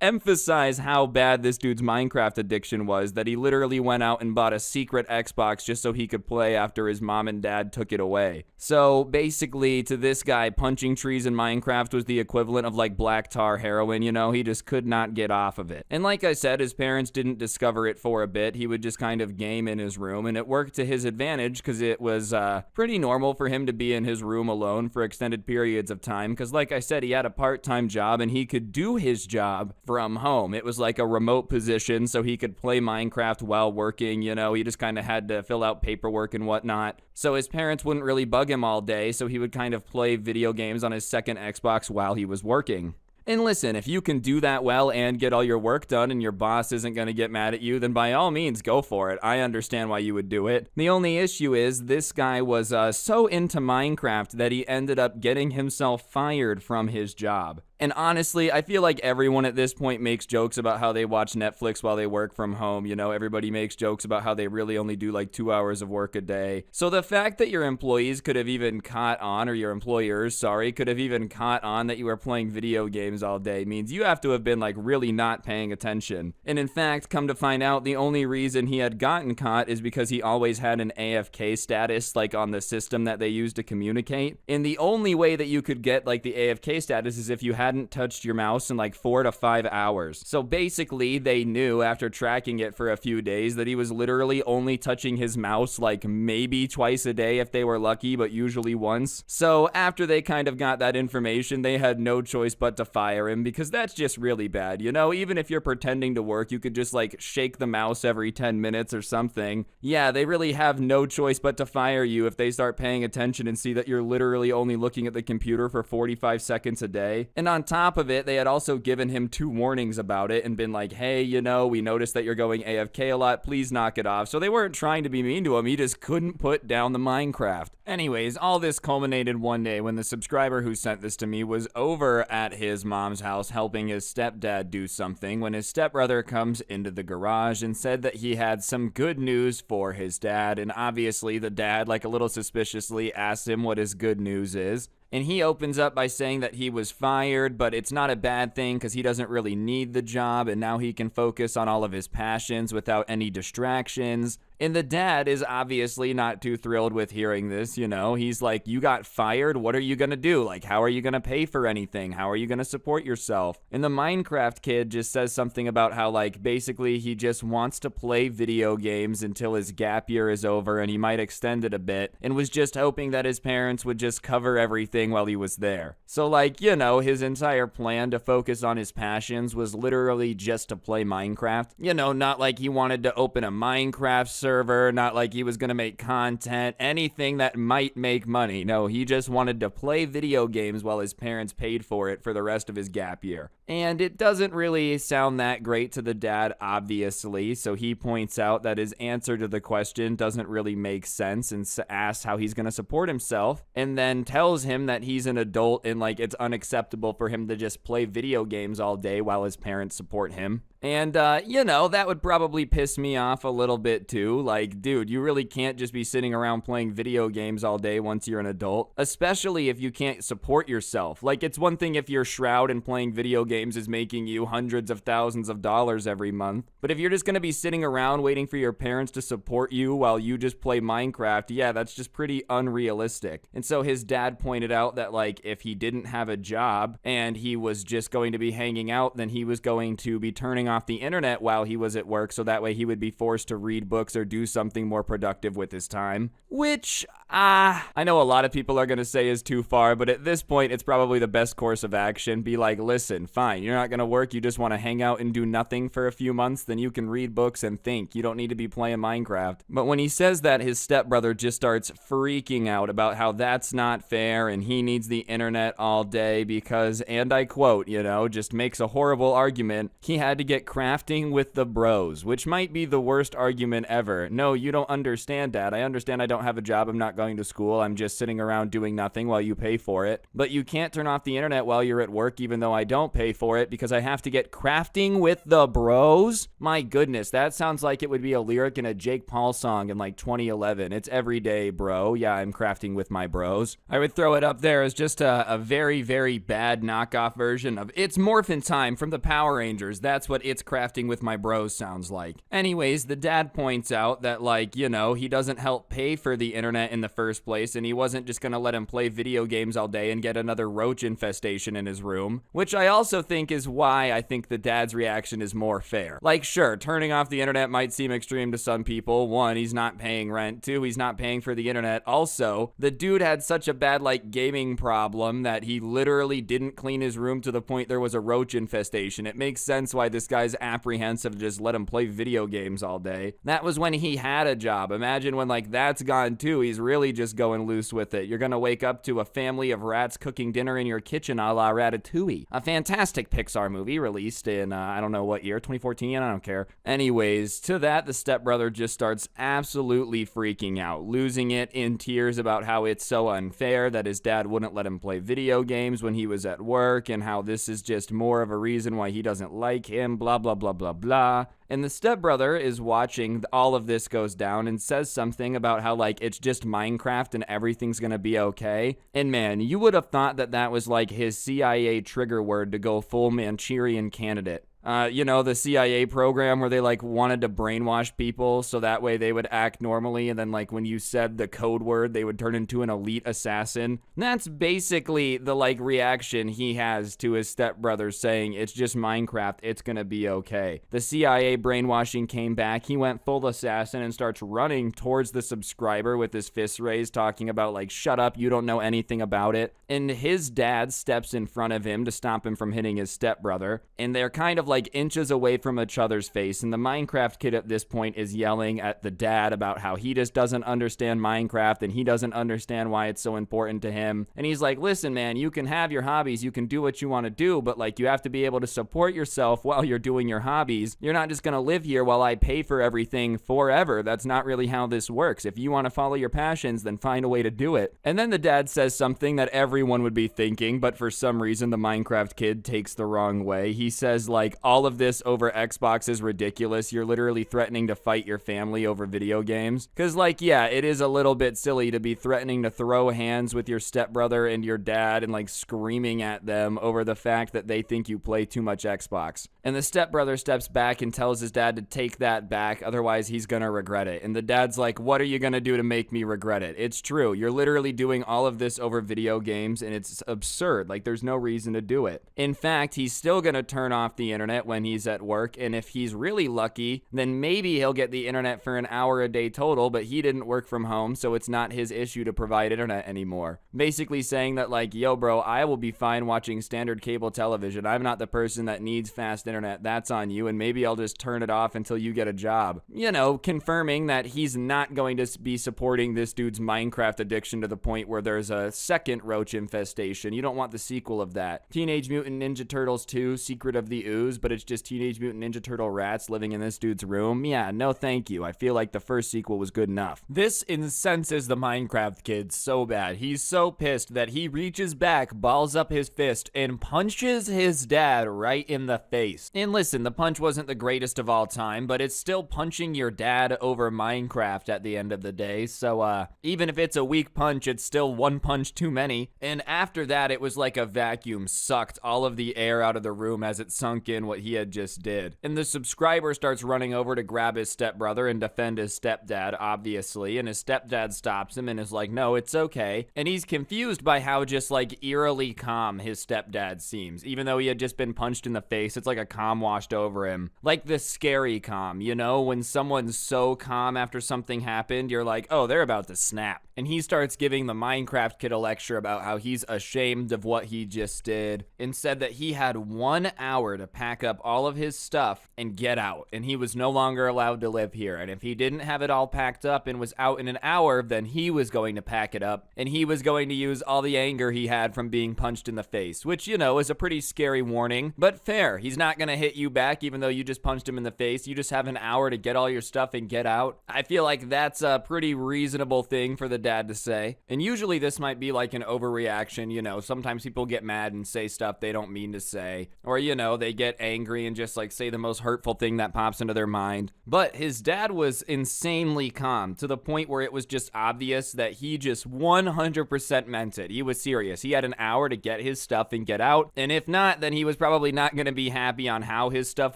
emphasize how bad this dude's Minecraft addiction was, that he literally went out and bought a secret Xbox just so he could play after his mom and dad took it away. So basically, to this guy, punching trees in Minecraft was the equivalent of like black tar heroin, you know? He just could not get off of it. And like I said, his parents didn't discover it for a bit. He would just kind of game in his room, and it worked to his advantage because it was pretty normal for him to be in his room alone for extended periods of time because like I said, he had a part-time job and he could do his job from home. It was like a remote position, so he could play Minecraft while working, you know, he just kind of had to fill out paperwork and whatnot. So his parents wouldn't really bug him all day, so he would kind of play video games on his second Xbox while he was working. And listen, if you can do that well and get all your work done and your boss isn't going to get mad at you, then by all means, go for it. I understand why you would do it. The only issue is this guy was so into Minecraft that he ended up getting himself fired from his job. And honestly, I feel like everyone at this point makes jokes about how they watch Netflix while they work from home. You know, everybody makes jokes about how they really only do like 2 hours of work a day. So the fact that your employees could have even caught on, or your employers, sorry, could have even caught on that you were playing video games all day means you have to have been like really not paying attention. And in fact, come to find out, the only reason he had gotten caught is because he always had an AFK status like on the system that they use to communicate. And the only way that you could get like the AFK status is if you had hadn't touched your mouse in like 4 to 5 hours. So basically, they knew after tracking it for a few days that he was literally only touching his mouse like maybe twice a day if they were lucky, but usually once. So after they kind of got that information, they had no choice but to fire him, because that's just really bad. You know, even if you're pretending to work, you could just like shake the mouse every 10 minutes or something. Yeah, they really have no choice but to fire you if they start paying attention and see that you're literally only looking at the computer for 45 seconds a day. And on top of it, they had also given him 2 warnings about it and been like, hey, you know, we noticed that you're going AFK a lot, please knock it off. So they weren't trying to be mean to him, he just couldn't put down the Minecraft. Anyways, all this culminated one day when the subscriber who sent this to me was over at his mom's house helping his stepdad do something when his stepbrother comes into the garage and said that he had some good news for his dad. And obviously the dad, like a little suspiciously, asks him what his good news is. And he opens up by saying that he was fired, but it's not a bad thing because he doesn't really need the job and now he can focus on all of his passions without any distractions. And the dad is obviously not too thrilled with hearing this, you know. He's like, you got fired? What are you gonna do? Like, how are you gonna pay for anything? How are you gonna support yourself? And the Minecraft kid just says something about how, like, basically he just wants to play video games until his gap year is over, and he might extend it a bit, and was just hoping that his parents would just cover everything while he was there. So, like, you know, his entire plan to focus on his passions was literally just to play Minecraft. You know, not like he wanted to open a Minecraft server, not like he was gonna make content, anything that might make money. No, he just wanted to play video games while his parents paid for it for the rest of his gap year. And it doesn't really sound that great to the dad, obviously, so he points out that his answer to the question doesn't really make sense and asks how he's gonna support himself, and then tells him that he's an adult and like it's unacceptable for him to just play video games all day while his parents support him. And, you know, that would probably piss me off a little bit too. Like, dude, you really can't just be sitting around playing video games all day once you're an adult, especially if you can't support yourself. Like, it's one thing if your Shroud and playing video games is making you hundreds of thousands of dollars every month. But if you're just gonna be sitting around waiting for your parents to support you while you just play Minecraft, yeah, that's just pretty unrealistic. And so his dad pointed out that, like, if he didn't have a job and he was just going to be hanging out, then he was going to be turning off the internet while he was at work, so that way he would be forced to read books or do something more productive with his time. Which, I know a lot of people are going to say is too far, but at this point, it's probably the best course of action. Be like, listen, fine, you're not going to work, you just want to hang out and do nothing for a few months, then you can read books and think. You don't need to be playing Minecraft. But when he says that, his stepbrother just starts freaking out about how that's not fair and he needs the internet all day because, and I quote, you know, just makes a horrible argument, he had to get crafting with the bros, which might be the worst argument ever. No, you don't understand, Dad. I understand I don't have a job, I'm not going to school, I'm just sitting around doing nothing while you pay for it. But you can't turn off the internet while you're at work even though I don't pay for it because I have to get crafting with the bros? My goodness, that sounds like it would be a lyric in a Jake Paul song in like 2011. It's every day, bro. Yeah, I'm crafting with my bros. I would throw it up there as just a very, very bad knockoff version of It's Morphin' Time from the Power Rangers. That's what It's Crafting with My Bros sounds like. Anyways, the dad points out that, like, you know, he doesn't help pay for the internet in the first place, and he wasn't just gonna let him play video games all day and get another roach infestation in his room, which I also think is why I think the dad's reaction is more fair. Like, sure, turning off the internet might seem extreme to some people. One, he's not paying rent. Two, he's not paying for the internet. Also, the dude had such a bad, like, gaming problem that he literally didn't clean his room to the point there was a roach infestation. It makes sense why this guy's apprehensive to just let him play video games all day. That was when he had a job. Imagine when, like, that's gone too. He's really just going loose with it. You're gonna wake up to a family of rats cooking dinner in your kitchen a la Ratatouille. A fantastic Pixar movie released in, I don't know what year, 2014? I don't care. Anyways, to that, the stepbrother just starts absolutely freaking out, losing it in tears about how it's so unfair that his dad wouldn't let him play video games when he was at work, and how this is just more of a reason why he doesn't like him, blah, blah, blah, blah, blah. And the stepbrother is watching all of this goes down and says something about how, like, it's just Minecraft and everything's gonna be okay. And man, you would have thought that that was like his CIA trigger word to go full Manchurian Candidate. The CIA program where they like wanted to brainwash people so that way they would act normally, and then like when you said the code word, they would turn into an elite assassin. That's basically the like reaction he has to his stepbrother saying it's just Minecraft, it's gonna be okay. The CIA brainwashing came back. He went full assassin and starts running towards the subscriber with his fists raised, talking about like, shut up, you don't know anything about it. And his dad steps in front of him to stop him from hitting his stepbrother, and they're kind of like inches away from each other's face, and the Minecraft kid at this point is yelling at the dad about how he just doesn't understand Minecraft and he doesn't understand why it's so important to him. And he's like, listen man, you can have your hobbies, you can do what you want to do, but like you have to be able to support yourself while you're doing your hobbies. You're not just gonna live here while I pay for everything forever. That's not really how this works. If you want to follow your passions, then find a way to do it. And then the dad says something that everyone would be thinking, but for some reason the Minecraft kid takes the wrong way. He says like, all of this over Xbox is ridiculous. You're literally threatening to fight your family over video games. Cause like, yeah, it is a little bit silly to be threatening to throw hands with your stepbrother and your dad and like screaming at them over the fact that they think you play too much Xbox. And the stepbrother steps back and tells his dad to take that back, otherwise he's gonna regret it. And the dad's like, what are you gonna do to make me regret it? It's true, you're literally doing all of this over video games and it's absurd. Like there's no reason to do it. In fact, he's still gonna turn off the internet when he's at work, and if he's really lucky, then maybe he'll get the internet for an hour a day total, but he didn't work from home, so it's not his issue to provide internet anymore. Basically saying that like, yo bro, I will be fine watching standard cable television. I'm not the person that needs fast internet. That's on you, and maybe I'll just turn it off until you get a job. You know, confirming that he's not going to be supporting this dude's Minecraft addiction to the point where there's a second roach infestation. You don't want the sequel of that. Teenage Mutant Ninja Turtles 2, Secret of the Ooze, but it's just Teenage Mutant Ninja Turtle rats living in this dude's room. Yeah, no thank you. I feel like the first sequel was good enough. This incenses the Minecraft kid so bad. He's so pissed that he reaches back, balls up his fist, and punches his dad right in the face. And listen, the punch wasn't the greatest of all time, but it's still punching your dad over Minecraft at the end of the day. So, even if it's a weak punch, it's still one punch too many. And after that, it was like a vacuum sucked all of the air out of the room as it sunk in what he had just did. And the subscriber starts running over to grab his stepbrother and defend his stepdad, obviously. And his stepdad stops him and is like, no, it's okay. And he's confused by how just like eerily calm his stepdad seems. Even though he had just been punched in the face, it's like a calm washed over him. Like the scary calm, you know? When someone's so calm after something happened, you're like, oh, they're about to snap. And he starts giving the Minecraft kid a lecture about how he's ashamed of what he just did, and said that he had 1 hour to pack up all of his stuff and get out, and he was no longer allowed to live here. And if he didn't have it all packed up and was out in an hour, then he was going to pack it up, and he was going to use all the anger he had from being punched in the face, which, you know, is a pretty scary warning, but fair. He's not going to hit you back even though you just punched him in the face. You just have an hour to get all your stuff and get out. I feel like that's a pretty reasonable thing for the dad to say. And usually this might be like an overreaction, you know, sometimes people get mad and say stuff they don't mean to say, or, you know, they get angry and just like say the most hurtful thing that pops into their mind. But his dad was insanely calm to the point where it was just obvious that he just 100% meant it. He was serious. He had an hour to get his stuff and get out, and if not, then he was probably not going to be happy on how his stuff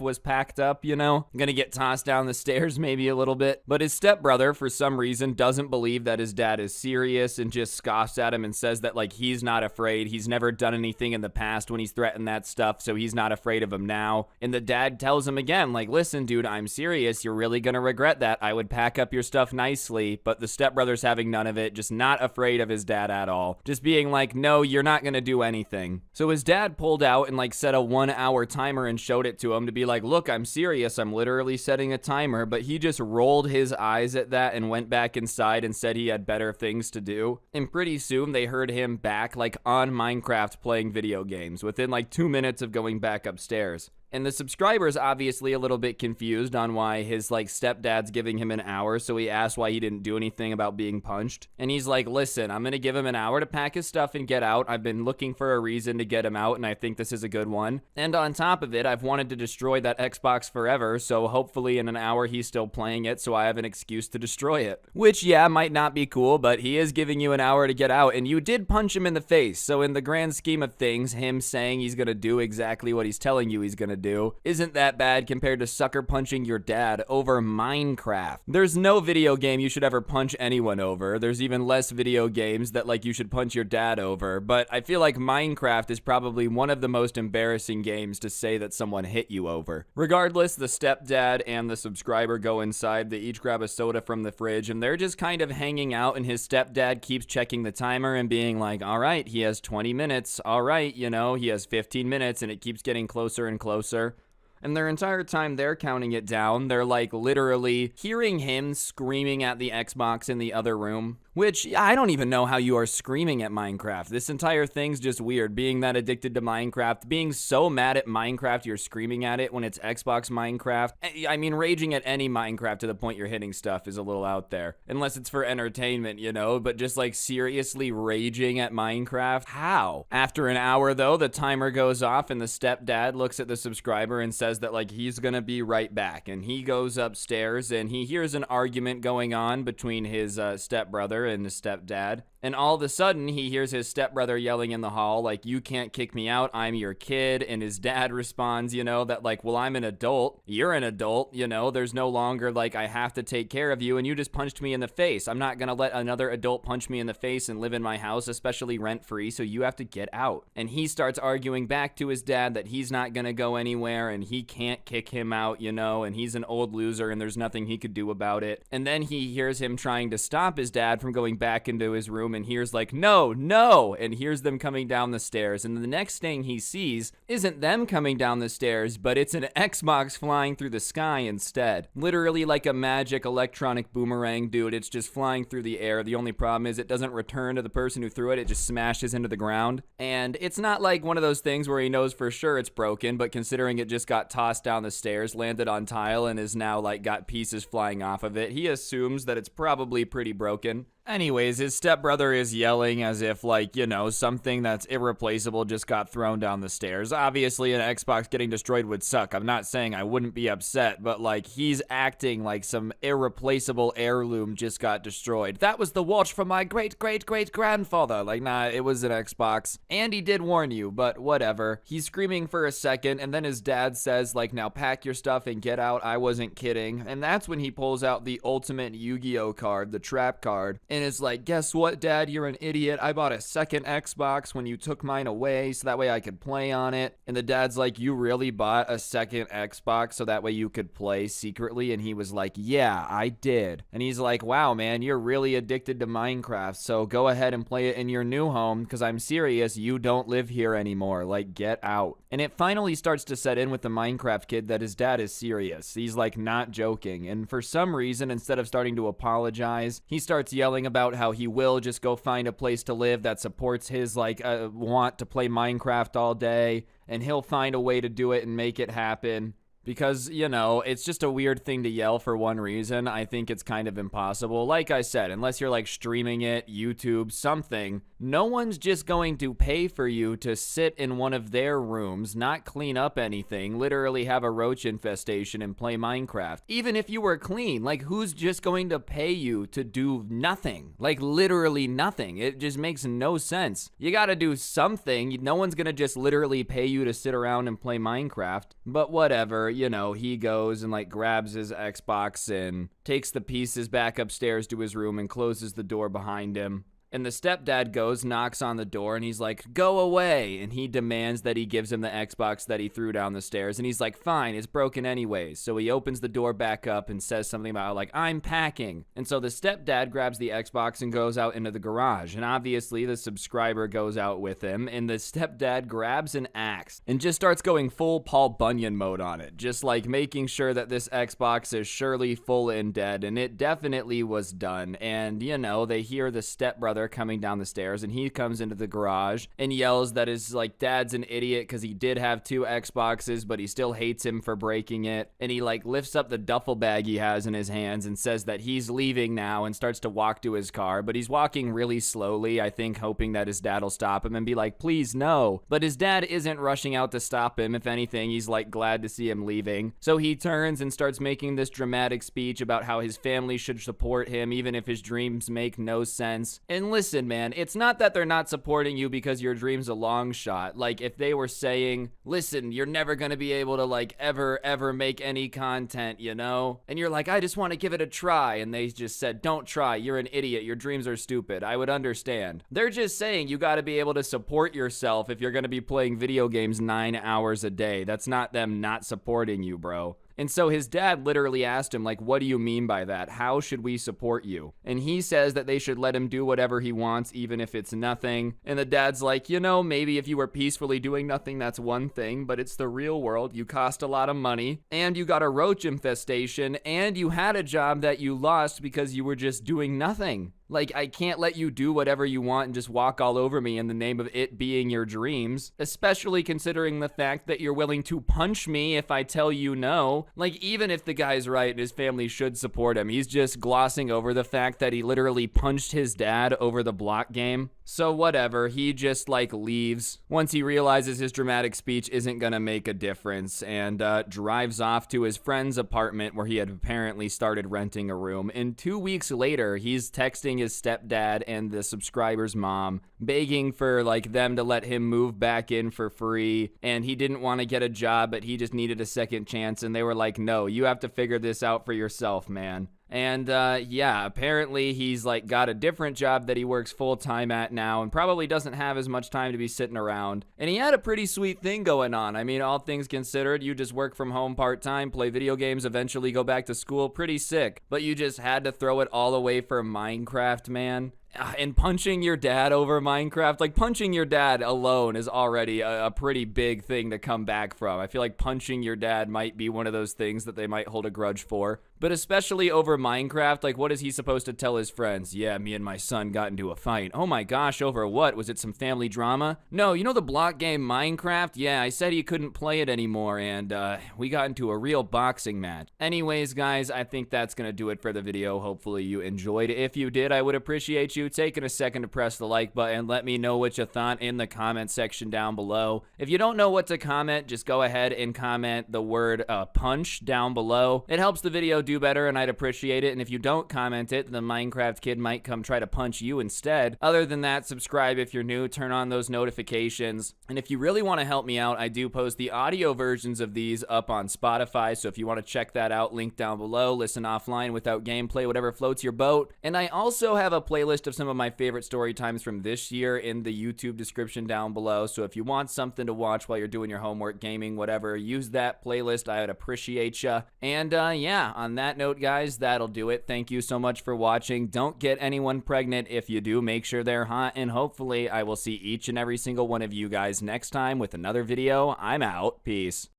was packed up, you know, gonna get tossed down the stairs maybe a little bit. But his stepbrother, for some reason, doesn't believe that his dad is serious and just scoffs at him and says that like he's not afraid. He's never done anything in the past when he's threatened that stuff, so he's not afraid of him now. And the dad tells him again, like, listen dude, I'm serious, you're really gonna regret that. I would pack up your stuff nicely. But the stepbrother's having none of it, just not afraid of his dad at all, just being like, no, you're not gonna do anything. So his dad pulled out and like set a 1 hour timer and showed it to him to be like, look, I'm serious, I'm literally setting a timer. But he just rolled his eyes at that and went back inside and said he had better things to do. And pretty soon they heard him back like on Minecraft playing video games within like 2 minutes of going back upstairs. And the subscriber's obviously a little bit confused on why his like stepdad's giving him an hour, so he asked why he didn't do anything about being punched. And he's like, listen, I'm gonna give him an hour to pack his stuff and get out. I've been looking for a reason to get him out, and I think this is a good one. And on top of it, I've wanted to destroy that Xbox forever, so hopefully in an hour he's still playing it, so I have an excuse to destroy it. Which, yeah, might not be cool, but he is giving you an hour to get out, and you did punch him in the face, so in the grand scheme of things, him saying he's gonna do exactly what he's telling you he's gonna do isn't that bad compared to sucker punching your dad over Minecraft. There's no video game you should ever punch anyone over. There's even less video games that like you should punch your dad over, but I feel like Minecraft is probably one of the most embarrassing games to say that someone hit you over. Regardless, the stepdad and the subscriber go inside. They each grab a soda from the fridge and they're just kind of hanging out, and his stepdad keeps checking the timer and being like, all right, he has 20 minutes. All right, you know, he has 15 minutes, and it keeps getting closer and closer. And their entire time they're counting it down, they're like literally hearing him screaming at the Xbox in the other room. Which, I don't even know how you are screaming at Minecraft. This entire thing's just weird. Being that addicted to Minecraft, being so mad at Minecraft you're screaming at it when it's Xbox Minecraft. I mean, raging at any Minecraft to the point you're hitting stuff is a little out there. Unless it's for entertainment, you know, but just like seriously raging at Minecraft? How? After an hour though, the timer goes off and the stepdad looks at the subscriber and says that like he's gonna be right back. And he goes upstairs and he hears an argument going on between his stepbrother and his stepdad. And all of a sudden, he hears his stepbrother yelling in the hall, like, you can't kick me out, I'm your kid. And his dad responds, you know, that like, well, I'm an adult, you're an adult, you know, there's no longer like, I have to take care of you, and you just punched me in the face. I'm not gonna let another adult punch me in the face and live in my house, especially rent-free, so you have to get out. And he starts arguing back to his dad that he's not gonna go anywhere, and he can't kick him out, you know, and he's an old loser, and there's nothing he could do about it. And then he hears him trying to stop his dad from going back into his room, and hears like, no, and hears them coming down the stairs. And the next thing he sees isn't them coming down the stairs, but it's an Xbox flying through the sky instead. Literally like a magic electronic boomerang, dude. It's just flying through the air. The only problem is it doesn't return to the person who threw it. It just smashes into the ground. And it's not like one of those things where he knows for sure it's broken, but considering it just got tossed down the stairs, landed on tile, and is now like got pieces flying off of it, he assumes that it's probably pretty broken. Anyways, his stepbrother is yelling as if, like, you know, something that's irreplaceable just got thrown down the stairs. Obviously, an Xbox getting destroyed would suck. I'm not saying I wouldn't be upset, but, like, he's acting like some irreplaceable heirloom just got destroyed. That was the watch from my great-great-great-grandfather. Like, nah, it was an Xbox. And he did warn you, but whatever. He's screaming for a second, and then his dad says, like, now pack your stuff and get out. I wasn't kidding. And that's when he pulls out the ultimate Yu-Gi-Oh card, the trap card, and is like, guess what, Dad? You're an idiot. I bought a second Xbox when you took mine away so that way I could play on it. And the dad's like, you really bought a second Xbox so that way you could play secretly? And he was like, yeah, I did. And he's like, wow, man, you're really addicted to Minecraft, so go ahead and play it in your new home, because I'm serious, you don't live here anymore. Like, get out. And it finally starts to set in with the Minecraft kid that his dad is serious. He's like not joking. And for some reason, instead of starting to apologize, he starts yelling about how he will just go find a place to live that supports his like want to play Minecraft all day, and he'll find a way to do it and make it happen. Because, you know, it's just a weird thing to yell for one reason. I think it's kind of impossible. Like I said, unless you're like streaming it, YouTube, something, no one's just going to pay for you to sit in one of their rooms, not clean up anything, literally have a roach infestation and play Minecraft. Even if you were clean, like who's just going to pay you to do nothing? Like literally nothing. It just makes no sense. You gotta do something. No one's gonna just literally pay you to sit around and play Minecraft. But whatever. You know, he goes and like grabs his Xbox and takes the pieces back upstairs to his room and closes the door behind him. And the stepdad goes, knocks on the door, and he's like, go away. And he demands that he gives him the Xbox that he threw down the stairs. And he's like, fine, it's broken anyways. So he opens the door back up and says something about like, I'm packing. And so the stepdad grabs the Xbox and goes out into the garage. And obviously the subscriber goes out with him. And the stepdad grabs an axe and just starts going full Paul Bunyan mode on it. Just like making sure that this Xbox is surely full and dead. And it definitely was done. And, you know, they hear the stepbrother coming down the stairs, and he comes into the garage and yells that his like dad's an idiot because he did have 2 Xboxes, but he still hates him for breaking it. And he like lifts up the duffel bag he has in his hands and says that he's leaving now and starts to walk to his car, but he's walking really slowly, I think hoping that his dad will stop him and be like, please no. But his dad isn't rushing out to stop him. If anything, he's like glad to see him leaving. So he turns and starts making this dramatic speech about how his family should support him even if his dreams make no sense. And And listen, man, it's not that they're not supporting you because your dream's a long shot. Like, if they were saying, listen, you're never gonna be able to, like, ever make any content, you know? And you're like, I just want to give it a try. And they just said, don't try. You're an idiot. Your dreams are stupid. I would understand. They're just saying you gotta be able to support yourself if you're gonna be playing video games 9 hours a day. That's not them not supporting you, bro. And so his dad literally asked him, like, what do you mean by that? How should we support you? And he says that they should let him do whatever he wants, even if it's nothing. And the dad's like, you know, maybe if you were peacefully doing nothing, that's one thing, but it's the real world. You cost a lot of money, and you got a roach infestation, and you had a job that you lost because you were just doing nothing. Like, I can't let you do whatever you want and just walk all over me in the name of it being your dreams, especially considering the fact that you're willing to punch me if I tell you no. Like, even if the guy's right and his family should support him, he's just glossing over the fact that he literally punched his dad over the block game. So whatever, he just, like, leaves once he realizes his dramatic speech isn't gonna make a difference, and drives off to his friend's apartment where he had apparently started renting a room. And 2 weeks later, he's texting his stepdad and the subscriber's mom, begging for, like, them to let him move back in for free, and he didn't want to get a job, but he just needed a second chance, and they were like, no, you have to figure this out for yourself, man. And yeah, apparently he's like got a different job that he works full time at now and probably doesn't have as much time to be sitting around. And he had a pretty sweet thing going on. I mean, all things considered, you just work from home part time, play video games, eventually go back to school, pretty sick. But you just had to throw it all away for Minecraft, man. And punching your dad over Minecraft, like punching your dad alone is already a pretty big thing to come back from. I feel like punching your dad might be one of those things that they might hold a grudge for. But especially over Minecraft, like what is he supposed to tell his friends? Yeah, me and my son got into a fight. Oh my gosh, over what? Was it some family drama? No, you know the block game Minecraft? Yeah, I said he couldn't play it anymore and we got into a real boxing match. Anyways, guys, I think that's gonna do it for the video. Hopefully you enjoyed. If you did, I would appreciate you taking a second to press the like button. Let me know what you thought in the comment section down below. If you don't know what to comment, just go ahead and comment the word punch down below. It helps the video do better and I'd appreciate it. And if you don't comment it, the Minecraft kid might come try to punch you instead. Other than that, subscribe if you're new, turn on those notifications. And if you really want to help me out, I do post the audio versions of these up on Spotify. So if you want to check that out, link down below. Listen offline without gameplay, whatever floats your boat. And I also have a playlist of some of my favorite story times from this year in the YouTube description down below. So if you want something to watch while you're doing your homework, gaming, whatever, use that playlist. I would appreciate you. And yeah, on that note, guys, that'll do it. Thank you so much for watching. Don't get anyone pregnant. If you do, make sure they're hot. And hopefully I will see each and every single one of you guys next time with another video. I'm out. Peace.